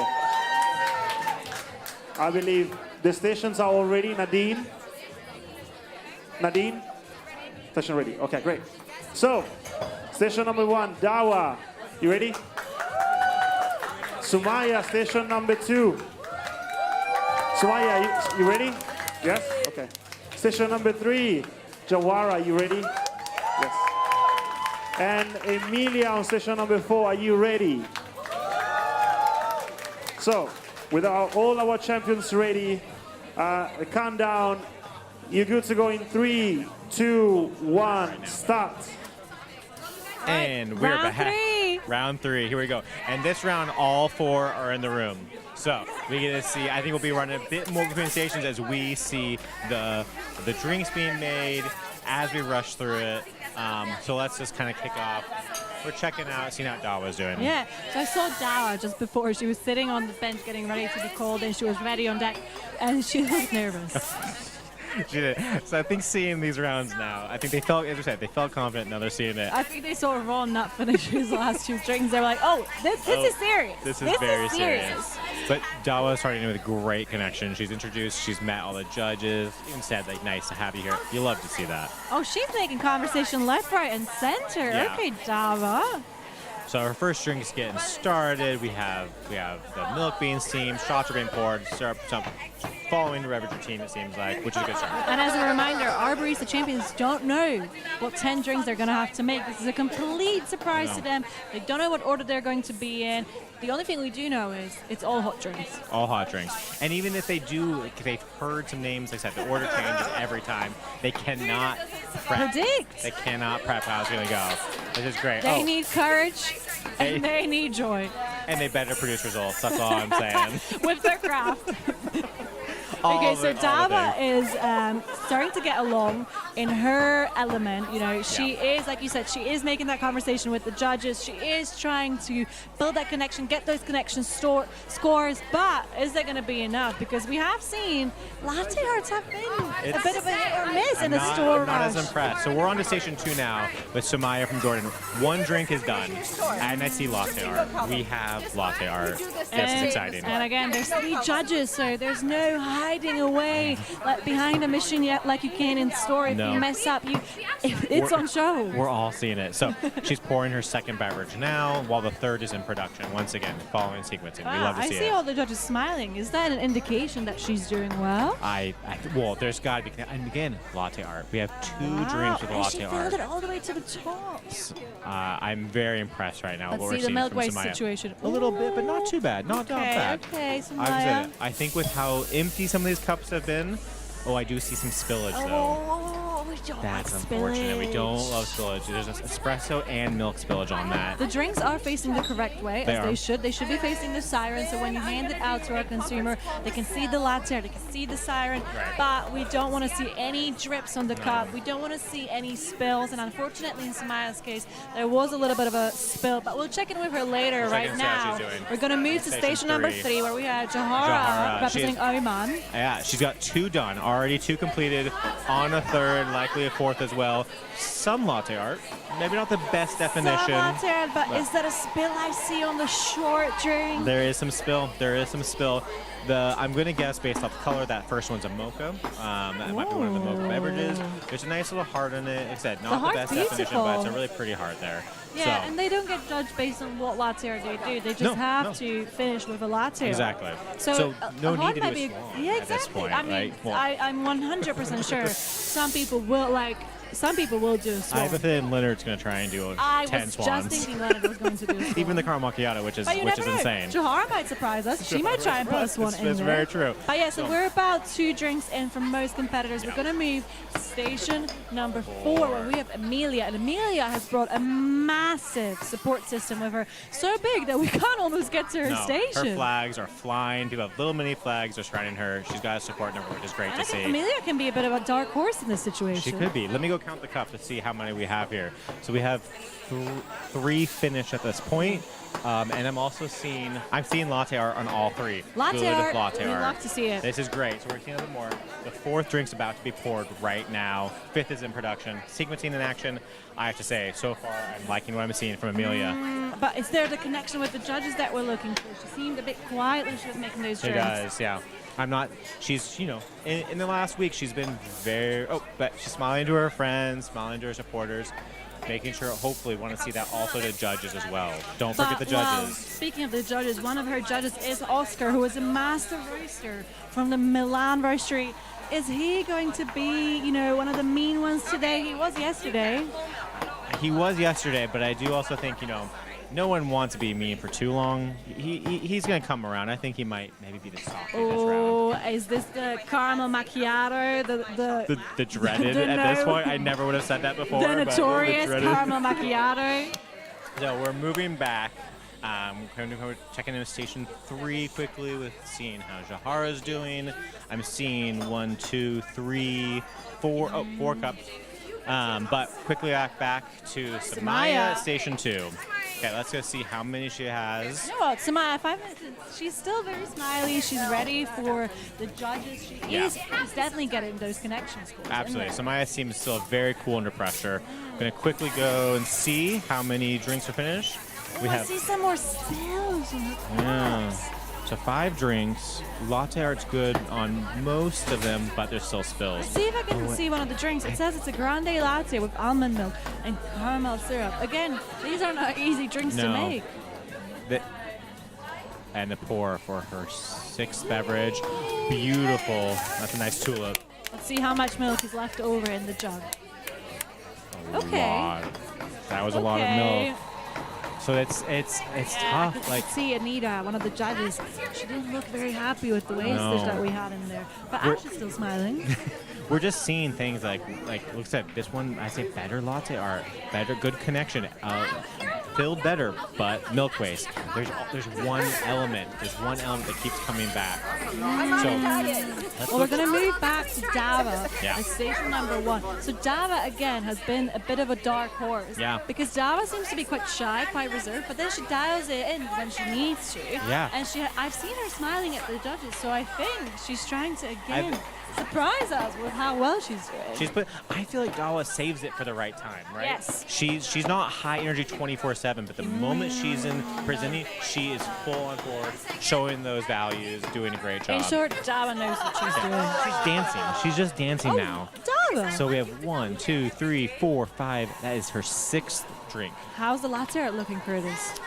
I believe the stations are all ready. Nadine? Nadine? Station ready. Okay, great. So, station number 1, Dawa. You ready? Sumaya, station number 2. Sumaya, you ready? Yes? Okay. Station number 3, Jawara, you ready? Yes. And Emilia on station number 4, are you ready? So, with all our champions ready, the countdown, you're good to go in 3, 2, 1, start. And we're back. Round 3, here we go. And this round, all 4 are in the room. So we get to see, I think we'll be running a bit more between stations as we see the drinks being made as we rush through it. So let's just kind of kick off. We're checking out, seeing how Dawa's doing. Yeah, so I saw Dawa just before. She was sitting on the bench getting ready to be called in. She was ready on deck, and she looked nervous. She did. So I think seeing these rounds now, I think they felt, as I said, they felt confident. Now they're seeing it. I think they saw Ron not finish his last 2 drinks. They're like, oh, this is serious. This is very serious. But Dawa starting in with a great connection. She's introduced, she's met all the judges, even said, like, nice to have you here. You love to see that. Oh, she's making conversation left, right, and center. Yeah. Okay, Dawa. So our first drink is getting started. We have the milk beans team, shots are being poured, syrup, following the beverage routine, it seems like, which is a good start. And as a reminder, our Barista Champions don't know what 10 drinks they're going to have to make. This is a complete surprise to them. They don't know what order they're going to be in. The only thing we do know is it's all hot drinks. All hot drinks. And even if they do, if they've heard some names, like I said, the order changes every time. They cannot predict. They cannot prep how it's going to go. This is great. They need courage and they need joy. And they better produce results. That's all I'm saying. With their craft. Okay, so Dawa is starting to get along in her element. You know, she is, like you said, she is making that conversation with the judges. She is trying to build that connection, get those connection scores. But is there going to be enough? Because we have seen latte arts have been a bit of a hit or miss in the store I'm not as impressed. So we're on to station 2 now with Sumaya from Jordan. 1 drink is done, and I see latte art. We have latte art. This is exciting. And again, there's 3 judges, so there's no hiding away behind a machine yet like you can in store. If you mess up, it's on show. We're all seeing it. So she's pouring her second beverage now, while the third is in production. Once again, following sequencing. Wow, We love to see it. I see all the judges smiling. Is that an indication that she's doing well? Well, there's got to be, and again, latte art. We have 2 drinks with latte she art. filled it all the way to the top. I'm very impressed right now. Let's what see we're the seeing milk from waste Sumaya. situation. A little bit, but not too bad. Not bad. Okay, Sumaya. I think with how empty some of these cups have been, I do see some spillage though. Oh, we don't That's like unfortunate. We spillage. don't love spillage. There's espresso and milk spillage on that. The drinks are facing the correct way, They as are. they should. They should be facing the siren, so when you hand it out to our consumer, they can see the latte, they can see the siren, but we don't want to see any drips on the cup. We don't want to see any spills, and unfortunately in Samaya's case, there was a little bit of a spill, but we'll check in with her later. We'll check Right in and see how now, she's doing. we're going to move to station number 3, where we have Jahara representing Oman. Yeah, she's got 2 done. Already 2 completed. On a 3rd, likely a 4th as well. Some latte art. Maybe not the best definition. Some latte art, but is that a spill I see on the short drink? There is some spill. There is some spill. I'm going to guess based off the color, that first one's a mocha. That might be one of the mocha beverages. There's a nice little heart in it. Like I said, not the best definition, but it's a really pretty heart there. Yeah, so. and they don't get judged based on what latte art they do. They just have to finish with a latte art. Exactly. So no a need heart to do might a be swan yeah, at exactly. this point. I mean, right? I'm 100% sure some people will do a swan. I have a feeling Leonard's going to try and do 10 I was swans. just thinking Leonard was going to do a swan. Even the caramel macchiato, which is But you never know. insane. Jahara might surprise us. She might try and put a swan in That's there. very true. But yeah, so we're about 2 drinks in from most competitors. We're going to move to station number 4, where we have Amelia. And Amelia has brought a massive support system with her. So big that we can't almost get to her station. Her flags are flying. People have little mini flags are surrounding her. She's got a support number, which is great And to I think see. Amelia can be a bit of a dark horse in this situation. She could be. Let me go count the cup to see how many we have here. So we have 3 finished at this point. And I'm seeing latte art on all 3. Latte Good art, latte we art. love to see it. This is great. So we're seeing a bit more. The 4th drink's about to be poured right now. 5th is in production. Sequencing in action. I have to say, so far, I'm liking what I'm seeing from Amelia. But is there the connection with the judges that we're looking for? She seemed a bit quiet when she was making those She drinks. does, yeah. She's, in the last week, she's been but she's smiling to her friends, smiling to her supporters, making sure, hopefully, want to see that also to judges as well. Don't forget the judges. Well, speaking of the judges, one of her judges is Oscar, who is a master roaster from the Milan roastery. Is he going to be, one of the mean ones today? He was yesterday. He was yesterday, but I do also think, no one wants to be mean for too long. He's going to come around. I think he might maybe be the softy this round. Is this the caramel macchiato? The dreaded at this point. I never would have said that before. The but notorious dreaded. caramel macchiato. So we're moving back. We're checking in station 3 quickly with seeing how Jahara's doing. I'm seeing 1, 2, 3, 4. Oh, 4 cups. But quickly back to Samaya, station 2. Okay, let's go see how many she has. No, Samaya, 5 minutes. She's still very smiley. She's ready for the judges. She's definitely getting those connection scores. Absolutely. Samaya seems still very cool under pressure. I'm going to quickly go and see how many drinks are finished. I see some more spills. Yeah. So 5 drinks. Latte art's good on most of them, but there's still spills. Let's see if I can see one of the drinks. It says it's a grande latte with almond milk and caramel syrup. Again, these are not easy drinks to make. And the pour for her 6th beverage. Beautiful. That's a nice tulip. Let's see how much milk is left over in the jug. That was a lot of milk. So it's tough. I could see Anita, one of the judges. She didn't look very happy with the wastage that we had in there. But Ash is still smiling. We're just seeing things like looks like this one. I say better latte art, better good connection, filled better, but milk waste. There's one element. There's one element that keeps coming back. So we're gonna move back to Dava Yeah. at station number 1. So Dava again has been a bit of a dark horse. Yeah. Because Dava seems to be quite shy, quite reserved, but then she dials it in when she needs to. Yeah. And I've seen her smiling at the judges, so I think she's trying to again surprise us with how well she's doing. I feel like Dawa saves it for the right time, right? Yes. She's not high energy 24/7, but the moment she's in presenting, she is full on board, showing those values, doing a great job. In short, Dava knows what she's doing. She's dancing. She's just dancing now. Dava. So we have 1, 2, 3, 4, 5. That is her 6th drink. How's the latte art looking, Curtis?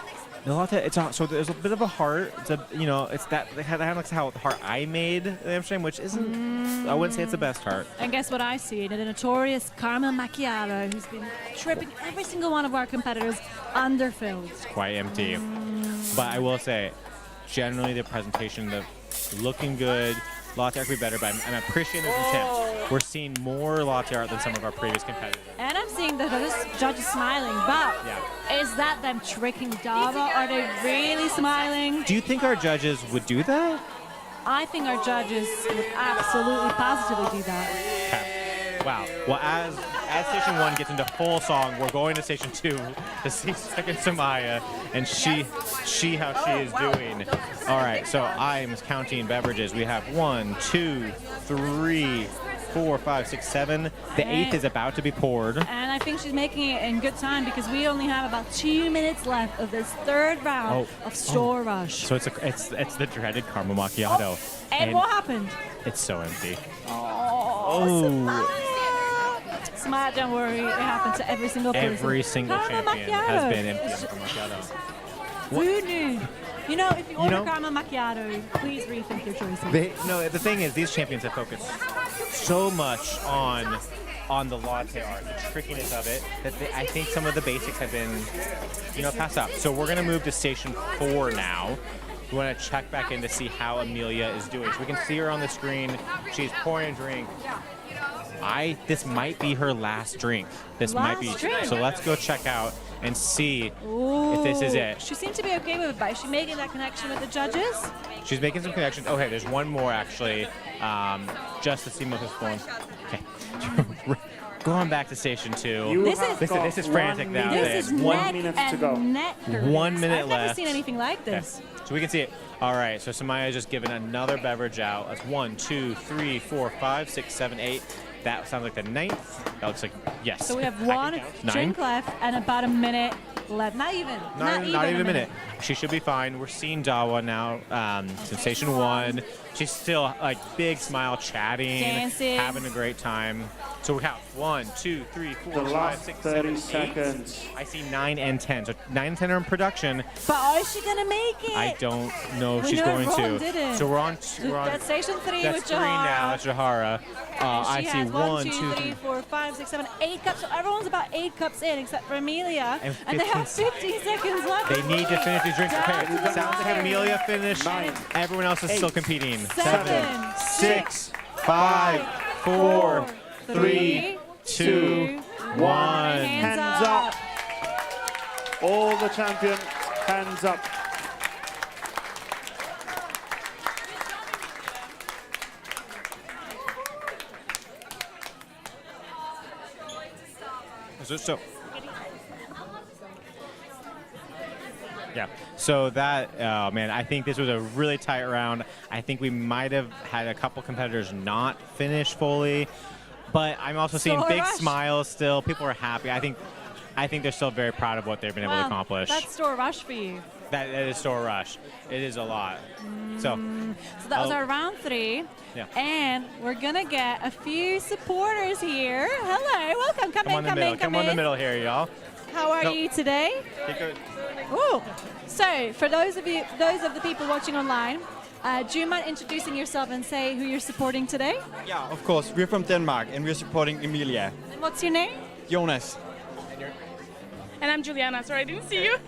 The latte, so there's a bit of a heart. It's it's that kind of like how the heart I made in Amsterdam, which isn't. I wouldn't say it's the best heart. And guess what I see? The notorious caramel macchiato, who's been tripping every single one of our competitors underfilled. It's quite empty. But I will say, generally the presentation, the looking good. Latte could be better, but I'm appreciating those tips. we're seeing more latte art than some of our previous competitors. And I'm seeing the judges smiling, but is that them tricking Dava? Are they really smiling? Do you think our judges would do that? I think our judges would absolutely positively do that. Okay. Wow. Well, as Station 1 gets into full song, we're going to Station 2 to see second Samaya and she how she is doing. All right, so I'm counting beverages. We have 1, 2, 3, 4, 5, 6, 7. The 8th is about to be poured. And I think she's making it in good time because we only have about 2 minutes left of this third round of Store Rush. So it's the dreaded caramel macchiato. And what happened? It's so empty. Samaya, don't worry. It happens to every single person. Every single champion has been empty on caramel macchiato. Who knew? You know, if you order caramel macchiato, please rethink your choices. The thing is, these champions have focused so much on the latte art, the trickiness of it, that I think some of the basics have been, passed up. So we're going to move to Station 4 now. We want to check back in to see how Amelia is doing. So we can see her on the screen. She's pouring a drink. This might be her last drink. This might be. So let's go check out and see if this is it. She seemed to be okay with it, but is she making that connection with the judges? She's making some connections. Okay, there's one more actually. Just to see what this one. Okay. Going back to Station 2. This is frantic now. This is 1 minute to go. 1 minute I've left. never seen anything like this. Okay. So we can see it. All right, so Samaya just given another beverage out. That's 1, 2, 3, 4, 5, 6, 7, 8. That sounds like the 9th. That looks like, yes. So we have one drink left and about a minute left. Not even a minute. She should be fine. We're seeing Dawa now, Sensation 1. She's still like big smile, chatting, dancing, having a great time. So we count 1, 2, 3, 4, The 5, last 6, 30 7, 8. seconds. I see 9 and 10. So 9 and 10 are in production. But is she gonna make it? I don't know if We she's know going Ron to. did it. So we're on. That's Station 3 That's with 3 Jahara. now. That's Jahara. I She see has 1, 2, 2, 3, 4, 5, 6, 7, 8 cups. So everyone's about 8 cups in except for Amelia. And they have 15 seconds left. They need to finish these drinks. Okay, sounds like Amelia finished. 9. Everyone else is still competing. 7, 6, 5, 4, 3, 2, 1. Hands up. All the champions, hands up. So yeah, so that, oh man, I think this was a really tight round. I think we might have had a couple competitors not finish fully, but I'm also seeing big smiles still. People are happy. I think they're still very proud of what they've been able to accomplish. That's Store Rush for you. That is Store Rush. It is a lot. So that was our round 3. Yeah. And we're gonna get a few supporters here. Hello, welcome. Come in. Come on the middle here, y'all. How are you today? Ooh. So, for those of the people watching online, do you mind introducing yourself and say who you're supporting today? Yeah, of course. We're from Denmark and we're supporting Emilia. And what's your name? Jonas. And I'm Juliana. Sorry, I didn't see you.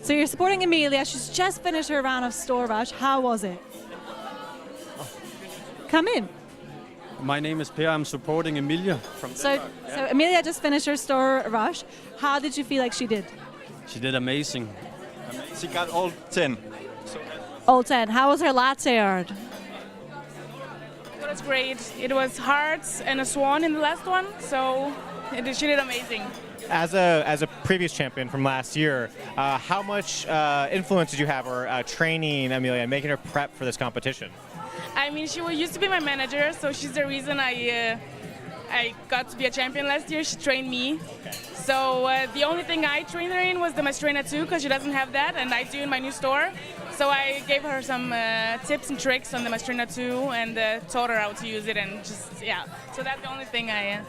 So you're supporting Emilia. She's just finished her round of Store Rush. How was it? Come in. My name is Per. I'm supporting Emilia from So Emilia just finished her Store Rush. How did you feel like she did? She did amazing. She got all 10. All 10. How was her latte art? It was great. It was hearts and a swan in the last one, so she did amazing. As a previous champion from last year, how much influence did you have or training Amelia and making her prep for this competition? I mean, she used to be my manager, so she's the reason I got to be a champion last year. She trained me. So the only thing I trained her in was the Mastrena 2, because she doesn't have that, and I do in my new store. So I gave her some tips and tricks on the Mastrena 2 and taught her how to use it, and just, yeah. So that's the only thing I...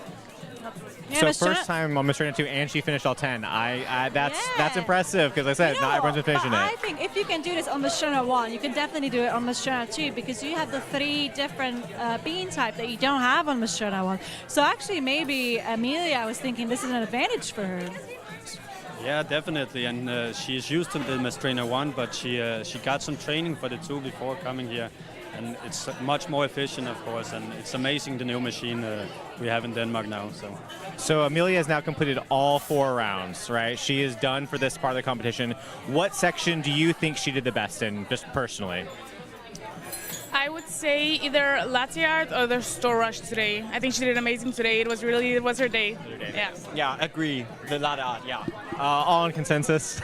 So first time on Mastrena 2, and she finished all 10. That's impressive, because like I said, not everyone's been finishing it. I think if you can do this on Mastrena 1, you can definitely do it on Mastrena 2, because you have the 3 different bean type that you don't have on Mastrena 1. So actually, maybe Amelia, I was thinking this is an advantage for her. Yeah, definitely. And she's used to the Mastrena 1, but she got some training for the 2 before coming here. and it's much more efficient, of course, and it's amazing the new machine we have in Denmark now. So Amelia has now completed all 4 rounds, right? She is done for this part of the competition. What section do you think she did the best in, just personally? I would say either latte art or the store rush today. I think she did amazing today. It was her day. Yeah. Yeah, agree. The latte art, yeah. All in consensus?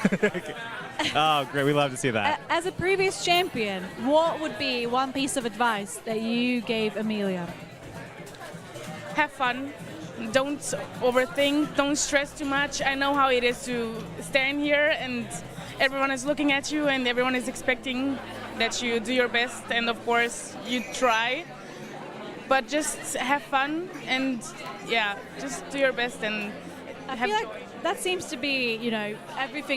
Oh, great. We love to see that. As a previous champion, what would be one piece of advice that you gave Amelia? Have fun. Don't overthink. Don't stress too much. I know how it is to stand here and everyone is looking at you and everyone is expecting that you do your best, and of course you try, but just have fun and just do your best. And I feel like that seems to be,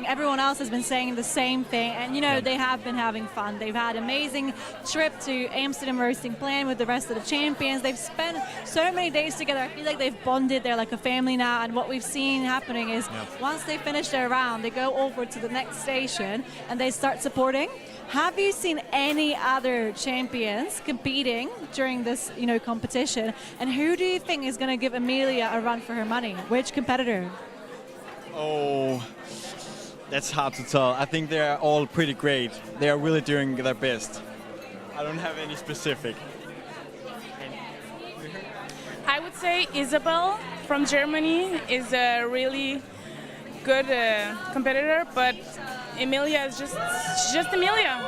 everyone else has been saying the same thing, and they have been having fun. They've had an amazing trip to Amsterdam Roasting Plan with the rest of the champions. They've spent so many days together. I feel like they've bonded. They're like a family now, and what we've seen happening is once they finish their round, they go over to the next station and they start supporting. Have you seen any other champions competing during this, competition? And who do you think is going to give Amelia a run for her money? Which competitor? Oh, that's hard to tell. I think they're all pretty great. They are really doing their best. I don't have any specific. I would say Isabel from Germany is a really good competitor, but Emilia is she's just Emilia.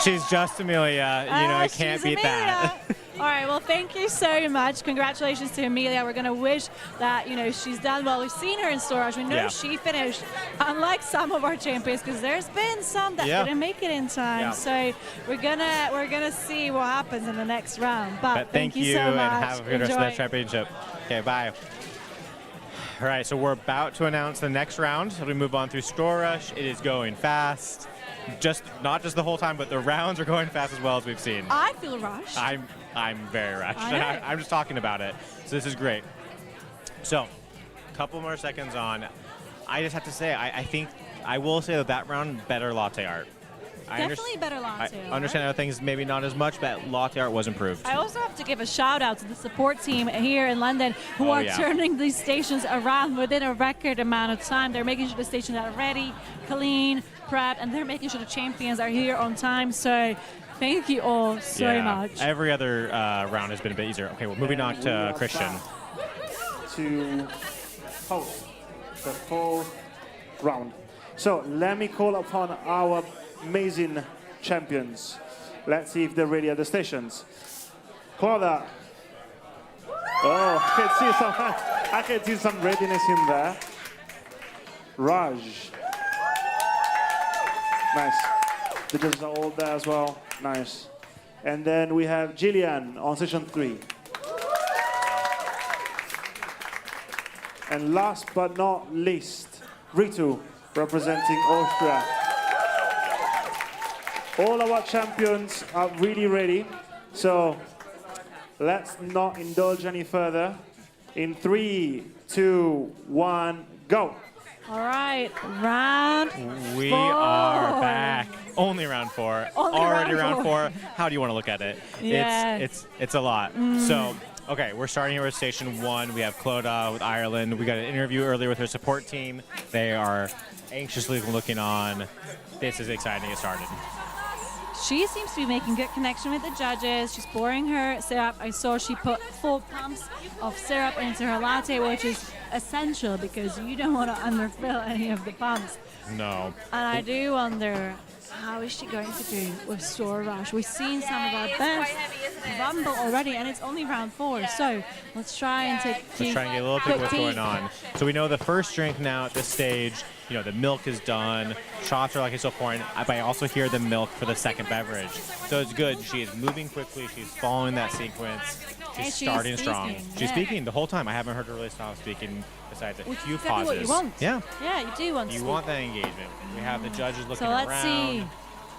She's just Amelia. I can't beat that. All right, well, thank you so much. Congratulations to Amelia. We're going to wish that, she's done well. We've seen her in storage. We know she finished, unlike some of our champions, because there's been some that didn't make it in time. Yeah. So we're gonna see what happens in the next round. But thank you so much. And have a good rest of the championship. Okay, bye. All right, so we're about to announce the next round. So we move on through Store Rush. It is going fast. Not just the whole time, but the rounds are going fast as well as we've seen. I feel rushed. I'm very rushed. I'm just talking about it. So this is great. So, a couple more seconds on. I just have to say, I think I will say that round, better latte art. Definitely better latte art. I understand other things maybe not as much, but latte art was improved. I also have to give a shout out to the support team here in London who are turning these stations around within a record amount of time. They're making sure the stations are ready, clean, prep, and they're making sure the champions are here on time. So thank you all so much. Every other round has been a bit easier. Okay, well, moving on to Christian. To host the 4th round. So let me call upon our amazing champions. Let's see if they're ready at the stations. Claudia. Oh, I can see some readiness in there. Raj. Nice. The judges are all there as well. Nice. And then we have Jillian on session 3. And last but not least, Ritu representing Austria. All our champions are really ready. So let's not indulge any further. In 3, 2, 1, go. All right, round 4. Are back. Only round 4. Already round 4. How do you want to look at it? Yeah. It's a lot. So, okay, we're starting here with Station 1. We have Clodagh with Ireland. We got an interview earlier with her support team. They are anxiously looking on. This is exciting to get started. She seems to be making good connection with the judges. She's pouring her syrup. I saw she put 4 pumps of syrup into her latte, which is essential because you don't want to underfill any of the pumps. No. And I do wonder, how is she going to do with Store Rush? We've seen some of our best rumble already, and it's only round 4. So let's try and get a little bit of what's going on. So we know the first drink now at this stage. The milk is done. Shots are like still pouring. But I also hear the milk for the second beverage. So it's good. She is moving quickly. She's following that sequence. She's starting strong. She's speaking the whole time. I haven't heard her really stop speaking besides a few pauses. What you want. Yeah. Yeah, you do want. You want that engagement. We have the judges looking around. So let's see.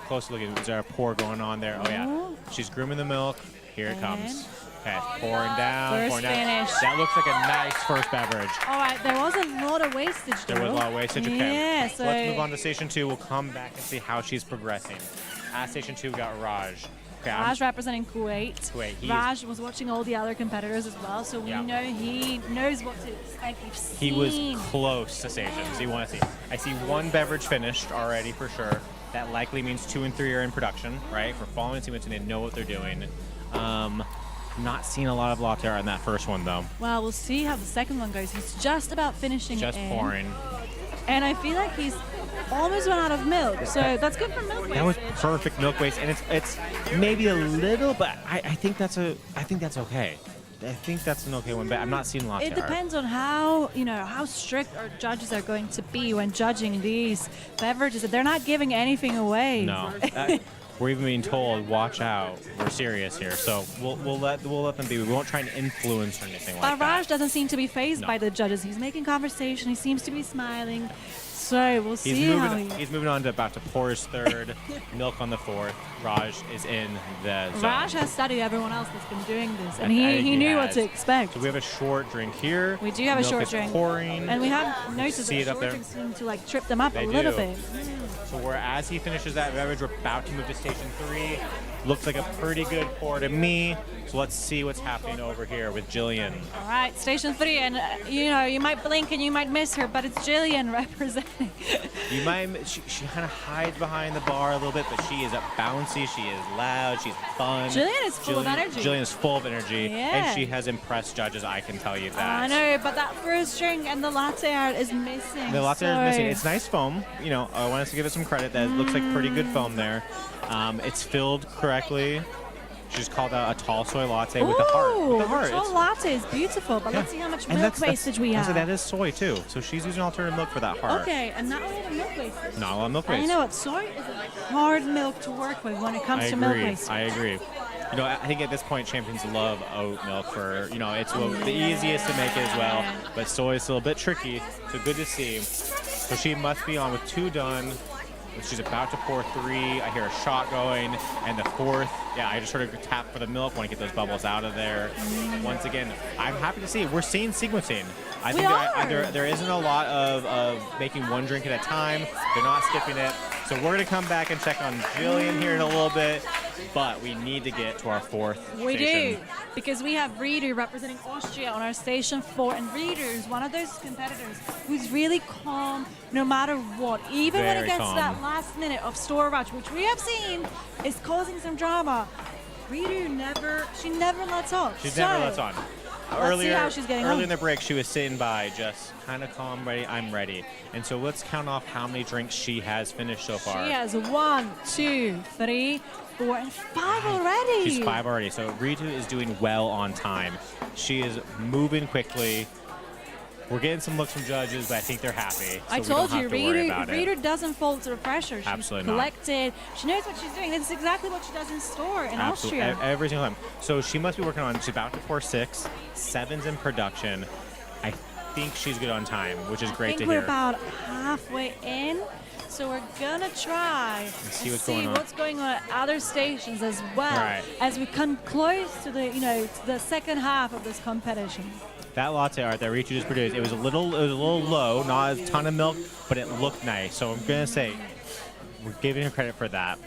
Close looking. Is there a pour going on there? Oh yeah. She's grooming the milk. Here it comes. Okay, pouring down. Finish. That looks like a nice first beverage. All right, there was a lot of wastage, though. There was a lot of wastage. Okay. Yeah, so let's move on to Station 2. We'll come back and see how she's progressing. At Station 2, we got Raj. Okay, Raj representing Kuwait. Kuwait. Raj was watching all the other competitors as well, so we know he knows what to expect. He was close to stations. You want to see. I see one beverage finished already for sure. That likely means 2 and 3 are in production, right? For following the sequence and they know what they're doing. Not seeing a lot of latte art on that first one though. Well, we'll see how the second one goes. He's just about finishing Just it pouring. And I feel like he's almost run out of milk, so that's good for milk wastage. That was perfect milk waste, and it's maybe a little, but I think that's okay. I think that's an okay one, but I'm not seeing latte It art. depends on how strict our judges are going to be when judging these beverages. They're not giving anything away. No. We're even being told, watch out, we're serious here. So we'll let them be. We won't try and influence or anything like But that. Raj doesn't seem to be fazed by the judges. He's making conversation. He seems to be smiling. So we'll see how He's moving on to about to pour his third, milk on the fourth. Raj is in the zone. Raj has studied everyone else that's been doing this, and I he think knew what has. to expect. So we have a short drink here. We do have a Milk short is drink. pouring. And we have noticed See that it up short there? drinks seem to trip them up They a little do. bit. So as he finishes that beverage, we're about to move to station 3. Looks like a pretty good pour to me. So let's see what's happening over here with Jillian. All right, station 3, and you might blink and you might miss her, but it's Jillian representing. She kind of hides behind the bar a little bit, but she is bouncy, she is loud, she's fun. Jillian is full of energy. Jillian is full of energy, Yeah. and she has impressed judges, I can tell you that. I know, but that first drink and the latte art is missing. The latte is missing. It's nice foam. I want us to give it some credit. That looks like pretty good foam there. It's filled correctly. She's called out a tall soy latte with the heart. With the heart. Tall latte is beautiful, but let's see how much And milk wastage we have. So that is soy too. So she's using alternative milk for that heart. Okay, and not a lot of milk wastage. Not a lot of milk And waste. you know what? Soy is a hard milk to work with when it comes I to milk agree. wastage. I agree. I think at this point, champions love oat milk for, it's the easiest to make it as well. But soy is still a bit tricky, so good to see. So she must be on with 2 done. She's about to pour 3. I hear a shot going, and the 4th. Yeah, I just heard her tap for the milk. Want to get those bubbles out of there. Once again, I'm happy to see we're seeing sequencing. I think there isn't a lot of making one drink at a time. They're not skipping it. So we're gonna come back and check on Jillian here in a little bit, but we need to get to our 4th We station. do, because we have Ridu representing Austria on our station 4, and Ridu is one of those competitors who's really calm no matter what. Even when it Very gets to that calm. last minute of store rush, which we have seen is causing some drama. Ridu never lets off. She never lets on. Let's see how she's getting earlier on. in the break, she was sitting by, just kind of calm, ready. I'm ready. And so let's count off how many drinks she has finished so far. She has 1, 2, 3, 4, and 5 already. She's 5 already. So Ritu is doing well on time. She is moving quickly. We're getting some looks from judges, but I think they're happy. So I we told don't you, have to worry about it. Ridu doesn't fall to the pressure. She's Absolutely not. collected. She knows what she's doing. This is exactly what she does in store in Absolutely. Austria. Every single time. So she must be working on, she's about to pour 6, 7's in production. I think she's good on time, which is great to I think we're hear. about halfway in, so we're gonna try and see what's going on. at other stations as well, Right. as we come close to the second half of this competition. That latte art that Ritu just produced, it was a little low, not a ton of milk, but it looked nice. So I'm gonna say we're giving her credit for that.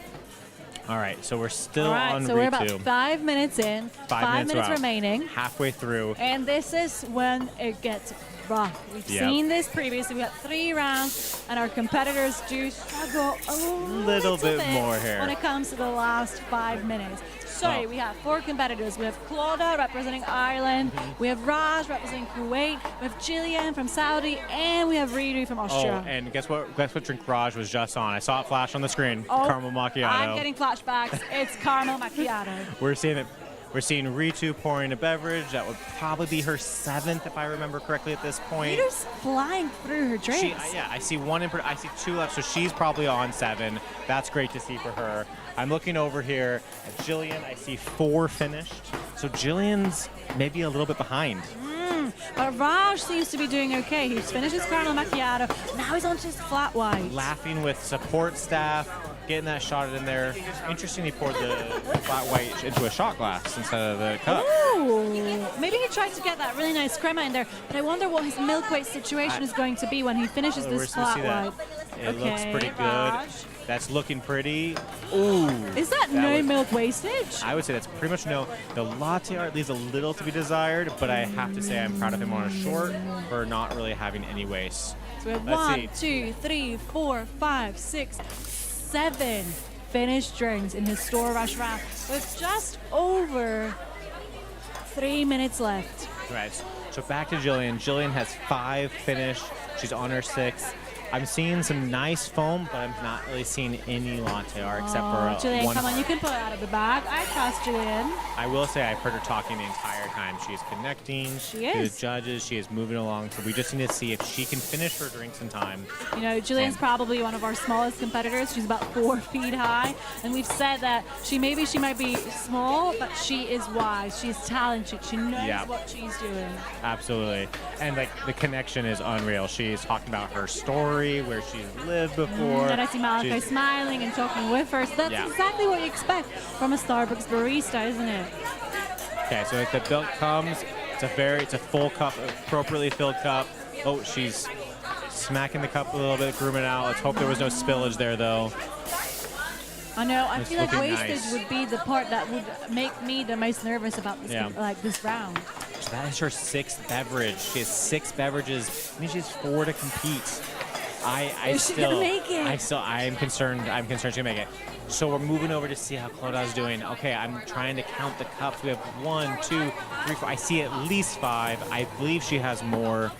All right, so we're still All right, on so Ritu. we're about 5 minutes in, 5 minutes wow. remaining, Halfway through. and this is when it gets rough. We've Yep. seen this previously. We got 3 rounds, and our competitors do struggle a Little bit more here. when it comes to the last 5 minutes. So we have 4 competitors. We have Claudia representing Ireland. We have Raj representing Kuwait. We have Jillian from Saudi, and we have Ridu from Austria. Oh, and guess what drink Raj was just on? I saw it flash on the screen. Caramel macchiato. I'm getting flashbacks. It's caramel macchiato. We're seeing Ritu pouring a beverage. That would probably be her 7th, if I remember correctly, at this point. Ridu's flying through her drinks. I see 1 I see 2 left, so she's probably on 7. That's great to see for her. I'm looking over here at Jillian. I see 4 finished. So Jillian's maybe a little bit behind. But Raj seems to be doing okay. He's finished his caramel macchiato. Now he's on to his flat white. Laughing with support staff. getting that shot in there. Interesting, he poured the flat white into a shot glass instead of the cup. Ooh, maybe he tried to get that really nice crema in there, but I wonder what his milk weight situation is going to be when he finishes this flat white. It looks pretty good. Raj. That's looking pretty. Ooh. Is that no milk wastage? I would say that's pretty much no. The latte art leaves a little to be desired, but I have to say I'm proud of him on a short for not really having any waste. So we have Let's see. 1, 2, 3, 4, 5, 6, 7 finished drinks in his store rush round with just over 3 minutes left. Right. So back to Jillian. Jillian has 5 finished. She's on her 6th. I'm seeing some nice foam, but I'm not really seeing any latte art except for Jillian, one. come on, you can pull it out of the bag. I trust Jillian. I will say I've heard her talking the entire time. She's connecting She to is. the judges. She is moving along. So we just need to see if she can finish her drinks in time. You know, Jillian's probably one of our smallest competitors. She's about 4 feet high, and we've said that she might be small, but she is wise. She's talented. She knows what she's doing. Absolutely. And like the connection is unreal. She's talking about her story, where she's lived before. And I see Malachi smiling and talking with her. So that's exactly what you expect from a Starbucks barista, isn't it? Okay, so if the milk comes, it's a full cup, appropriately filled cup. Oh, she's smacking the cup a little bit, grooming it out. Let's hope there was no spillage there, though. I know. I It's feel like looking wastage nice. would be the part that would make me the most nervous about this, this round. So that is her 6th beverage. She has 6 beverages. I mean, she has 4 to compete. Is she gonna make it? I am concerned. I'm concerned she's gonna make it. So we're moving over to see how Claudia's doing. Okay, I'm trying to count the cups. We have 1, 2, 3, 4. I see at least 5. I believe she has more.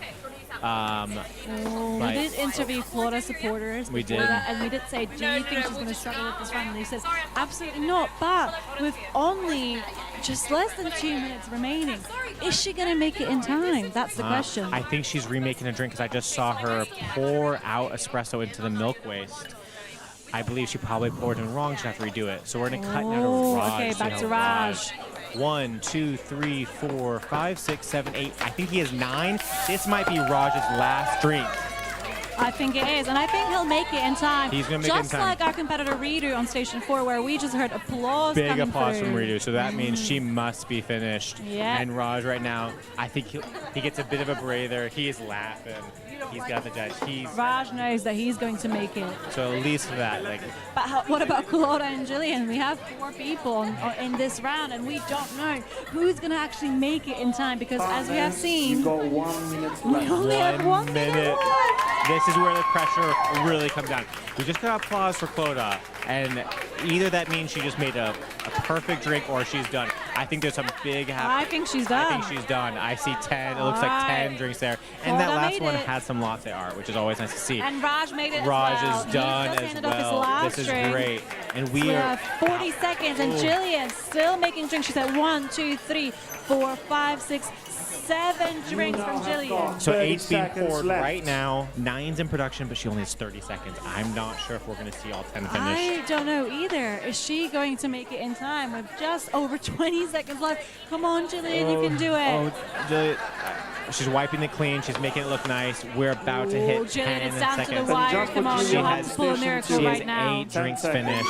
We did interview Florida supporters We before did. that, and we did say, do you think she's going to struggle with this round? And they said, absolutely not, but with only just less than 2 minutes remaining, is she going to make it in time? That's the question. I think she's remaking a drink because I just saw her pour out espresso into the milk waste. I believe she probably poured it wrong. She'll have to redo it. So we're going to cut now to Raj. Okay, see back how to Raj. 1, 2, 3, 4, 5, 6, 7, 8. I think he has 9. This might be Raj's last drink. I think it is, and I think he'll make it in time. He's gonna make it in just time. like our competitor Ridu on Station 4, where we just heard applause Big coming applause through. from Ritu. So that means she must be finished. Yeah. And Raj right now, I think he gets a bit of a breather. He is laughing. He's got the judge. Raj knows that he's going to make it. So at least for that, like. But what about Claudia and Jillian? We have 4 people in this round, and we don't know who's going to actually make it in time because, as we have seen, You've got 1 minute left. we only have 1 minute left. This is where the pressure really comes down. We just got applause for Claudia, and either that means she just made a perfect drink or she's done. I think there's some big I think she's done. I think she's done. I see 10. It looks like All 10 right. drinks there. And that Claudia last made one it. had some latte art, which is always nice to see. And Raj made it Raj as well. is done He just as handed off his well. last This is drink. great. And So we we are have 40 seconds, and Ooh. Jillian still making drinks. She's at 1, 2, 3, 4, 5, 6, 7 drinks from Jillian. So 30 8's being seconds poured left. right now. 9's in production, but she only has 30 seconds. I'm not sure if we're going to see all 10 finish. I don't know either. Is she going to make it in time with just over 20 seconds left? Come on, Jillian, you can do it. Oh, Jillian, she's wiping it clean. She's making it look nice. We're about to hit Jillian, 10 it's down to seconds. the wire. Come on, She you'll have has, to pull a miracle she right has now. 8 drinks 10 seconds. finished.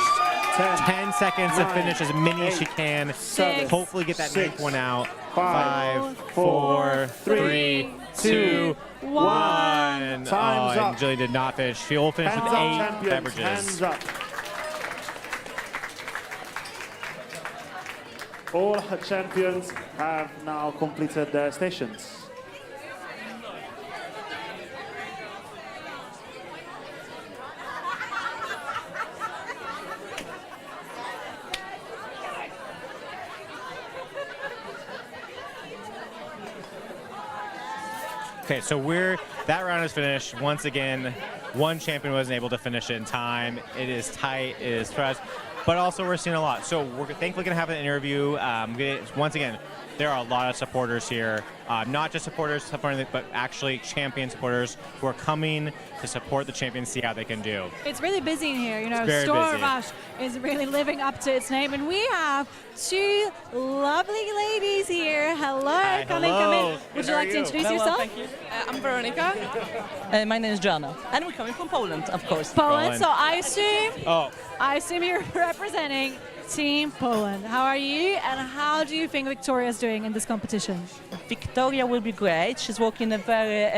10 seconds to finish as many as she can. 6, Hopefully get that 9th one out. 5, 4, 3, 2, 1. Time's And up. Jillian did not finish. She will finish Hands with up, 8 champions. beverages. Hands up. All her champions have now completed their stations. Okay, so that round is finished. Once again, one champion wasn't able to finish it in time. It is tight. It is fresh. but also we're seeing a lot. So we're thankfully going to have an interview. Once again, there are a lot of supporters here, not just supporters supporting, but actually champion supporters who are coming to support the champions, see how they can do. It's really busy in here. You know, It's very Store busy. Rush is really living up to its name, and we have two lovely ladies here. Hello, Hi, come hello. in. Would you like to introduce yourself? Thank you. I'm Veronica. My name is Joanna, and we're coming from Poland, of course. Poland. So I Oh. assume you're representing Team Poland. How are you, and how do you think Victoria's doing in this competition? Victoria will be great. She's working in a very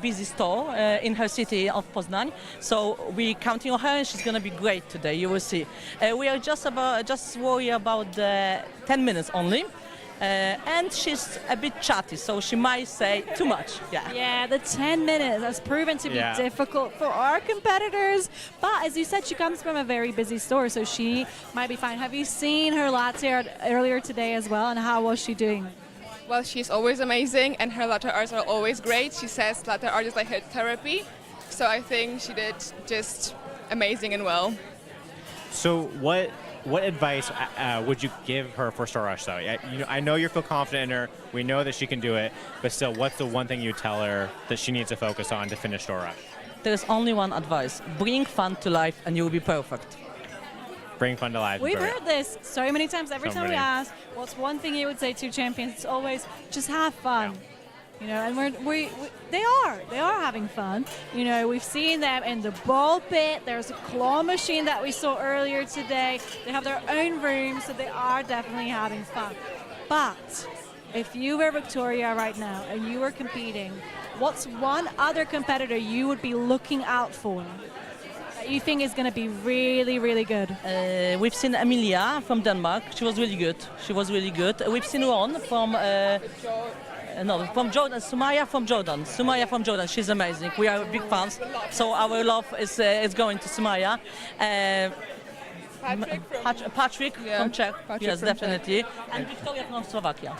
busy store in her city of Poznań. So we're counting on her, and she's going to be great today. You will see. We are just worried about the 10 minutes only. And she's a bit chatty, so she might say too much. Yeah, the 10 minutes has proven to be difficult for our competitors. But as you said, she comes from a very busy store, so she might be fine. Have you seen her latte art earlier today as well, and how was she doing? Well, she's always amazing, and her latte arts are always great. She says latte art is like her therapy, so I think she did just amazing and well. So what advice would you give her for Store Rush, though? I know you feel confident in her. We know that she can do it. But still, what's the one thing you tell her that she needs to focus on to finish Store Rush? There's only one advice. Bring fun to life, and you will be perfect. Bring fun to life. We've heard this so many times. Every So time we many. ask, what's one thing you would say to champions? It's always just have fun. You know, and they are having fun. You know, we've seen them in the ball pit. There's a claw machine that we saw earlier today. They have their own room, so they are definitely having fun. But if you were Victoria right now and you were competing, what's one other competitor you would be looking out for that you think is going to be really, really good? We've seen Emilia from Denmark. She was really good. We've seen Ron from... from Jordan, Sumaya from Jordan. She's amazing. We are big fans, so our love is going to Sumaya. Patrick from Czech, yes, definitely. And Victoria from Slovakia.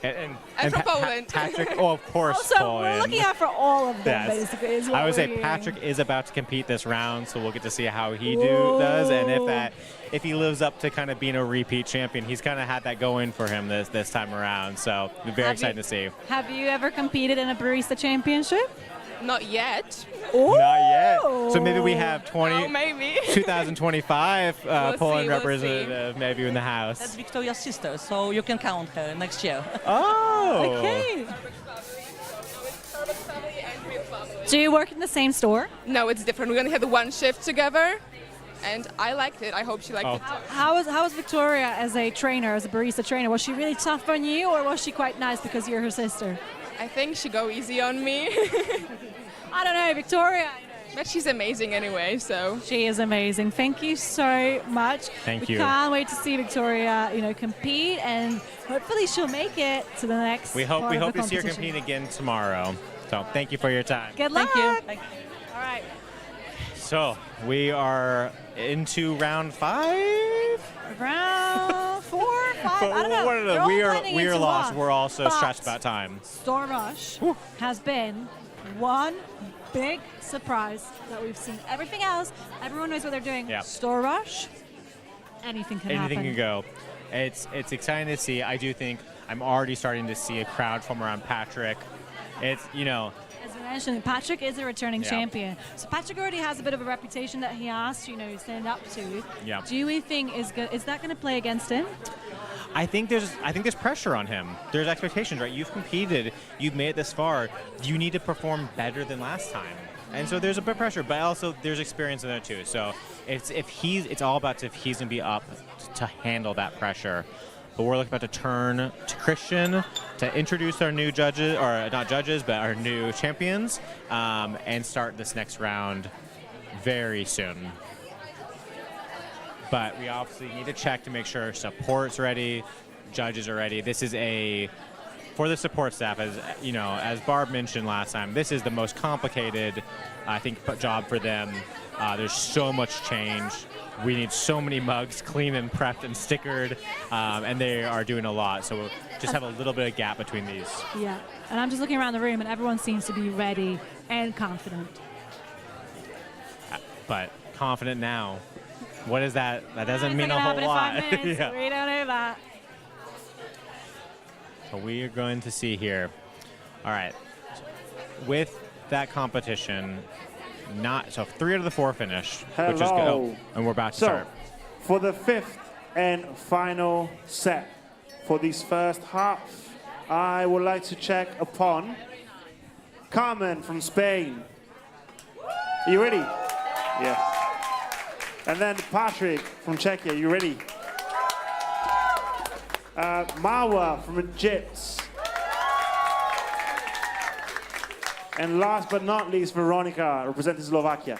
And from Poland. Patrick, oh, of course, So Poland. we're looking out for all of them, Yes. basically. Is what I would say we're hearing. Patrick is about to compete this round, so we'll get to see how he does, and if he lives up to kind of being a repeat champion. He's kind of had that going for him this time around, so we're very excited to see. Have you ever competed in a barista championship? Not yet. Not yet. So maybe we have maybe. 2025 We'll Poland see, we'll representative maybe in the house. That's Victoria's sister, so you can count her next year. Oh. Okay. Do you work in the same store? No, it's different. We only had one shift together, and I liked it. I hope she liked it. How was Victoria as a trainer, as a barista trainer? Was she really tough on you, or was she quite nice because you're her sister? I think she go easy on me. I don't know, Victoria. But she's amazing anyway, so. She is amazing. Thank you so much. Thank we you. can't wait to see Victoria, compete, and hopefully she'll make it to the next. We hope part of the to see her competition. compete again tomorrow. So thank you for your time. Good luck. Thank you. All right. So we are into round 5. Round 4, 5. I don't know. They're all blending We are into lost. one. We're all so But stressed about time. Store Rush has been one big surprise that we've seen. Everything else, everyone knows what they're doing. Yeah. Store Rush, anything can happen. Anything can go. It's exciting to see. I do think I'm already starting to see a crowd form around Patrick. It's, As we mentioned, Patrick is a returning champion. So Patrick already has a bit of a reputation that he has to, stand up to. Yeah. Do we think is that going to play against him? I think there's pressure on him. There's expectations, right? You've competed, you've made it this far. You need to perform better than last time. And so there's a bit of pressure, but also there's experience in there too. So it's all about if he's gonna be up to handle that pressure. But we're about to turn to Christian to introduce our new judges, or not judges, but our new champions, and start this next round very soon. But we obviously need to check to make sure support's ready, judges are ready. This is for the support staff, as Barb mentioned last time, this is the most complicated, I think, job for them. There's so much change. We need so many mugs clean and prepped and stickered, and they are doing a lot. So we'll just have a little bit of gap between these. Yeah. And I'm just looking around the room, and everyone seems to be ready and confident. But confident now. What is that? That doesn't It's mean not a gonna whole happen lot. in 5 minutes. Yeah. We don't know that. So we are going to see here. All right. With that competition, so 3 out of the 4 finished, which is good. Hello. Oh, and we're about to So, start. for the 5th and final set for this first half, I would like to check upon Carmen from Spain. Are you ready? Yes. And then Patrick from Czechia. You ready? Marwa from Egypt. And last but not least, Veronica, representing Slovakia.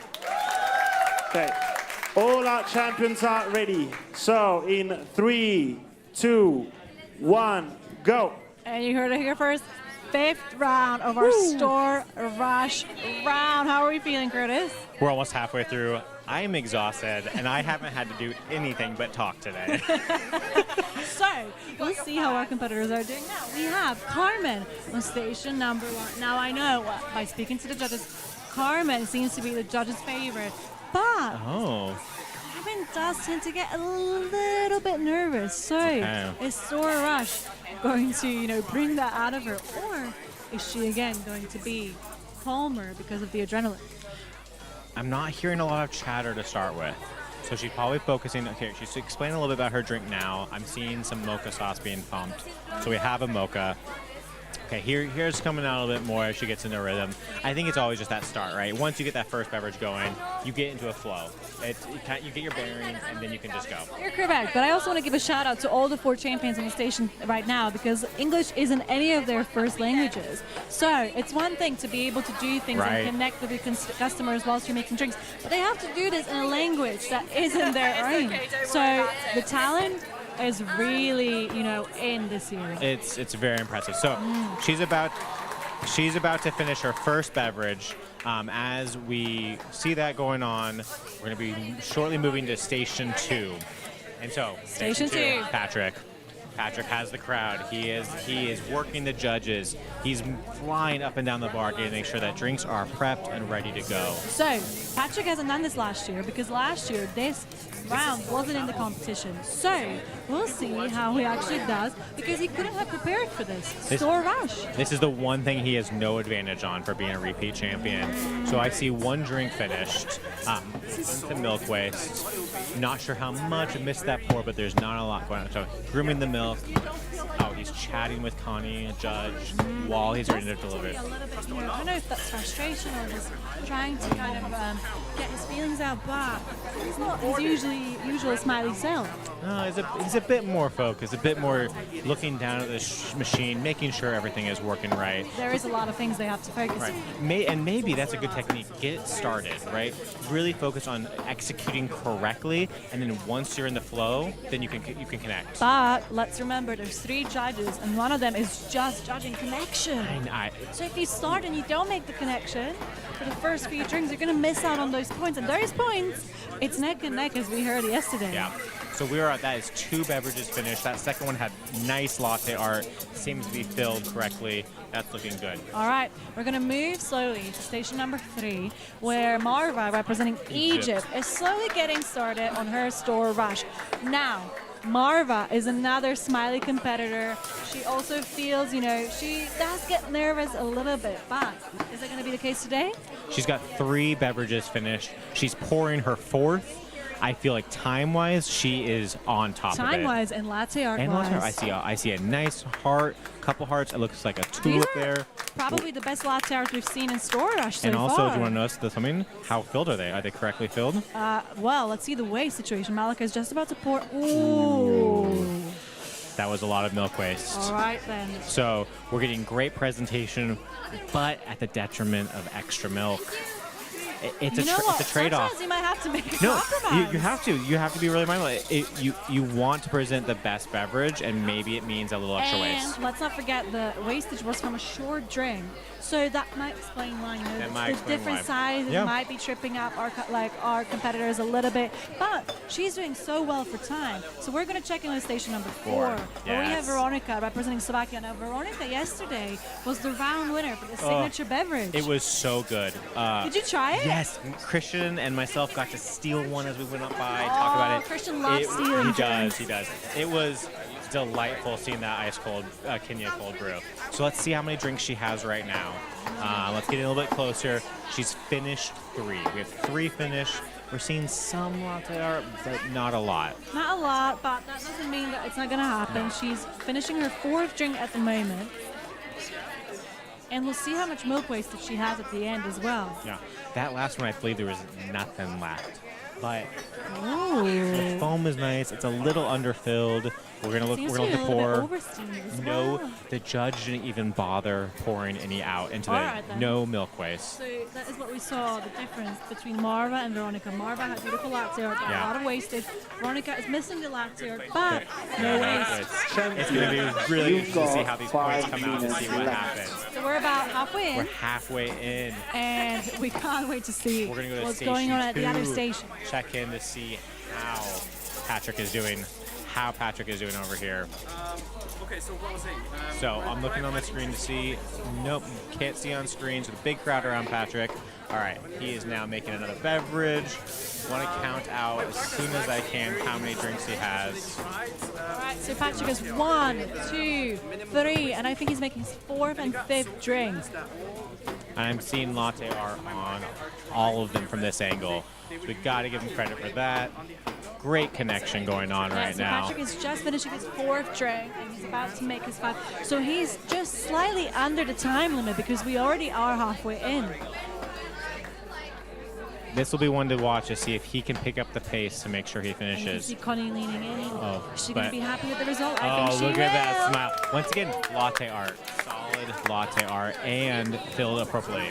Okay. All our champions are ready. So in 3, 2, 1, go. And you heard it here first. 5th round of our store rush round. How are we feeling, Curtis? We're almost halfway through. I am exhausted, and I haven't had to do anything but talk today. So, we'll see how our competitors are doing now. We have Carmen on station number 1. Now, I know by speaking to the judges, Carmen seems to be the judge's favorite, but Carmen does tend to get a little bit nervous. So, is Store Rush going to, bring that out of her, or is she again going to be calmer because of the adrenaline? I'm not hearing a lot of chatter to start with. So she's probably focusing, okay, she's explaining a little bit about her drink now. I'm seeing some mocha sauce being pumped. So we have a mocha. Okay, here's coming out a little bit more as she gets into rhythm. I think it's always just that start, right? Once you get that first beverage going, you get into a flow. You get your bearings, and then you can just go. You're correct, but I also want to give a shout out to all the 4 champions on the station right now, because English isn't any of their first languages. So it's one thing to be able to do things and connect with your customers whilst you're making drinks, but they have to do this in a language that isn't their own. So the talent is really, in this year. It's very impressive. So she's about to finish her first beverage. As we see that going on, we're going to be shortly moving to station 2. And so Station 2. Patrick has the crowd. He is working the judges. He's flying up and down the bar to make sure that drinks are prepped and ready to go. So Patrick hasn't done this last year, because last year this round wasn't in the competition. So we'll see how he actually does, because he couldn't have prepared for this. Store Rush. This is the one thing he has no advantage on for being a repeat champion. So I see 1 drink finished. The milk waste. Not sure how much. I missed that pour, but there's not a lot going on. So grooming the milk. Oh, he's chatting with Connie, a judge, while he's ready to deliver. A little bit, I don't know if that's frustration or just trying to kind of get his feelings out, but he's not his usual smiley self. No, he's a bit more focused, a bit more looking down at this machine, making sure everything is working right. There is a lot of things they have to focus on. And maybe that's a good technique. Get it started, right? Really focus on executing correctly, and then once you're in the flow, then you can connect. But let's remember, there's 3 judges, and one of them is just judging connection. So if you start and you don't make the connection for the first few drinks, you're going to miss out on those points. And those points, it's neck and neck, as we heard yesterday. Yeah. So that is 2 beverages finished. That second one had nice latte art. Seems to be filled correctly. That's looking good. All right, we're going to move slowly to station number 3, where Marva, representing Egypt, is slowly getting started on her store rush. Now, Marva is another smiley competitor. She also feels, she does get nervous a little bit, but is that going to be the case today? She's got 3 beverages finished. She's pouring her 4th. I feel like time-wise, she is on top of it. Time-wise and latte art-wise. I see a nice heart, couple hearts. It looks like a tulip there. Probably the best latte art we've seen in Store Rush so far. And also, far. do you want to notice something? How filled are they? Are they correctly filled? Well, let's see the waste situation. Malika is just about to pour. Ooh. That was a lot of milk waste. All right, then. So we're getting great presentation, but at the detriment of extra milk. It's a trade-off. Sometimes you might have to make a compromise. You have to be really mindful. You want to present the best beverage, and maybe it means a little extra waste. And let's not forget the wastage was from a short drink. So that might explain why. The different sizes might be tripping up our competitors a little bit. But she's doing so well for time. So we're going to check in with station number 4. Where we have Veronica representing Slovakia. Now, Veronica yesterday was the round winner for the signature beverage. It was so good. Did you try it? Yes, Christian and myself got to steal one as we went up by. Talk about it. Christian loves stealing drinks. He does. It was delightful seeing that ice cold Kenya cold brew. So let's see how many drinks she has right now. Let's get a little bit closer. She's finished 3. We have 3 finished. We're seeing some latte art, but not a lot. Not a lot, but that doesn't mean that it's not going to happen. No. She's finishing her 4th drink at the moment. And we'll see how much milk wastage she has at the end as well. Yeah, that last one, I believe there was nothing left. But Ooh. the foam is nice. It's a little underfilled. We're gonna look. Seems We're gonna to be a little pour. bit oversteamed as No, well. the judge didn't even bother pouring any out into All the right, then. no milk waste. So that is what we saw, the difference between Marva and Veronica. Marva had beautiful latte art, but Yeah. a lot of wastage. Veronica is missing the latte art, but no waste. It's gonna be really interesting to see how these points come out and see what happens. So we're about halfway in. We're halfway in. And we can't wait to see We're gonna go to what's station going on at the other 2, station. Check in to see how Patrick is doing. How Patrick is doing over here. Okay, so what was it? So I'm looking on the screen to see. Nope, can't see on screen. So the big crowd around Patrick. All right, he is now making another beverage. Want to count out as soon as I can how many drinks he has. All right, so Patrick has 1, 2, 3, and I think he's making his 4th and 5th drinks. I'm seeing latte art on all of them from this angle. So we got to give him credit for that. Great connection going on Yeah, right so now. Patrick is just finishing his 4th drink, and he's about to make his 5th. So he's just slightly under the time limit because we already are halfway in. This will be one to watch to see if he can pick up the pace to make sure he And you can finishes. see Connie leaning in. Oh, Is she going to but- be happy with the result? I think Oh, she look will. at that smile. Once again, latte art. Solid latte art and filled appropriately.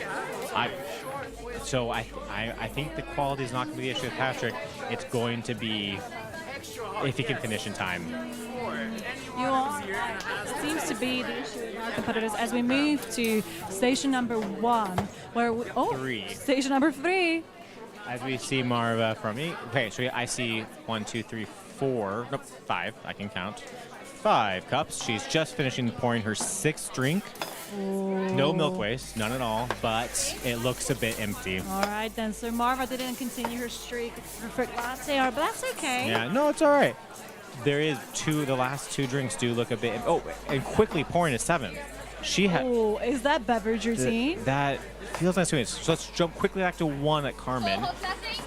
So I think the quality is not going to be the issue with Patrick. It's going to be if he can finish in time. You know, it seems to be the issue with our competitors as we move to station number 1, where we, 3. station number 3. As we see Marva from me. Okay, so I see 1, 2, 3, 4. Nope, 5. I can count. 5 cups. She's just finishing pouring her 6th drink. No milk waste, none at all, but it looks a bit empty. All right, then. So Marva didn't continue her streak of perfect latte art, but that's okay. Yeah, no, it's all right. There is the last 2 drinks do look a bit, and quickly pouring a 7th. She had, Oh, is that beverage routine? that feels nice to me. So let's jump quickly back to 1 at Carmen.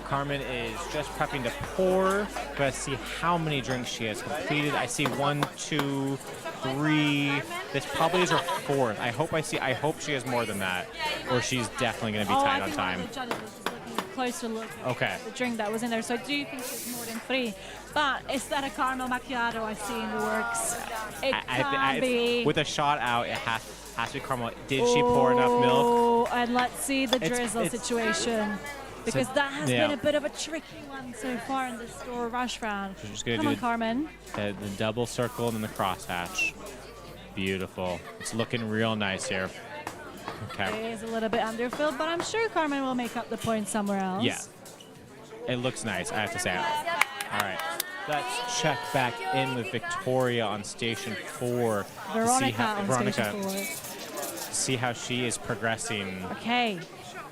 Carmen is just prepping to pour. Let's see how many drinks she has completed. I see 1, 2, 3. This probably is her 4th. I hope she has more than that, or she's definitely going to be tight on time. The judges was just looking a closer look Okay. at the drink that was in there, so I do think it's more than 3. But is that a caramel macchiato I see in the works? It can be. With a shot out, it has to be caramel. Did she pour enough milk? Oh, and let's see the It's- drizzle it's- situation. Because that has yeah. been a bit of a tricky one so far in this store rush round. We're just gonna Come do on, Carmen. the double circle and then the crosshatch. Beautiful. It's looking real nice here. Okay. It is a little bit underfilled, but I'm sure Carmen will make up the point somewhere else. Yeah. It looks nice, I have to say. All right. Let's check back in with Victoria on station 4. Veronica on station 4. See how she is progressing. Okay.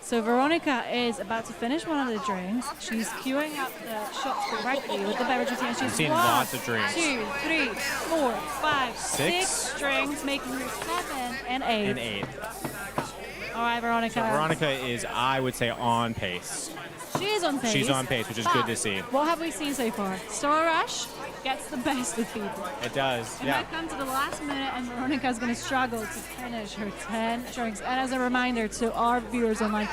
So Veronica is about to finish one of the drinks. She's queuing up the shots correctly with the beverage routine. I'm She's seeing 1, lots of drinks. 2, 3, 4, 5, 6. 6 drinks, making her 7 and 8. And 8. All right, Veronica. So Veronica is, I would say, on pace. She is on pace. She's on pace, which is good to see. What have we seen so far? Star Rush gets the best of people. It does, It yeah. might come to the last minute and Veronica's going to struggle to finish her 10 drinks. And as a reminder to our viewers online,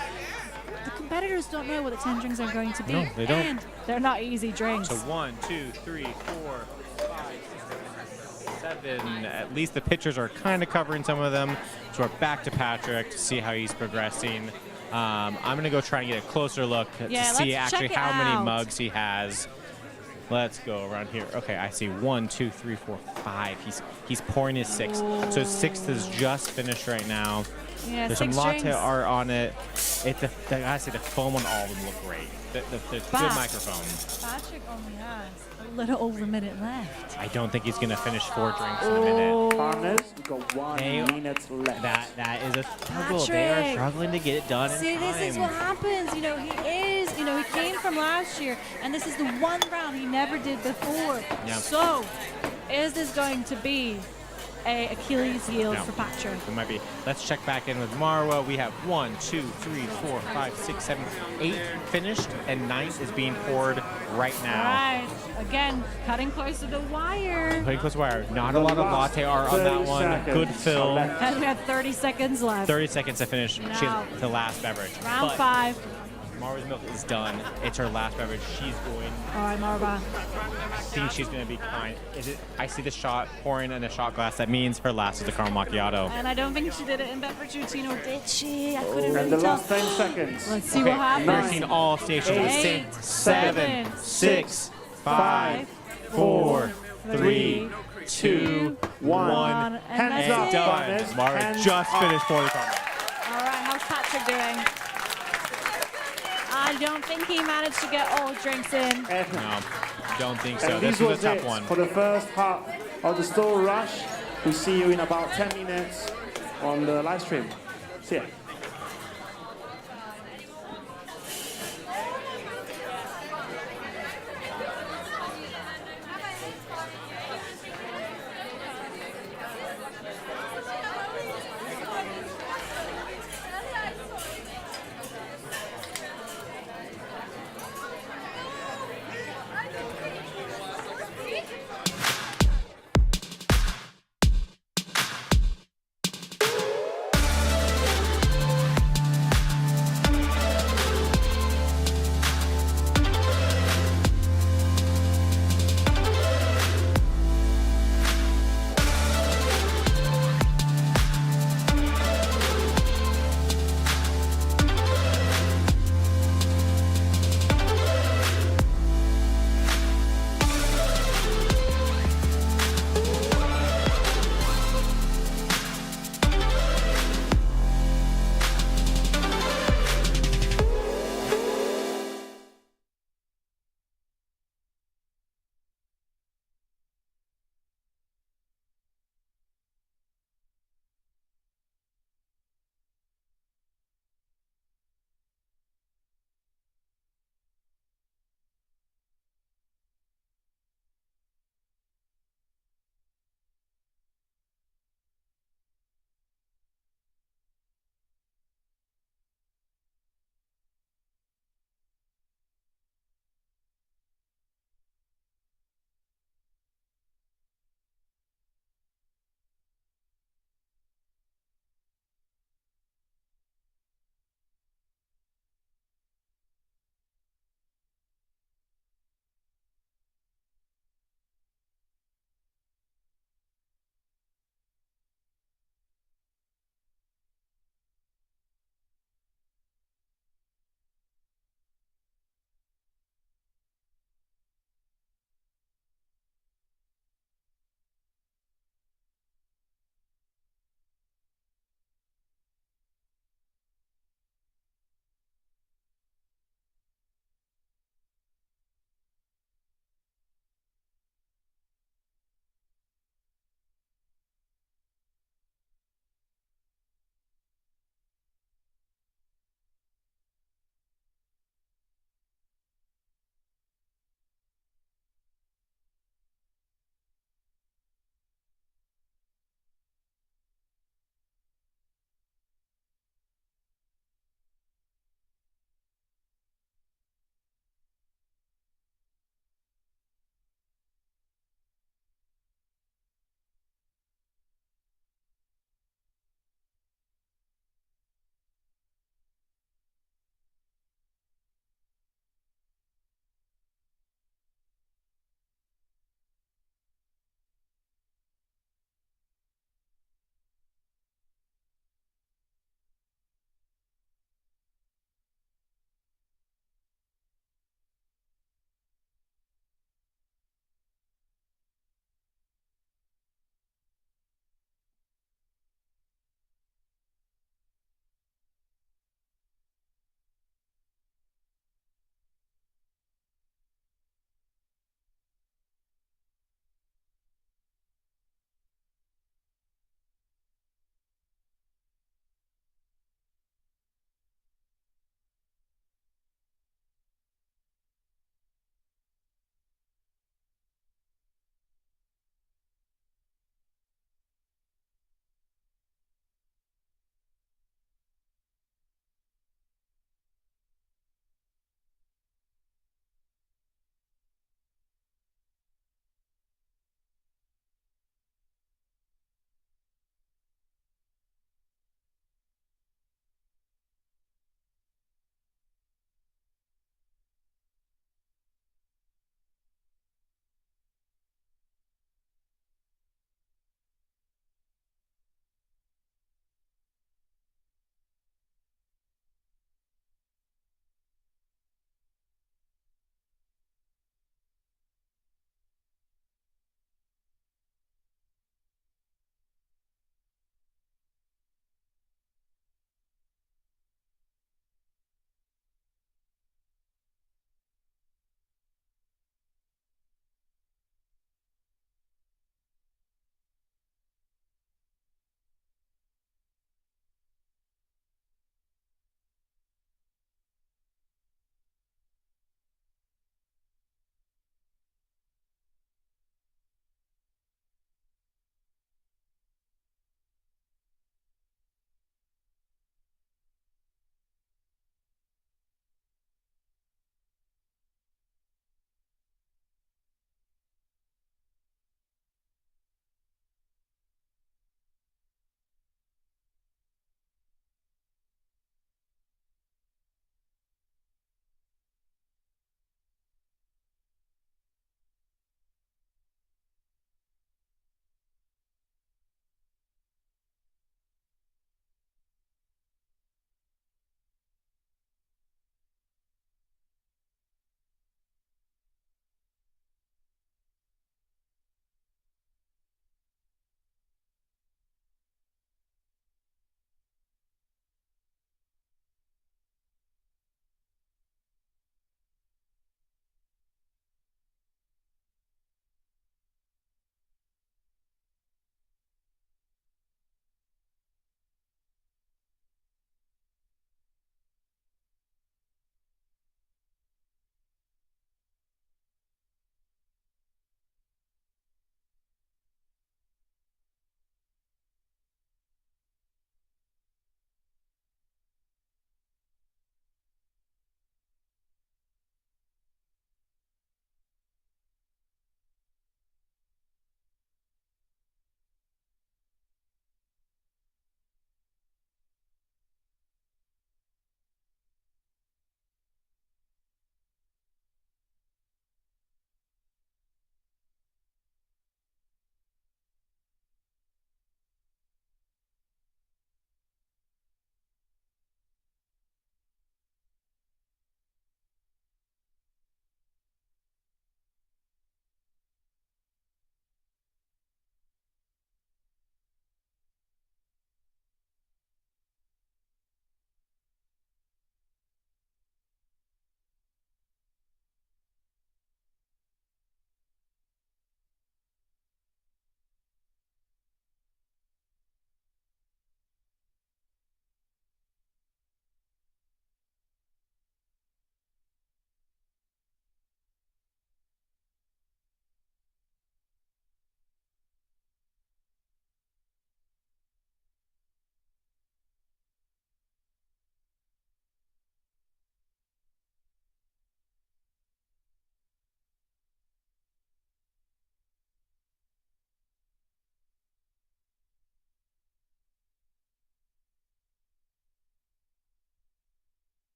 the competitors don't know what the 10 drinks are going to be. No, they don't. And they're not easy drinks. So 1, 2, 3, 4, 5, 6, 7. At least the pitchers are kind of covering some of them. So we're back to Patrick to see how he's progressing. I'm going to go try and get a closer look to see let's actually check it how many out. mugs he has. Let's go around here. Okay, I see 1, 2, 3, 4, 5. He's pouring his 6th. So his 6th is just finished right now. Yeah, There's some 6 latte drinks. art on it. I gotta say, the foam on all of them look great. The good microphones. Patrick only has a little over a minute left. I don't think he's gonna finish 4 drinks in a minute. Partners, we've got 1 minute left. That is a struggle. They are struggling to get it done in See, time. this is what happens. He came from last year, and this is the one round he never did before. Yeah. So, is this going to be a Achilles heel No. for Patrick? It might be. Let's check back in with Marwa. We have 1, 2, 3, 4, 5, 6, 7, 8 finished, and 9th is being poured right now. All right. Again, cutting close to the wire. Putting close to wire. Not a lot of latte art on that one. Good fill. And we have 30 seconds left. 30 seconds to finish. Now. She has the last beverage. Round But 5. Marwa's milk is done. It's her last beverage. She's going. All right, Marva. I think she's going to be fine. I see the shot pouring in a shot glass. That means her last is the caramel macchiato. And I don't think she did it in beverage routine, or did she? I couldn't And really the tell. last 10 seconds. Let's see what happens. We're seeing all stations. 8, 7, 6, 5, 4, 3, 2, 1. And And that's done. it. Mara just finished pouring the caramel. All right, how's Patrick doing? I don't think he managed to get all drinks in. No, don't think so. And This this was a tough it one. for the first half of the store rush. We'll see you in about 10 minutes on the live stream. See ya.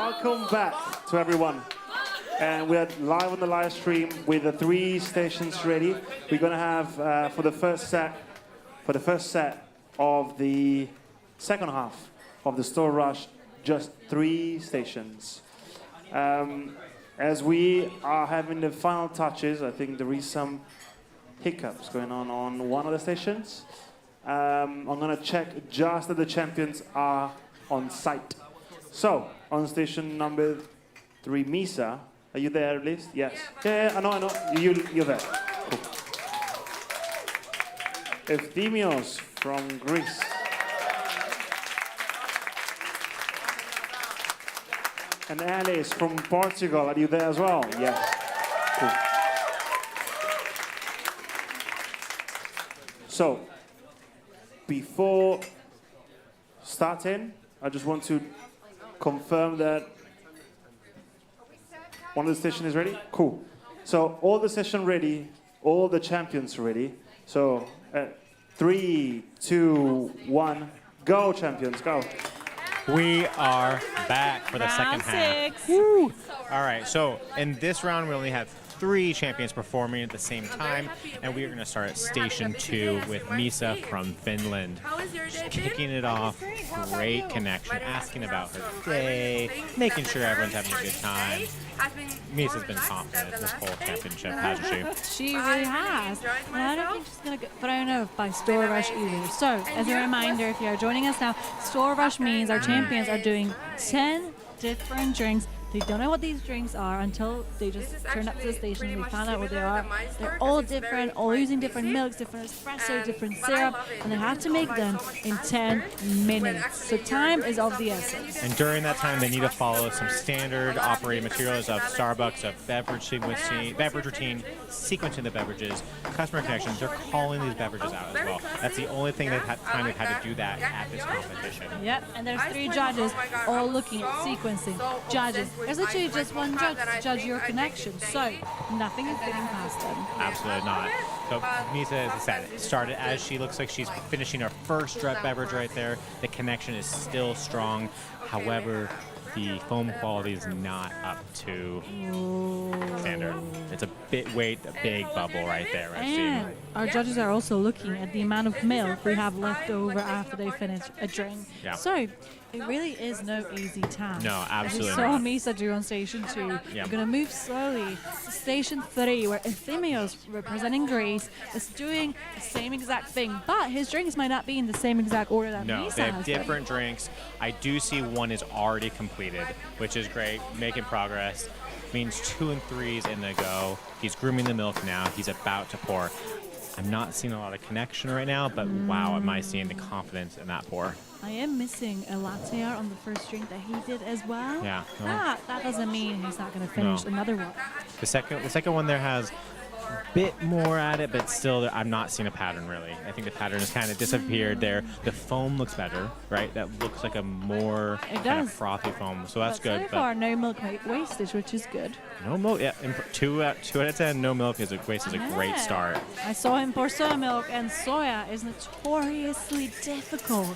Welcome back to everyone. And we're live on the live stream with the 3 stations ready. We're going to have, for the first set of the second half of the Store Rush, just 3 stations. As we are having the final touches, I think there is some hiccups going on one of the stations. I'm going to check just that the champions are on site. So, on station number 3, Misa, are you there at least? Yes. Yeah, I know. You're there. Cool. Efthymios from Greece. And Alice from Portugal, are you there as well? Yes. Cool. So, before starting, I just want to confirm that one of the stations is ready? Cool. So, all the session ready, all the champions ready. So, 3, 2, 1, go champions, go. We are back for the second half. Woo! All right, so in this round, we only have 3 champions performing at the same time, and we are going to start at Station 2 with Misa from Finland. She's kicking it off, great connection, asking about her day, making sure everyone's having a good time. Misa's been confident this whole championship, hasn't she? She really has. And I don't think she's going to get thrown off by Store Rush either. So, as a reminder, if you're joining us now, Store Rush means our champions are doing 10 different drinks. They don't know what these drinks are until they just turn up to the station and we find out what they are. They're all different, all using different milks, different espresso, different syrup, and they have to make them in 10 minutes. So time is of the essence. And during that time, they need to follow some standard operating materials of Starbucks, of beverage routine, sequencing the beverages, customer connection. They're calling these beverages out as well. That's the only thing they've had to do that at this competition. Yep, and there's 3 judges all looking at sequencing. Judges. There's literally just one judge to judge your connection, so nothing is getting past them. Absolutely not. So Misa, as I said, started as she looks like she's finishing her first drug beverage right there. The connection is still strong. However, the foam quality is not up to standard. It's a big bubble right there. And our judges are also looking at the amount of milk we have left over after they finish a drink. Yeah. So it really is no easy task. No, absolutely As we saw not. Misa do on Station 2. Yeah. We're going to move slowly to Station 3, where Efthymios, representing Greece, is doing the same exact thing, but his drinks might not be in the same exact order that No, Misa they have has different drinks. I do see one is already completed, which is great, making progress. Means 2 and 3's in the go. He's grooming the milk now. He's about to pour. I'm not seeing a lot of connection right now, but wow, am I seeing the confidence in that pour. I am missing a latte art on the first drink that he did as well. Yeah. No. That doesn't mean he's not going to finish another one. The second one there has a bit more at it, but still, I'm not seeing a pattern really. I think the pattern has kind of disappeared there. The foam looks better, right? That looks like a more kind of frothy foam, so that's good. So far, no milk wastage, which is good. No milk, yeah. 2 out of 10, no milk is a great start. I saw him pour soya milk, and soya is notoriously difficult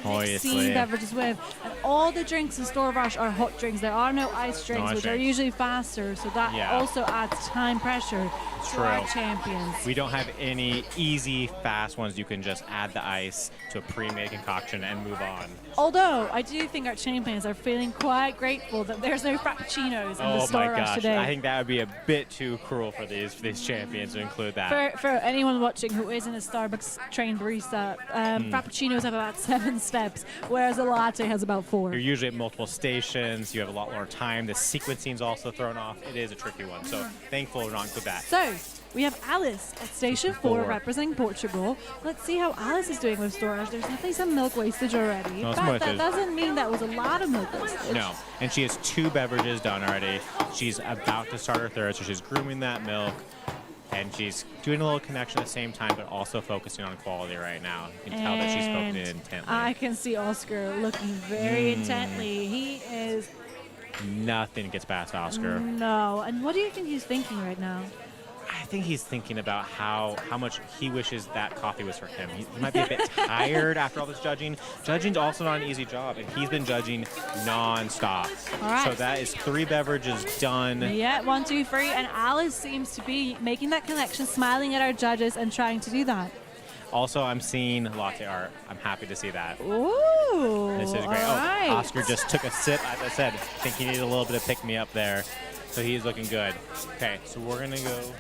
to mix these beverages with. And all the drinks in Store Rush are hot drinks. There are no ice drinks, which are usually faster, so that also adds time pressure to our champions. We don't have any easy, fast ones. You can just add the ice to a pre-made concoction and move on. Although, I do think our champions are feeling quite grateful that there's no frappuccinos in the Store Rush today. I think that would be a bit too cruel for these champions to include that. For anyone watching who isn't a Starbucks trained barista, frappuccinos have about 7 steps, whereas a latte has about 4. You're usually at multiple stations. You have a lot more time. The sequencing's also thrown off. It is a tricky one, so thankful we're not include that. So, we have Alice at Station 4 representing Portugal. Let's see how Alice is doing with Store Rush. There's definitely some milk wastage already, but that doesn't mean that was a lot of milk wastage. No, and she has 2 beverages done already. She's about to start her third, so she's grooming that milk. And she's doing a little connection at the same time, but also focusing on quality right now. You can tell that she's focusing intently. I can see Oscar looking very intently. He is... Nothing gets past Oscar. No. And what do you think he's thinking right now? I think he's thinking about how much he wishes that coffee was for him. He might be a bit tired after all this judging. Judging's also not an easy job, and he's been judging non-stop. All right. So that is 3 beverages done. Yeah, 1, 2, 3, and Alice seems to be making that connection, smiling at our judges and trying to do that. Also, I'm seeing latte art. I'm happy to see that. Ooh, This is great. all right. Oscar just took a sip. As I said, I think he needed a little bit of pick-me-up there. So he's looking good. Okay, so we're going to go,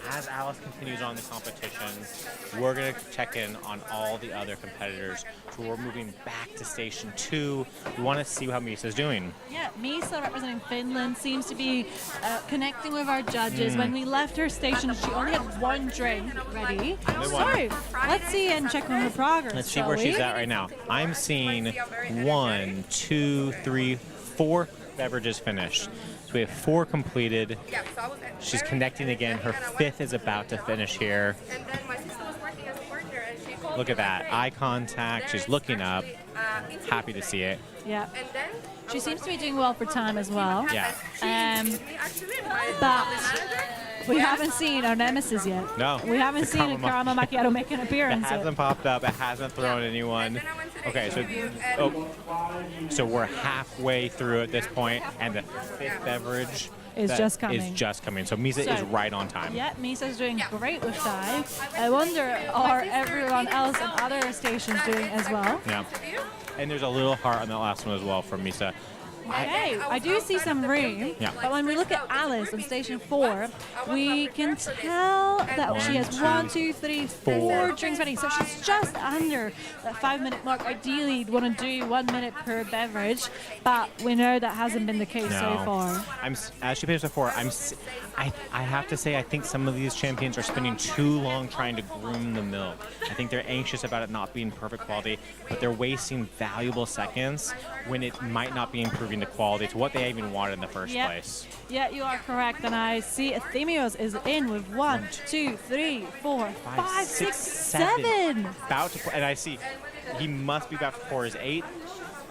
as Alice continues on the competition, we're going to check in on all the other competitors. So we're moving back to Station 2. We want to see how Misa's doing. Yeah, Misa, representing Finland, seems to be connecting with our judges. Mm. When we left her station, she only had 1 drink ready. Only So, one. let's see and check on her progress. Let's see shall where we? she's at right now. I'm seeing 1, 2, 3, 4 beverages finished. So we have 4 completed. She's connecting again. Her 5th is about to finish here. Look at that. Eye contact. She's looking up. Happy to see it. Yeah. She seems to be doing well for time as well. Yeah. But we haven't seen our nemesis yet. No. We haven't The seen a caramel macchiato make an It appearance yet. hasn't popped up. It hasn't thrown anyone. Okay, so we're halfway through at this point, and the 5th beverage Is that just coming. Is just coming. So Misa is right on time. Yeah, Misa's doing great with time. I wonder, are everyone else in other stations doing as well? Yeah. And there's a little heart on that last one as well from Misa. Hey, I do see some room, Yeah. but when we look at Alice on station 4, we can tell that she has 1, 2, 3, 4 drinks ready. So she's just under that 5-minute mark. Ideally, you'd want to do 1 minute per beverage, but we know that hasn't been the case so far. As she finished before, I have to say, I think some of these champions are spending too long trying to groom the milk. I think they're anxious about it not being perfect quality, but they're wasting valuable seconds when it might not be improving the quality to what they even wanted in the first place. Yeah, you are correct. And I see Ephemios is in with 1, 2, 3, 4, 5, 6, 7. About to, and I see he must be about to pour his 8th.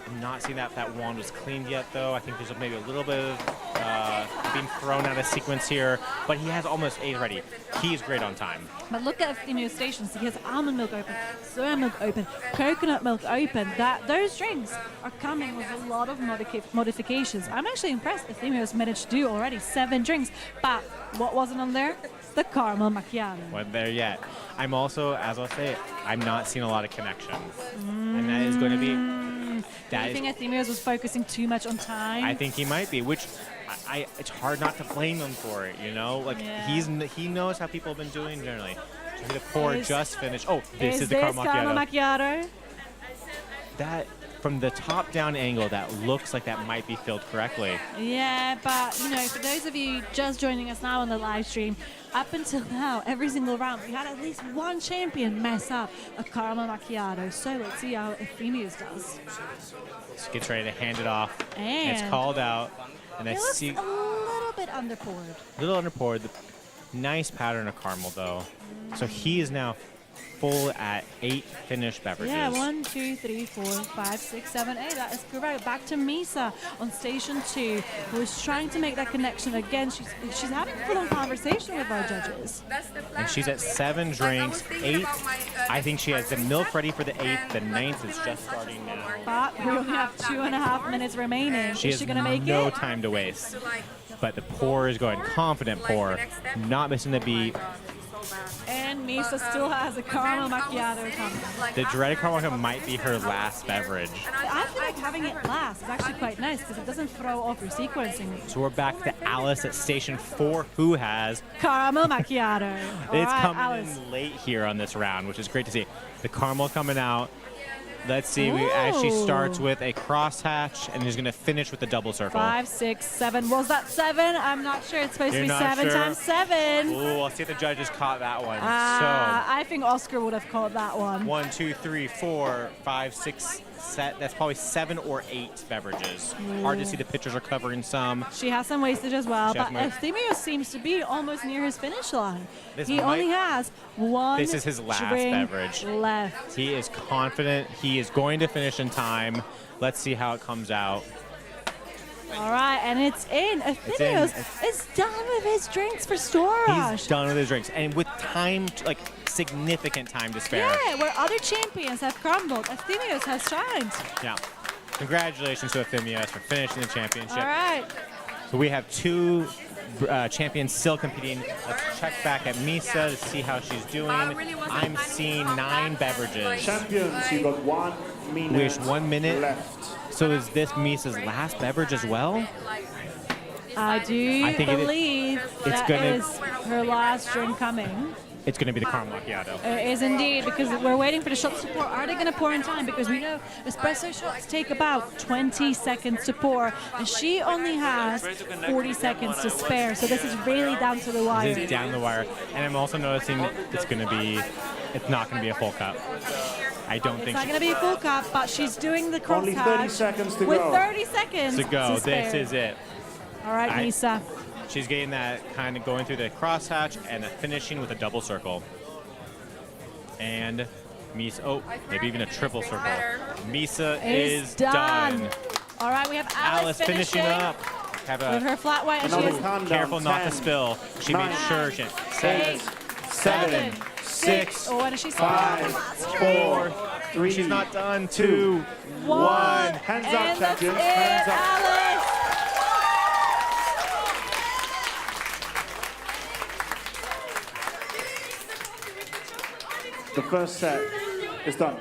I'm not seeing that wand was cleaned yet, though. I think there's maybe a little bit of being thrown out of sequence here, but he has almost 8 ready. He is great on time. But look at Ephemios' stations. He has almond milk open, soy milk open, coconut milk open. Those drinks are coming with a lot of modifications. I'm actually impressed Ephemios managed to do already 7 drinks, but what wasn't on there? The caramel macchiato. Wasn't there yet. I'm also, as I'll say, I'm not seeing a lot of connection. And that is going to be... Do you think Ephemios was focusing too much on time? I think he might be, which it's hard not to blame him for it, you know? Like, he knows how people have been doing generally. So the pour just finished. Oh, this is the caramel macchiato. That, from the top-down angle, that looks like that might be filled correctly. Yeah, but, you know, for those of you just joining us now on the live stream, up until now, every single round, we had at least one champion mess up a caramel macchiato. So let's see how Ephemios does. Just gets ready to hand it off. And it's called out. And I looks see a little bit underpoured. little underpoured. Nice pattern of caramel, though. So he is now full at 8 finished beverages. Yeah, 1, 2, 3, 4, 5, 6, 7, 8. That is correct. Back to Misa on station 2, who is trying to make that connection again. She's having a full-on conversation with our judges. And she's at 7 drinks, 8. I think she has the milk ready for the 8th. The 9th is just starting now. But we only have 2.5 minutes remaining. She Is she going to make no it? time to waste. But the pour is going confident pour, not missing the beat. And Misa still has a caramel macchiato coming. The dreaded caramel macchiato might be her last beverage. I feel like having it last is actually quite nice because it doesn't throw off your sequencing. So we're back to Alice at station 4, who has Caramel macchiato. All it's right, coming Alice. in late here on this round, which is great to see. The caramel coming out. Let's see, as she starts with a crosshatch and is going to finish with a double circle. 5, 6, 7. Was that 7? I'm not sure. It's supposed to be You're 7 not sure? times 7. Ooh, I'll see if the judges caught that one. I think Oscar would have caught that one. So 1, 2, 3, 4, 5, 6, set. That's probably 7 or 8 beverages. Hard to see. The pictures are covering some. She has some wastage as well, She has but Ephemios seems to be almost near his finish line. This He might- only has 1 This is his last drink beverage. left. He is confident. He is going to finish in time. Let's see how it comes out. All right, and it's in. Athenios is done with his drinks for Store Rush. He's done with his drinks, and with time, like significant time to spare. Yeah, where other champions have crumbled, Athenios has shined. Yeah. Congratulations to Ephemios for finishing the championship. All right. So we have 2 champions still competing. Let's check back at Misa to see how she's doing. I'm seeing 9 beverages. Champions, you got 1 minute. We have 1 minute left. So is this Misa's last beverage as well? I think believe that is her last drink coming. It's going to be the caramel macchiato. It is indeed, because we're waiting for the shots to pour. Are they going to pour in time? Because we know espresso shots take about 20 seconds to pour, and she only has 40 seconds to spare. So this is really down to the wire. This is down the wire. And I'm also noticing that it's not going to be a full cup. I don't think it's not going to be a full cup, but she's doing the crosshatch. Only 30 seconds to with go. With 30 seconds to go. spare. This is it. All right, Misa. She's getting that kind of going through the crosshatch and finishing with a double circle. And Misa, maybe even a triple circle. Misa is done. All right, we have Alice finishing up. With her flat white, and she is careful not to spill. She made sure she 8, 7, 6, what does she say? 5, 4, 3. She's not done. 2, 1. Hands up, champions. Hands up. Alice. The first set is done.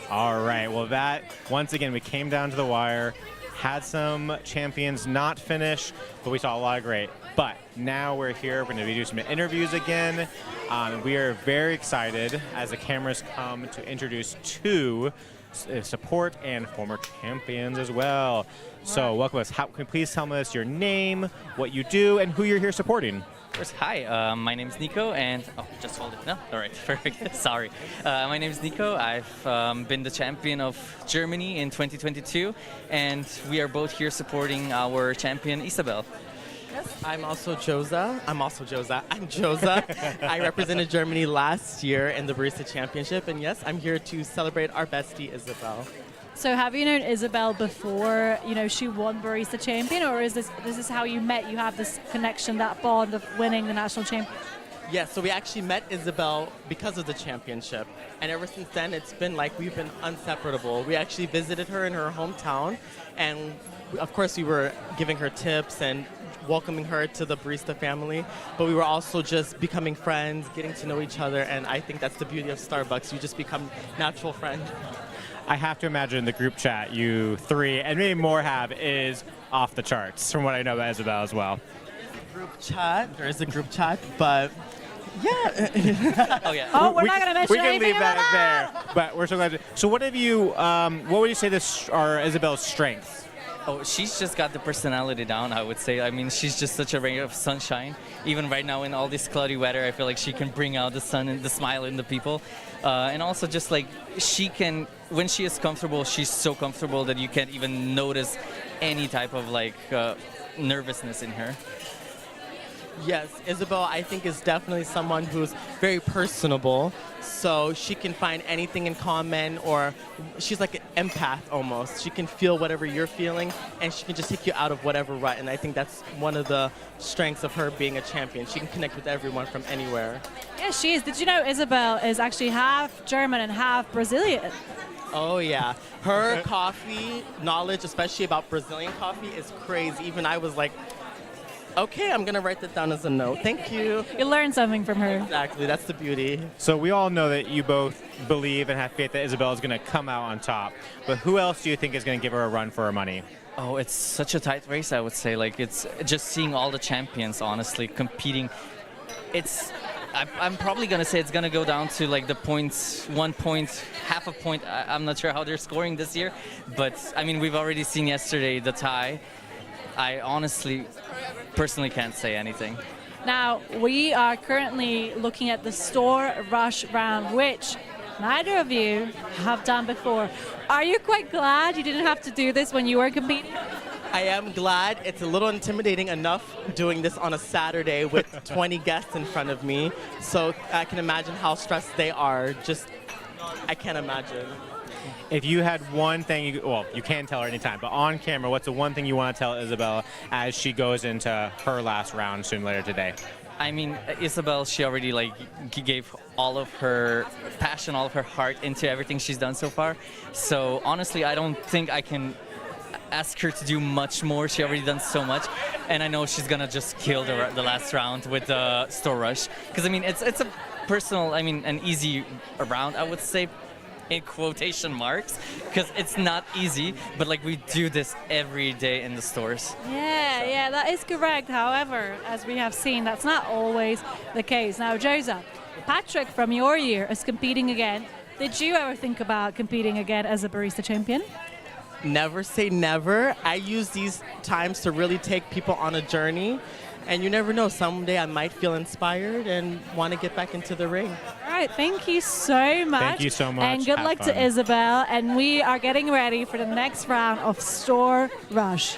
All right, well once again, we came down to the wire, had some champions not finish, but we saw a lot of great. But now we're here, we're gonna be doing some interviews again. We are very excited as the cameras come to introduce 2 support and former champions as well. So welcome us. Can you please tell us your name, what you do, and who you're here supporting? First, hi, my name is Nico, and just hold it. No, all right, perfect. Sorry. My name is Nico. I've been the champion of Germany in 2022, and we are both here supporting our champion Isabel. Yes, I'm Joza. I'm Joza. I represented Germany last year in the Barista Championship, and yes, I'm here to celebrate our bestie Isabel. So have you known Isabel before, she won Barista Champion, or is this how you met? You have this connection, that bond of winning the national championship? Yes, so we actually met Isabel because of the championship. And ever since then, it's been like we've been inseparable. We actually visited her in her hometown, and of course we were giving her tips and welcoming her to the barista family, but we were also just becoming friends, getting to know each other, and I think that's the beauty of Starbucks. You just become natural friends. I have to imagine the group chat you 3 and maybe more have is off the charts, from what I know about Isabel as well. There is a group chat, but yeah. Oh, yeah. We're not going to mention anything We can leave about that there, but we're so glad. So what have you, what would you say are Isabel's strengths? Oh, she's just got the personality down, I would say. I mean, she's just such a ray of sunshine. Even right now in all this cloudy weather, I feel like she can bring out the sun and the smile in the people. And also just like she can, when she is comfortable, she's so comfortable that you can't even notice any type of like nervousness in her. Yes, Isabel, I think, is definitely someone who's very personable, so she can find anything in common, or she's like an empath almost. She can feel whatever you're feeling, and she can just take you out of whatever rut, and I think that's one of the strengths of her being a champion. She can connect with everyone from anywhere. Yeah, she is. Did you know Isabel is actually half German and half Brazilian? Oh, yeah. Her coffee knowledge, especially about Brazilian coffee, is crazy. Even I was like, okay, I'm going to write that down as a note. Thank you. You learn something from her. Exactly. That's the beauty. So we all know that you both believe and have faith that Isabel is going to come out on top. But who else do you think is going to give her a run for her money? Oh, it's such a tight race, I would say. Like, it's just seeing all the champions, honestly, competing. I'm probably going to say it's going to go down to like the points, 1 point, half a point. I'm not sure how they're scoring this year. But, I mean, we've already seen yesterday the tie. I honestly, personally can't say anything. Now, we are currently looking at the Store Rush round, which neither of you have done before. Are you quite glad you didn't have to do this when you were competing? I am glad. It's a little intimidating enough doing this on a Saturday with 20 guests in front of me. So I can imagine how stressed they are. I can't imagine. If you had one thing, well, you can tell her anytime, but on camera, what's the one thing you want to tell Isabel as she goes into her last round soon later today? I mean, Isabel, she already gave all of her passion, all of her heart into everything she's done so far. So honestly, I don't think I can ask her to do much more. She already done so much, and I know she's gonna just kill the last round with the store rush. Because I mean, it's a personal, I mean, an easy round, I would say, in quotation marks, because it's not easy, but like we do this every day in the stores. Yeah, that is correct. However, as we have seen, that's not always the case. Now, Josa, Patrick from your year is competing again. Did you ever think about competing again as a barista champion? Never say never. I use these times to really take people on a journey. And you never know, someday I might feel inspired and want to get back into the ring. All right, thank you so much. Thank you so much. And good luck to Isabel. And we are getting ready for the next round of Store Rush.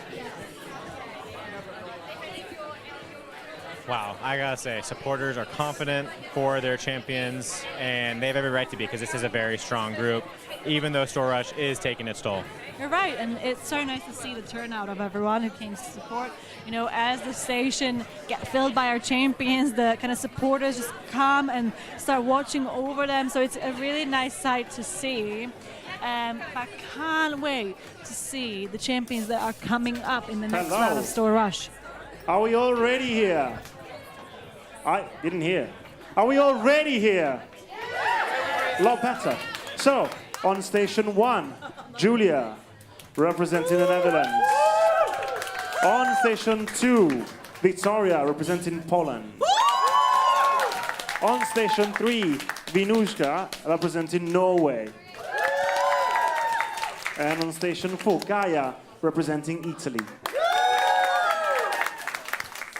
Wow, I gotta say, supporters are confident for their champions, and they have every right to be, because this is a very strong group, even though Store Rush is taking its toll. You're right, and it's so nice to see the turnout of everyone who came to support. You know, as the station get filled by our champions, the kind of supporters just come and start watching over them. So it's a really nice sight to see. I can't wait to see the champions that are coming up in the next round of Store Rush. Are we all ready here? I didn't hear. Are we all ready here? A lot better. So, on station 1, Julia, representing the Netherlands. On station 2, Victoria, representing Poland. On station 3, Vinushka, representing Norway. And on station 4, Gaia, representing Italy.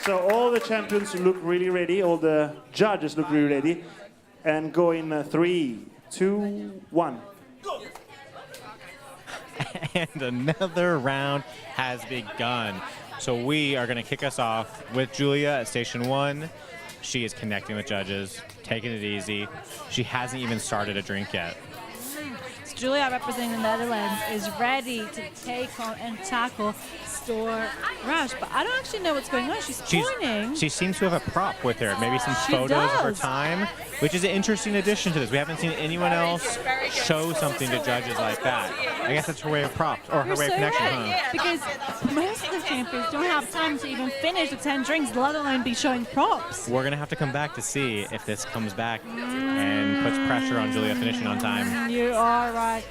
So all the champions look really ready, all the judges look really ready. And go in 3, 2, 1. And another round has begun. So we are going to kick us off with Julia at station 1. She is connecting with judges, taking it easy. She hasn't even started a drink yet. So Julia, representing the Netherlands, is ready to take on and tackle Store Rush. But I don't actually know what's going on. She's pointing. She seems to have a prop with her, maybe some She photos of her does. time, which is an interesting addition to this. We haven't seen anyone else show something to judges like that. I guess that's her way of props, or her You're way of so connection, right, huh? because most of the champions don't have time to even finish the 10 drinks, let alone be showing props. We're going to have to come back to see if this comes back and puts pressure on Julia finishing on time. You are right.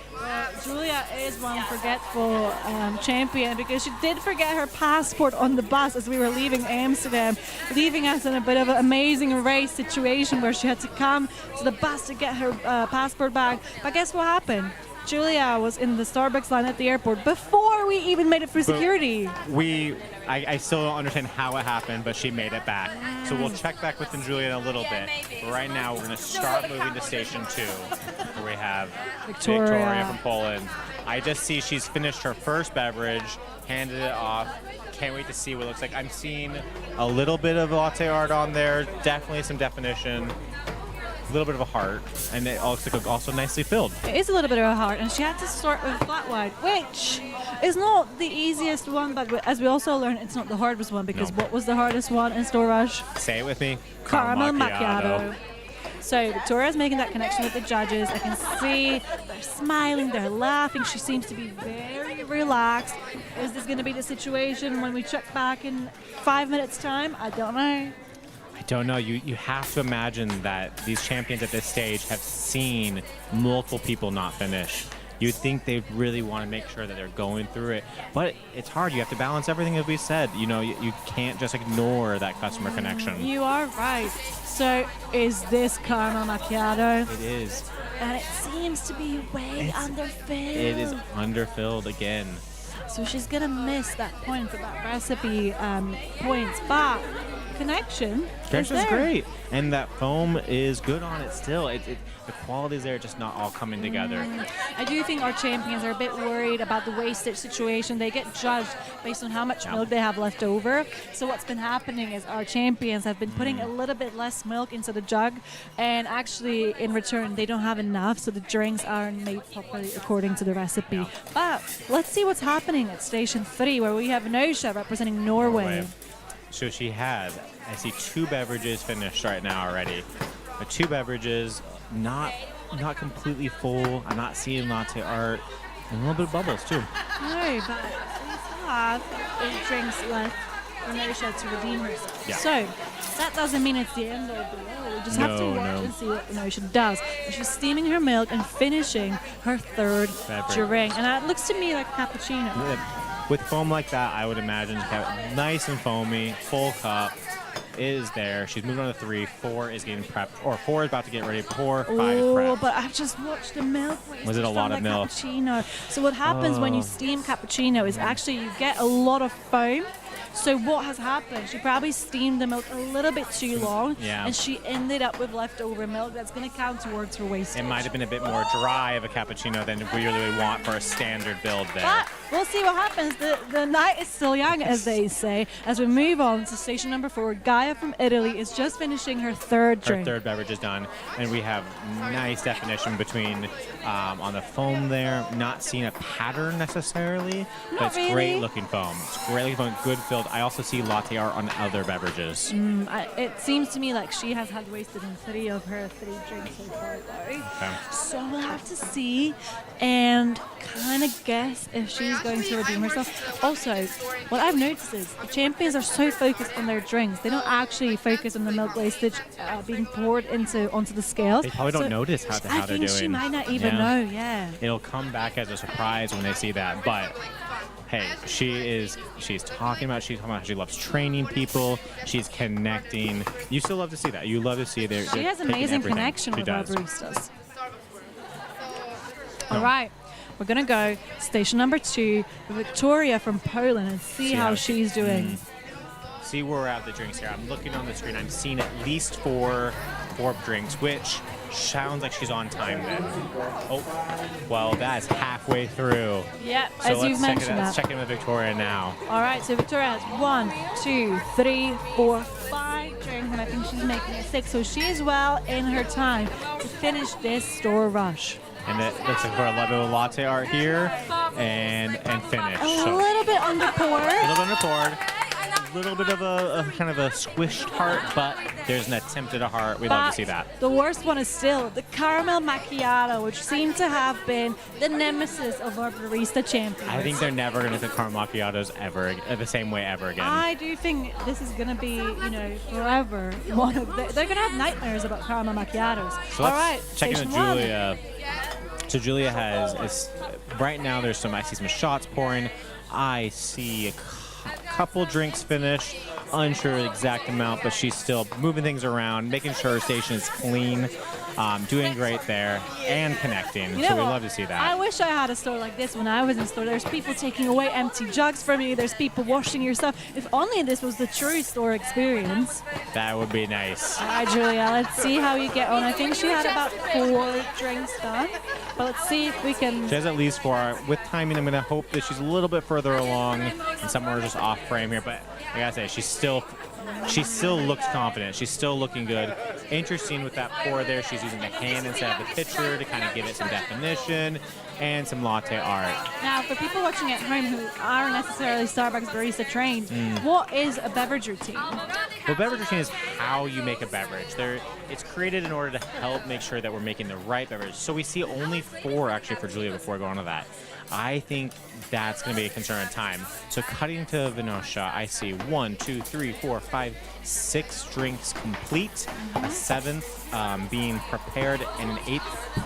Julia is one forgetful champion, because she did forget her passport on the bus as we were leaving Amsterdam, leaving us in a bit of an amazing race situation where she had to come to the bus to get her passport back. But guess what happened? Julia was in the Starbucks line at the airport before we even made it through security. I still don't understand how it happened, but she made it back. So we'll check back with Julia in a little bit. But right now, we're going to start moving to station 2, where we have Victoria from Poland. I just see she's finished her first beverage, handed it off. Can't wait to see what it looks like. I'm seeing a little bit of latte art on there, definitely some definition. A little bit of a heart, and it looks like also nicely filled. It is a little bit of a heart, and she had to start with flat white, which is not the easiest one, but as we also learned, it's not the hardest one, because what was the hardest one in Store Rush? Say it with me. Caramel macchiato. So Victoria's making that connection with the judges. I can see they're smiling, they're laughing. She seems to be very relaxed. Is this going to be the situation when we check back in 5 minutes' time? I don't know. I don't know. You have to imagine that these champions at this stage have seen multiple people not finish. You'd think they really want to make sure that they're going through it. But it's hard. You have to balance everything as we said. You know, you can't just ignore that customer connection. You are right. So is this caramel macchiato? It is. And it seems to be way underfilled. It is underfilled again. So she's going to miss that point for that recipe points. But connection Connection's is there. great, and that foam is good on it still. The quality's there, just not all coming together. I do think our champions are a bit worried about the wastage situation. They get judged based on how much milk they have left over. So what's been happening is our champions have been putting a little bit less milk into the jug, and actually in return they don't have enough, so the drinks aren't made properly according to the recipe. But let's see what's happening at Station 3, where we have Nosha representing Norway. So she has, I see 2 beverages finished right now already. The 2 beverages, not completely full. I'm not seeing latte art. And a little bit of bubbles too. No, but we still have 8 drinks left for Nosha to redeem herself. Yeah. So that doesn't mean it's the end of the world. We just have to watch and see what Nosha does. And she's steaming her milk and finishing her 3rd Beverage. drink. And it looks to me like cappuccino. With foam like that, I would imagine nice and foamy, full cup is there. She's moving on to 3. 4 is getting prepped, or 4 is about to get ready. 4, 5 is Oh, prepped. but I've just watched the milk. Was it a lot of milk? Cappuccino. So what happens when you steam cappuccino is actually you get a lot of foam. So what has happened? She probably steamed the milk a little bit too long, and she ended up with leftover milk. That's going to count towards her wastage. It might have been a bit more dry of a cappuccino than we really would want for a standard build there. But we'll see what happens. The night is still young, as they say. As we move on to station number 4, Gaia from Italy is just finishing her 3rd drink. Her 3rd beverage is done, and we have nice definition between on the foam there. Not seeing a pattern necessarily, but it's great looking foam. It's great looking foam, good filled. I also see latte art on other beverages. It seems to me like she has had wasted in 3 of her 3 drinks so far, though. Okay. So we'll have to see and kind of guess if she's going to redeem herself. Also, what I've noticed is the champions are so focused on their drinks, they don't actually focus on the milk wastage being poured onto the scales. They probably don't notice how they're doing. I think she might not even know, yeah. It'll come back as a surprise when they see that, but hey, she's talking about how she loves training people. She's connecting. You still love to see that. You love to see they're She has amazing connection with our baristas. All right, we're gonna go station number 2, Victoria from Poland, and see how she's doing. See where we're at the drinks here. I'm looking on the screen. I'm seeing at least 4 drinks, which sounds like she's on time then. Oh, well, that's halfway through. Yeah, so as you've mentioned Let's check in with Victoria now. All right, so Victoria has 1, 2, 3, 4, 5 drinks, and I think she's making it 6. So she is well in her time to finish this store rush. And it looks like we're a little bit of latte art here and finish. A little bit underpoured. A little underpoured. A little bit of a kind of a squished heart, but there's an attempt at a heart. We'd love to see that. The worst one is still the caramel macchiato, which seemed to have been the nemesis of our barista champions. I think they're never going to do caramel macchiatos ever the same way ever again. I do think this is going to be, forever. They're going to have nightmares about caramel macchiatos. So All right, check in with station 1. Julia. So Julia has right now. I see some shots pouring. I see a couple drinks finished. Unsure the exact amount, but she's still moving things around, making sure her station is clean. Doing great there and connecting. So we love to see that. I wish I had a store like this when I was in store. There's people taking away empty jugs from me. There's people washing your stuff. If only this was the true store experience. That would be nice. All right, Julia, let's see how you get on. I think she had about 4 drinks done, but let's see if we can. She has at least 4. With timing, I'm going to hope that she's a little bit further along and somewhere just off frame here. But I gotta say, she still looks confident. She's still looking good. Interesting with that pour there. She's using the hand instead of the pitcher to kind of give it some definition and some latte art. Now, for people watching at home who aren't necessarily Starbucks barista trained, what is a beverage routine? Well, beverage routine is how you make a beverage. It's created in order to help make sure that we're making the right beverage. So we see only 4 actually for Julia before going to that. I think that's going to be a concern at time. So cutting to Venosha, I see 1, 2, 3, 4, 5, 6 drinks complete, a 7th being prepared, and an 8th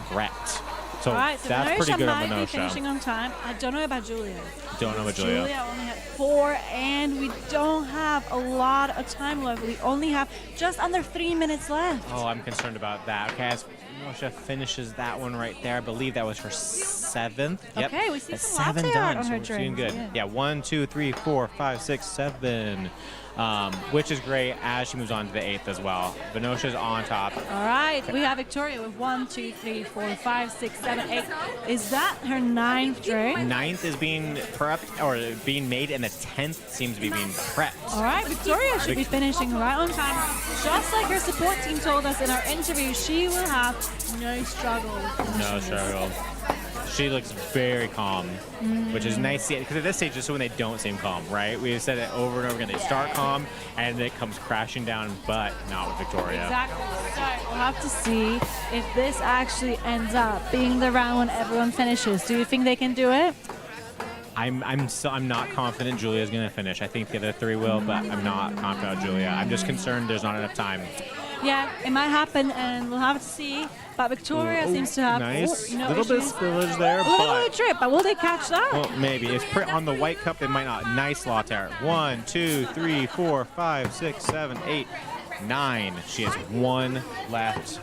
prepped. So, all right, so that's pretty good on might be Venosha. finishing on time. I don't know about Julia. Don't know about Julia. Julia only had 4, and we don't have a lot of time left. We only have just under 3 minutes left. Oh, I'm concerned about that. Okay, as Venosha finishes that one right there, I believe that was her 7th 7th. Yep. Okay, we see That's some latte 7 art done, on so her we're doing drinks, good. yeah. 1, 2, 3, 4, 5, 6, 7. Which is great as she moves on to the 8th as well. Venosha's on top. All right, we have Victoria with 1, 2, 3, 4, 5, 6, 7, 8. Is that her 9th drink? 9th is being prepped or being made, and the 10th seems to be being prepped. All right, Victoria should be finishing right on time. Just like her support team told us in our interview, she will have no struggle with finishing No this. struggle. She looks very calm, which is nice to see. Because at this stage, just when they don't seem calm, right? We've said it over and over again. They start calm, and it comes crashing down, but not with Victoria. Exactly. So we'll have to see if this actually ends up being the round when everyone finishes. Do you think they can do it? I'm not confident Julia's going to finish. I think the other 3 will, but I'm not confident about Julia. I'm just concerned there's not enough time. Yeah, it might happen, and we'll have to see. But Victoria seems to have nice. no Little bit issues. spillage there, A little but bit of drip, but will they catch that? well, maybe. It's on the white cup. They might not. Nice latte art. 1, 2, 3, 4, 5, 6, 7, 8, 9. She has 1 left.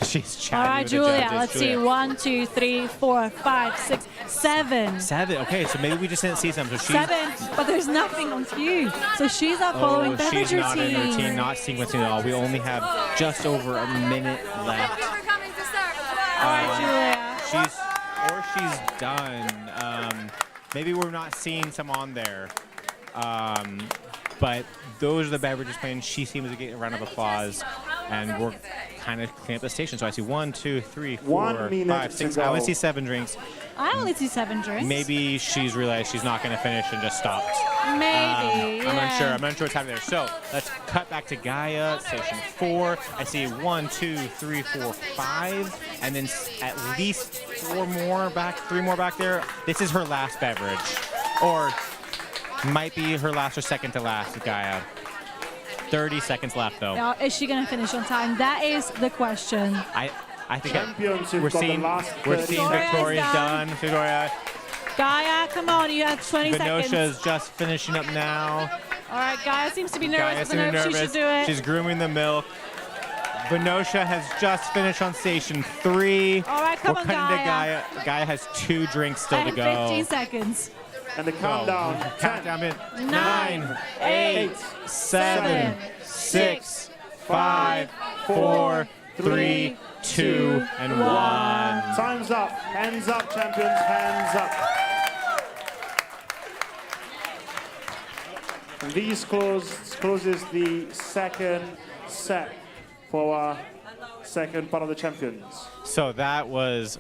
She's chatting All right, with Julia, the judges. let's see. 1, 2, 3, 4, 5, 6, 7. 7. Okay, so maybe we just didn't see some. So she's 7, but there's nothing on cue. So she's not following the she's not in routine. routine, not sequencing at all. We only have just over a minute left. All right, Julia. She's done. Maybe we're not seeing some on there. But those are the beverages playing. She seems to get a round of applause, and we're kind of cleaning up the station. So I see 1, 2, 3, 4, 1 minute 5, to 6. go. I only see 7 drinks. I only see 7 drinks. Maybe she's realized she's not going to finish and just stopped. Maybe. I'm unsure. I'm unsure what's happening there. So let's cut back to Gaia, station 4. I see 1, 2, 3, 4, 5, and then at least 3 more back there. This is her last beverage, or might be her last or second to last with Gaia. 30 seconds left, though. Now, is she going to finish on time? That is the question. I think Champions who've we're got the seeing last Victoria's done. Victoria. Gaia, come on, you have 20 seconds. Venosha's just finishing up now. All right, Gaia seems to be nervous. Gaia I seems don't know if she nervous. should do it. She's grooming the milk. Venosha has just finished on station 3. All right, come We're on, cutting Gaia. to Gaia. Gaia has 2 drinks still to And go. 15 seconds. And the countdown. Countdown in 9, 8, 7, 6, 5, 4, 3, 2, and 1. Time's up. Hands up, champions. Hands up. And these closes the second set for our second part of the champions. So that was,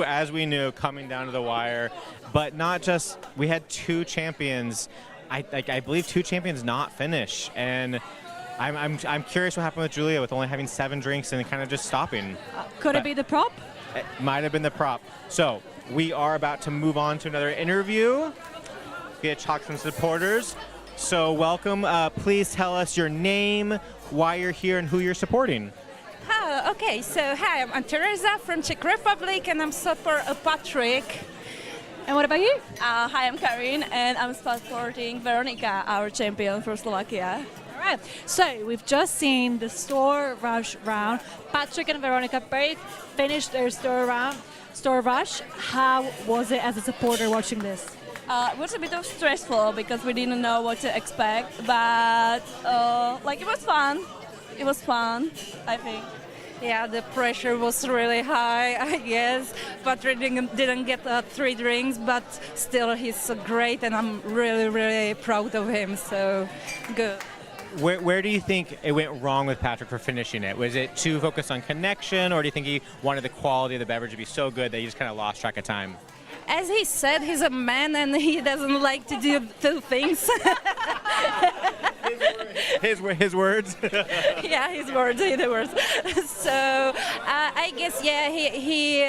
as we knew, coming down to the wire. But not just, we had 2 champions. I believe 2 champions not finish. And I'm curious what happened with Julia with only having 7 drinks and kind of just stopping. Could it be the prop? It might have been the prop. So we are about to move on to another interview via Chalk from supporters. So welcome. Please tell us your name, why you're here, and who you're supporting. Okay, so hi, I'm Teresa from Czech Republic, and I'm supporting Patrick. And what about you? Hi, I'm Karin, and I'm supporting Veronika, our champion from Slovakia. All right, so we've just seen the Store Rush round. Patrick and Veronika both finished their Store Rush. How was it as a supporter watching this? It was a bit of stressful because we didn't know what to expect, but it was fun. It was fun, I think. Yeah, the pressure was really high, I guess. Patrick didn't get 3 drinks, but still he's great, and I'm really, really proud of him, so good. Where do you think it went wrong with Patrick for finishing it? Was it too focused on connection, or do you think he wanted the quality of the beverage to be so good that he just kind of lost track of time? As he said, he's a man and he doesn't like to do 2 things. His words? Yeah, his words, the words. So I guess, yeah, he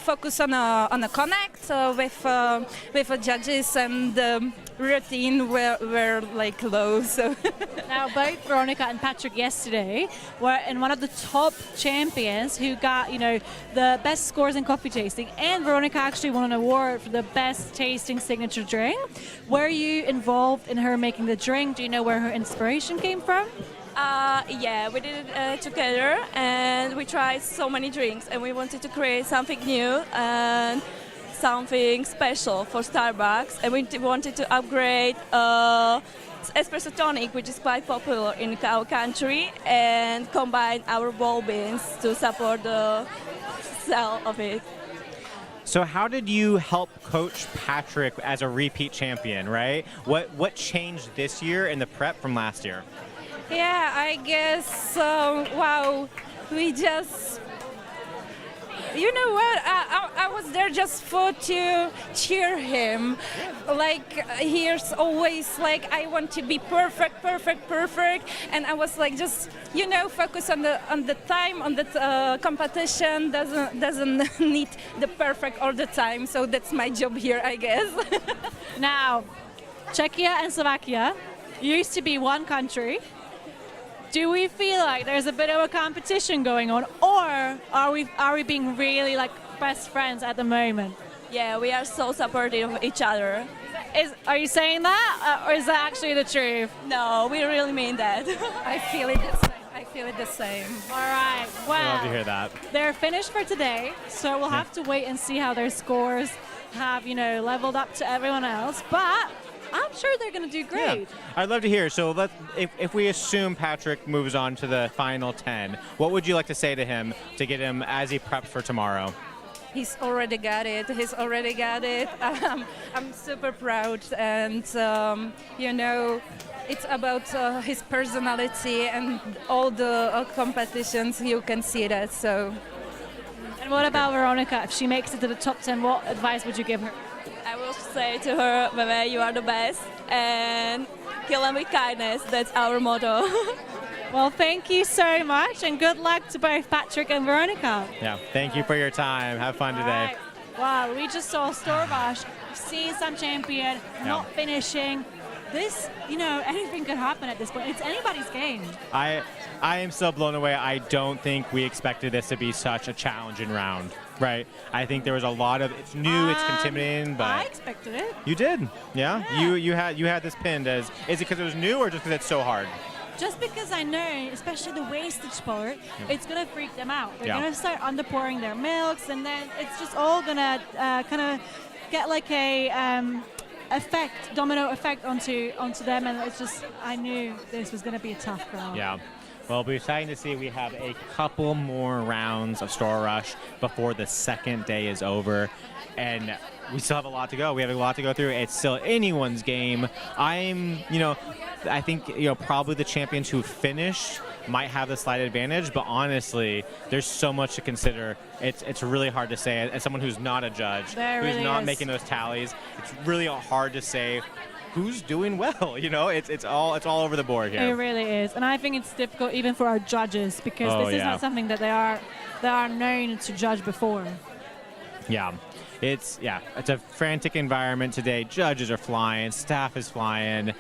focused on a connect with the judges, and the routine were like low. So now both Veronika and Patrick yesterday were in one of the top champions who got, the best scores in coffee tasting, and Veronika actually won an award for the best tasting signature drink. Were you involved in her making the drink? Do you know where her inspiration came from? Yeah, we did it together, and we tried so many drinks, and we wanted to create something new and something special for Starbucks, and we wanted to upgrade espresso tonic, which is quite popular in our country, and combine our ball beans to support the sale of it. So how did you help coach Patrick as a repeat champion, right? What changed this year in the prep from last year? Yeah, I guess, wow, we just, you know what, I was there just to cheer him. Like, he's always like, I want to be perfect, and I was like, just, you know, focus on the time, on the competition, doesn't need the perfect all the time, so that's my job here, I guess. Now, Czechia and Slovakia used to be one country. Do we feel like there's a bit of a competition going on, or are we being really like best friends at the moment? Yeah, we are so supportive of each other. Are you saying that, or is that actually the truth? No, we really mean that. I feel it the same. I feel it the same. All right. Well, I love to hear that. They're finished for today, so we'll have to wait and see how their scores have, you know, leveled up to everyone else. But I'm sure they're going to do great. Yeah. I'd love to hear. So if we assume Patrick moves on to the final 10, what would you like to say to him to get him as he preps for tomorrow? He's already got it. I'm super proud, and you know, it's about his personality and all the competitions. You can see that. So. And what about Veronica? If she makes it to the top 10, what advice would you give her? I will say to her, Bebe, you are the best, and kill them with kindness. That's our motto. Well, thank you so much, and good luck to both Patrick and Veronica. Yeah, thank you for your time. Have fun today. Right. Wow, we just saw Storvash, seeing some champion, not finishing. This, you know, anything could happen at this point. It's anybody's game. I am so blown away. I don't think we expected this to be such a challenging round, right? I think there was a lot of, it's new, it's intimidating, but I expected it. You did, yeah? You had this pinned as, is it because it was new or just because it's so hard? Just because I know, especially the wastage part, it's going to freak them out. They're going to start underpouring their milks, and then it's just all going to kind of get like a domino effect onto them, and it's just, I knew this was going to be a tough round. Yeah. Well, we're exciting to see we have a couple more rounds of Store Rush before the second day is over, and we still have a lot to go. We have a lot to go through. It's still anyone's game. I think, probably the champions who finished might have the slight advantage, but honestly, there's so much to consider. It's really hard to say. As someone who's not a judge, who's not making those tallies, it's really hard to say who's doing well. It's all over the board here. It really is, and I think it's difficult even for our judges, because this is not something that they are known to judge before. Yeah. It's a frantic environment today. Judges are flying, staff is flying.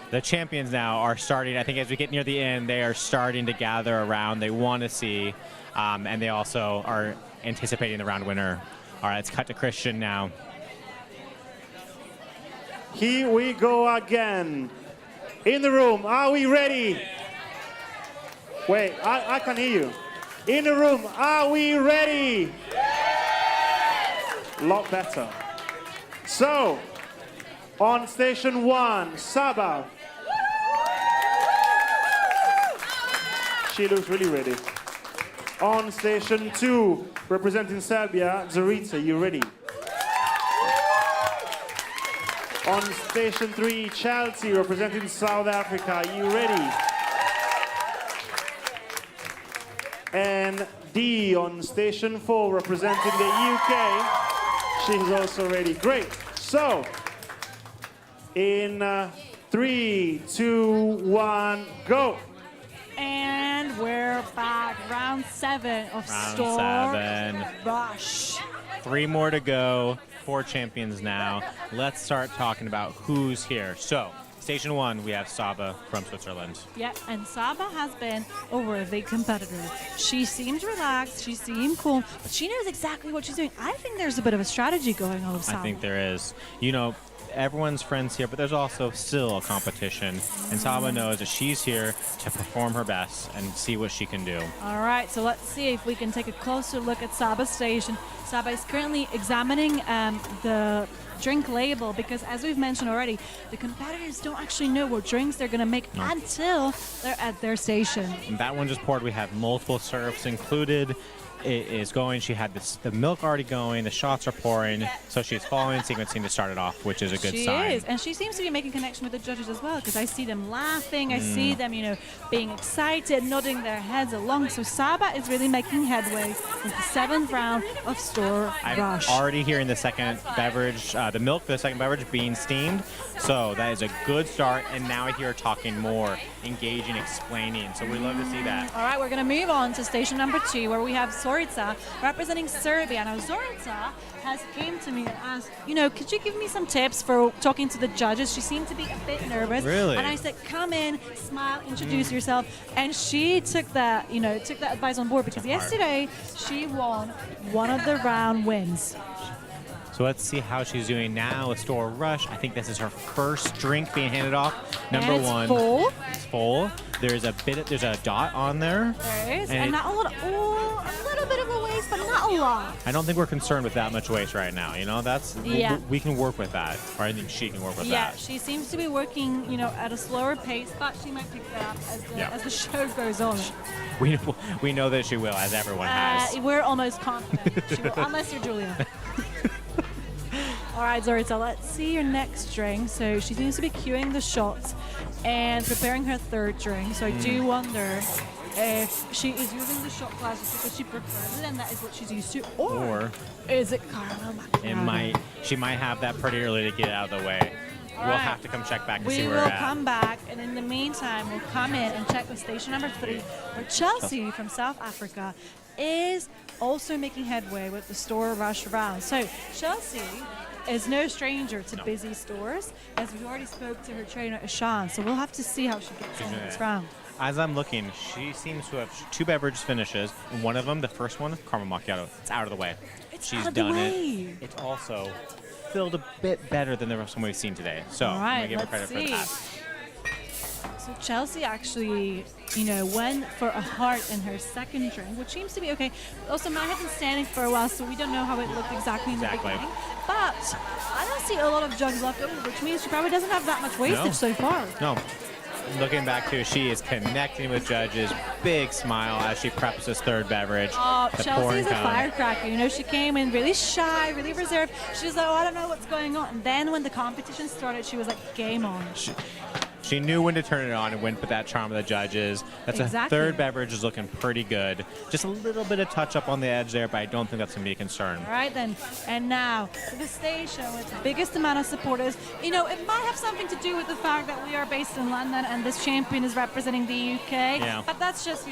The champions now are starting, I think as we get near the end, they are starting to gather around. They want to see, and they also are anticipating the round winner. All right, let's cut to Christian now. Here we go again. In the room, are we ready? Wait, I can hear you. In the room, are we ready? A lot better. So, on station 1, Saba. She looks really ready. On station 2, representing Serbia, Zorita, you ready? On station 3, Chelsea, representing South Africa, you ready? And D on station 4, representing the UK, she's also ready. Great. So, in 3, 2, 1, go. And we're back. Round 7 of Store Rush. 3 more to go. 4 champions now. Let's start talking about who's here. So, station 1, we have Saba from Switzerland. Yeah, and Saba has been a worthy competitor. She seems relaxed, she seemed cool, but she knows exactly what she's doing. I think there's a bit of a strategy going on with Saba. I think there is. everyone's friends here, but there's also still a competition. And Saba knows that she's here to perform her best and see what she can do. All right, so let's see if we can take a closer look at Saba's station. Saba is currently examining the drink label because, as we've mentioned already, the competitors don't actually know what drinks they're going to make until they're at their station. And that one just poured. We have multiple syrups included. It is going. She had the milk already going. The shots are pouring. So she's following sequencing to start it off, which is a good sign. She is, and she seems to be making connection with the judges as well, because I see them laughing. I see them, being excited, nodding their heads along. So Saba is really making headway with the 7th round of Store Rush. I'm already hearing the second beverage, the milk for the second beverage being steamed. So that is a good start. And now I hear her talking more, engaging, explaining. So we love to see that. All right, we're going to move on to station number 2, where we have Zorica representing Serbia. Now, Zorica has came to me and asked, could you give me some tips for talking to the judges? She seemed to be a bit nervous. Really? And I said, come in, smile, introduce yourself. And she took that, took that advice on board, because yesterday she won one of the round wins. So let's see how she's doing now with Store Rush. I think this is her first drink being handed off. Number and it's one. Full. It's full. There's a dot on there. There is. And not a little bit of a waste, but not a lot. I don't think we're concerned with that much waste right now. We can work with that. Or I think she can work with that. Yeah, she seems to be working, at a slower pace, but she might pick that up as the show goes on. We know that she will, as everyone has. We're almost confident she will, unless you're Julia. All right, Zorica, let's see your next drink. So she seems to be queuing the shots and preparing her third drink. So I do wonder if she is using the shot glasses because she prefers it and that is what she's used to, or is it caramel macchiato? She might have that pretty early to get it out of the way. We'll have to come check back and see where we're at. We will come back, and in the meantime, we'll come in and check with station number 3, where Chelsea from South Africa is also making headway with the Store Rush round. So Chelsea is no stranger to busy stores, as we already spoke to her trainer, Ishan. So we'll have to see how she gets on this round. As I'm looking, she seems to have 2 beverage finishes. And one of them, the first one, caramel macchiato. It's out of the way. She's done it. It's also filled a bit better than the rest of them we've seen today. So I'm going to give her credit for that. So Chelsea actually, went for a heart in her second drink, which seems to be okay. Also, Matt had been standing for a while, so we don't know how it looked exactly in the beginning. But I don't see a lot of jugs left over, which means she probably doesn't have that much wastage so far. No. Looking back to, she is connecting with judges. Big smile as she preps this third beverage. Oh, Chelsea's a firecracker. She came in really shy, really reserved. She was like, I don't know what's going on. And then when the competition started, she was like, game on. She knew when to turn it on and went with that charm of the judges. That's a third beverage is looking pretty good. Just a little bit of touch up on the edge there, but I don't think that's going to be a concern. All right, then. And now to the station with the biggest amount of supporters. It might have something to do with the fact that we are based in London and this champion is representing the UK. Yeah. But that's just,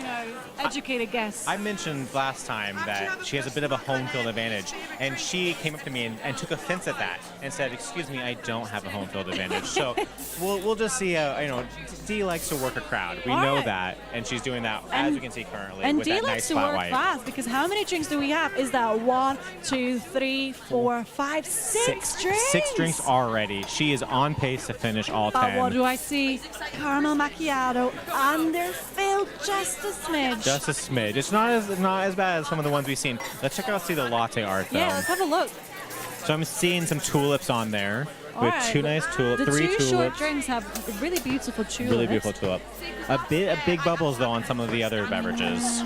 educated guess. I mentioned last time that she has a bit of a home field advantage, and she came up to me and took offense at that and said, excuse me, I don't have a home field advantage. So we'll just see. Dee likes to work a crowd. We know that, and she's doing that, as we can see currently, and with Dee that likes nice to flat work white. fast, because how many drinks do we have? Is that 1, 2, 3, 4, 5, 6 drinks? 6 drinks already. She is on pace to finish all 10. But what do I see? Caramel macchiato, underfilled just a smidge. Just a smidge. It's not as bad as some of the ones we've seen. Let's check out the latte art, though. Yeah, let's have a look. So I'm seeing some tulips on there. With 2 nice tulips, 3 tulips. The 2 short drinks have really beautiful tulips. Really beautiful tulip. A bit of big bubbles, though, on some of the other beverages.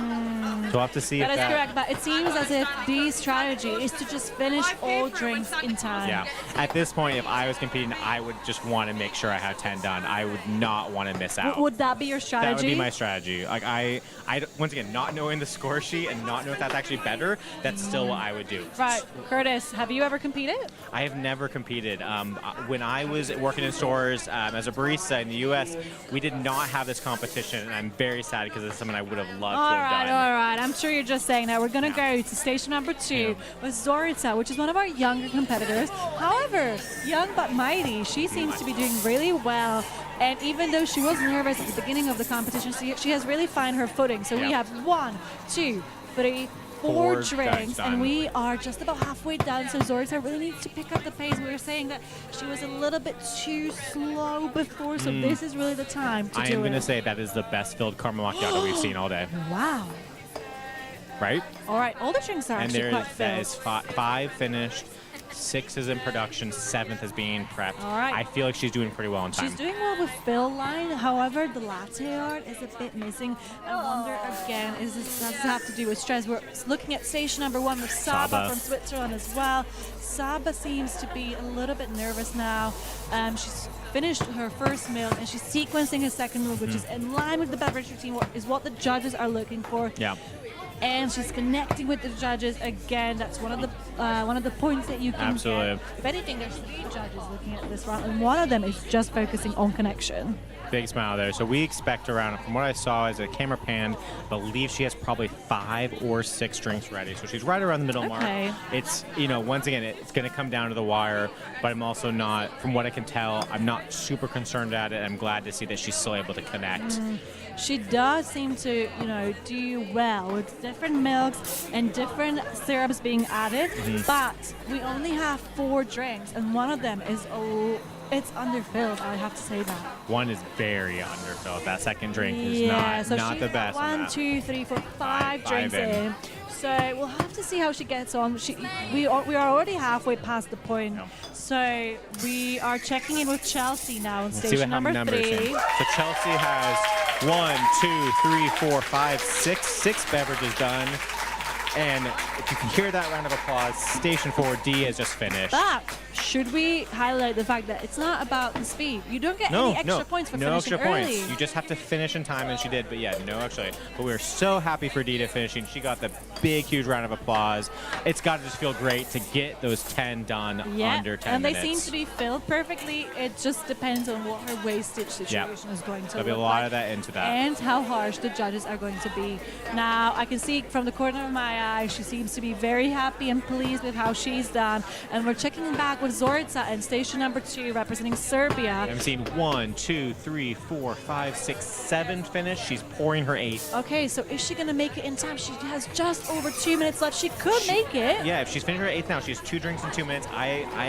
So we'll have to see if that is correct, but it seems as if Dee's strategy is to just finish all drinks in time. Yeah. At this point, if I was competing, I would just want to make sure I have 10 done. I would not want to miss out. Would that be your strategy? That would be my strategy. Like I once again, not knowing the score sheet and not knowing if that's actually better, that's still what I would do. Right. Curtis, have you ever competed? I have never competed. When I was working in stores as a barista in the U.S., we did not have this competition, and I'm very sad because it's something I would have loved to have done. All right. I'm sure you're just saying that. We're going to go to station number 2 with Zorica, which is one of our younger competitors. However, young but mighty, she seems to be doing really well. And even though she was nervous at the beginning of the competition, she has really found her footing. So we have 1, 2, 3, 4 drinks drinks, done. and we are just about halfway done, so Zorita really needs to pick up the pace. We were saying that she was a little bit too slow before, so this is really the time to I do am it. going to say that is the best filled caramel macchiato we've seen all day. Wow. Right? All right, all the drinks are And actually quite that filled. is 5 finished, 6 is in production, 7th is being prepped. All right. I feel like she's doing pretty well on time. She's doing well with fill line, however, the latte art is a bit missing. I wonder again, does this have to do with stress? We're looking at station number 1 with Saba Saba. from Switzerland as well. Saba seems to be a little bit nervous now. She's finished her first meal and she's sequencing her second meal, which is in line with the beverage routine, is what the judges are looking for. Yeah. And she's connecting with the judges again. That's one of the points that you can Absolutely. get. If anything, there's 3 judges looking at this round, and one of them is just focusing on connection. Big smile there. So we expect around, from what I saw as a camera pan, I believe she has probably 5 or 6 drinks ready. So she's right around the middle Okay. mark. It's, once again, it's going to come down to the wire, but I'm also not, from what I can tell, I'm not super concerned at it. I'm glad to see that she's still able to connect. She does seem to, do well with different milks and different syrups being added, but we only have 4 drinks, and one of them is it's underfilled. I have to say that. One is very underfilled. That second drink is So not she's the best. on 1, that. 2, 3, 4, 5 drinks in. in. So we'll have to see how she gets on. We are already halfway past the point. So we are checking in with Chelsea now on Let's see station what how many number numbers 3. in. So Chelsea has 1, 2, 3, 4, 5, 6 beverages done. And if you can hear that round of applause, Station 4D has just finished. But should we highlight the fact that it's not about the speed? You don't get any extra points for finishing extra early. points. You just have to finish in time, and she did. But yeah, no extra. But we were so happy for Dita finishing. She got the big, huge round of applause. It's got to just feel great to get those 10 done under 10 and minutes. they seem to be filled perfectly. It just depends on what her wastage situation is going to There'll be a look lot like of that into that. and how harsh the judges are going to be. Now, I can see from the corner of my eye, she seems to be very happy and pleased with how she's done. And we're checking back with Zorica and station number 2 representing Serbia. I'm seeing 1, 2, 3, 4, 5, 6, 7 finish. She's pouring her 8th. Okay, so is she going to make it in time? She has just over 2 minutes left. She could make it. Yeah, if she's finished her 8th now, she has 2 drinks in 2 minutes. I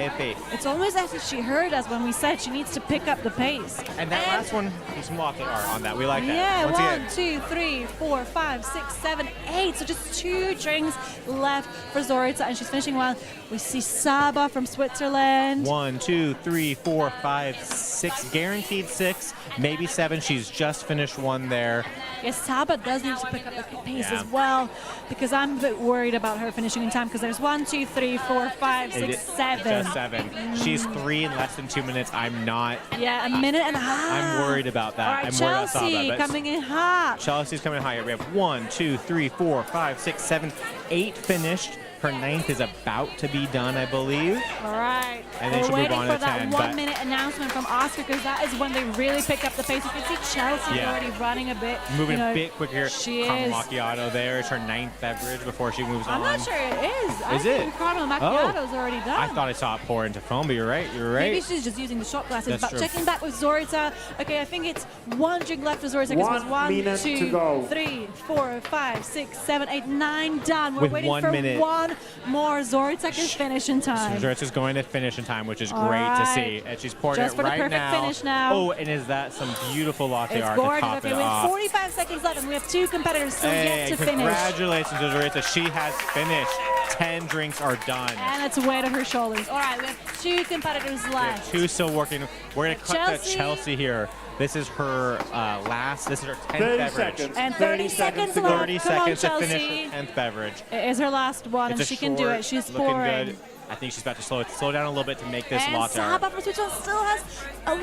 have faith. It's almost as if she heard us when we said she needs to pick up the pace. And that last one, some walking art on that. We like that. Yeah, Once 1, again, 2, 3, 4, 5, 6, 7, 8. So just 2 drinks left for Zorica, and she's finishing well. We see Saba from Switzerland. 1, 2, 3, 4, 5, 6, guaranteed 6, maybe 7. She's just finished 1 there. Yes, Saba does need to pick up the pace Yeah. as well, because I'm a bit worried about her finishing in time, because there's 1, 2, 3, 4, 5, 6, 7. Just 7. She's 3 in less than 2 minutes. I'm not. Yeah, a minute and a half. I'm worried about that. All right, I'm worried about Chelsea Saba. But coming in hot. Chelsea's coming in higher. We have 1, 2, 3, 4, 5, 6, 7, 8 finished. Her 9th is about to be done, I believe. All right. And then We're she'll move waiting on for to that 10. 1 but minute announcement from Oscar, because that is when they really pick up the pace. You can see Chelsea's Yeah. already running a bit. moving a bit quicker. She Caramel is. macchiato there. It's her 9th beverage before she moves I'm on. not sure it is. I Is think it? caramel macchiato's already done. I thought I saw it pour into foam, but you're right. You're right. Maybe she's just using the shot glasses. That's But true. checking back with Zorica. Okay, I think it's 1 drink left for Zorica. Because it was 1 minute to 2, go. 3, 4, 5, 6, 7, 8, 9 done. We're With waiting 1 for minute. 1 more. Zorica can finish in time. Zorica is going to finish in time, which is All great to right. see. And she's pouring Just it for the right perfect now. finish now. Oh, and is that some beautiful latte It's art to gorgeous. top Okay, it we have off? 45 seconds left, and we have 2 competitors still Hey, yet to finish. congratulations to Zorica. She has finished. 10 drinks are done. And it's weight on her shoulders. All right, we have 2 competitors We have left. 2 still working. We're going to cut to Chelsea. Chelsea here. This is her this is her 10th 30 beverage. seconds. And 30 seconds left. 30 Come on, seconds to finish Chelsea. her 10th beverage. It is her last one, It's and a she can do short, it. She's looking pouring. good. I think she's about to slow down a little bit to make this And latte art. Saba from Switzerland still has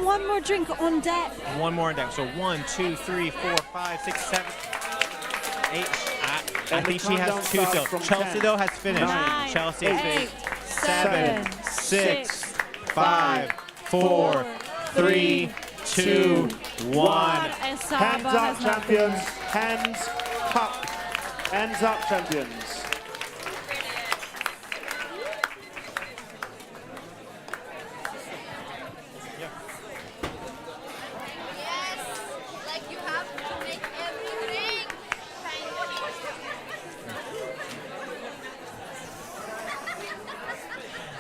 1 more drink on deck. 1 more in deck. So 1, 2, 3, 4, 5, 6, 7, 8. I think she has 2 still. Chelsea, though, has finished. 9, Chelsea has 8, finished. 7, 6, 5, 4, 3, 2, 1. And Saba Hands up, has not champions. finished. Hands up. Hands up, champions.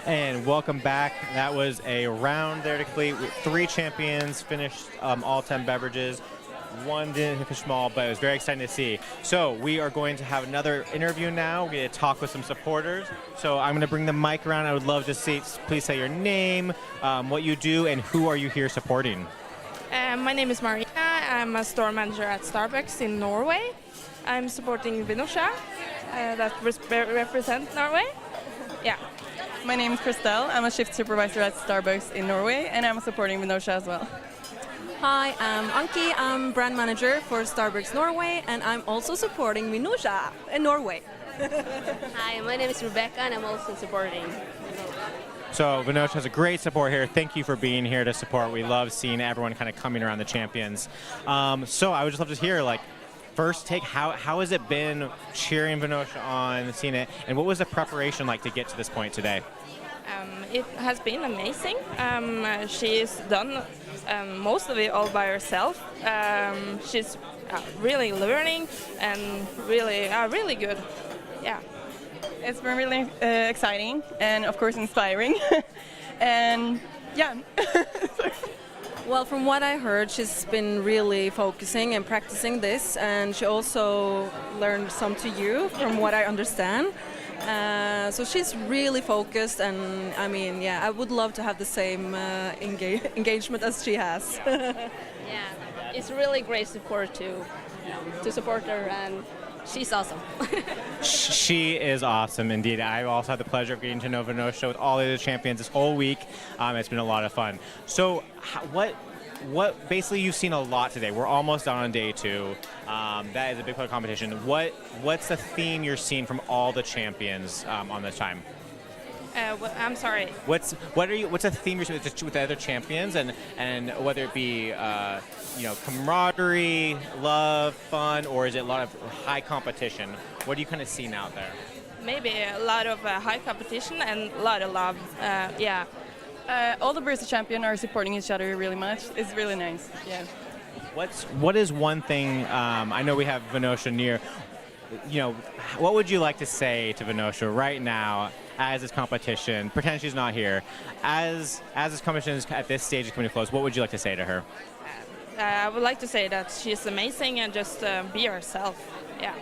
And welcome back. That was a round there to complete with 3 champions, finished all 10 beverages. One didn't finish small, but it was very exciting to see. So we are going to have another interview now. We're going to talk with some supporters. So I'm going to bring the mic around. I would love to see, please say your name, what you do, and who are you here supporting? My name is Marina. I'm a store manager at Starbucks in Norway. I'm supporting Vinosha, that represent Norway. Yeah. My name is Christelle. I'm a shift supervisor at Starbucks in Norway, and I'm supporting Vinosha as well. Hi, I'm Anki. I'm brand manager for Starbucks Norway, and I'm also supporting Vinosha in Norway. Hi, my name is Rebecca, and I'm also supporting. So Vinosha has a great support here. Thank you for being here to support. We love seeing everyone kind of coming around the champions. So I would just love to hear, like, first take, how has it been cheering Vinosha on, seeing it, and what was the preparation like to get to this point today? It has been amazing. She's done most of it all by herself. She's really learning and really good. Yeah. It's been really exciting and, of course, inspiring. And, yeah. Well, from what I heard, she's been really focusing and practicing this, and she also learned some to you, from what I understand. So she's really focused, and I mean, yeah, I would love to have the same engagement as she has. Yeah, it's really great support to support her, and she's awesome. She is awesome indeed. I also had the pleasure of getting to know Vinosha with all the other champions this whole week. It's been a lot of fun. So what basically, you've seen a lot today. We're almost on day 2. That is a big part of competition. What's the theme you're seeing from all the champions on this time? I'm sorry. What's a theme you're seeing with the other champions, and whether it be camaraderie, love, fun, or is it a lot of high competition? What do you kind of see out there? Maybe a lot of high competition and a lot of love. Yeah. All the Barista champions are supporting each other really much. It's really nice. Yeah. What is one thing? I know we have Vinosha near. What would you like to say to Vinosha right now as this competition? Pretend she's not here. As this competition is at this stage is coming to close, what would you like to say to her? I would like to say that she's amazing and just be herself. Yeah.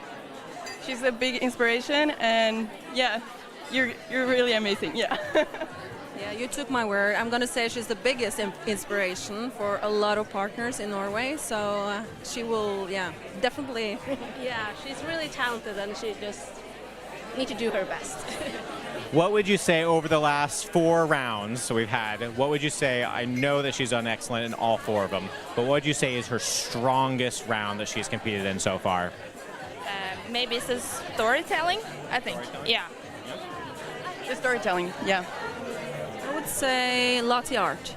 She's a big inspiration, and yeah, you're really amazing. Yeah. Yeah, you took my word. I'm going to say she's the biggest inspiration for a lot of partners in Norway. So she will, yeah, definitely. Yeah, she's really talented, and she just needs to do her best. What would you say over the last 4 rounds so we've had? What would you say? I know that she's done excellent in all 4 of them, but what would you say is her strongest round that she's competed in so far? Maybe it's the storytelling, I think. Yeah. The storytelling, yeah. I would say latte art.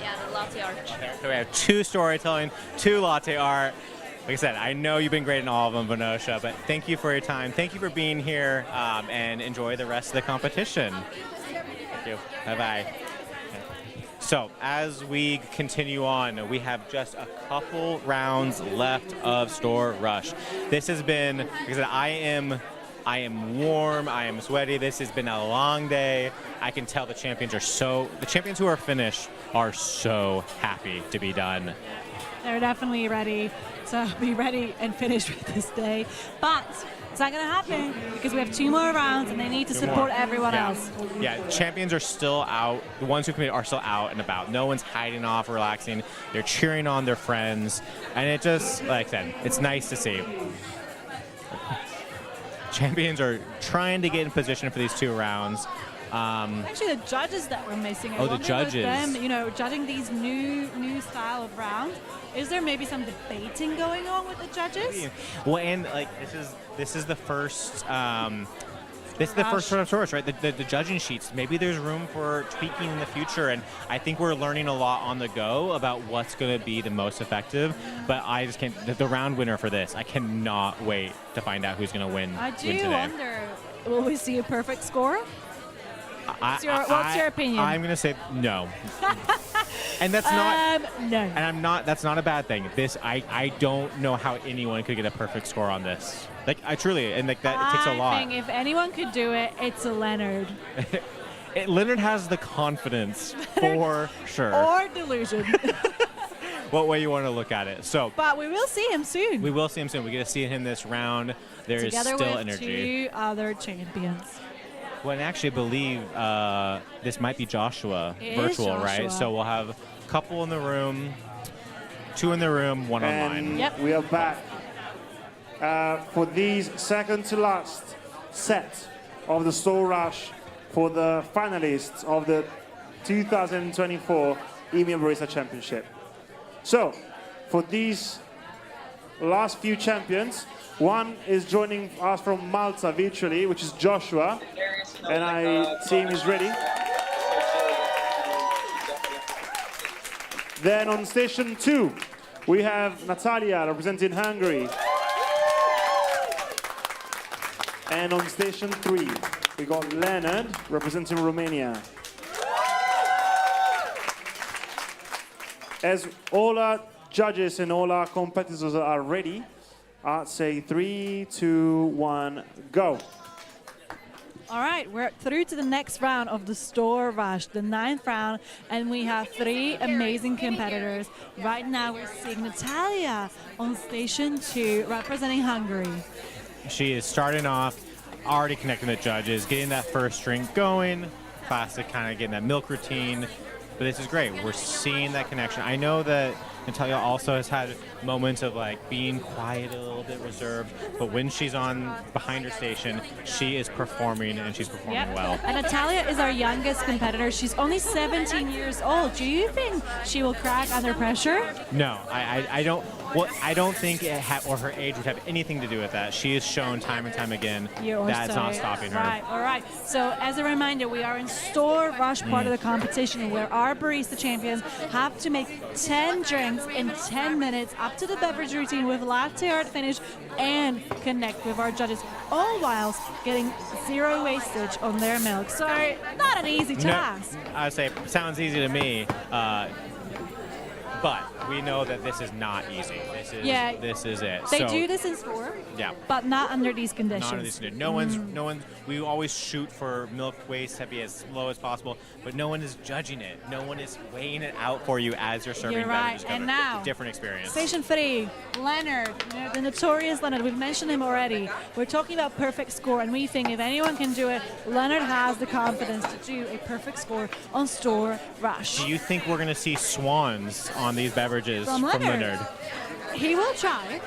Yeah, the latte art. So we have 2 storytelling, 2 latte art. Like I said, I know you've been great in all of them, Vinosha, but thank you for your time. Thank you for being here, and enjoy the rest of the competition. Thank you. Bye-bye. Okay. So as we continue on, we have just a couple rounds left of Store Rush. This has been, like I said, I am warm, I am sweaty. This has been a long day. I can tell the champions who are finished are so happy to be done. They're definitely ready to be ready and finished with this day. But it's not going to happen because we have 2 more rounds and they need to support everyone else. Yeah, champions are still out. The ones who committed are still out and about. No one's hiding off, relaxing. They're cheering on their friends. And it just, like I said, it's nice to see. Champions are trying to get in position for these 2 rounds. Actually, the judges that we're missing. Oh, the judges. Them, judging these new style of rounds. Is there maybe some debating going on with the judges? Well, and like this is the first. This is the first sort of source, right? The judging sheets. Maybe there's room for tweaking in the future, and I think we're learning a lot on the go about what's going to be the most effective. But I just can't. The round winner for this, I cannot wait to find out who's going to win. I do win today. wonder, will we see a perfect score? What's your opinion? I'm going to say no. And that's not no. And I'm not. That's not a bad thing. I don't know how anyone could get a perfect score on this. Like I truly, and like that it takes a lot. I think if anyone could do it, it's a Leonard. Leonard has the confidence for sure. Or delusion. What way you want to look at it. So, but we will see him soon. We will see him soon. We get to see him this round. There is Together still with energy. 2 other champions. Well, and actually, I believe this might be Joshua It is virtual, Joshua. right? So we'll have a couple in the room, 2 in the room, 1 online. Yep. We are back for these second to last set of the Store Rush for the finalists of the 2024 EMEA Barista Championship. So, for these last few champions, one is joining us from Malta virtually, which is Joshua, and I see him is ready. Then on station 2, we have Natalia representing Hungary. And on station 3, we got Leonard representing Romania. As all our judges and all our competitors are ready, I'd say 3, 2, 1, go. All right, we're through to the next round of the Store Rush, the 9th round, and we have 3 amazing competitors. Right now, we're seeing Natalia on station 2, representing Hungary. She is starting off, already connecting with judges, getting that first drink going, classic kind of getting that milk routine. But this is great. We're seeing that connection. I know that Natalia also has had moments of like being quiet, a little bit reserved, but when she's on behind her station, she is performing and she's performing well. And Natalia is our youngest competitor. She's only 17 years old. Do you think she will crack under pressure? No, I don't. Well, I don't think or her age would have anything to do with that. She has shown time and time again that's not stopping her. Right, all right. So as a reminder, we are in Store Rush part of the competition where our barista champions have to make 10 drinks in 10 minutes up to the beverage routine with latte art finish and connect with our judges, all whilst getting 0 wastage on their milk. So not an easy task. No, I say sounds easy to me. But we know that this is not easy. This is it. They do this in store, but not under these conditions. Not under these conditions. No one's. We always shoot for milk waste to be as low as possible, but no one is judging it. No one is weighing it out for you as you're serving You're beverages. right. And now, different experience. Station 3, Leonard, the notorious Leonard. We've mentioned him already. We're talking about perfect score, and we think if anyone can do it, Leonard has the confidence to do a perfect score on Store Rush. Do you think we're going to see swans on these beverages from Leonard? He will try,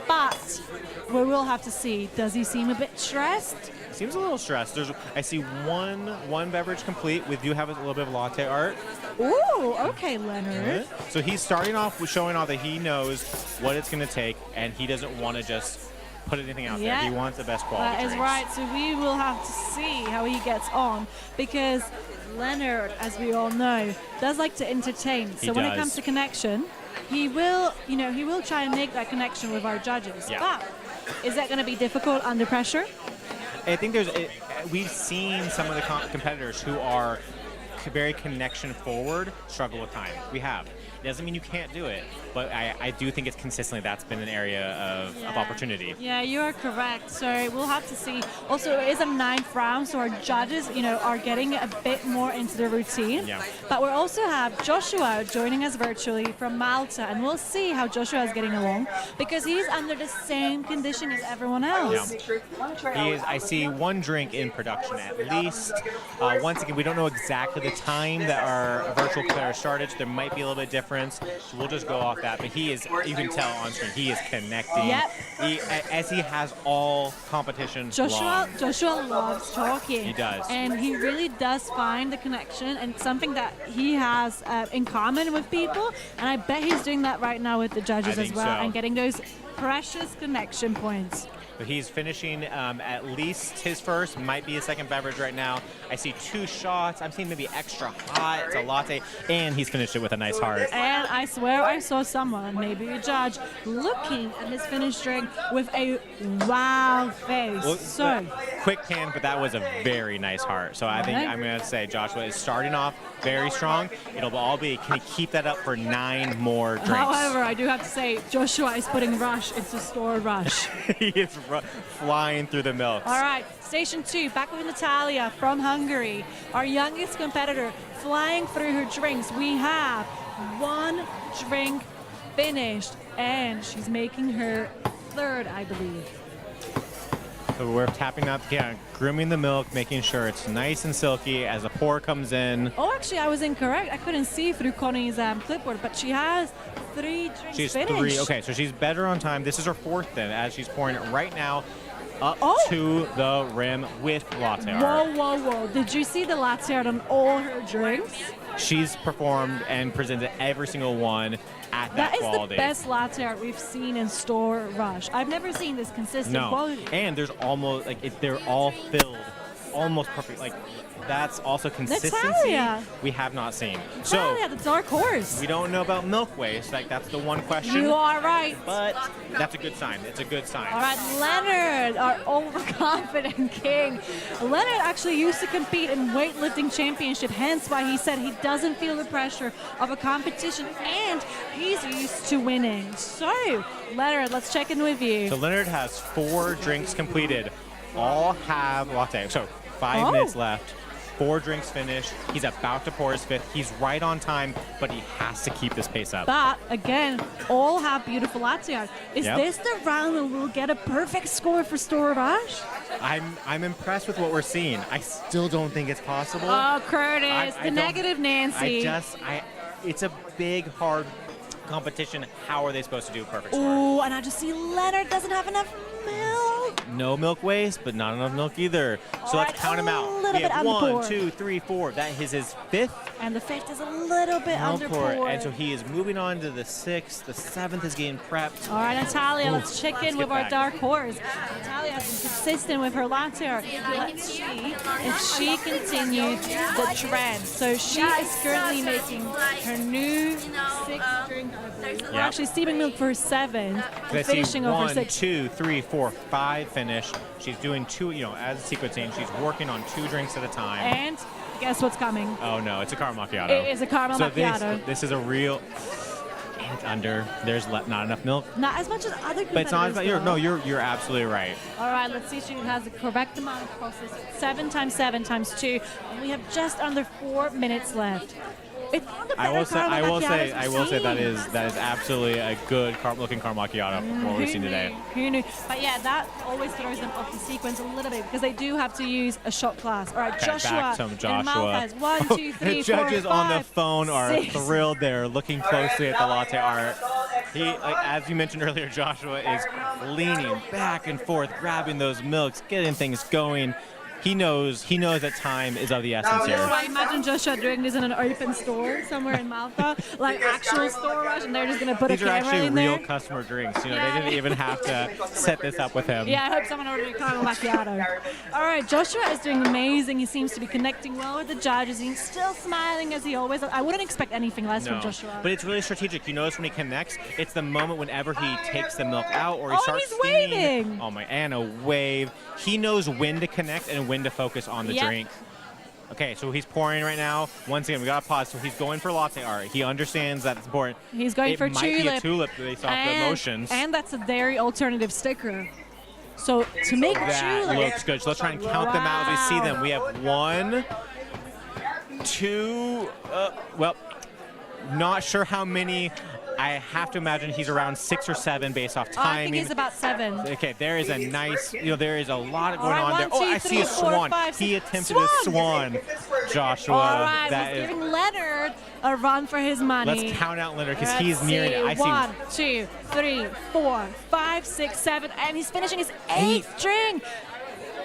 but we will have to see. Does he seem a bit stressed? Seems a little stressed. I see one beverage complete. We do have a little bit of latte art. Ooh, okay, Leonard. So he's starting off with showing off that he knows what it's going to take, and he doesn't want to just put anything out there. He wants the best quality That is right. So we will have to see how he gets on, because Leonard, as we all know, does like to entertain. So when it comes to connection, he will try and make that connection with our judges. Yeah. But is that going to be difficult under pressure? I think we've seen some of the competitors who are very connection forward struggle with time. We have. It doesn't mean you can't do it, but I do think it's consistently that's been an area of opportunity. Yeah, you are correct. So we'll have to see. Also, it is a 9th round, so our judges, are getting a bit more into the routine. Yeah. But we also have Joshua joining us virtually from Malta, and we'll see how Joshua is getting along, because he's under the same condition as everyone else. Yeah. I see 1 drink in production at least. Once again, we don't know exactly the time that our virtual player started, so there might be a little bit different. So we'll just go off that. But he is, you can tell on screen, he is connecting. Yep. As he has all competitions long. Joshua loves talking. He does. And he really does find the connection and something that he has in common with people. And I bet he's doing that right now with the judges as well, and getting those precious connection points. But he's finishing at least his first, might be his second beverage right now. I see 2 shots. I'm seeing maybe extra hot. It's a latte, and he's finished it with a nice heart. And I swear I saw someone, maybe a judge, looking at his finished drink with a wow face. Well, quick pan, but that was a very nice heart. So I think I'm going to say Joshua is starting off very strong. It'll all be, can he keep that up for 9 more drinks? However, I do have to say, Joshua is putting Rush into Store Rush. He is flying through the milks. All right, station 2, back with Natalia from Hungary. Our youngest competitor flying through her drinks. We have 1 drink finished, and she's making her 3rd, I believe. So we're tapping up, grooming the milk, making sure it's nice and silky as the pour comes in. Oh, actually, I was incorrect. I couldn't see through Connie's clipboard, but she has 3 drinks She's finished. 3. Okay, so she's better on time. This is her 4th then, as she's pouring it right now up to the rim with latte art. Whoa, whoa, whoa. Did you see the latte art on all her drinks? She's performed and presented every single one at that quality. That is the best latte art we've seen in Store Rush. I've never seen this consistent quality. And there's almost, they're all filled almost perfect. That's also consistency Natalia. we have not seen. Natalia, the dark horse. We don't know about milk waste. That's the one question. You are right. But that's a good sign. It's a good sign. All right, Leonard, our overconfident king. Leonard actually used to compete in weightlifting championship, hence why he said he doesn't feel the pressure of a competition, and he's used to winning. So, Leonard, let's check in with you. So Leonard has 4 drinks completed. All have latte. So 5 minutes left. 4 drinks finished. He's about to pour his 5th. He's right on time, but he has to keep this pace up. But again, all have beautiful latte art. Is this the round where we'll get a perfect score for Store Rush? I'm impressed with what we're seeing. I still don't think it's possible. Oh, Curtis, the negative Nancy. It's a big, hard competition. How are they supposed to do a perfect score? Oh, and I just see Leonard doesn't have enough milk. No milk waste, but not enough milk either. So let's count them out. We have 1, 2, 3, 4. That is his 5th. And the 5th is a little bit under pour. And so he is moving on to the 6th. The 7th is getting prepped. All right, Natalia, let's check in with our dark horse. Natalia has been consistent with her latte art. Let's see if she continues the trend. So she is currently making her new 6th drink. We're actually steaming milk for her 7th and finishing over 6th. 1, 2, 3, 4, 5 finish. She's doing 2, as sequencing, she's working on 2 drinks at a time. And guess what's coming? Oh no, it's a caramel macchiato. It is a caramel macchiato. This is a real. And it's under. There's not enough milk. Not as much as other competitors. But it's not as much. You're absolutely right. All right, let's see if she has the correct amount of process. 7 times 7 times 2, and we have just under 4 minutes left. It's one of the better I will say that is absolutely a good looking caramel macchiato from what we've seen today. Who knew? But yeah, that always throws them off the sequence a little bit because they do have to use a shot glass. All right, Joshua. And Malphaz. 1, 2, 3, 4, 5. The judges on the phone are 6. thrilled. They're looking closely at the latte art. He, as you mentioned earlier, Joshua is leaning back and forth, grabbing those milks, getting things going. He knows that time is of the essence here. I imagine Joshua doing this in an open store somewhere in Malta, like actual Store Rush, and they're just going to put a camera in there. These are actually real customer drinks. They didn't even have to set this up with him. Yeah, I hope someone ordered a caramel macchiato. All right, Joshua is doing amazing. He seems to be connecting well with the judges. He's still smiling as he always. I wouldn't expect anything less from Joshua. But it's really strategic. You notice when he connects, it's the moment whenever he takes the milk out or he starts he's waving. Oh my, and a wave. He knows when to connect and when to focus on the drink. Okay, so he's pouring right now. Once again, we got to pause. So he's going for latte art. He understands that it's important. He's going for tulip. It might be a tulip based off the emotions. And that's a dairy alternative sticker. So to make a tulip. That looks good. So let's try and count them out as we see them. We have 1, 2, well, not sure how many. I have to imagine he's around 6 or 7 based off timing. I think he's about 7. Okay, there is a nice, there is a lot going on there. 1, 2, I see a 3, swan. 4, 5, 6. He attempted a swan, Joshua. All right, let's giving Leonard a run for his money. Let's count out Leonard because he's nearing it. I see 1, 2, 3, 4, 5, 6, 7, and he's finishing his 8th drink.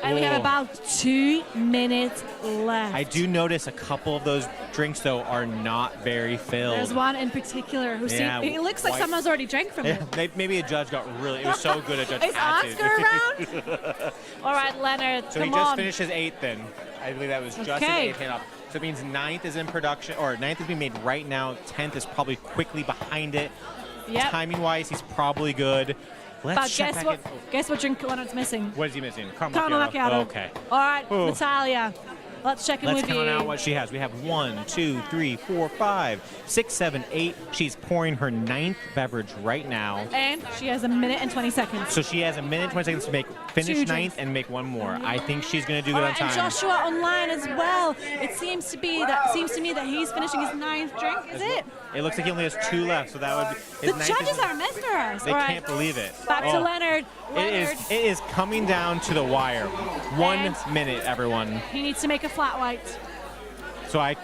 And we have about 2 minutes left. I do notice a couple of those drinks, though, are not very filled. There's one in particular who he looks like someone's already drank from it. Maybe a judge got it was so good a judge Is Oscar around? All right, Leonard, so come he just on. finished his 8th then. I believe that was just his 8th hit off. So it means 9th is in production, or 9th is being made right now. 10th is probably quickly behind it. Yep. Timing-wise, he's probably good. Let's check back in. Guess what drink Leonard's missing? What is he missing? Caramel macchiato. Okay. All right, Ooh. Natalia. Let's check in Let's with you. count out what she has. We have 1, 2, 3, 4, 5, 6, 7, 8. She's pouring her 9th beverage right now. And she has 1 minute and 20 seconds. So she has 1 minute and 20 seconds to finish 9th drinks. and make one more. I think she's going to do All good right, on and time. Joshua online as well. It seems to me that he's finishing his 9th drink. Is it? It looks like he only has 2 left, so that would be. The judges are mesmerized. They All right. can't believe it. Back to Oh. Leonard. It is coming down to the wire. 1 minute, everyone. He needs to make a flat white. So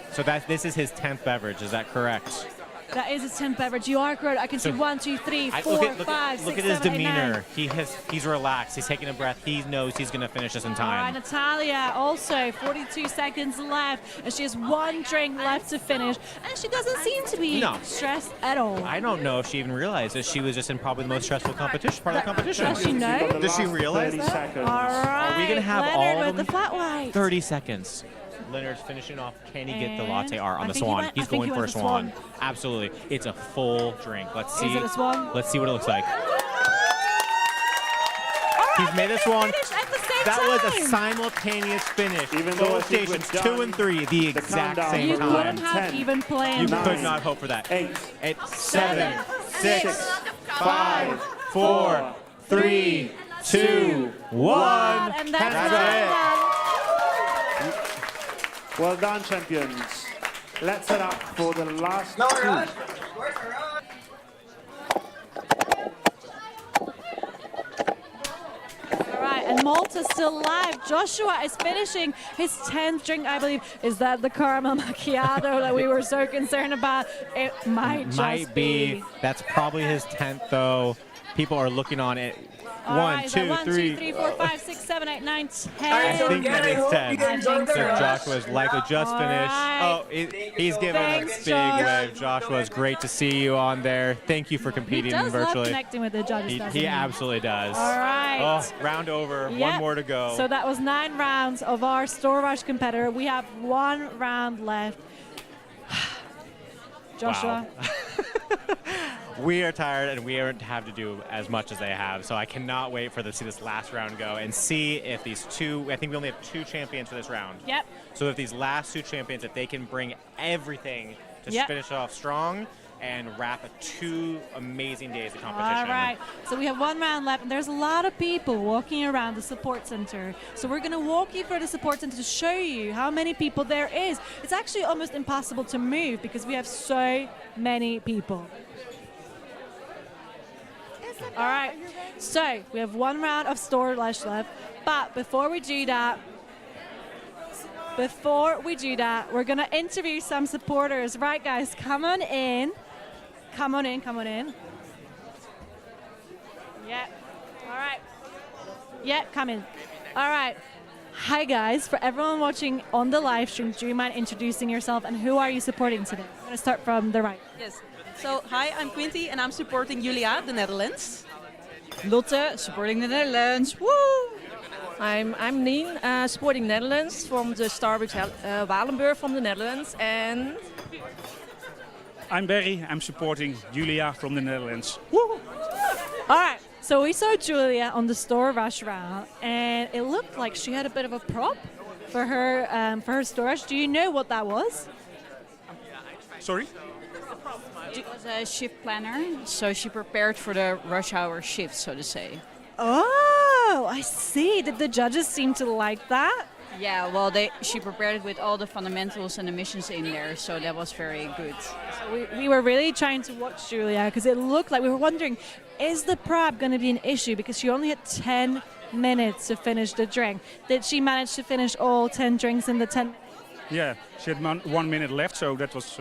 this is his 10th beverage. Is that correct? That is his 10th beverage. You are correct. I can see 1, 2, 3, 4, 5, 6, Look at his 7, 8, 9. demeanor. He's relaxed. He's taking a breath. He knows he's going to finish this in All right, time. Natalia, also 42 seconds left, and she has 1 drink left to finish, and she doesn't seem to be stressed at all. I don't know if she even realized that she was just in probably the most stressful part of the competition. Does she know? Does she realize that? All right. Are we going to have Leonard all of with them? the flat white. 30 seconds. Leonard's finishing off. Can he get the latte art on the swan? He's I think going he for a went the swan. Absolutely. It's a full drink. Let's see. Is it a swan? Let's see what it looks like. He's made a swan. That was a simultaneous finish. Even though Both stations, 2 and 3, the exact same You time. couldn't have even planned. You could not hope for that. 8, 7, 6, 5, 4, 3, 2, 1. And that's it. Well done, champions. Let's set up for the last 2. All right, and Malta's still alive. Joshua is finishing his 10th drink, I believe. Is that the caramel macchiato that we were so concerned about? It might just be. That's probably his 10th, though. People are looking on it. All 1, right, 2, 3. 3, 4, 5, 6, 7, 8, 9, 10. I think that is 10. I think So so. Joshua's likely just All finished. right. Oh, he's giving Thanks, a big Josh. wave. Joshua, it's great to see you on there. Thank you for He competing does virtually. love connecting with the judges, doesn't He absolutely does. All right. Oh, round over. Yep. 1 more to go. So that was 9 rounds of our Store Rush competitor. We have 1 round left. Joshua. We are tired and we don't have to do as much as they have, so I cannot wait for see this last round go and see if these 2, I think we only have 2 champions for this round. Yep. So if these last 2 champions, if they can bring everything to Yep. finish off strong and wrap 2 amazing days of competition. All right, so we have 1 round left, and there's a lot of people walking around the support center. So we're going to walk you through the support center to show you how many people there is. It's actually almost impossible to move because we have so many people. All right, so we have 1 round of Store Rush left, but before we do that, we're going to interview some supporters. Right, guys, come on in. Come on in. Yep. All right. Yep, come in. All right. Hi, guys. For everyone watching on the live stream, do you mind introducing yourself and who are you supporting today? I'm going to start from the right. Yes. So, hi, I'm Quinty and I'm supporting Julia, the Netherlands. Lotte, supporting the Netherlands. Woo! I'm Nien, supporting Netherlands from the Starbucks Walenburg from the Netherlands. And I'm Barry. I'm supporting Julia from the Netherlands. All right. So we saw Julia on the Store Rush round, and it looked like she had a bit of a prop for her Store Rush. Do you know what that was? Sorry? It was a shift planner, so she prepared for the rush hour shift, so to say. Oh, I see. Did the judges seem to like that? Yeah, well, she prepared it with all the fundamentals and the missions in there, so that was very good. So we were really trying to watch Julia because it looked like we were wondering, is the prep going to be an issue? Because she only had 10 minutes to finish the drink. Did she manage to finish all 10 drinks in the 10 minutes? Yeah, she had 1 minute left, so that was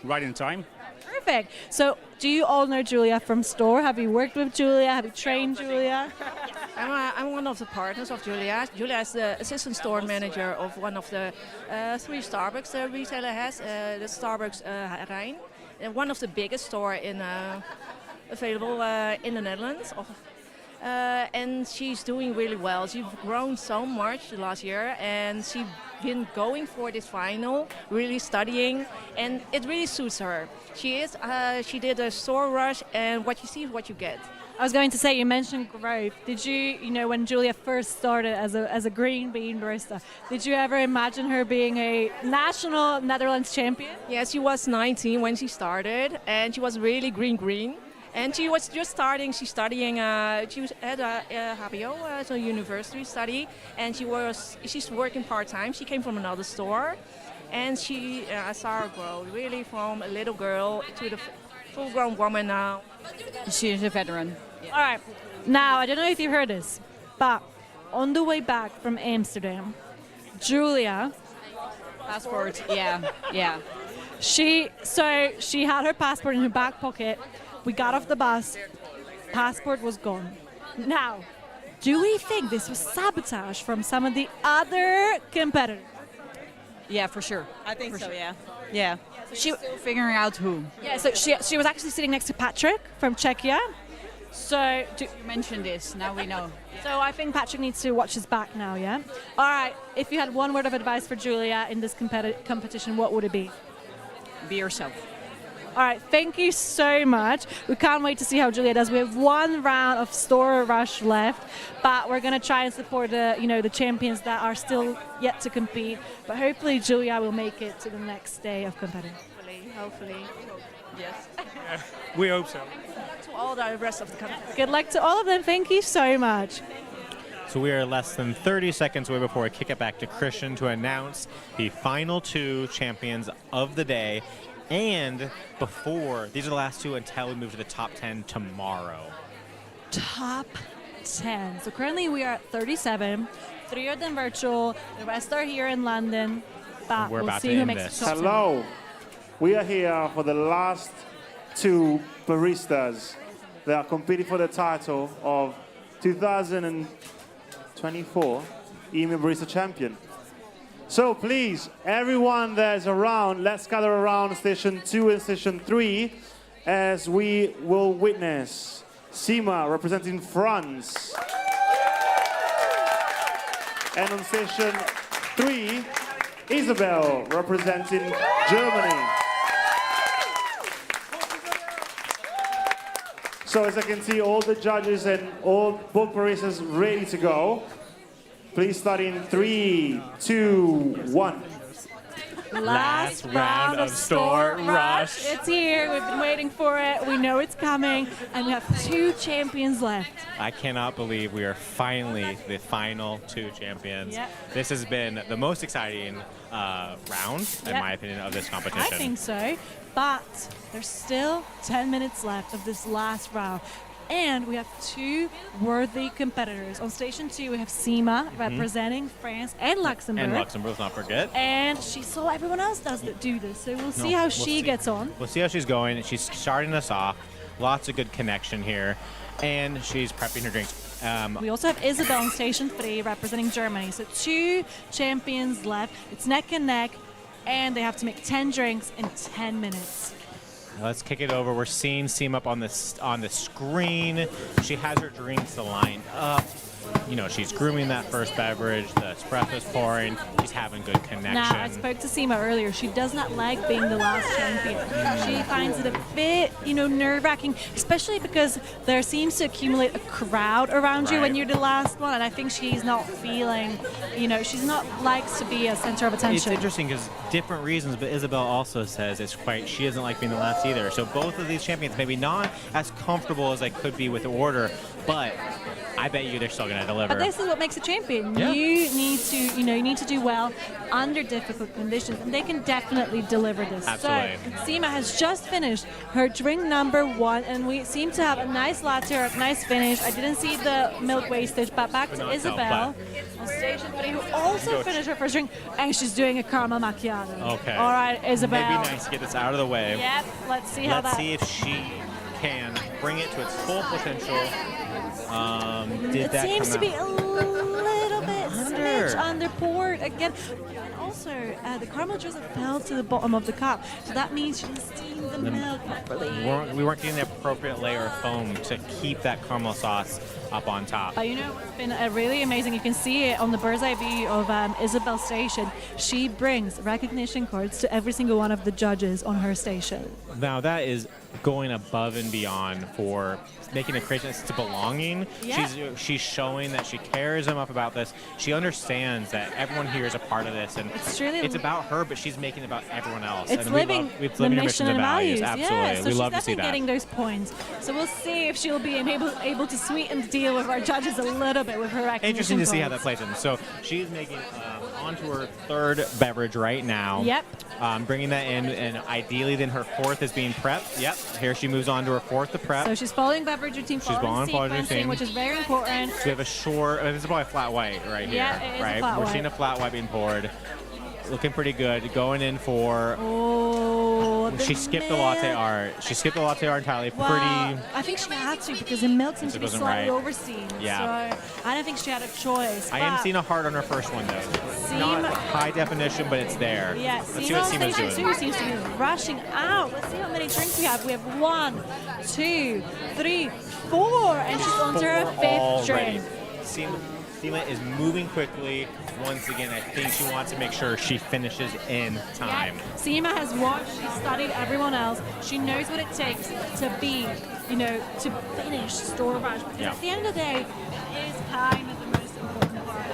right in time. Perfect. So do you all know Julia from Store? Have you worked with Julia? Have you trained Julia? I'm one of the partners of Julia. Julia is the assistant store manager of one of the 3 Starbucks the retailer has, the Starbucks Rijn. One of the biggest store available in the Netherlands. And she's doing really well. She's grown so much last year, and she's been going for this final, really studying, and it really suits her. She did a Store Rush, and what you see is what you get. I was going to say, you mentioned growth. Did you, when Julia first started as a green bean barista, did you ever imagine her being a national Netherlands champion? Yes, she was 19 when she started, and she was really green. And she was just starting. She's studying. She was at HBO, so university study, and she's working part time. She came from another store, and I saw her grow really from a little girl to the full-grown woman now. She's a veteran. Yeah. All right. Now, I don't know if you heard this, but on the way back from Amsterdam, Julia... Passport, yeah. She had her passport in her back pocket. We got off the bus. Passport was gone. Now, do we think this was sabotage from some of the other competitors? Yeah, for sure. I think so, yeah. Yeah. She's still figuring out who. Yeah, so she was actually sitting next to Patrick from Czechia. So you mentioned this, now we know. So I think Patrick needs to watch his back now, yeah? All right, if you had one word of advice for Julia in this competition, what would it be? Be yourself. All right, thank you so much. We can't wait to see how Julia does. We have one round of Store Rush left, but we're going to try and support the champions that are still yet to compete. But hopefully Julia will make it to the next day of competing. Hopefully. Yes. We hope so. Good luck to all the rest of the country. Good luck to all of them. Thank you so much. So we are less than 30 seconds away before I kick it back to Christian to announce the final 2 champions of the day. And these are the last 2 until we move to the top 10 tomorrow. Top 10. So currently we are at 37. 3 of them virtual. The rest are here in London. But We're we'll about see to who end makes this. the top 10. Hello. We are here for the last 2 baristas that are competing for the title of 2024 EMEA Barista Champion. So please, everyone that's around, let's gather around station 2 and station 3 as we will witness Sima representing France. And on station 3, Isabel representing Germany. So as I can see, all the judges and both baristas ready to go. Please start in 3, 2, 1. Last round of Store Rush. It's here. We've been waiting for it. We know it's coming. And we have 2 champions left. I cannot believe we are finally the final 2 champions. Yep. This has been the most exciting round, in my opinion, of this competition. I think so. But there's still 10 minutes left of this last round. And we have 2 worthy competitors. On station 2, we have Sima representing France and Luxembourg. And Luxembourg, let's not forget. And she saw everyone else do this. So we'll see how she gets on. We'll see how she's going. She's starting us off. Lots of good connection here. And she's prepping her drinks. We also have Isabel on station 3 representing Germany. So 2 champions left. It's neck and neck. And they have to make 10 drinks in 10 minutes. Let's kick it over. We're seeing Sima up on the screen. She has her drinks lined up. She's grooming that first beverage. The espresso's pouring. She's having good connection. Now, I spoke to Sima earlier. She does not like being the last champion. She finds it a bit, nerve-wracking, especially because there seems to accumulate a crowd around you when you're the last one. And I think she's not feeling, she's not likes to be a center of attention. It's interesting because different reasons, but Isabel also says she doesn't like being the last either. So both of these champions maybe not as comfortable as they could be with the order, but I bet you they're still going to deliver. But this is what makes a champion. Yeah. You need to do well under difficult conditions, and they can definitely deliver this. Absolutely. So Sima has just finished her drink number 1, and we seem to have a nice latte, a nice finish. I didn't see the milk wastage, but back to Isabel on station 3, who also finished her first drink, and she's doing a caramel macchiato. Okay. All right, Isabel. Maybe nice to get this out of the way. Yep. Let's see how Let's see if she can bring it to its full potential. It seems to be a little bit under poured again. And also, the caramel drizzle fell to the bottom of the cup, so that means she didn't steam the milk properly. We weren't getting the appropriate layer of foam to keep that caramel sauce up on top. But you know what's been really amazing? You can see it on the bird's eye view of Isabel's station. She brings recognition cards to every single one of the judges on her station. Now that is going above and beyond for making a creation sense to belonging. Yeah. She's showing that she cares enough about this. She understands that everyone here is a part of this, and it's about her, but she's making it about everyone else. It's and living it's the living her mission missions and values. Absolutely, Yeah, so we she's love to see definitely that. getting those points. So we'll see if she'll be able to sweeten the deal with our judges a little bit with her recognition Interesting to see how cards. that plays in. So she's making onto her third beverage right now. Yep. Bringing that in, and ideally then her fourth is being prepped. Yep. Here she moves on to her fourth to prep. So she's following beverage routine, following sequencing, which is very important. So we have a short, this is probably a flat white right here. Yeah, it is right? a flat We're white. seeing a flat white being poured. Looking pretty good. Going in for... she skipped the latte art. She skipped the latte art entirely. Well, Pretty... I think she had to because the milk seems to be wasn't slightly right. overseen. Yeah. So I don't think she had a choice. I am but seeing a heart on her first one, though. Not high definition, but it's there. Yeah, Let's see what Seema Seema's Station doing. 2 seems to be rushing out. Let's see how many drinks we have. We have 1, 2, 3, 4, and she's on to her fifth drink. Seema is moving quickly. Once again, I think she wants to make sure she finishes in time. Yeah. Seema has watched, she's studied everyone else. She knows what it takes to be, to finish store rush. Because at the end of the day, it is kind of the most important part.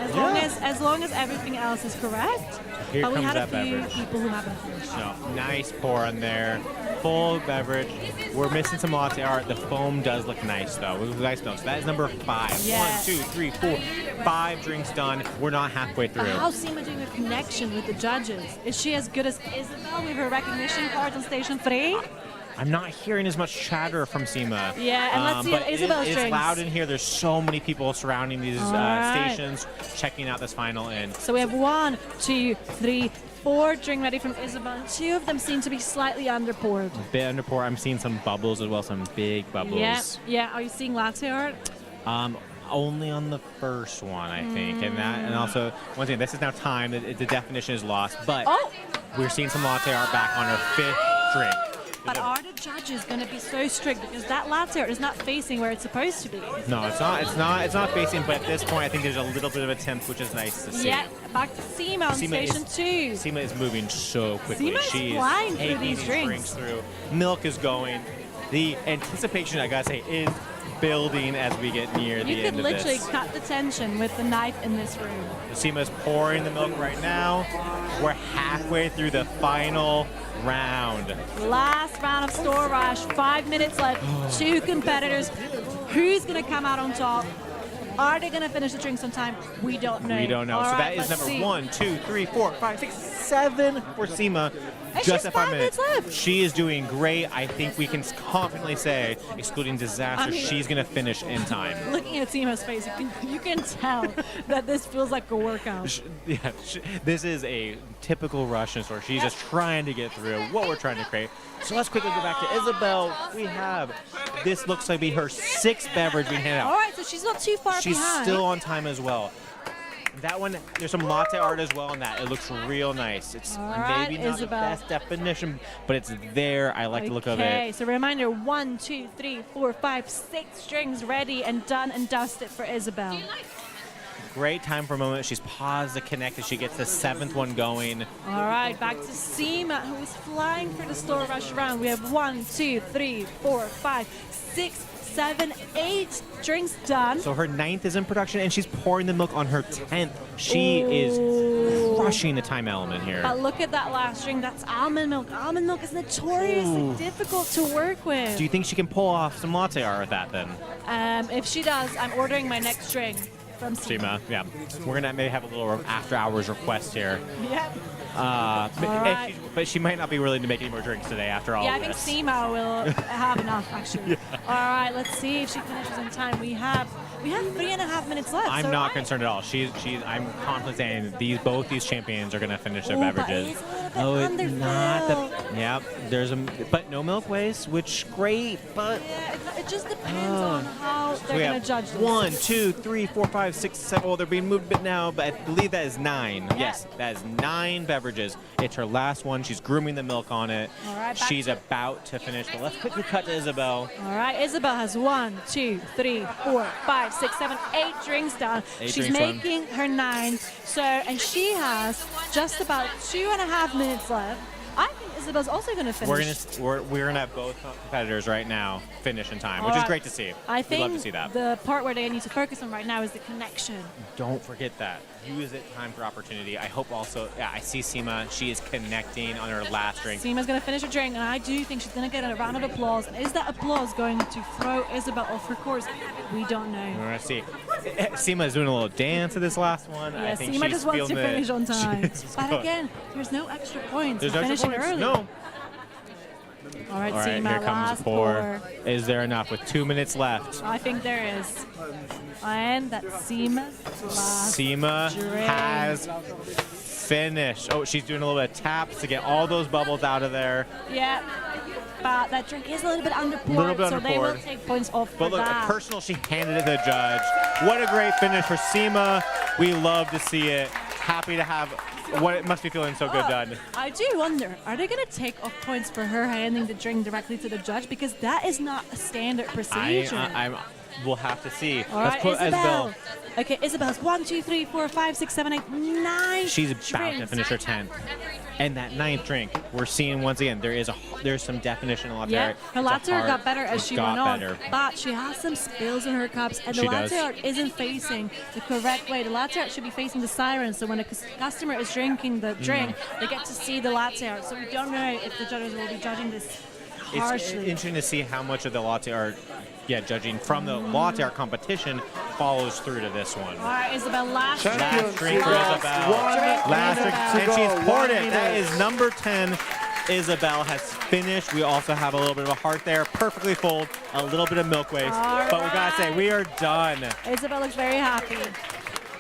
As long as everything else is correct. Here but we comes had a that few beverage. people who haven't finished. No, nice pour in there. Full beverage. We're missing some latte art. The foam does look nice, though. With nice milk. So that is number 5. Yeah. 1, 2, 3, 4, 5 drinks done. We're not halfway through. But how's Seema doing a connection with the judges? Is she as good as Isabel with her recognition cards on station 3? I'm not hearing as much chatter from Seema. Yeah, and let's see but if Isabel's it's drinks. loud in here. There's so many people surrounding these All right. stations, checking out this final end. So we have 1, 2, 3, 4 drink ready from Isabel. And 2 of them seem to be slightly underpoured. Bit under pour. I'm seeing some bubbles as well, some big bubbles. Yeah. Are you seeing latte art? Only on the first one, I think, and also once again, this is now time. The definition is lost, but we're seeing some latte art back on her 5th drink. But are the judges going to be so strict because that latte art is not facing where it's supposed to be? No, it's not. It's not facing. But at this point, I think there's a little bit of a temp, which is nice to see. Yeah, back to Seema on station 2. Seema is moving so quickly. Seema is She flying is through taking these drinks. through. Milk is going. The anticipation, I gotta say, is building as we get near the You could end of literally this. cut the tension with the knife in this room. Seema's pouring the milk right now. We're halfway through the final round. Last round of store rush, 5 minutes left, 2 competitors. Who's going to come out on top? Are they going to finish the drinks on time? We don't know. We don't know. All So right, that is let's number see. 1, 2, 3, 4, 5, 6, 7 for Seema. And Just she's at 5 5 minutes. minutes left. She is doing great. I think we can confidently say, excluding disaster, I mean- she's going to finish in time. Looking at Seema's face, you can tell that this feels like a workout. This is a typical Russian store. She's just trying to get through what we're trying to create. So let's quickly go back to Isabel. This looks like be her 6th beverage being handed out. All right, so she's not too far She's behind. still on time as well. That one, there's some latte art as well in that. It looks real nice. It's All right, maybe not Isabel. the best definition, but it's there. I like the look of Okay, it. so reminder 1, 2, 3, 4, 5, 6 strings ready and done and dusted for Isabel. Great time for a moment. She's paused to connect as she gets the 7th one going. All right, back to Seema, who is flying for the store rush round. We have 1, 2, 3, 4, 5, 6, 7, 8 drinks done. So her 9th is in production, and she's pouring the milk on her 10th. She is crushing the time element here. But look at that last drink. That's almond milk. Almond milk is notoriously difficult to work with. Do you think she can pull off some latte art with that then? If she does, I'm ordering my next drink from Seema. Seema, yeah. We're going to maybe have a little after-hours request here. Yep. But she might not be willing to make any more drinks today after all Yeah, I of think this. Seema will have enough, actually. All right, let's see if she finishes in time. We have 3.5 minutes left. I'm so not concerned at all. I'm confident saying both these champions are going to finish their But beverages. it's a little bit underfilled. not the. Yep, there's but no milk waste, which great, but. Yeah, it just depends on how they're we going have to judge this. 1, 2, 3, 4, 5, 6, 7. Oh, they're being moved a bit now, but I believe that is 9. Yeah. Yes, that is 9 beverages. It's her last one. She's grooming the milk on it. All right, back She's to- about to finish, but let's quickly cut to Isabel. All right, Isabel has 1, 2, 3, 4, 5, 6, 7, 8 drinks done. 8 She's drinks done. making her 9. So, and she has just about 2.5 minutes left. I think Isabel's also going to finish. We're gonna have both competitors right now finish in time, All which is right. great to see. I We'd think love to see that. the part where they need to focus on right now is the connection. Don't forget that. Use it time for opportunity. I hope also, yeah, I see Seema. She is connecting on her last drink. Seema's going to finish her drink, and I do think she's going to get a round of applause. And is that applause going to throw Isabel off her course? We don't know. We're gonna see. Seema is doing a little dance at this last one. Yeah, I think Seema she's just wants to feeling it. finish on time. She's But going. again, there's no extra points There's for no extra finishing points. early. No. All right, All right, Seema, here comes last pour. Is there enough with 2 minutes left? I think there is. And that's Seema's last Seema drink. has finished. Oh, she's doing a little bit of taps to get all those bubbles out of there. Yeah, but that drink is a little bit underpoured, Little bit so they will underpoured. take points off But for look, that. personal, she handed it to the judge. What a great finish for Seema. We love to see it. Happy to have what it must be feeling so good done. I do wonder, are they going to take off points for her handing the drink directly to the judge? Because that is not a standard procedure. We'll have to see. All Let's right, put Isabel. Okay, Isabel's 1, 2, 3, 4, 5, 6, 7, 8, 9. She's about to finish her 10th. And that 9th drink, we're seeing once again, there's some definition in latte Yeah, art. her It's a latte art heart. got better as It she got went on, better. but she has some spills in her cups, and the She latte does. art isn't facing the correct way. The latte art should be facing the siren, so when a customer is drinking the drink, they get to see the latte art. So we don't know if the judges will be judging this It's harshly. interesting to see how much of the latte art, judging from the latte art competition, follows through to this one. All right, Isabel, last drink. Last drink for Isabel. Last drink, and she's poured it. That is number 10. Isabel has finished. We also have a little bit of a heart there, perfectly full, a little bit of milk waste. All But we gotta say, we are done. Isabel looks very happy.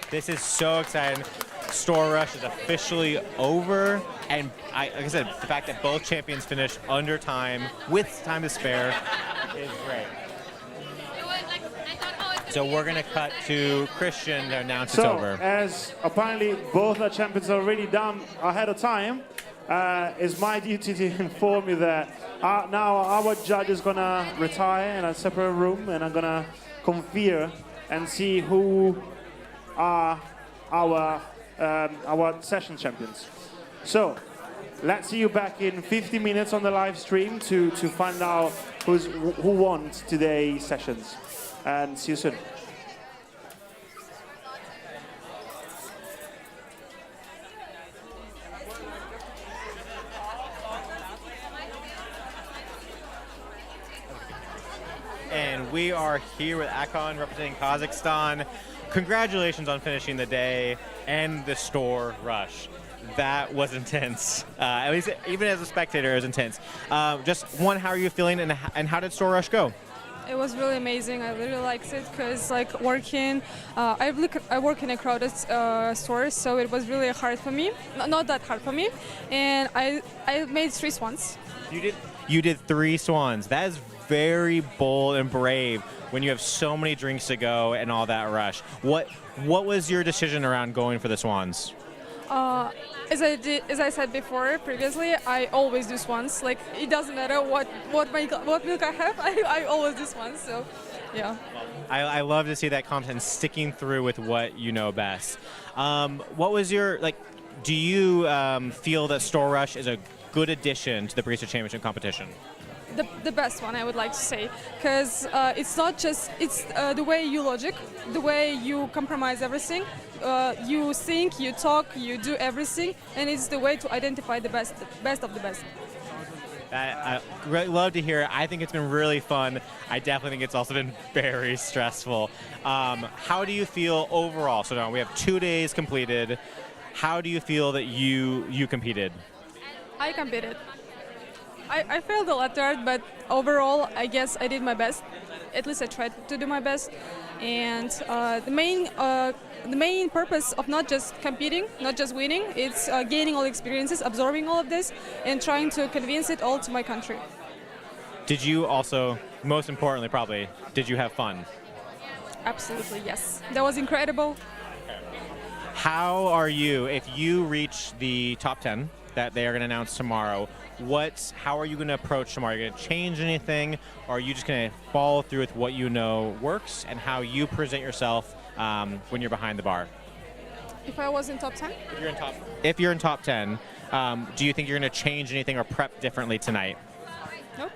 This is so exciting. Store Rush is officially over, and like I said, the fact that both champions finished under time with time to spare is great. So we're gonna cut to Christian to announce it's over. As apparently both our champions are already done ahead of time, it's my duty to inform you that now our judge is gonna retire in a separate room, and I'm gonna confer and see who are our session champions. So let's see you back in 50 minutes on the live stream to find out who won today's sessions. And see you soon. And we are here with Akon representing Kazakhstan. Congratulations on finishing the day and the Store Rush. That was intense. At least, even as a spectator, it was intense. Just one, how are you feeling, and how did Store Rush go? It was really amazing. I really liked it because, like, working, I work in a crowded store, so it was really hard for me. Not that hard for me, and I made 3 swans. You did 3 swans. That is very bold and brave when you have so many drinks to go and all that rush. What was your decision around going for the swans? As I said before previously, I always do swans. Like, it doesn't matter what milk I have, I always do swans. So, yeah. I love to see that content sticking through with what you know best. What was your, do you feel that Store Rush is a good addition to the Barista Championship competition? The best one, I would like to say, because it's not just, it's the way you logic, the way you compromise everything. You think, you talk, you do everything, and it's the way to identify the best of the best. I really love to hear it. I think it's been really fun. I definitely think it's also been very stressful. How do you feel overall? So now we have 2 days completed. How do you feel that you competed? I competed. I failed a lot, but overall, I guess I did my best. at least I try to do my best. And the main purpose of not just competing, not just winning, it's gaining all experiences, absorbing all of this, and trying to convince it all to my country. Did you also, most importantly probably, did you have fun? Absolutely, yes. That was incredible. How are you, if you reach the top 10 that they are going to announce tomorrow, how are you going to approach tomorrow? Are you going to change anything, or are you just going to follow through with what you know works and how you present yourself when you're behind the bar? If I was in top 10? If you're in top 10, do you think you're going to change anything or prep differently tonight? Nope.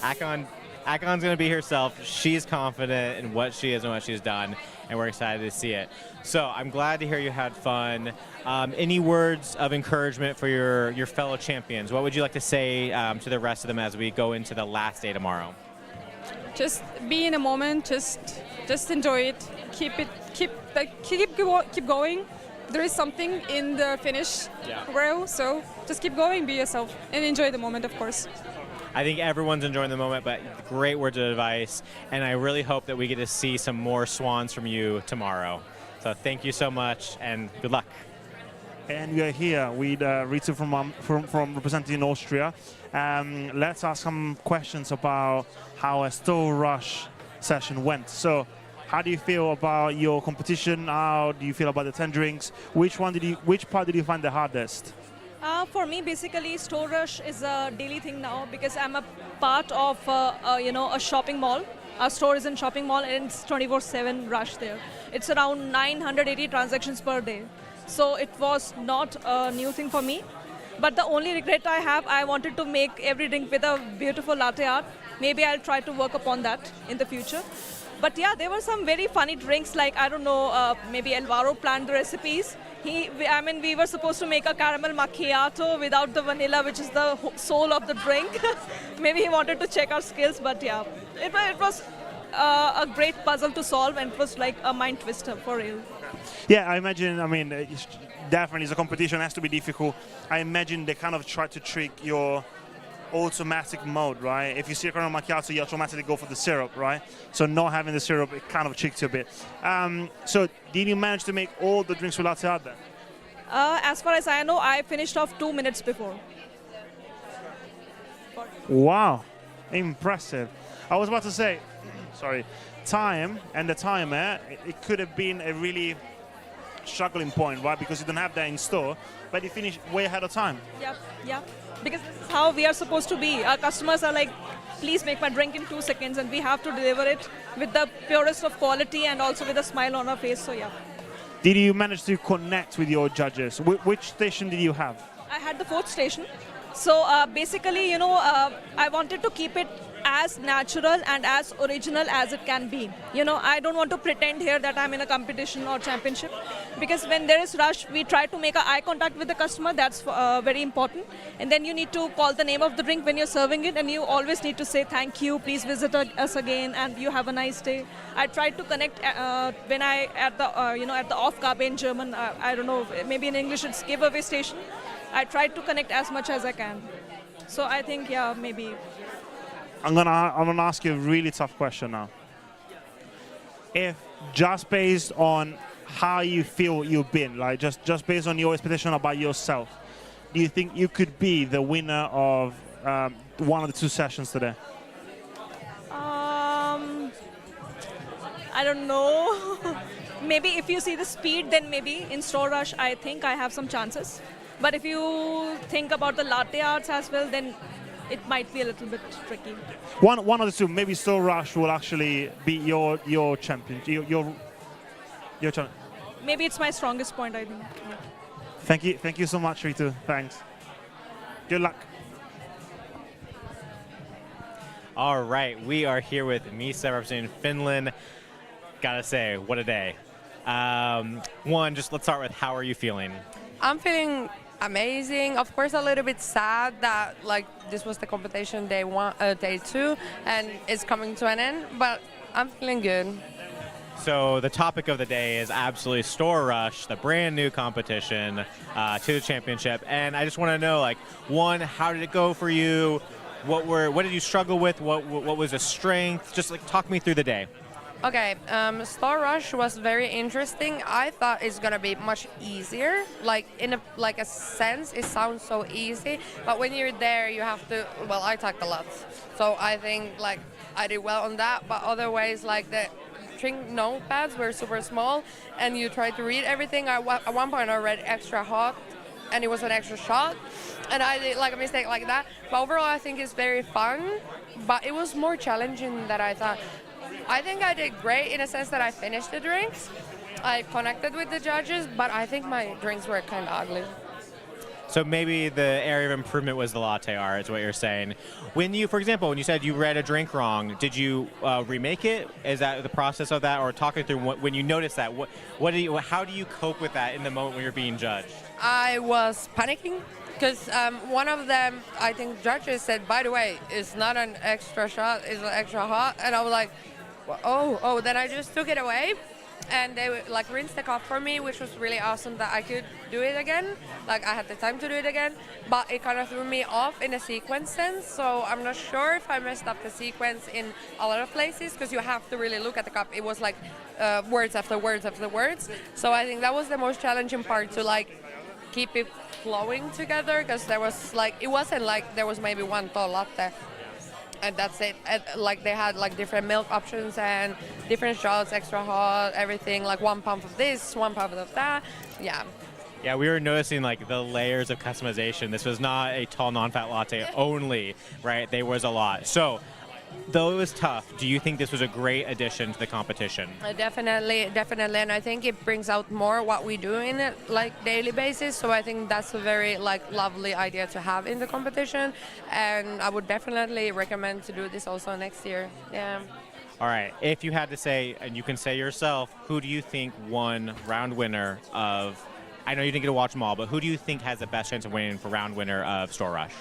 Akon's going to be herself. She's confident in what she is and what she's done, and we're excited to see it. So I'm glad to hear you had fun. Any words of encouragement for your fellow champions? What would you like to say to the rest of them as we go into the last day tomorrow? Just be in a moment. Just enjoy it. Keep going. There is something in the finish row, so just keep going. Be yourself and enjoy the moment, of course. I think everyone's enjoying the moment, but great words of advice, and I really hope that we get to see some more swans from you tomorrow. So thank you so much, and good luck. And we are here with Ritu from representing Austria. Let's ask some questions about how a Store Rush session went. So, how do you feel about your competition? How do you feel about the 10 drinks? Which part did you find the hardest? For me, basically, Store Rush is a daily thing now because I'm a part of a shopping mall. Our store is in shopping mall and it's 24/7 rush there. It's around 980 transactions per day. So it was not a new thing for me. But the only regret I have, I wanted to make every drink with a beautiful latte art. Maybe I'll try to work upon that in the future. But yeah, there were some very funny drinks like, I don't know, maybe Alvaro planned the recipes. We were supposed to make a caramel macchiato without the vanilla, which is the soul of the drink. Maybe he wanted to check our skills, but yeah, it was a great puzzle to solve, and it was like a mind twister for real. Yeah, I imagine, definitely the competition has to be difficult. I imagine they kind of try to trick your automatic mode, right? If you see a caramel macchiato, you automatically go for the syrup, right? So not having the syrup, it kind of tricks you a bit. So did you manage to make all the drinks with latte art then? As far as I know, I finished off 2 minutes before. Wow, impressive. I was about to say, sorry, time and the timer, it could have been a really struggling point, right? Because you don't have that in store, but you finished way ahead of time. Yeah. Because this is how we are supposed to be. Our customers are like, please make my drink in 2 seconds, and we have to deliver it with the purest of quality and also with a smile on our face, so yeah. Did you manage to connect with your judges? Which station did you have? I had the 4th station. So basically, I wanted to keep it as natural and as original as it can be. I don't want to pretend here that I'm in a competition or championship, because when there is rush, we try to make eye contact with the customer. That's very important. And then you need to call the name of the drink when you're serving it, and you always need to say thank you, please visit us again, and you have a nice day. I tried to connect when at the Aufgabe in German. I don't know, maybe in English it's giveaway station. I tried to connect as much as I can. So I think, yeah, maybe. I'm gonna ask you a really tough question now. If just based on how you feel you've been, like just based on your expectation about yourself, do you think you could be the winner of one of the 2 sessions today? I don't know. Maybe if you see the speed, then maybe in Store Rush, I think I have some chances. But if you think about the latte arts as well, then it might be a little bit tricky. One of the 2, maybe Store Rush will actually be your champion, your champion. Maybe it's my strongest point, I think. Yeah. Thank you so much, Ritu. Thanks. Good luck. All right, we are here with Misa representing Finland. Gotta say, what a day. Let's start with, how are you feeling? I'm feeling amazing. Of course, a little bit sad that this was the competition day 2, and it's coming to an end. But I'm feeling good. So the topic of the day is absolutely Store Rush, the brand new competition to the championship. And I just want to know, how did it go for you? What did you struggle with? What was a strength? Just like talk me through the day. Okay, Star Rush was very interesting. I thought it's gonna be much easier. Like in a sense, it sounds so easy, but when you're there, you have to. Well, I talked a lot, so I think like I did well on that. But other ways, like the drink notepads were super small, and you try to read everything. At one point, I read extra hot, and it was an extra shot, and I did like a mistake like that. But overall, I think it's very fun, but it was more challenging than I thought. I think I did great in a sense that I finished the drinks. I connected with the judges, but I think my drinks were kind of ugly. So maybe the area of improvement was the latte art, is what you're saying. When you, for example, when you said you read a drink wrong, did you remake it? Is that the process of that, or talk me through when you notice that? How do you cope with that in the moment when you're being judged? I was panicking because one of them, I think judges said, by the way, it's not an extra shot, it's an extra hot, and I was like, oh, then I just took it away, and they like rinsed the cup for me, which was really awesome that I could do it again. Like I had the time to do it again, but it kind of threw me off in a sequence sense, so I'm not sure if I messed up the sequence in a lot of places, because you have to really look at the cup. It was like words after words after words, so I think that was the most challenging part, to like keep it flowing together, because there was like, it wasn't like there was maybe one tall latte and that's it. Like they had like different milk options and different shots, extra hot, everything, like 1 pump of this, 1 pump of that. Yeah, we were noticing like the layers of customization. This was not a tall non-fat latte only, right? There was a lot. So though it was tough, do you think this was a great addition to the competition? Definitely, and I think it brings out more what we do in it, like daily basis. So I think that's a very like lovely idea to have in the competition, and I would definitely recommend to do this also next year. Yeah. All right, if you had to say, and you can say yourself, who do you think won round winner of, I know you didn't get to watch them all, but who do you think has the best chance of winning for round winner of Store Rush?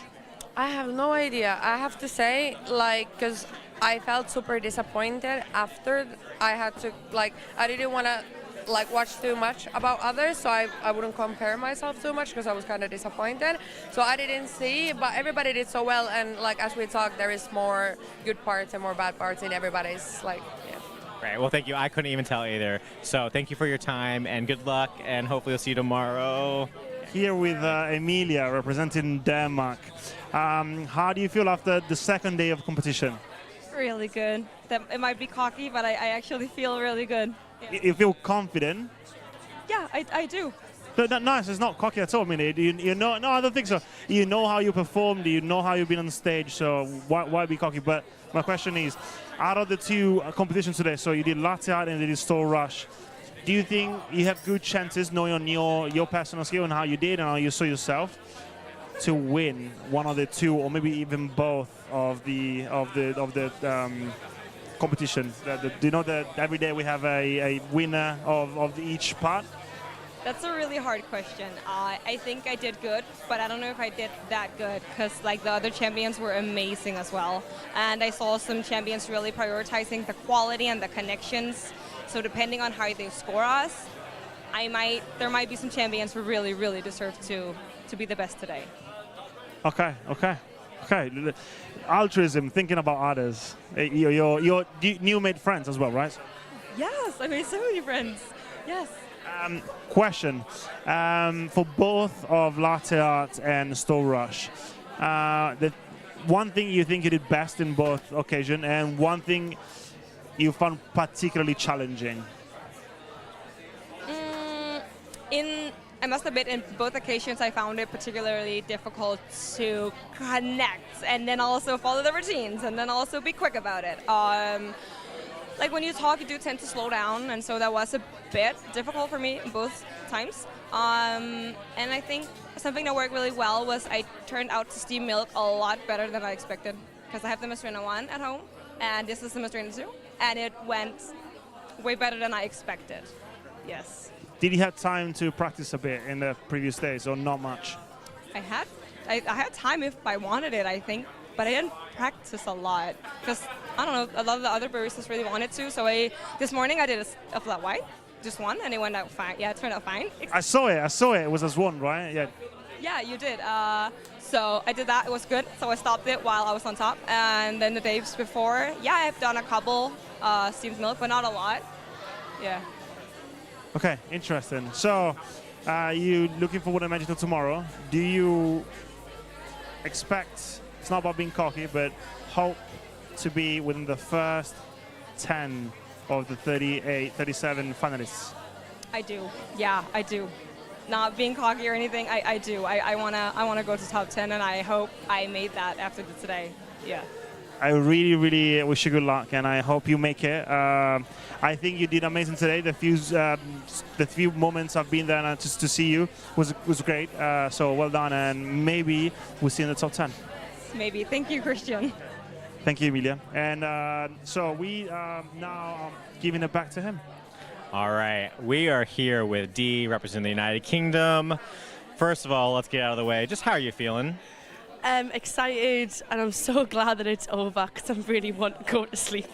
I have no idea. I have to say, like, because I felt super disappointed after I had to, like, I didn't want to, like, watch too much about others, so I wouldn't compare myself too much because I was kind of disappointed. So I didn't see, but everybody did so well, and, like, as we talked, there is more good parts and more bad parts in everybody's, like, yeah. Right, well, thank you. I couldn't even tell either. So thank you for your time, and good luck, and hopefully we'll see you tomorrow. Here with Emilia, representing Denmark. How do you feel after the second day of competition? Really good. It might be cocky, but I actually feel really good. Yeah. You feel confident? Yeah, I do. But nice, it's not cocky at all. I mean, you know, no, I don't think so. You know how you performed, you know how you've been on stage, so why be cocky? But my question is, out of the two competitions today, so you did Latte Art and you did Store Rush, do you think you have good chances, knowing on your personal skill and how you did and how you saw yourself, to win one of the two, or maybe even both of the competition? Do you know that every day we have a winner of each part? That's a really hard question. I think I did good, but I don't know if I did that good, because like the other champions were amazing as well, and I saw some champions really prioritizing the quality and the connections. So depending on how they score us, there might be some champions who really, really deserve to be the best today. Okay. Altruism, thinking about others. You made friends as well, right? Yes, I made so many friends. Yes. Question for both of Latte Art and Store Rush. The one thing you think you did best in both occasions, and one thing you found particularly challenging? I must admit, in both occasions, I found it particularly difficult to connect and then also follow the routines and then also be quick about it. Like when you talk, you do tend to slow down, and so that was a bit difficult for me both times. And I think something that worked really well was I turned out to steam milk a lot better than I expected, because I have the Mastrena 1 at home, and this is the Mastrena 2, and it went way better than I expected. Yes. Did you have time to practice a bit in the previous days, or not much? I had time if I wanted it, I think, but I didn't practice a lot because, I don't know, a lot of the other baristas really wanted to. So this morning I did a flat white, just one, and it went out fine. Yeah, it turned out fine. I saw it. It was a swan, right? Yeah. Yeah, you did. So I did that. It was good. So I stopped it while I was on top. And then the days before, yeah, I've done a couple steamed milk, but not a lot. Yeah. Okay, interesting. So, you looking forward to Magic till tomorrow? Do you expect, it's not about being cocky, but hope to be within the first 10 of the 37 finalists? I do. Yeah, I do. Not being cocky or anything, I do. I wanna go to top 10, and I hope I made that after today. Yeah. I really, really wish you good luck, and I hope you make it. I think you did amazing today. The few moments I've been there and just to see you was great. So well done, and maybe we'll see you in the top 10. Maybe. Thank you, Christian. Thank you, Emilia. And so we now are giving it back to him. All right, we are here with Dee representing the United Kingdom. First of all, let's get out of the way. Just how are you feeling? I'm excited, and I'm so glad that it's over because I really want to go to sleep.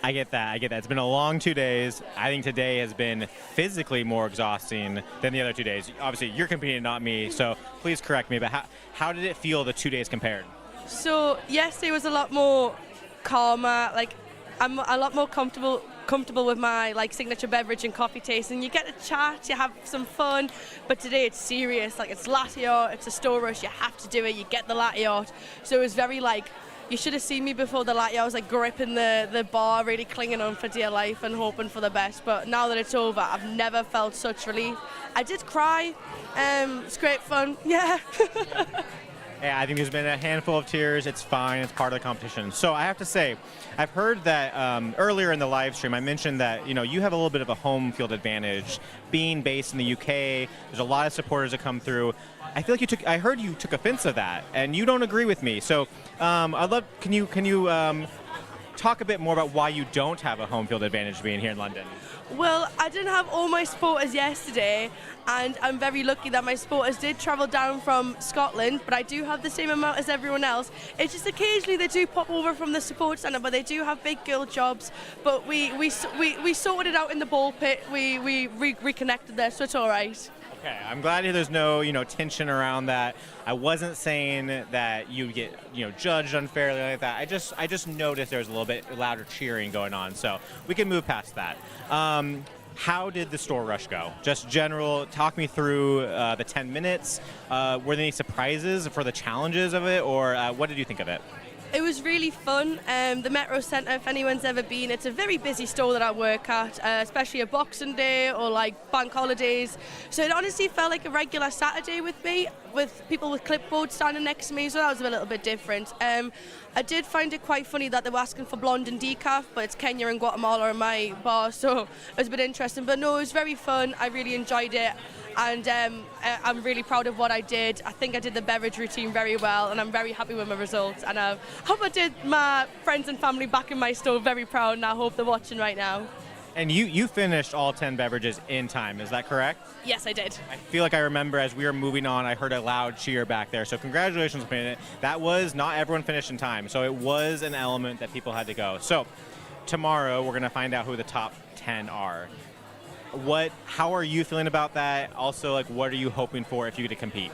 I get that. It's been a long 2 days. I think today has been physically more exhausting than the other 2 days. Obviously, you're competing, not me, so please correct me, but how did it feel the 2 days compared? So yesterday was a lot more calmer. Like, I'm a lot more comfortable with my signature beverage and coffee taste, and you get to chat, you have some fun. But today it's serious. Like, it's latte art, it's a store rush, you have to do it, you get the latte art. So it was very you should have seen me before the latte. I was gripping the bar, really clinging on for dear life and hoping for the best. But now that it's over, I've never felt such relief. I did cry. It's great fun. Yeah. Yeah, I think there's been a handful of tears. It's fine. It's part of the competition. So I have to say, I've heard that earlier in the live stream, I mentioned that you have a little bit of a home field advantage, being based in the UK. There's a lot of supporters that come through. I feel like I heard you took offense of that, and you don't agree with me. So I'd love. Can you talk a bit more about why you don't have a home field advantage being here in London? Well, I didn't have all my supporters yesterday, and I'm very lucky that my supporters did travel down from Scotland, but I do have the same amount as everyone else. It's just occasionally they do pop over from the support centre, but they do have big girl jobs. But we sorted it out in the ball pit. We reconnected there, so it's all right. Okay, I'm glad there's no tension around that. I wasn't saying that you get judged unfairly like that. I just noticed there's a little bit louder cheering going on, so we can move past that. How did the store rush go? Just general, talk me through the 10 minutes. Were there any surprises for the challenges of it, or what did you think of it? It was really fun. The Metro Centre, if anyone's ever been, it's a very busy store that I work at, especially a Boxing Day or bank holidays. So it honestly felt like a regular Saturday with me, with people with clipboards standing next to me, so that was a little bit different. I did find it quite funny that they were asking for blonde and decaf, but it's Kenya and Guatemala in my bar, so it was a bit interesting. But no, it was very fun. I really enjoyed it. And I'm really proud of what I did. I think I did the beverage routine very well, and I'm very happy with my results. And I hope I did my friends and family back in my store very proud, and I hope they're watching right now. And you finished all 10 beverages in time, is that correct? Yes, I did. I feel like I remember as we were moving on, I heard a loud cheer back there. So congratulations on finishing it. That was not everyone finished in time, so it was an element that people had to go. So tomorrow we're going to find out who the top 10 are. How are you feeling about that? Also, what are you hoping for if you get to compete?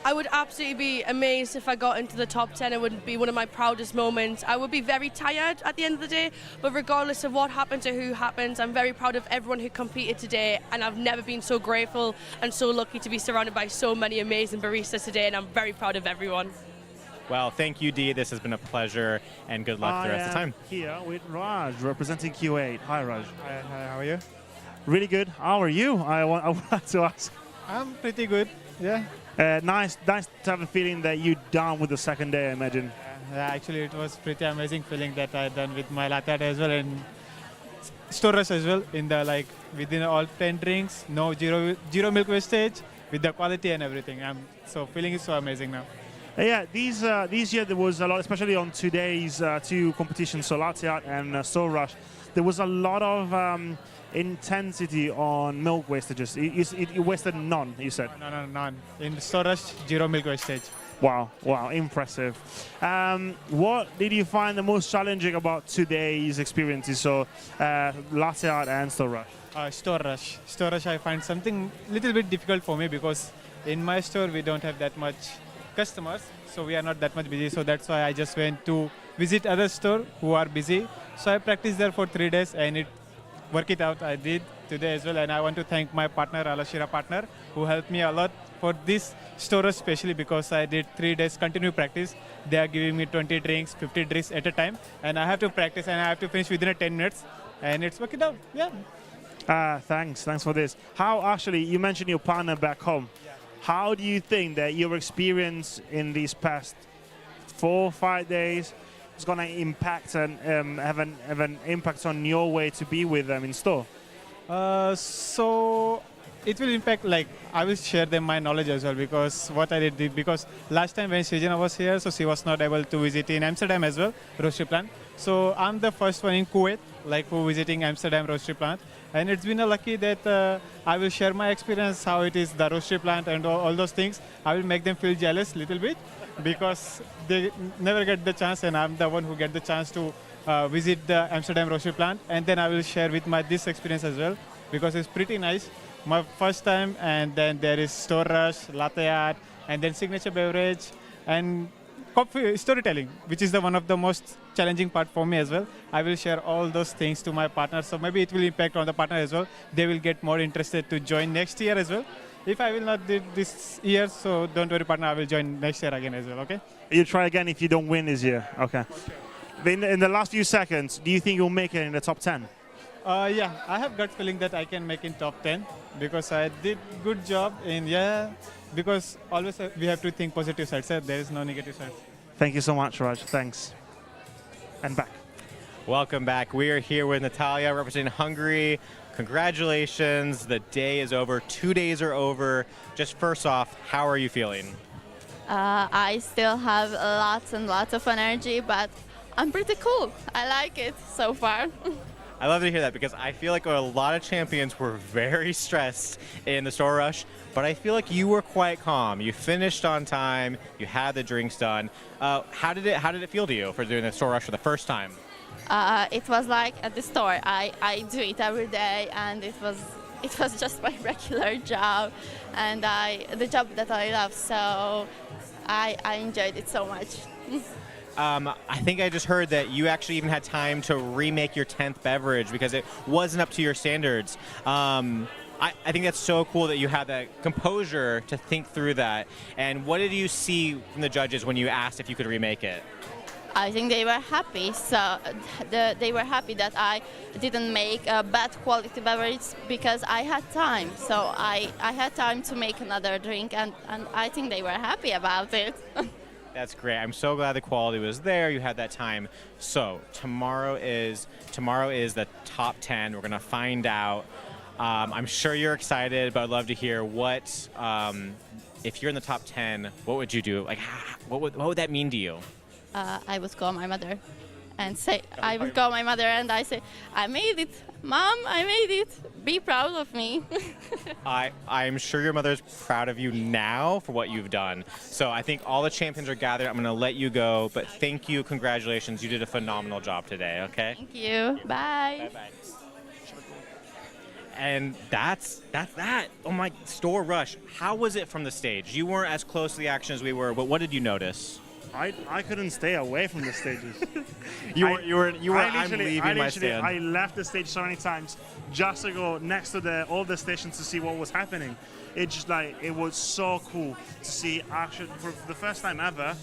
I would absolutely be amazed if I got into the top 10. It would be one of my proudest moments. I would be very tired at the end of the day, but regardless of what happens or who happens, I'm very proud of everyone who competed today, and I've never been so grateful and so lucky to be surrounded by so many amazing baristas today, and I'm very proud of everyone. Well, thank you, Dee. This has been a pleasure, and good luck the rest of the time. Here with Raj, representing Q8. Hi, Raj. Hi, how are you? Really good. How are you? I would like to ask. I'm pretty good, yeah. Nice to have a feeling that you're done with the second day, I imagine. Yeah, actually, it was pretty amazing feeling that I done with my latte as well, and store rush as well. In the within all 10 drinks, no zero milk wastage, with the quality and everything. So feeling is so amazing now. Yeah, this year there was a lot, especially on today's two competitions, so latte art and store rush. There was a lot of intensity on milk wastages. You wasted none, you said? No, none. In store rush, zero milk wastage. Wow, impressive. What did you find the most challenging about today's experiences? So, latte art and store rush. Store rush. Store rush, I find something little bit difficult for me because in my store we don't have that much customers, so we are not that much busy. So that's why I just went to visit other store who are busy. So I practiced there for 3 days and it worked it out. I did today as well, and I want to thank my partner, Alashira partner, who helped me a lot for this store especially because I did 3 days continuous practice. They are giving me 20 drinks, 50 drinks at a time, and I have to practice and I have to finish within 10 minutes, and it's working out. Yeah. Thanks for this. How actually, you mentioned your partner back home. How do you think that your experience in these past 4 or 5 days is going to impact and have an impact on your way to be with them in store? So it will impact, like, I will share them my knowledge as well, because what I did, because last time when Srijana was here, so she was not able to visit in Amsterdam as well, roastery plant. So I'm the first one in Kuwait, like, who visiting Amsterdam roastery plant. And it's been a lucky that I will share my experience, how it is the roastery plant and all those things. I will make them feel jealous a little bit because they never get the chance, and I'm the one who get the chance to visit the Amsterdam roastery plant. And then I will share with this experience as well because it's pretty nice. My first time, and then there is store rush, latte art, and then signature beverage, and coffee storytelling, which is one of the most challenging part for me as well. I will share all those things to my partner, so maybe it will impact on the partner as well. They will get more interested to join next year as well. If I will not do this year, so don't worry, partner, I will join next year again as well, okay? You try again if you don't win this year, okay. In the last few seconds, do you think you'll make it in the top 10? Yeah, I have gut feeling that I can make in top 10 because I did good job in, because always we have to think positive side, so there is no negative side. Thank you so much, Raj. Thanks. And back. Welcome back. We are here with Natalia representing Hungary. Congratulations. The day is over. 2 days are over. Just first off, how are you feeling? I still have lots and lots of energy, but I'm pretty cool. I like it so far. I love to hear that because I feel like a lot of champions were very stressed in the store rush, but I feel like you were quite calm. You finished on time. You had the drinks done. How did it feel to you for doing the store rush for the first time? It was like at the store. I do it every day, and it was just my regular job, and the job that I love. So I enjoyed it so much. I think I just heard that you actually even had time to remake your 10th beverage because it wasn't up to your standards. I think that's so cool that you had that composure to think through that. And what did you see from the judges when you asked if you could remake it? I think they were happy. So they were happy that I didn't make a bad quality beverage because I had time. So I had time to make another drink, and I think they were happy about it. That's great. I'm so glad the quality was there. You had that time. So tomorrow is the top 10. We're gonna find out. I'm sure you're excited, but I'd love to hear what, if you're in the top 10, what would you do? Like, what would that mean to you? I would call my mother and say, I say, I made it, Mom, I made it. Be proud of me. I'm sure your mother's proud of you now for what you've done. So I think all the champions are gathered. I'm going to let you go, but thank you, congratulations. You did a phenomenal job today, okay? Thank you. Bye. Bye-bye. And that's that. Oh my, store rush. How was it from the stage? You weren't as close to the action as we were, but what did you notice? I couldn't stay away from the stages. I'm leaving my stand. I left the stage so many times just to go next to all the stations to see what was happening. It was so cool to see actually for the first time ever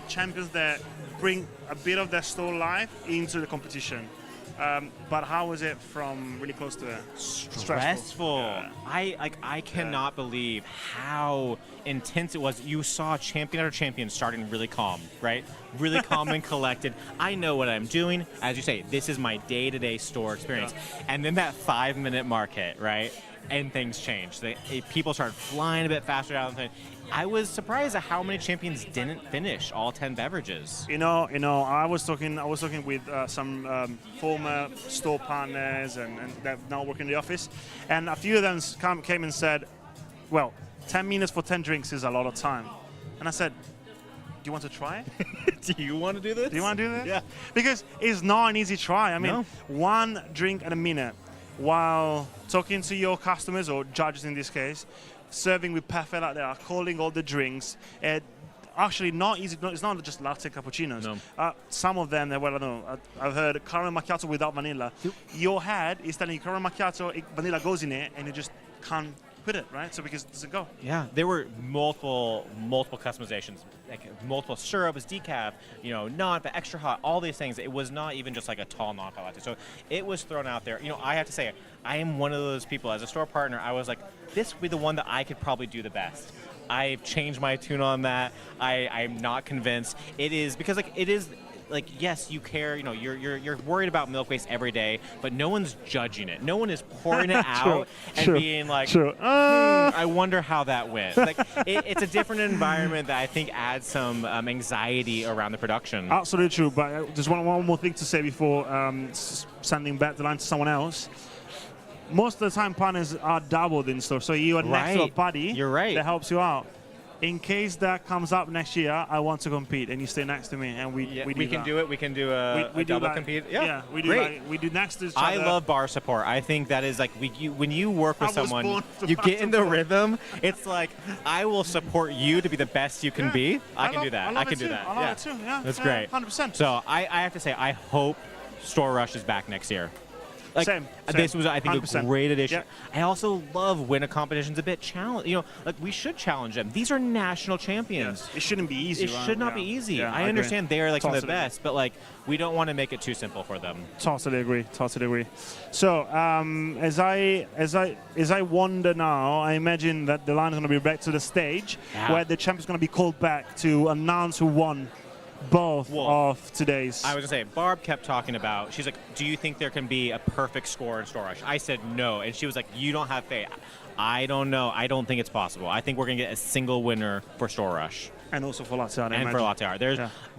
champions that bring a bit of their store life into the competition. But how was it from really close to it? Stressful. Yeah. I cannot believe how intense it was. You saw champion after champion starting really calm, right? Really calm and collected. I know what I'm doing. As you say, this is my day-to-day store experience. Yeah. And then that 5-minute mark hit, right? And things changed. People started flying a bit faster down the thing. I was surprised at how many champions didn't finish all 10 beverages. You know, I was talking with some former store partners and that now work in the office, and a few of them came and said, well, 10 minutes for 10 drinks is a lot of time. And I said, do you want to try it? Do you want to do this? Do you want to do this? Yeah. Because it's not an easy try. I mean, no. 1 drink at a minute while talking to your customers or judges in this case, serving with parfait latte art, calling all the drinks. Actually, not easy. It's not just latte cappuccinos. No. Some of them, well, I don't know. I've heard caramel macchiato without vanilla. Your head is telling you caramel macchiato, vanilla goes in it, and you just can't quit it, right? So because it doesn't go. Yeah, there were multiple customizations, like multiple syrups, decaf, non-fat, extra hot, all these things. It was not even just like a tall non-fat latte. So it was thrown out there. I have to say, I am one of those people. As a store partner, I was like, this would be the one that I could probably do the best. I've changed my tune on that. I'm not convinced. It is because yes, you care. You're worried about milk waste every day, but no one's judging it. No one is pouring it out and being like, I wonder how that went. It's a different environment that I think adds some anxiety around the production. Absolutely true. But just one more thing to say before sending back the line to someone else. Most of the time, partners are doubled in store. So you are next to a buddy that helps you out. In case that comes up next year, I want to compete, and you stay next to me, and we can do it. We can do a double compete. Yeah, we do. We do next to each other. I love bar support. I think that is like when you work with someone, you get in the rhythm. It's like I will support you to be the best you can be. I can do that. I can do that. I love it too. Yeah, that's great. 100%. So I have to say, I hope Store Rush is back next year. Same. This was, I think, 100%. A great addition. Yeah. I also love when a competition's a bit challenge. We should challenge them. These are national champions. Yes. It shouldn't be easy. It should not be easy. Yeah, I understand they're some of the best, but we don't want to make it too simple for them. Totally agree. So as I wonder now, I imagine that the line is going to be back to the stage where the champ is going to be called back to announce who won both of today's. I was going to say, Barb kept talking about, she's like, do you think there can be a perfect score in Store Rush? I said no, and she was like, you don't have faith. I don't know. I don't think it's possible. I think we're going to get a single winner for Store Rush. And also for Latte Art. And for Latte Art.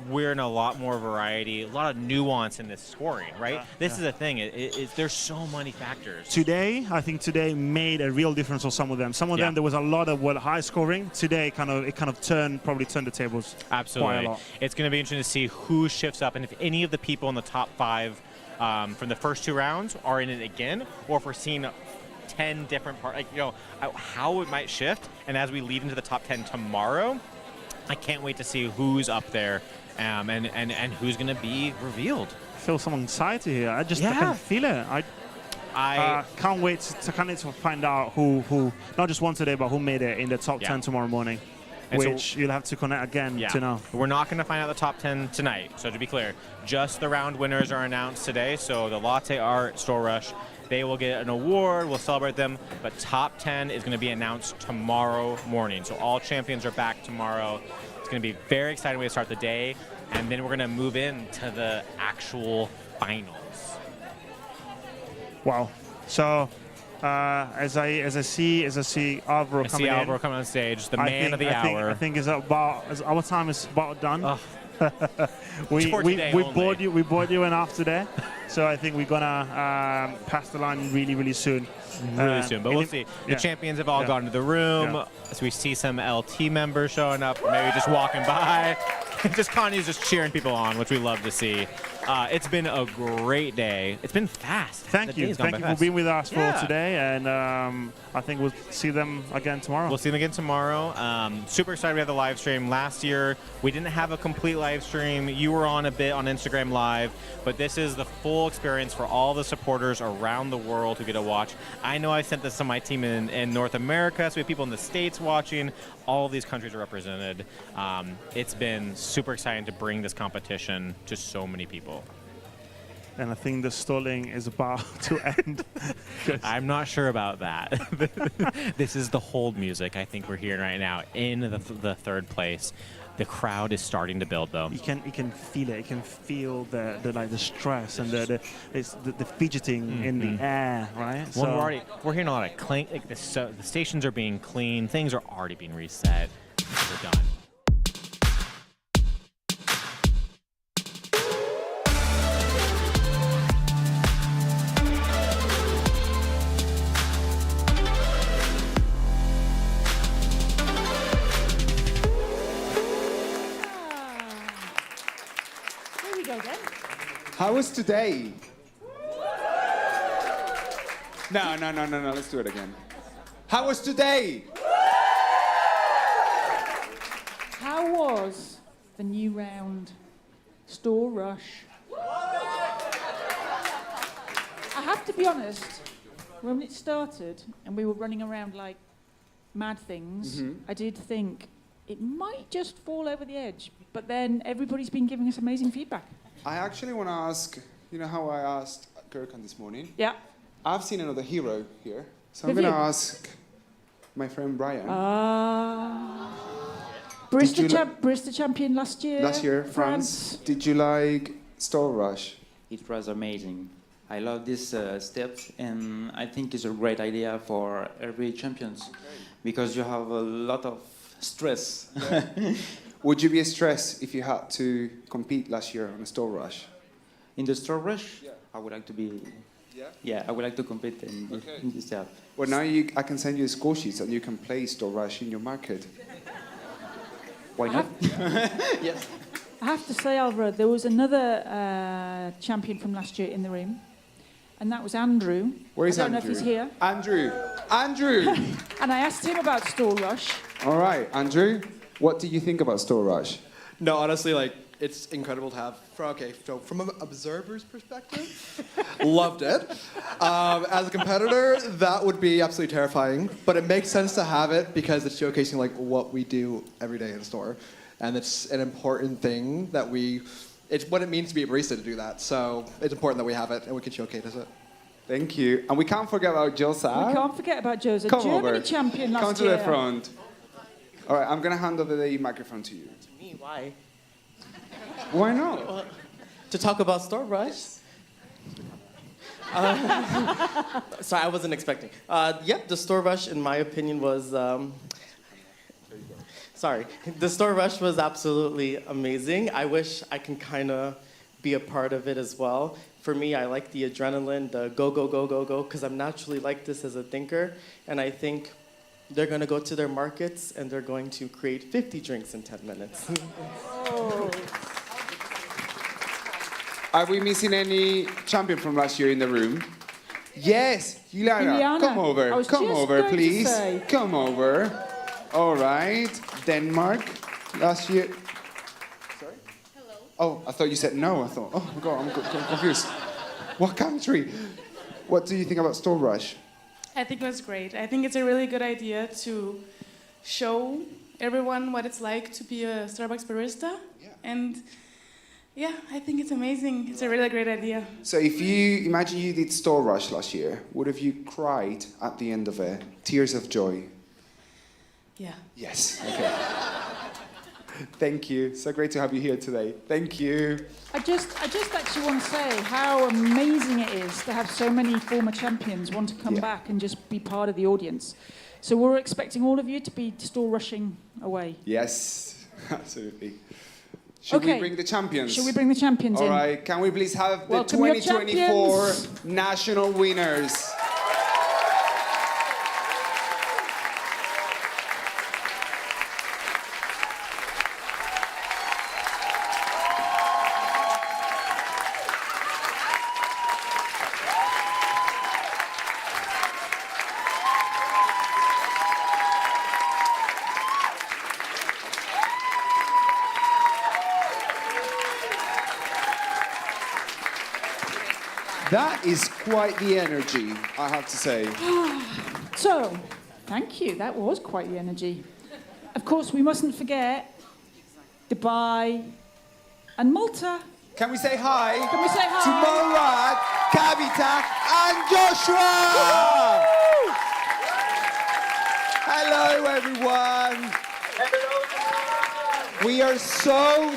We're in a lot more variety, a lot of nuance in this scoring, right? This is the thing. There's so many factors. I think today made a real difference for some of them. Some of them, there was a lot of high scoring. Today, it kind of turned the tables. Absolutely. Quite a lot. It's going to be interesting to see who shifts up and if any of the people in the top 5 from the first 2 rounds are in it again, or if we're seeing 10 different parts, how it might shift. And as we lead into the top 10 tomorrow, I can't wait to see who's up there and who's going to be revealed. I feel some anxiety here. I can feel it. I can't wait to find out who not just won today, but who made it in the top 10 tomorrow morning. And which you'll have to connect again to know. We're not going to find out the top 10 tonight. So to be clear, just the round winners are announced today. So the Latte Art, Store Rush, they will get an award. We'll celebrate them. But top 10 is going to be announced tomorrow morning. So all champions are back tomorrow. It's going to be very exciting way to start the day. And then we're going to move into the actual finals. Wow. So as I see Alvaro coming on stage, the man of the hour. I think our time is about done. we bored you enough today, so I think we're gonna pass the line really soon. Really soon, but we'll see. The champions have all gone to the room, so we see some LT members showing up, maybe just walking by. Connie's just cheering people on, which we love to see. It's been a great day. It's been fast. Thank you for being with us for today, and I think we'll see them again tomorrow. We'll see them again tomorrow. Super excited we have the live stream. Last year, we didn't have a complete live stream. You were on a bit on Instagram Live, but this is the full experience for all the supporters around the world who get to watch. I know I sent this to my team in North America, so we have people in the States watching. All of these countries are represented. It's been super exciting to bring this competition to so many people. And I think the stalling is about to end. I'm not sure about that. This is the hold music I think we're hearing right now in the third place. The crowd is starting to build, though. You can feel it. You can feel the stress and the fidgeting in the air, right? Well, we're hearing a lot of clink. The stations are being cleaned. Things are already being reset. We're done. How was today? No, let's do it again. How was today? How was the new round store rush? I have to be honest, when it started and we were running around like mad things, I did think it might just fall over the edge. But then everybody's been giving us amazing feedback. I actually want to ask, you know how I asked Gurkhan this morning? Yeah. I've seen another hero here, so I'm Have going to you? ask my friend Brian. Barista champion last year. Last year, France. Did you like Store Rush? It was amazing. I love this steps, and I think it's a great idea for every champions because you have a lot of stress. Would you be stressed if you had to compete last year on a Store Rush? In the Store Rush, I would like to be. Yeah, I would like to compete in this step. Well, now I can send you the score sheets and you can play Store Rush in your market. Why not? Yes. I have to say, Alvaro, there was another champion from last year in the room, and that was Andrew. Where is I don't Andrew? know if he's here. Andrew! Andrew! And I asked him about Store Rush. All right, Andrew, what do you think about Store Rush? No, honestly, like, it's incredible to have. So from an observer's perspective, loved it. As a competitor, that would be absolutely terrifying. But it makes sense to have it because it's showcasing like what we do every day in store, and it's an important thing that it's what it means to be a barista to do that. So it's important that we have it and we can showcase it. Thank you. And we can't forget about Josa. We can't forget about Josa, Come Germany over. champion last year. Come to the front. All right, I'm going to hand over the microphone to you. To me, why? Why not? Well, to talk about Store Rush. Sorry, I wasn't expecting. Yep, the Store Rush, in my opinion, was... Sorry. The Store Rush was absolutely amazing. I wish I can kind of be a part of it as well. For me, I like the adrenaline, the go, go, go, go, go, because I'm naturally like this as a thinker, and I think they're going to go to their markets and they're going to create 50 drinks in 10 minutes. Oh. Are we missing any champion from last year in the room? Yes, Juliana, come over. Come over, please. Come over. All right. Denmark, last year. Sorry? Hello. Oh, I thought you said no. I thought, oh my God, I'm confused. What country? What do you think about Store Rush? I think it was great. I think it's a really good idea to show everyone what it's like to be a Starbucks barista. Yeah. And yeah, I think it's amazing. It's a really great idea. So if you imagine you did Store Rush last year, would have you cried at the end of it? Tears of joy? Yeah. Yes. Okay. Thank you. So great to have you here today. Thank you. I just actually want to say how amazing it is to have so many former champions want to come back and just be part of the audience. So we're expecting all of you to be Store Rushing away. Yes, absolutely. Should we bring the champions? Should we bring the champions in? All right. Can we please have the Welcome your 2024 champions. national winners? That is quite the energy, I have to say. So, thank you. That was quite the energy. Of course, we mustn't forget Dubai and Malta. Can we say hi? Can we say hi? To Murad, Kavita, and Joshua! Hello, everyone. We are so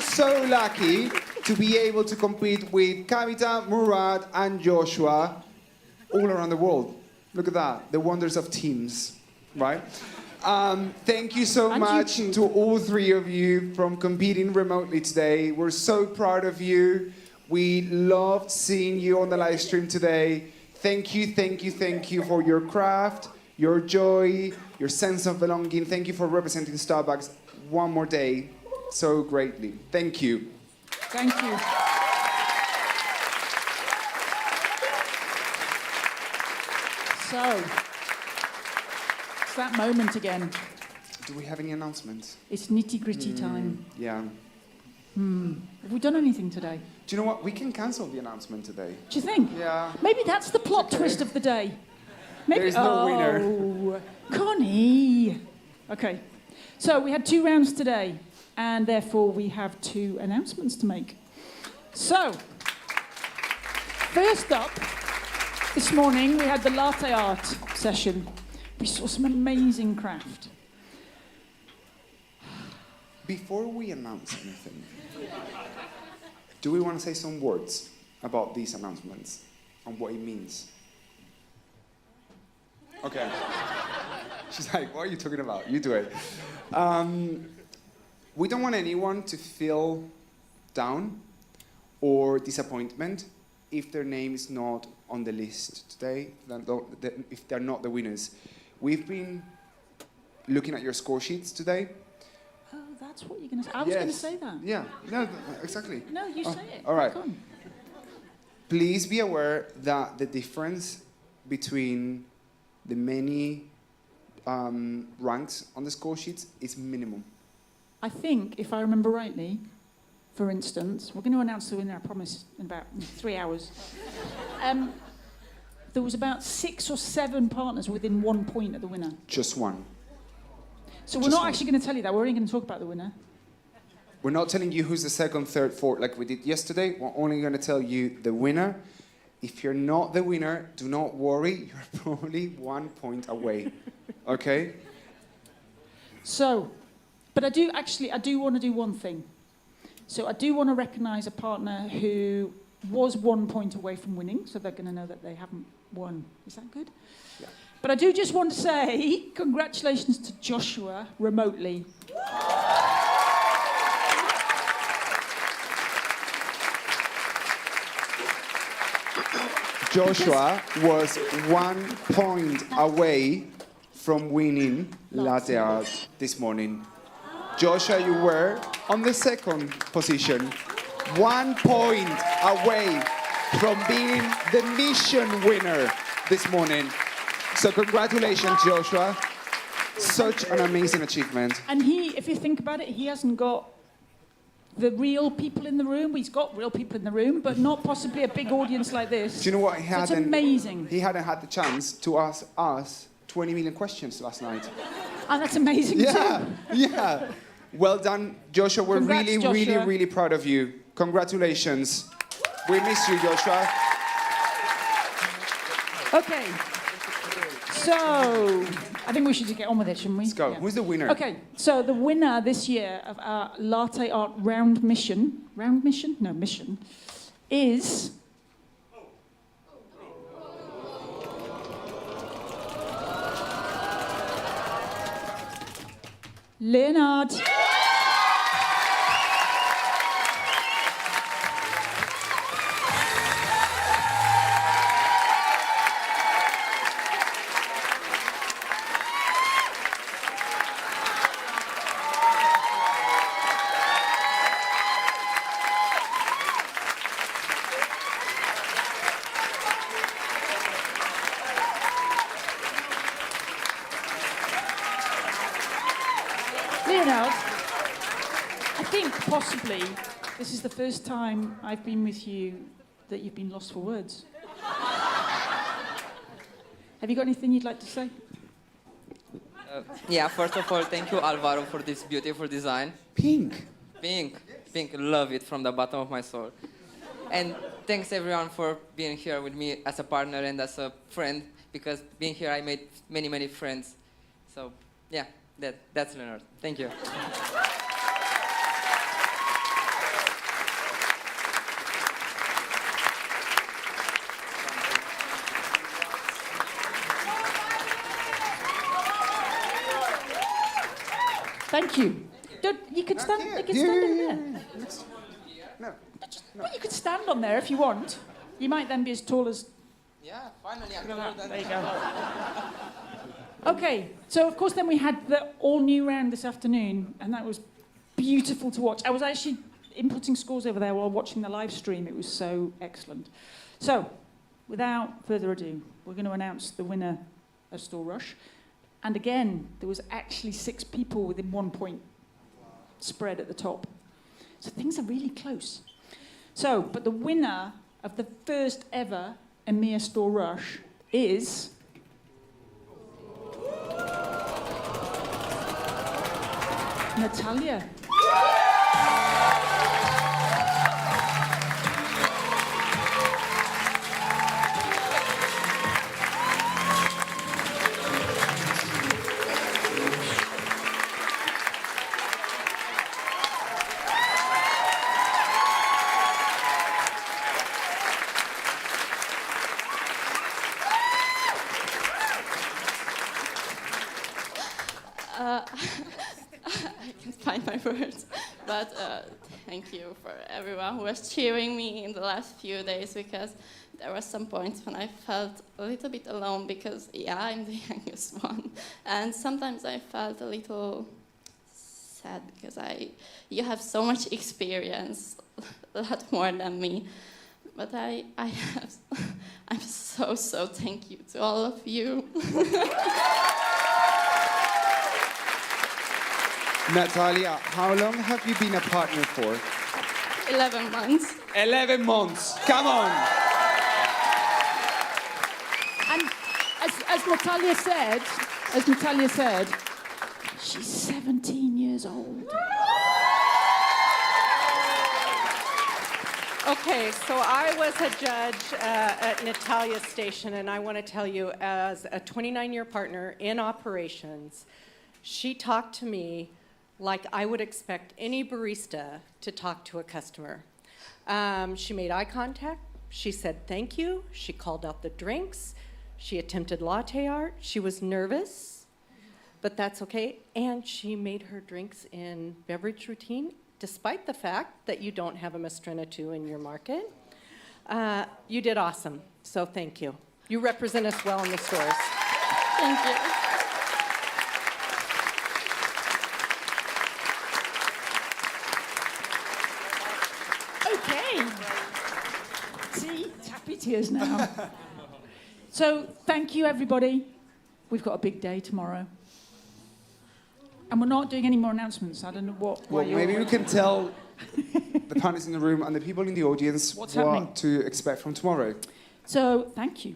lucky to be able to compete with Kavita, Murad, and Joshua all around the world. Look at that, the wonders of teams, right? Thank you so much to all three of you from competing remotely today. We're so proud of you. We loved seeing you on the live stream today. Thank you for your craft, your joy, your sense of belonging. Thank you for representing Starbucks one more day so greatly. Thank you. Thank you. So, it's that moment again. Do we have any announcements? It's nitty-gritty time. Yeah. Have we done anything today? Do you know what? We can cancel the announcement today. Do you think? Yeah. Maybe that's the plot twist of the day. Maybe. There is no winner. Connie. Okay. So we had 2 rounds today, and therefore we have 2 announcements to make. So, first up, this morning we had the latte art session. We saw some amazing craft. Before we announce anything, do we want to say some words about these announcements and what it means? Okay. She's like, what are you talking about? You do it. We don't want anyone to feel down or disappointment if their name is not on the list today, if they're not the winners. We've been looking at your score sheets today. Oh, that's what you're going to say. I was going to say that. Yeah, no, exactly. No, you say it. All right. Go on. Please be aware that the difference between the many ranks on the score sheets is minimum. I think, if I remember rightly, for instance, we're going to announce the winner, I promise, in about 3 hours. There was about 6 or 7 partners within 1 point of the winner. Just one. So we're not actually going to tell you that. We're only going to talk about the winner. We're not telling you who's the second, third, fourth, like we did yesterday. We're only going to tell you the winner. If you're not the winner, do not worry. You're probably 1 point away. Okay? So, but I do want to do one thing. So I do want to recognise a partner who was 1 point away from winning, so they're going to know that they haven't won. Is that good? Yeah. But I do just want to say congratulations to Joshua remotely. Joshua was 1 point away from winning Latte Art this morning. Joshua, you were on the second position, 1 point away from being the mission winner this morning. So congratulations, Joshua. Such an amazing achievement. And he, if you think about it, he hasn't got the real people in the room. He's got real people in the room, but not possibly a big audience like this. Do you know what? It's amazing. He hadn't had the chance to ask us 20 million questions last night. And that's amazing too. Yeah. Well done, Joshua. We're Congrats, really, Joshua. really, really proud of you. Congratulations. We miss you, Joshua. Okay. So, I think we should get on with it, shouldn't we? Let's go. Yeah. Who's the winner? Okay, so the winner this year of our Latte Art mission, is... Leonard. Leonard, I think possibly this is the first time I've been with you that you've been lost for words. Have you got anything you'd like to say? Yeah, first of all, thank you, Alvaro, for this beautiful design. Pink. Pink. Love it from the bottom of my soul. And thanks, everyone, for being here with me as a partner and as a friend, because being here, I made many, many friends. So, yeah, that's Leonard. Thank you. Thank you. You can stand. You can stand on there. No. Well, you could stand on there if you want. You might then be as tall as. Yeah, finally, I'm There you go. Okay, so of course then we had the all-new round this afternoon, and that was beautiful to watch. I was actually inputting scores over there while watching the live stream. It was so excellent. So, without further ado, we're going to announce the winner of Store Rush. And again, there was actually 6 people within 1 point spread at the top. So things are really close. So, but the winner of the first ever EMEA Store Rush is Natalia. I can't find my words, but thank you for everyone who was cheering me in the last few days, because there were some points when I felt a little bit alone because, yeah, I'm the youngest one. And sometimes I felt a little sad because you have so much experience, a lot more than me. But I'm so thank you to all of you. Natalia, how long have you been a partner for? 11 months. 11 months. Come on. And as Natalia said, she's 17 years old. Okay, so I was a judge at Natalia's station, and I want to tell you, as a 29-year partner in operations, she talked to me like I would expect any barista to talk to a customer. She made eye contact. She said thank you. She called out the drinks. She attempted latte art. She was nervous, but that's okay. And she made her drinks in beverage routine, despite the fact that you don't have a Mastrena 2 in your market. You did awesome, so thank you. You represent us well in the stores. Thank you. Okay. See, happy tears now. So thank you, everybody. We've got a big day tomorrow. And we're not doing any more announcements. I don't know what. Well, maybe we can tell the partners in the room and the people in the audience What's happening? what to expect from tomorrow. So thank you.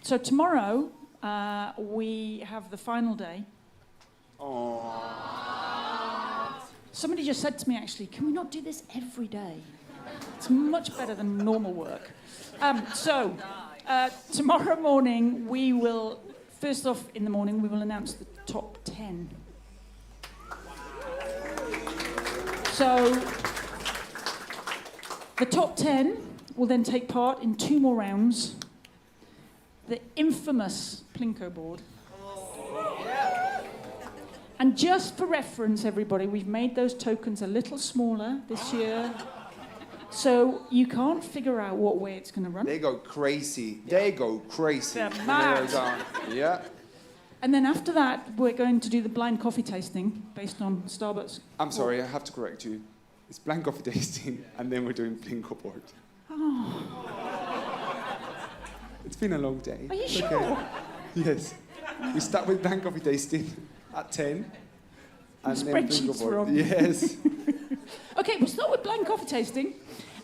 So tomorrow we have the final day. Somebody just said to me, actually, can we not do this every day? It's much better than normal work. Tomorrow morning we will, first off in the morning, we will announce the top 10. So the top 10 will then take part in 2 more rounds. The infamous Plinko board. And just for reference, everybody, we've made those tokens a little smaller this year. So you can't figure out what way it's going to run. They go crazy. They go crazy. They're mad. Yeah. And then after that, we're going to do the blind coffee tasting based on Starbucks. I'm sorry, I have to correct you. It's blind coffee tasting, and then we're doing Plinko board. Oh. It's been a long day. Are you It's sure? okay. Yes. We start with blind coffee tasting at 10. And then Plinko Spreadsheets board. wrong. Yes. Okay, we'll start with blind coffee tasting,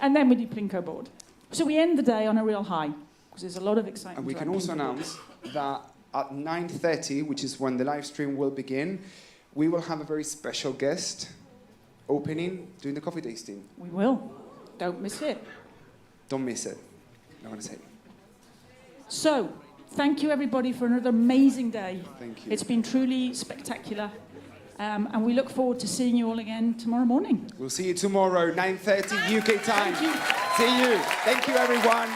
and then we do Plinko board. So we end the day on a real high, because there's a lot of excitement. And we can around also Plinko board. announce that at 9:30, which is when the live stream will begin, we will have a very special guest opening, doing the coffee tasting. We will. Don't miss it. Don't miss it. I want to say. So, thank you everybody for another amazing day. Thank you. It's been truly spectacular. And we look forward to seeing you all again tomorrow morning. We'll see you tomorrow, 9:30 UK time. Thank you. See you. Thank you, everyone.